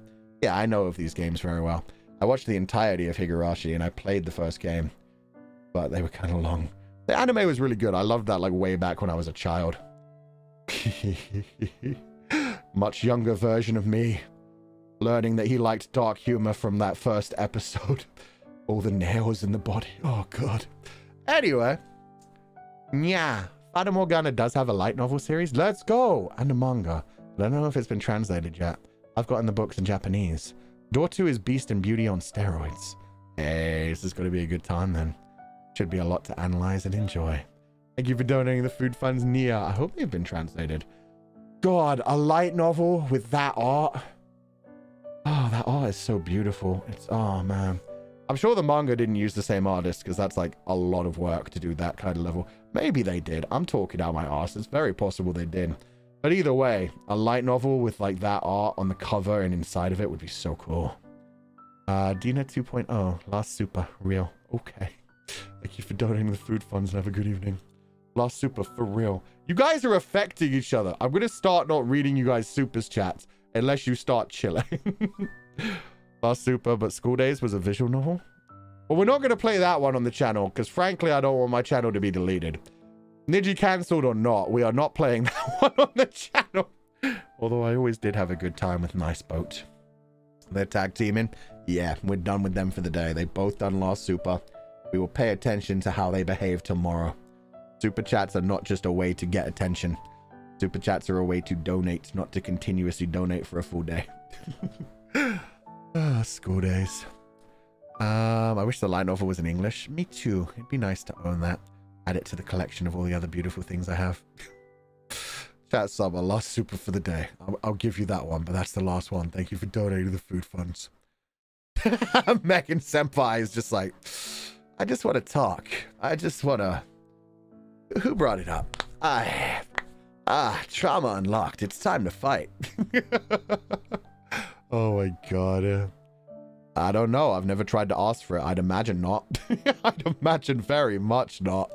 Yeah, I know of these games very well. I watched the entirety of Higurashi and I played the first game, but they were kind of long. The anime was really good. I loved that like way back when I was a child. Much younger version of me learning that he liked dark humor from that first episode. All the nails in the body. Oh god. Anyway, yeah, Fata Morgana does have a light novel series. Let's go. And a manga. I don't know if it's been translated yet. I've gotten the books in Japanese. Door 2 is Beast and Beauty on steroids. Hey, this is going to be a good time then. Should be a lot to analyze and enjoy. Thank you for donating the food funds, Nia. I hope they've been translated. God, a light novel with that art. Oh, that art is so beautiful. It's, oh man. I'm sure the manga didn't use the same artist because that's like a lot of work to do that kind of level. Maybe they did. I'm talking out my arse. It's very possible they did. But either way, a light novel with like that art on the cover and inside of it would be so cool. Dina 2.0, Last Super, real. Okay. Thank you for donating the food funds and have a good evening. Last Super, for real. You guys are affecting each other. I'm going to start not reading you guys' supers chats unless you start chilling. Last Super, but School Days was a visual novel? Well, we're not going to play that one on the channel because frankly, I don't want my channel to be deleted. Niji cancelled or not, we are not playing that one on the channel. Although I always did have a good time with Nice Boat. They're tag teaming. Yeah, we're done with them for the day. They both done Last Super. We will pay attention to how they behave tomorrow. Super chats are not just a way to get attention. Super chats are a way to donate, not to continuously donate for a full day. School Days. I wish the light novel was in English. Me too. It'd be nice to own that. Add it to the collection of all the other beautiful things I have. Chat sub, a last super for the day. I'll give you that one, but that's the last one. Thank you for donating the food funds. Megan Senpai is just like, I just want to talk. I just want to... Who brought it up? Trauma unlocked. It's time to fight. Oh my god. I don't know. I've never tried to ask for it. I'd imagine not. I'd imagine very much not.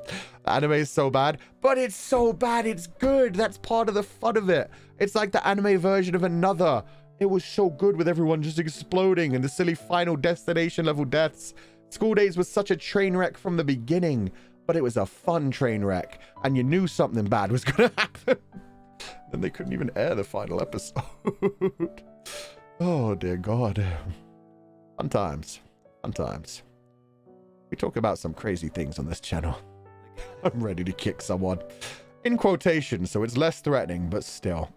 Anime is so bad, but it's so bad it's good. That's part of the fun of it. It's like the anime version of Another. It was so good with everyone just exploding and the silly final destination level deaths. School Days was such a train wreck from the beginning, but it was a fun train wreck, and you knew something bad was gonna happen. Then they couldn't even air the final episode. Oh dear God. Fun times. Fun times. We talk about some crazy things on this channel. I'm ready to kick someone. In quotation, so it's less threatening, but still.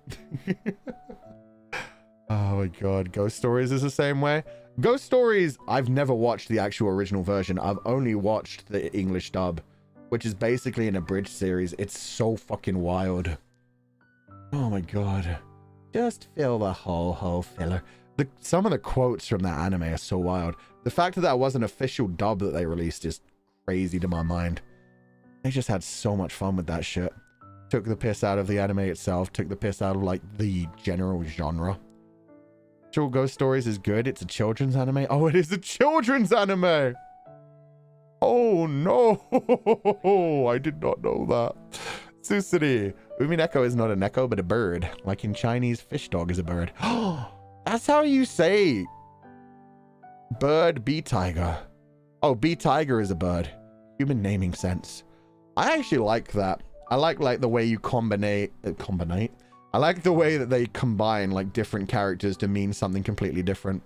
Oh my God. Ghost Stories is the same way. Ghost Stories, I've never watched the actual original version. I've only watched the English dub, which is basically an abridged series. It's so fucking wild. Oh my God. Just fill the whole filler. Some of the quotes from that anime are so wild. The fact that that was an official dub that they released is crazy to my mind. They just had so much fun with that shit. Took the piss out of the anime itself. Took the piss out of like the general genre. Actual Ghost Stories is good. It's a children's anime. Oh, it is a children's anime. Oh no. I did not know that. Susuri. Umineko is not a neko, but a bird. Like in Chinese, fish dog is a bird. Oh, that's how you say bird, bee tiger. Oh, bee tiger is a bird. Human naming sense. I actually like that. I like the way you combinate. I like the way that they combine like different characters to mean something completely different.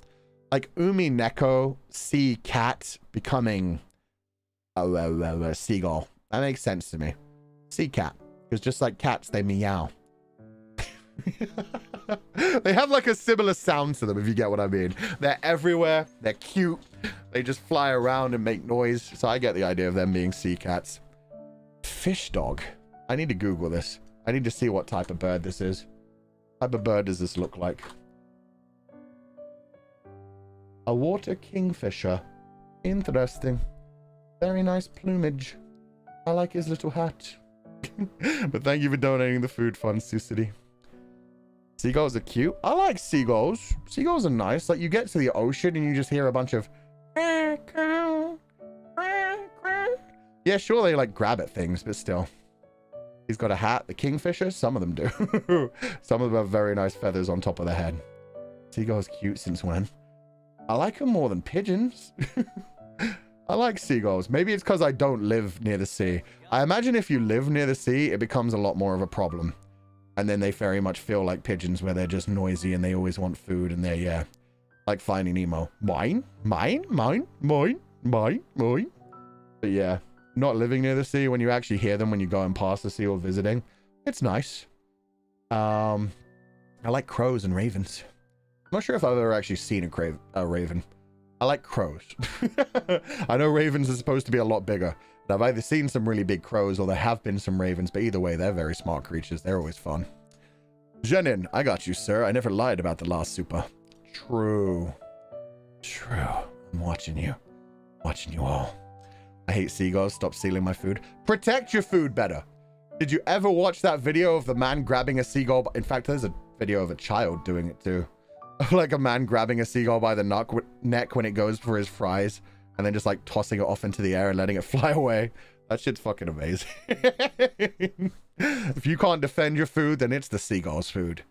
Like Umi Neko, sea cat, becoming a seagull. That makes sense to me. Sea cat. Because just like cats, they meow. They have like a similar sound to them, if you get what I mean. They're everywhere. They're cute. They just fly around and make noise. So I get the idea of them being sea cats. Fish dog. I need to Google this. I need to see what type of bird this is. What type of bird does this look like? A water kingfisher. Interesting. Very nice plumage. I like his little hat. But thank you for donating the food fund, Susity. Seagulls are cute. I like seagulls. Seagulls are nice. Like, you get to the ocean and you just hear a bunch of... Yeah, sure, they, like, grab at things, but still. He's got a hat. The kingfisher, some of them do. Some of them have very nice feathers on top of their head. Seagulls cute since when? I like them more than pigeons. I like seagulls. Maybe it's because I don't live near the sea. I imagine if you live near the sea, it becomes a lot more of a problem. And then they very much feel like pigeons, where they're just noisy and they always want food, and they're, yeah, like Finding Nemo. Mine, mine, mine, mine, mine, mine. But yeah, not living near the sea, when you actually hear them when you go and pass the sea or visiting, it's nice. I like crows and ravens. I'm not sure if I've ever actually seen a raven. I like crows. I know ravens are supposed to be a lot bigger. I've either seen some really big crows or there have been some ravens, but either way, they're very smart creatures. They're always fun. Jenin, I got you, sir. I never lied about the last super. True. True. I'm watching you. Watching you all. I hate seagulls. Stop stealing my food. Protect your food better. Did you ever watch that video of the man grabbing a seagull? In fact, there's a video of a child doing it too. Like a man grabbing a seagull by the neck when it goes for his fries, and then just like tossing it off into the air and letting it fly away. That shit's fucking amazing. If you can't defend your food, then it's the seagull's food.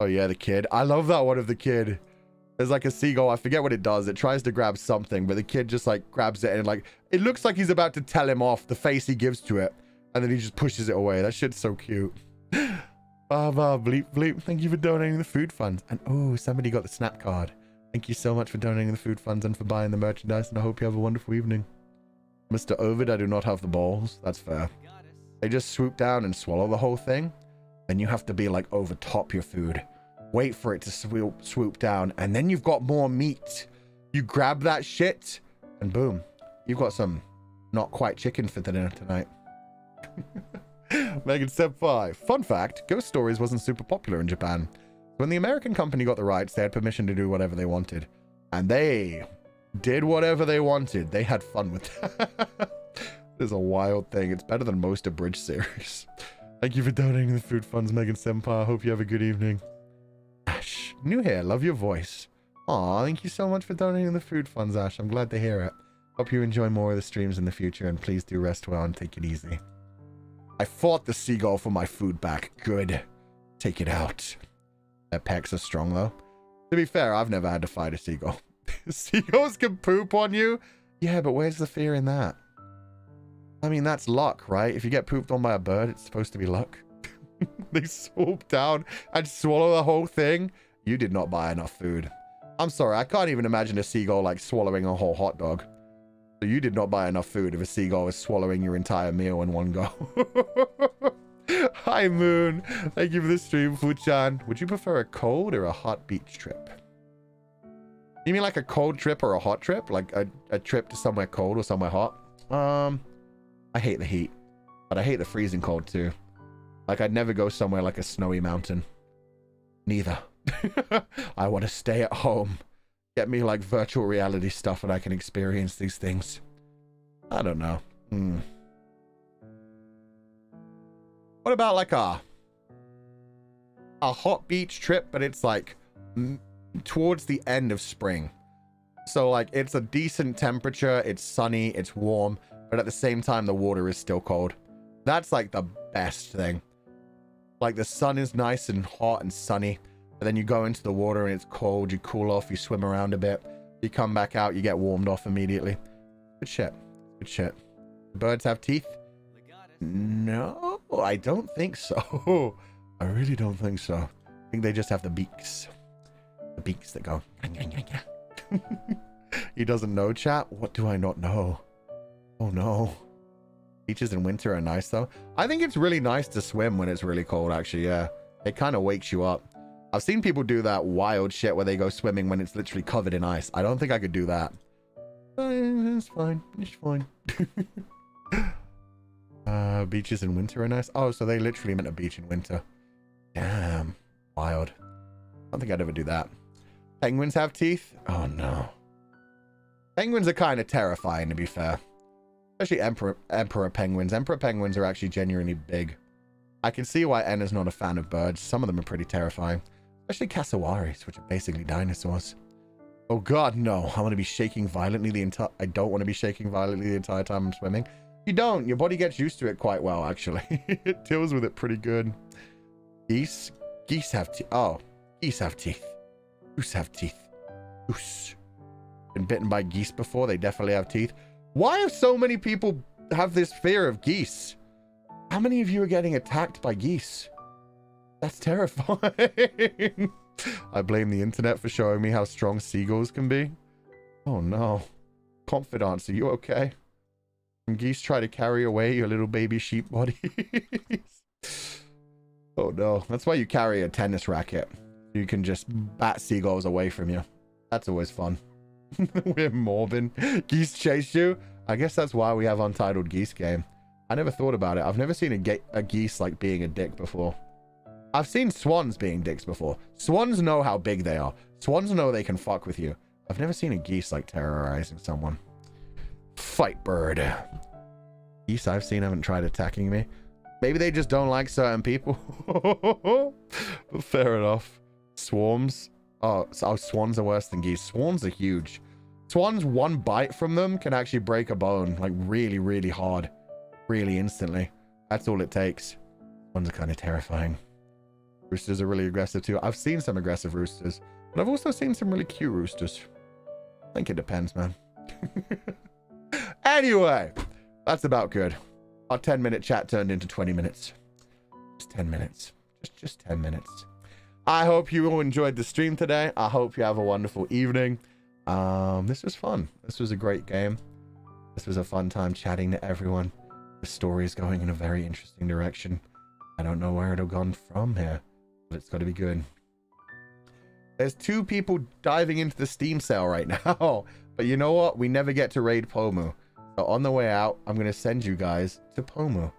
Oh yeah, the kid. I love that one of the kid. There's like a seagull. I forget what it does. It tries to grab something, but the kid just like grabs it and like, it looks like he's about to tell him off, the face he gives to it. And then he just pushes it away. That shit's so cute. Bleep bleep. Thank you for donating the food funds. And oh, somebody got the snap card. Thank you so much for donating the food funds and for buying the merchandise, and I hope you have a wonderful evening. Mr. Ovid, I do not have the balls. That's fair. They just swoop down and swallow the whole thing. Then you have to be like over top your food. Wait for it to swoop down, and then you've got more meat. You grab that shit, and boom. You've got some not quite chicken for dinner tonight. Megan Step 5. Fun fact, Ghost Stories wasn't super popular in Japan. When the American company got the rights, they had permission to do whatever they wanted. And they did whatever they wanted. They had fun with that. It's a wild thing. It's better than most abridged series. Thank you for donating the food funds, Megan Senpai. I hope you have a good evening. Ash, new here. Love your voice. Aw, thank you so much for donating the food funds, Ash. I'm glad to hear it. Hope you enjoy more of the streams in the future, and please do rest well and take it easy. I fought the seagull for my food back. Good. Take it out. Their pecks are strong, though. To be fair, I've never had to fight a seagull. Seagulls can poop on you? Yeah, but where's the fear in that? I mean, that's luck, right? If you get pooped on by a bird, it's supposed to be luck. They swoop down and swallow the whole thing. You did not buy enough food. I'm sorry, I can't even imagine a seagull like swallowing a whole hot dog. So you did not buy enough food if a seagull is swallowing your entire meal in one go. Hi, Moon. Thank you for the stream, Fu-chan. Would you prefer a cold or a hot beach trip? You mean like a cold trip or a hot trip? Like a trip to somewhere cold or somewhere hot? I hate the heat, but I hate the freezing cold too. Like, I'd never go somewhere like a snowy mountain. Neither. I want to stay at home. Get me like virtual reality stuff and I can experience these things. I don't know. What about like a hot beach trip, but it's like towards the end of spring. So like it's a decent temperature, it's sunny, it's warm, but at the same time the water is still cold. That's like the best thing. Like the sun is nice and hot and sunny, but then you go into the water and it's cold, you cool off, you swim around a bit, you come back out, you get warmed off immediately. Good shit. Good shit. Birds have teeth? No, I don't think so. I really don't think so. I think they just have the beaks. The beaks that go. He doesn't know, chat? What do I not know? Oh no. Beaches in winter are nice though. I think it's really nice to swim when it's really cold, actually. Yeah, it kind of wakes you up. I've seen people do that wild shit where they go swimming when it's literally covered in ice. I don't think I could do that. It's fine. It's fine. Beaches in winter are nice. Oh, so they literally meant a beach in winter. Damn. Wild. I don't think I'd ever do that. Penguins have teeth? Oh no. Penguins are kind of terrifying, to be fair. Especially emperor penguins. Emperor penguins are actually genuinely big. I can see why Enna's not a fan of birds. Some of them are pretty terrifying. Especially cassowaries, which are basically dinosaurs. Oh god, no. I want to be shaking violently the entire... I don't want to be shaking violently the entire time I'm swimming. You don't. Your body gets used to it quite well, actually. It deals with it pretty good. Geese? Geese have teeth. Oh. Geese have teeth. Goose have teeth. Goose. Been bitten by geese before. They definitely have teeth. Why have so many people have this fear of geese? How many of you are getting attacked by geese? That's terrifying. I blame the internet for showing me how strong seagulls can be. Oh no. Confidants, are you okay? When geese try to carry away your little baby sheep bodies. Oh no. That's why you carry a tennis racket. You can just bat seagulls away from you. That's always fun. We're morbid. Geese chase you? I guess that's why we have Untitled Geese Game. I never thought about it. I've never seen a geese like being a dick before. I've seen swans being dicks before. Swans know how big they are. Swans know they can fuck with you. I've never seen a geese like terrorizing someone. Fight bird. Geese I've seen haven't tried attacking me. Maybe they just don't like certain people. But fair enough. Swarms. Oh, swans are worse than geese. Swans are huge. Swans, one bite from them can actually break a bone, like really, really hard. Really instantly. That's all it takes. Swans are kind of terrifying. Roosters are really aggressive too. I've seen some aggressive roosters, but I've also seen some really cute roosters. I think it depends, man. Anyway, that's about good. Our 10-minute chat turned into 20 minutes. Just 10 minutes. Just 10 minutes. I hope you all enjoyed the stream today. I hope you have a wonderful evening. This was fun. This was a great game. This was a fun time chatting to everyone. The story is going in a very interesting direction. I don't know where it'll gone from here, but it's got to be good. There's 2 people diving into the Steam sale right now. But you know what? We never get to raid Pomu. So on the way out, I'm going to send you guys to Pomu,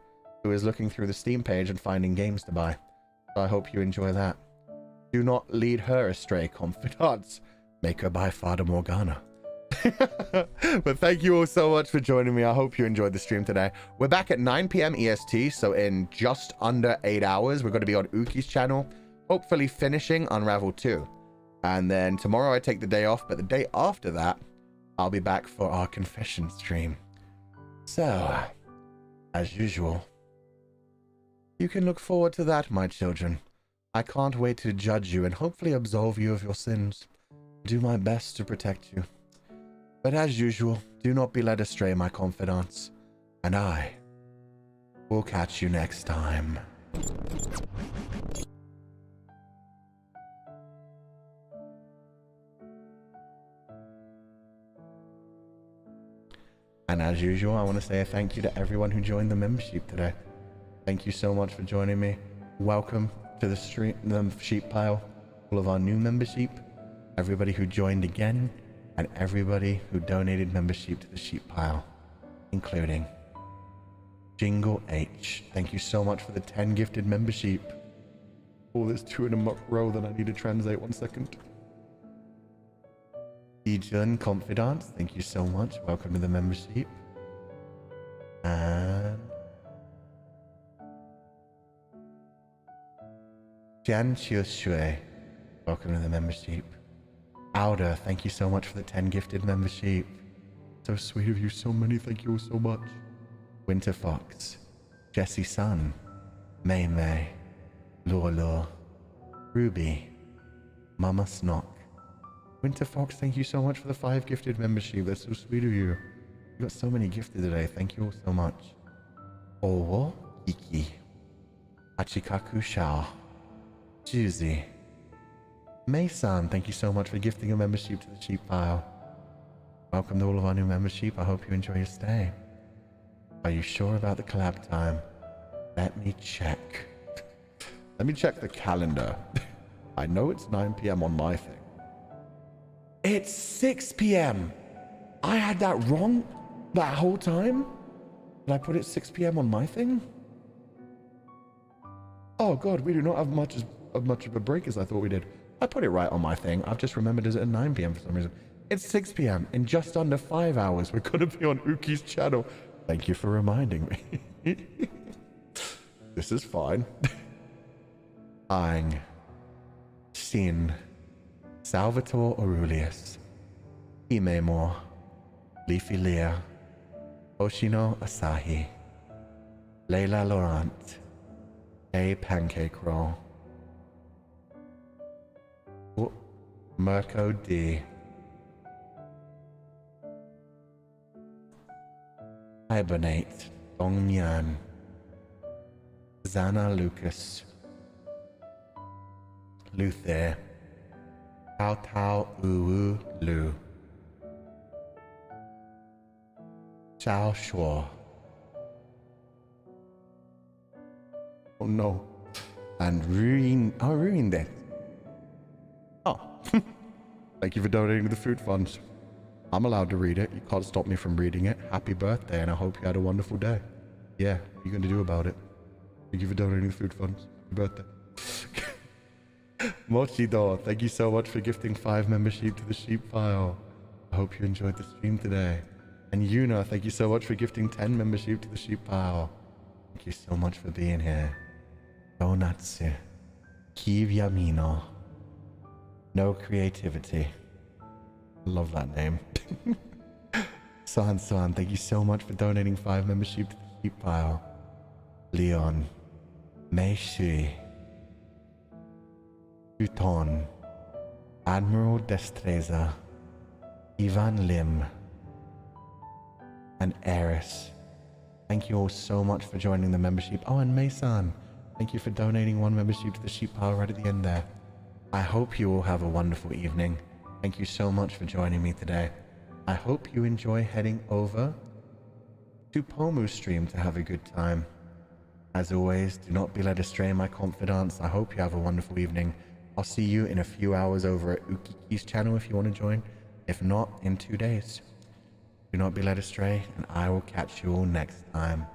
who is looking through the Steam page and finding games to buy. So I hope you enjoy that. Do not lead her astray, confidants. Make her buy Fata Morgana. But thank you all so much for joining me. I hope you enjoyed the stream today. We're back at 9 PM EST, so in just under 8 hours, we're going to be on Uki's channel, hopefully finishing Unravel 2. And then tomorrow I take the day off, but the day after that, I'll be back for our confession stream. So, as usual, you can look forward to that, my children. I can't wait to judge you and hopefully absolve you of your sins. Do my best to protect you. But as usual, do not be led astray, my confidants. And I will catch you next time. And as usual, I want to say a thank you to everyone who joined the membership today. Thank you so much for joining me. Welcome to the sheep pile, all of our new membership, everybody who joined again, and everybody who donated membership to the sheep pile, including Jingle H. Thank you so much for the 10 gifted membership. Oh, there's 2 in a row that I need to translate. 1 second. Ejun Confidants, thank you so much. Welcome to the membership. And Jian Xiu Shui, welcome to the membership. Auda, thank you so much for the 10 gifted membership. So sweet of you, so many, thank you all so much. Winter Fox, Jesse Sun, May May, Lolo, Ruby, Mama Snock. Winter Fox, thank you so much for the 5 gifted membership. That's so sweet of you. You got so many gifted today. Thank you all so much. Owo Iki, Achikaku Shao, Juzi, May-san, thank you so much for gifting a membership to the sheep pile. Welcome to all of our new membership. I hope you enjoy your stay. Are you sure about the collab time? Let me check. Let me check the calendar. I know it's 9 p.m. on my thing. It's 6 p.m. I had that wrong that whole time? Did I put it 6 p.m. on my thing? Oh god, we do not have much of a break as I thought we did. I put it right on my thing. I've just remembered it at 9 p.m. for some reason. It's 6 p.m. In just under 5 hours. We're going to be on Uki's channel. Thank you for reminding me. This is fine. Ang, Shin, Salvatore Aurelius, Imemor, Leafy Leah, Oshino Asahi, Layla Laurent, A Pancake Roll, Mirko D, Hibernate, Dong Mian, Zana Lucas, Luther, Tao Tao Uwu Lu, Xiao Shuo. Oh no. And ruined it. Oh. Thank you for donating to the food funds. I'm allowed to read it. You can't stop me from reading it. Happy birthday, and I hope you had a wonderful day. Yeah, what are you going to do about it? Thank you for donating to the food funds. Happy birthday. Mochido, thank you so much for gifting 5 membership to the sheep file. I hope you enjoyed the stream today. And Yuna, thank you so much for gifting 10 membership to the sheep pile. Thank you so much for being here. Donatsu, Kiv Yamino, No Creativity. I love that name. San, thank you so much for donating 5 membership to the sheep pile. Leon, Mei Shui, Uton, Admiral Destreza, Ivan Lim, and Eris. Thank you all so much for joining the membership. Oh, and Mei-san, thank you for donating 1 membership to the sheep pile right at the end there. I hope you all have a wonderful evening. Thank you so much for joining me today. I hope you enjoy heading over to Pomu's stream to have a good time. As always, do not be led astray, my confidants. I hope you have a wonderful evening. I'll see you in a few hours over at Ukiki's channel if you want to join. If not, in 2 days. Do not be led astray, and I will catch you all next time.